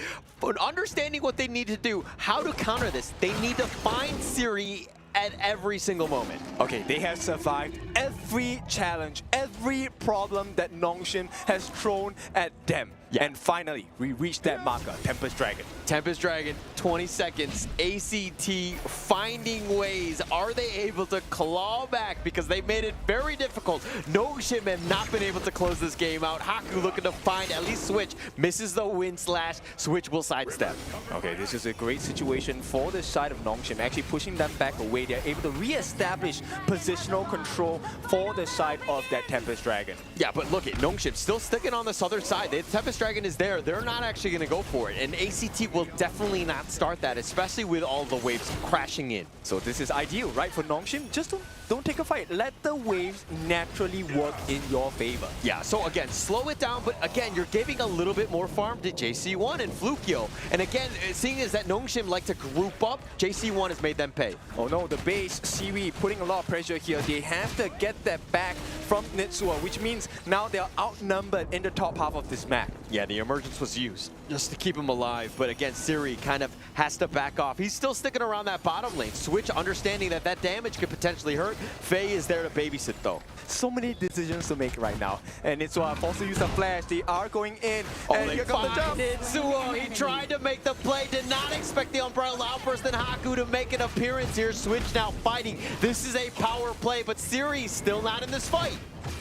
understanding what they need to do, how to counter this. They need to find Siri at every single moment. Okay, they have survived every challenge, every problem that Nongshim has thrown at them. Yeah. And finally, we reached that marker, Tempest Dragon. Tempest Dragon, 20 seconds. ACT finding ways. Are they able to claw back? Because they made it very difficult. Nongshim have not been able to close this game out. Haku looking to find at least Switch. Misses the Wind Slash. Switch will sidestep. Okay, this is a great situation for the side of Nongshim, actually pushing them back away. They're able to re-establish positional control for the side of that Tempest Dragon. Yeah, but look at Nongshim still sticking on the southern side. The Tempest Dragon is there. They're not actually going to go for it. And ACT will definitely not start that, especially with all the waves crashing in. So this is ideal, right, for Nongshim? Just don't take a fight. Let the waves naturally work in your favor. Yeah, so again, slow it down, but again, you're giving a little bit more farm to JC1 and Flukio. And again, seeing as that Nongshim like to group up, JC1 has made them pay. Oh no, the base, Siri putting a lot of pressure here. They have to get that back from Nitsua, which means now they're outnumbered in the top half of this map. Yeah, the emergence was used just to keep him alive, but again, Siri kind of has to back off. He's still sticking around that bottom lane. Switch understanding that that damage could potentially hurt. Faye is there to babysit though. So many decisions to make right now. And it's forced to use a flash. They are going in. And here comes the jump. Nitsuo, he tried to make the play, did not expect the Umbrella Outburst and Haku to make an appearance here. Switch now fighting. This is a power play, but Siri's still not in this fight.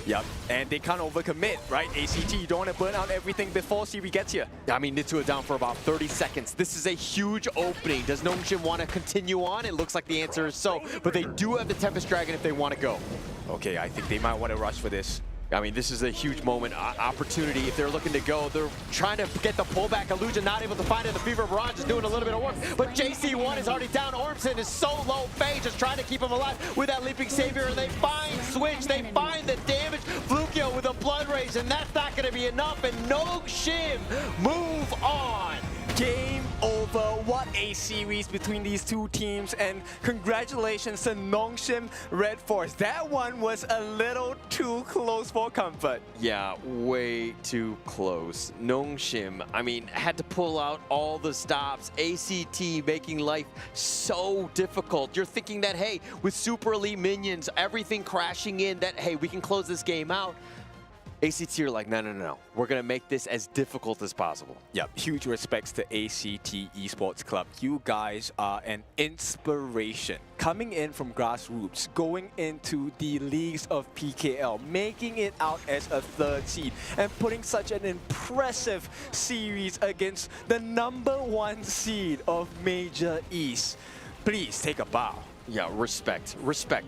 Yep, and they can't overcommit, right? ACT, you don't want to burn out everything before Siri gets here. I mean, Nitsuo down for about 30 seconds. This is a huge opening. Does Nongshim want to continue on? It looks like the answer is so, but they do have the Tempest Dragon if they want to go. Okay, I think they might want to rush for this. I mean, this is a huge moment, opportunity if they're looking to go. They're trying to get the pullback. Illusion not able to find it. The Fever Barrage is doing a little bit of work, but JC1 is already down. Ormson is so low. Faye just trying to keep him alive with that Leaping Savior, and they find Switch. They find the damage. Flukio with a Blood Rage, and that's not going to be enough, and Nongshim move on. Game over. What a series between these two teams, and congratulations to Nongshim Red Force. That one was a little too close for comfort. Yeah, way too close. Nongshim, I mean, had to pull out all the stops. ACT making life so difficult. You're thinking that, hey, with super elite minions, everything crashing in, that, hey, we can close this game out. ACT are like, no. We're going to make this as difficult as possible. Yep, huge respects to ACT Esports Club. You guys are an inspiration. Coming in from grassroots, going into the leagues of PKL, making it out as a third seed, and putting such an impressive series against the #1 seed of Major East. Please take a bow. Yeah, respect.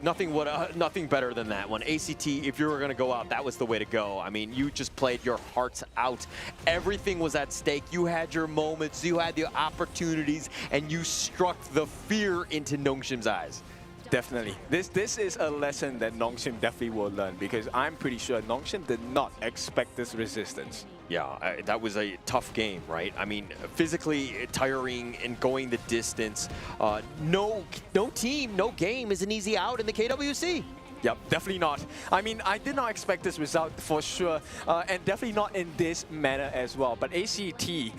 Nothing better than that one. ACT, if you were going to go out, that was the way to go. I mean, you just played your hearts out. Everything was at stake. You had your moments, you had the opportunities, and you struck the fear into Nongshim's eyes. Definitely. This is a lesson that Nongshim definitely will learn, because I'm pretty sure Nongshim did not expect this resistance. Yeah, that was a tough game, right? I mean, physically tiring and going the distance. No team, no game is an easy out in the KWC. Yep, definitely not. I mean, I did not expect this result for sure, and definitely not in this manner as well. But ACT,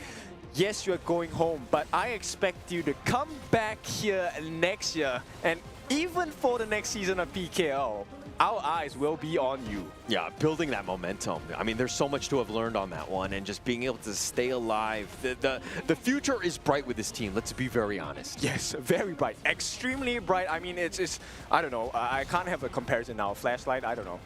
yes, you're going home, but I expect you to come back here next year, and even for the next season of PKL, our eyes will be on you. Yeah, building that momentum. I mean, there's so much to have learned on that one, and just being able to stay alive. The future is bright with this team, let's be very honest. Yes, very bright. Extremely bright. I mean, it's I don't know. I can't have a comparison now. Flashlight, I don't know.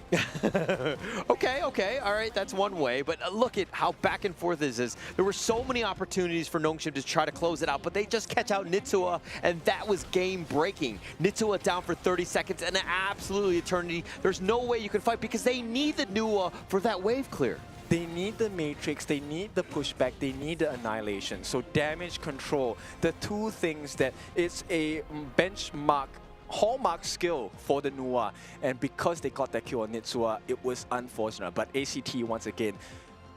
Okay, all right, that's one way. But look at how back and forth this is. There were so many opportunities for Nongshim to try to close it out, but they just catch out Nitsuo, and that was game-breaking. Nitsuo down for 30 seconds, and absolutely eternity. There's no way you can fight because they need the Nuwa for that wave clear. They need the Matrix, they need the pushback, they need the annihilation. So damage control, the two things that it's a benchmark, hallmark skill for the Nuwa. And because they got that kill on Nitsuo, it was unfortunate. But ACT, once again,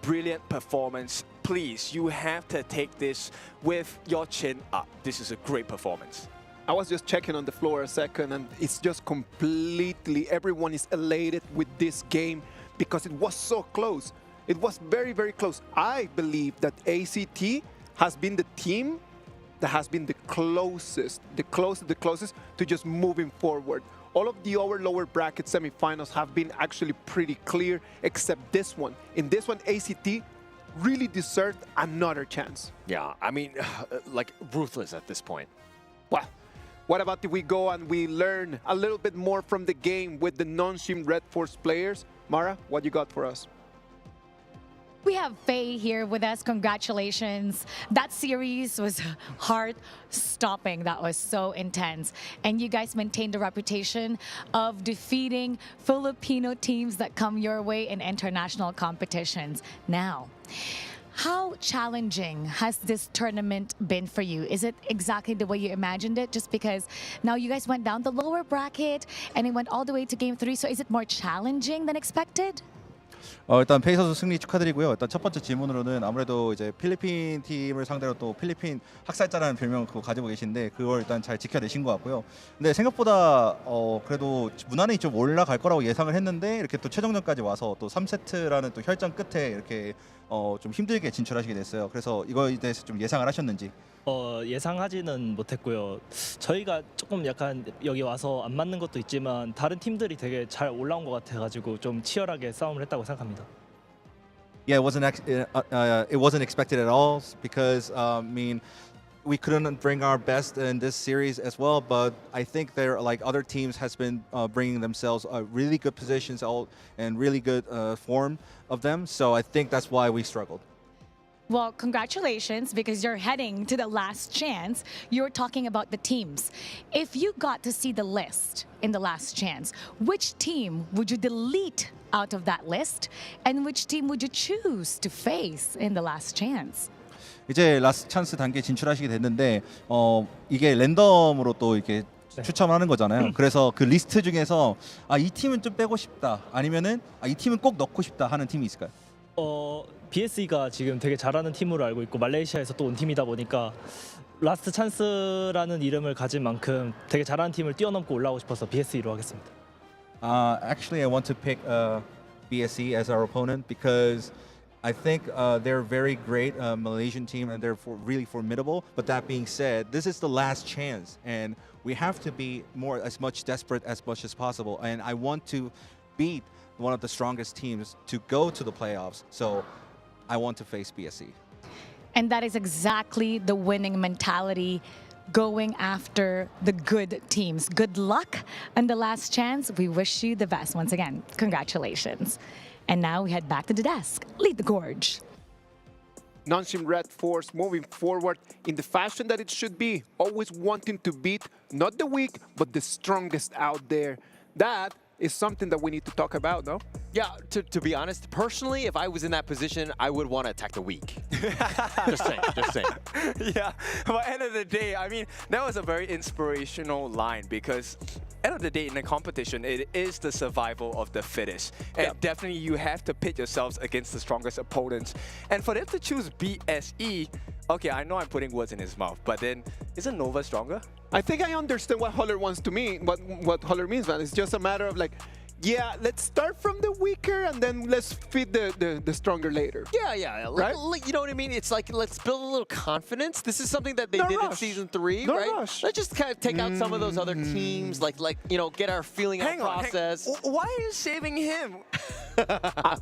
brilliant performance. Please, you have to take this with your chin up. This is a great performance. I was just checking on the floor a second, and it's just completely, everyone is elated with this game because it was so close. It was very, very close. I believe that ACT has been the team that has been the closest to just moving forward. All of the lower bracket semifinals have been actually pretty clear, except this one. In this one, ACT really deserved another chance. Yeah, I mean, like ruthless at this point. Wow. What about if we go and we learn a little bit more from the game with the Nongshim Red Force players? Mara, what you got for us? We have Faye here with us. Congratulations. That series was heart-stopping. That was so intense. And you guys maintained the reputation of defeating Filipino teams that come your way in international competitions. Now, how challenging has this tournament been for you? Is it exactly the way you imagined it? Just because now you guys went down the lower bracket and it went all the way to game 3. So is it more challenging than expected? 일단 페이 선수 승리 축하드리고요. 일단 첫 번째 질문으로는 아무래도 이제 필리핀 팀을 상대로 또 필리핀 학살자라는 별명 그거 가지고 계신데 그걸 일단 잘 지켜내신 것 같고요. 근데 생각보다 그래도 무난히 좀 올라갈 거라고 예상을 했는데 이렇게 또 최종전까지 와서 또 3세트라는 또 혈전 끝에 이렇게 좀 힘들게 진출하시게 됐어요. 그래서 이거에 대해서 좀 예상을 하셨는지. 예상하지는 못했고요. 저희가 조금 약간 여기 와서 안 맞는 것도 있지만 다른 팀들이 되게 잘 올라온 것 같아가지고 좀 치열하게 싸움을 했다고 생각합니다. Yeah, it wasn't expected at all because I mean we couldn't bring our best in this series as well, but I think there like other teams has been bringing themselves really good positions and really good form of them. So I think that's why we struggled. Well, congratulations because you're heading to the last chance. You're talking about the teams. If you got to see the list in the last chance, which team would you delete out of that list and which team would you choose to face in the last chance? 이제 라스트 찬스 단계에 진출하시게 됐는데 이게 랜덤으로 또 이렇게 추첨하는 거잖아요. 그래서 그 리스트 중에서 이 팀은 좀 빼고 싶다 아니면은 이 팀은 꼭 넣고 싶다 하는 팀이 있을까요? BSE가 지금 되게 잘하는 팀으로 알고 있고 말레이시아에서 또 온 팀이다 보니까 라스트 찬스라는 이름을 가진 만큼 되게 잘하는 팀을 뛰어넘고 올라오고 싶어서 BSE로 하겠습니다. Actually, I want to pick BSE as our opponent because I think they're a very great Malaysian team and they're really formidable. But that being said, this is the last chance and we have to be as much desperate as much as possible. And I want to beat one of the strongest teams to go to the playoffs. So I want to face BSE. And that is exactly the winning mentality, going after the good teams. Good luck on the last chance. We wish you the best once again. Congratulations. And now we head back to the desk. Lead the gorge. Nonsim Red Force moving forward in the fashion that it should be, always wanting to beat not the weak, but the strongest out there. That is something that we need to talk about, no? Yeah, to be honest, personally, if I was in that position, I would want to attack the weak. Just saying. Yeah, but end of the day, I mean, that was a very inspirational line because end of the day in the competition, it is the survival of the fittest. And definitely you have to pit yourselves against the strongest opponents. And for them to choose BSE, okay, I know I'm putting words in his mouth, but then isn't Nova stronger? I think I understand what Holler wants to mean, what Holler means, man. It's just a matter of like, yeah, let's start from the weaker and then let's feed the stronger later. Yeah. Right? You know what I mean? It's like, let's build a little confidence. This is something that they did in Season 3, right? Rush. Let's just kind of take out some of those other teams, like you know, get our feeling out process. Why are you saving him?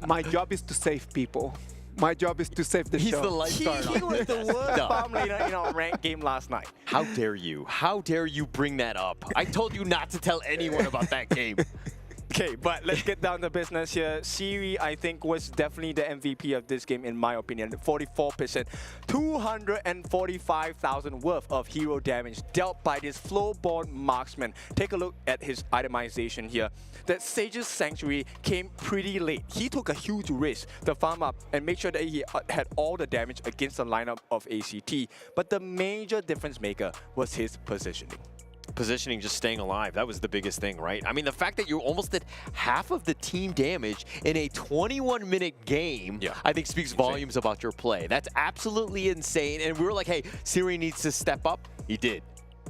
My job is to save people. My job is to save the show. He's the lifeguard. He was the worst bomb leader in our ranked game last night. How dare you? How dare you bring that up? I told you not to tell anyone about that game. Okay, but let's get down to business here. Siri, I think, was definitely the MVP of this game, in my opinion. 44%, 245,000 worth of hero damage dealt by this flow-born marksman. Take a look at his itemization here. That Sage's Sanctuary came pretty late. He took a huge risk to farm up and make sure that he had all the damage against the lineup of ACT. But the major difference maker was his positioning. Positioning, just staying alive. That was the biggest thing, right? I mean, the fact that you almost did half of the team damage in a 21-minute game, I think speaks volumes about your play. That's absolutely insane. And we were like, hey, Siri needs to step up. He did.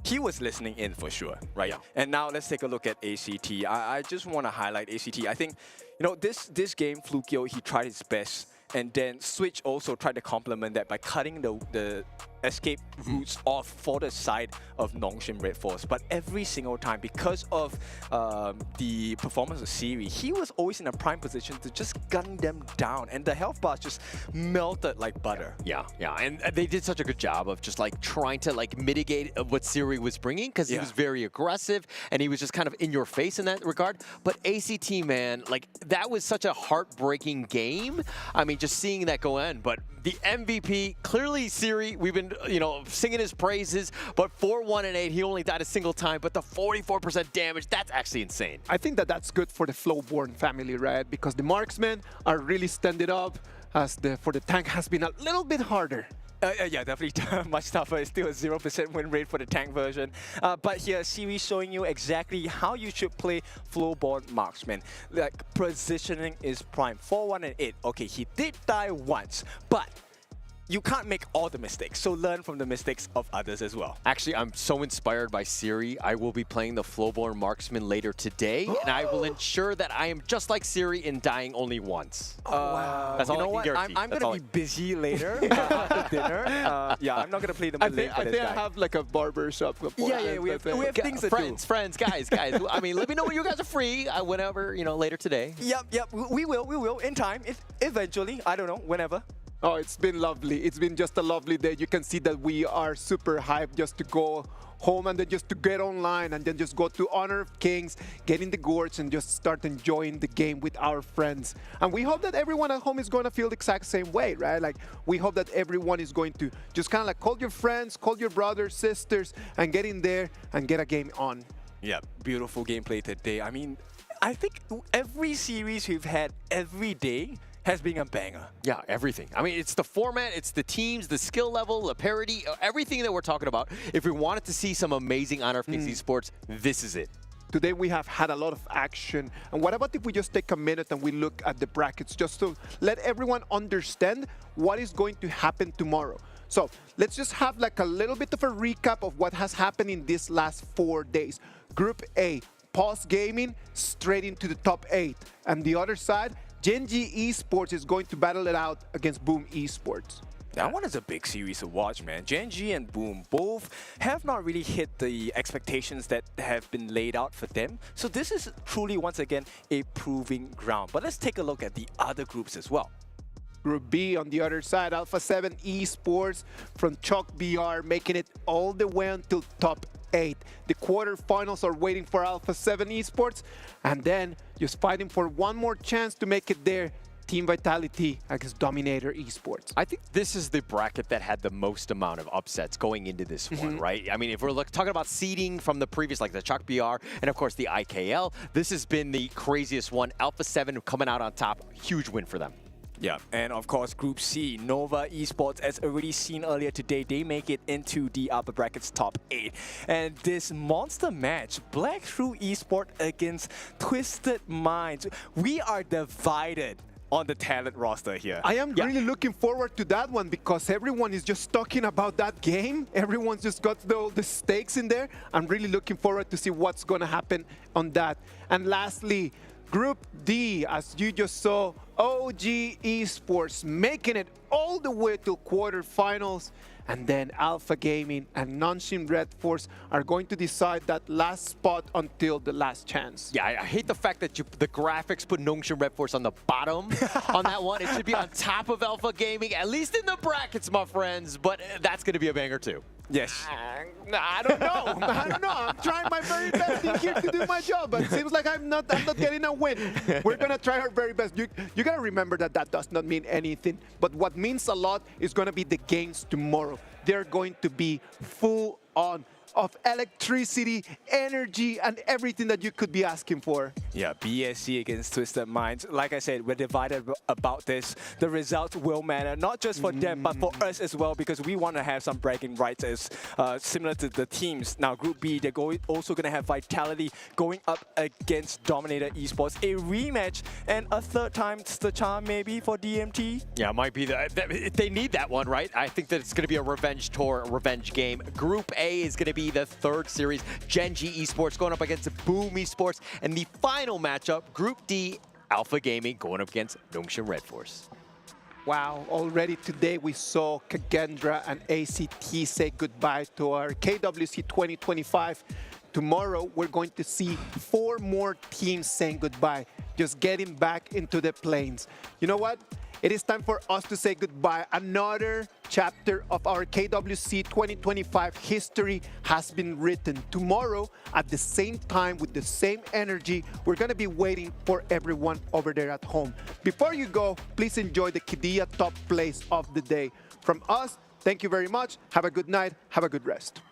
He was listening in for sure, right? Yeah. And now let's take a look at ACT. I just want to highlight ACT. I think, you know, this game, Flukio, he tried his best. And then Switch also tried to complement that by cutting the escape routes off for the side of Nongshim Red Force. But every single time, because of the performance of Siri, he was always in a prime position to just gun them down. And the health bars just melted like butter. Yeah. And they did such a good job of just like trying to like mitigate what Siri was bringing because he was very aggressive and he was just kind of in your face in that regard. But ACT, man, like that was such a heartbreaking game. I mean, just seeing that go in. But the MVP, clearly Siri, we've been, you know, singing his praises, but 4-1-8, he only died a single time, but the 44% damage, that's actually insane. I think that's good for the Flowborn family, right? Because the marksmen are really standing up, as for the tank has been a little bit harder. Yeah, definitely much tougher. It's still a 0% win rate for the tank version. But here, Siri showing you exactly how you should play Flowborn Marksman. Like, positioning is prime. 4-1-8. Okay, he did die once, but you can't make all the mistakes. So learn from the mistakes of others as well. Actually, I'm so inspired by Siri. I will be playing the Flowborn Marksman later today, and I will ensure that I am just like Siri in dying only once. Wow. That's all you know I what? can guarantee. I'm going to be busy later after dinner. Yeah, I'm not going to play the mid lane for this guy. I have like a barber shop. Yeah, we have things to do. Friends, guys. I mean, let me know when you guys are free. Whenever, later today. Yep. We will in time. Eventually, I don't know, whenever. Oh, it's been lovely. It's been just a lovely day. You can see that we are super hyped just to go home and then just to get online and then just go to Honor of Kings, get in the gorge and just start enjoying the game with our friends. And we hope that everyone at home is going to feel the exact same way, right? Like, we hope that everyone is going to just kind of like call your friends, call your brothers, sisters, and get in there and get a game on. Yeah, beautiful gameplay today. I mean, I think every series we've had every day has been a banger. Yeah, everything. I mean, it's the format, it's the teams, the skill level, the parity, everything that we're talking about. If we wanted to see some amazing Honor of Kings Esports, this is it. Today we have had a lot of action. And what about if we just take a minute and we look at the brackets just to let everyone understand what is going to happen tomorrow. So let's just have like a little bit of a recap of what has happened in these last 4 days. Group A, Pulse Gaming straight into the top 8. And the other side, Genji Esports is going to battle it out against Boom Esports. That one is a big series to watch, man. Genji and Boom both have not really hit the expectations that have been laid out for them. So this is truly, once again, a proving ground. But let's take a look at the other groups as well. Group B on the other side, Alpha 7 Esports from Chalk BR making it all the way until top 8. The quarterfinals are waiting for Alpha 7 Esports, and then just fighting for one more chance to make it there. Team Vitality against Dominator Esports. I think this is the bracket that had the most amount of upsets going into this one, right? I mean, if we're talking about seeding from the previous, like the Chalk BR and of course the IKL, this has been the craziest one. Alpha 7 coming out on top, huge win for them. Yeah, and of course, Group C, Nova Esports, as already seen earlier today, they make it into the upper brackets top 8. And this monster match, Black True Esports against Twisted Minds, we are divided on the talent roster here. I am really looking forward to that one because everyone is just talking about that game. Everyone's just got the stakes in there. I'm really looking forward to see what's going to happen on that. And lastly, Group D, as you just saw, OG Esports making it all the way to quarterfinals. And then Alpha Gaming and Nongshim Red Force are going to decide that last spot until the last chance. Yeah, I hate the fact that the graphics put Nongshim Red Force on the bottom on that one. It should be on top of Alpha Gaming, at least in the brackets, my friends. But that's going to be a banger too. Yes. I don't know. I don't know. I'm trying my very best in here to do my job, but it seems like I'm not getting a win. We're going to try our very best. You got to remember that that does not mean anything. But what means a lot is going to be the games tomorrow. They're going to be full on of electricity, energy, and everything that you could be asking for. Yeah, BSC against Twisted Minds. Like I said, we're divided about this. The results will matter, not just for them, but for us as well, because we want to have some bragging rights as similar to the teams. Now, Group B, they're also going to have Vitality going up against Dominator Esports. A rematch and a third time's the charm maybe for DMT. Yeah, it might be they need that one, right? I think that it's going to be a revenge tour, a revenge game. Group A is going to be the third series. Genji Esports going up against Boom Esports. And the final matchup, Group D, Alpha Gaming going up against Nongshim Red Force. Wow, already today we saw Kagendra and ACT say goodbye to our KWC 2025. Tomorrow we're going to see 4 more teams saying goodbye, just getting back into the plains. You know what? It is time for us to say goodbye. Another chapter of our KWC 2025 history has been written. Tomorrow, at the same time, with the same energy, we're going to be waiting for everyone over there at home. Before you go, please enjoy the Kidia top plays of the day. From us, thank you very much. Have a good night. Have a good rest.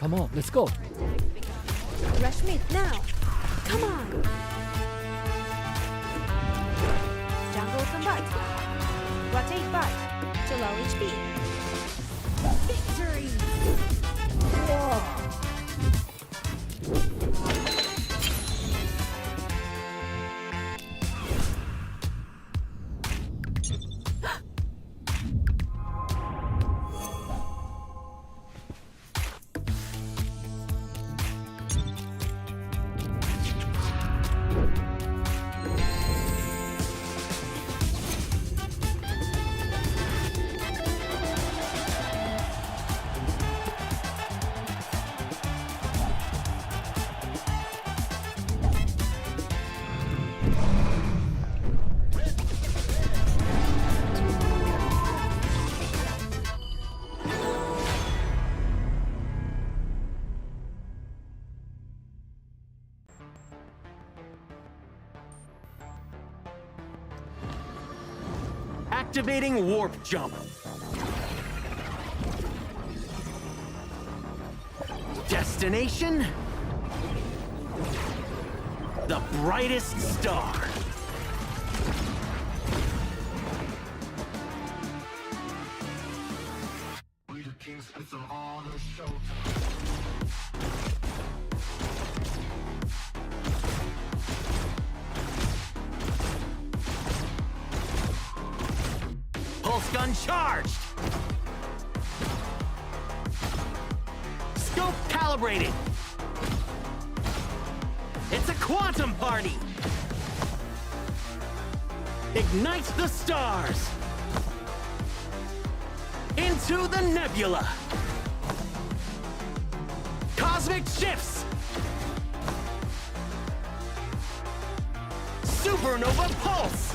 Come on, let's go. Rush mid now. Come on. Jungle combat. Rotate back to low HP. Victory! Activating warp jump. Destination? The brightest star. We the kings, it's an honor show. Pulse gun charged. Scope calibrated. It's a quantum party. Ignite the stars. Into the nebula. Cosmic shifts. Supernova pulse.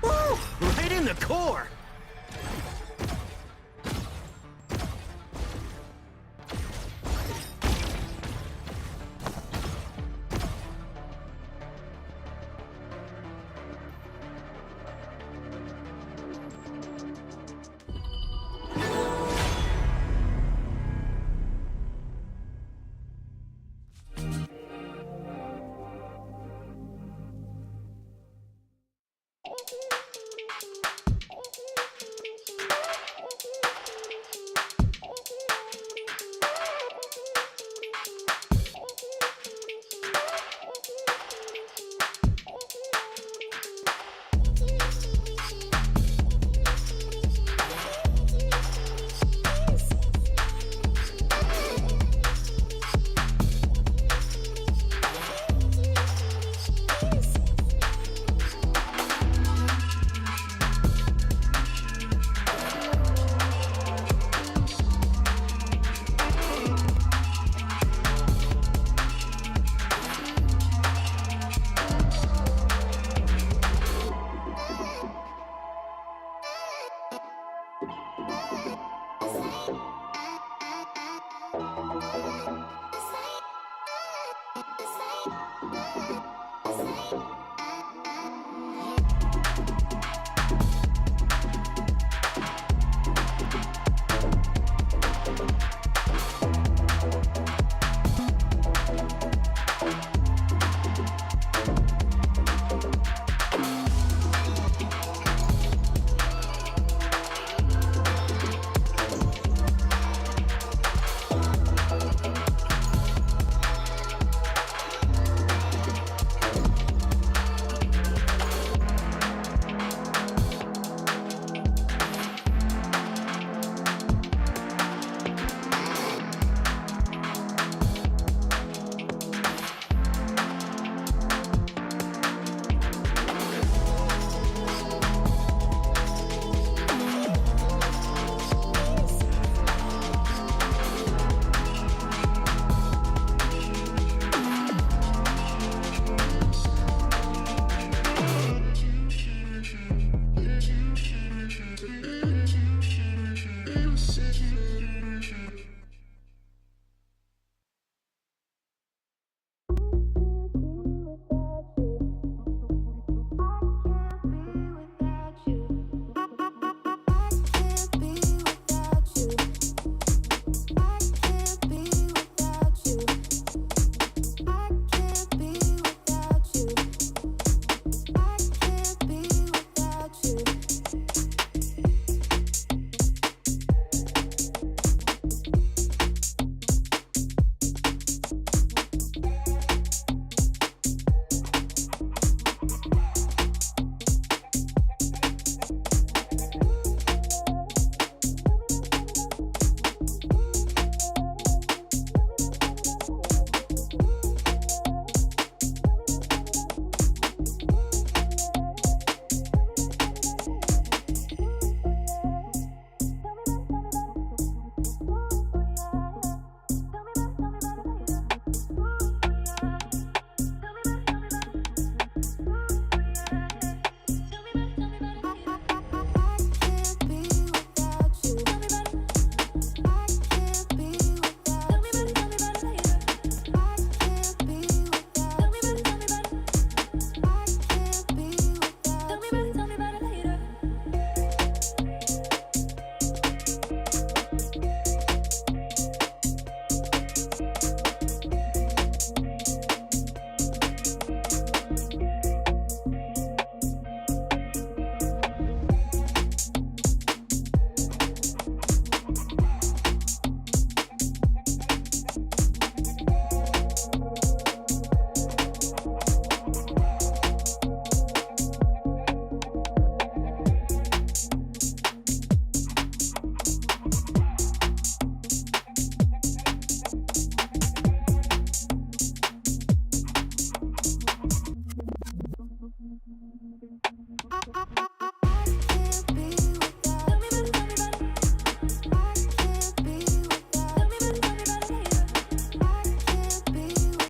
Woo! Right in the core.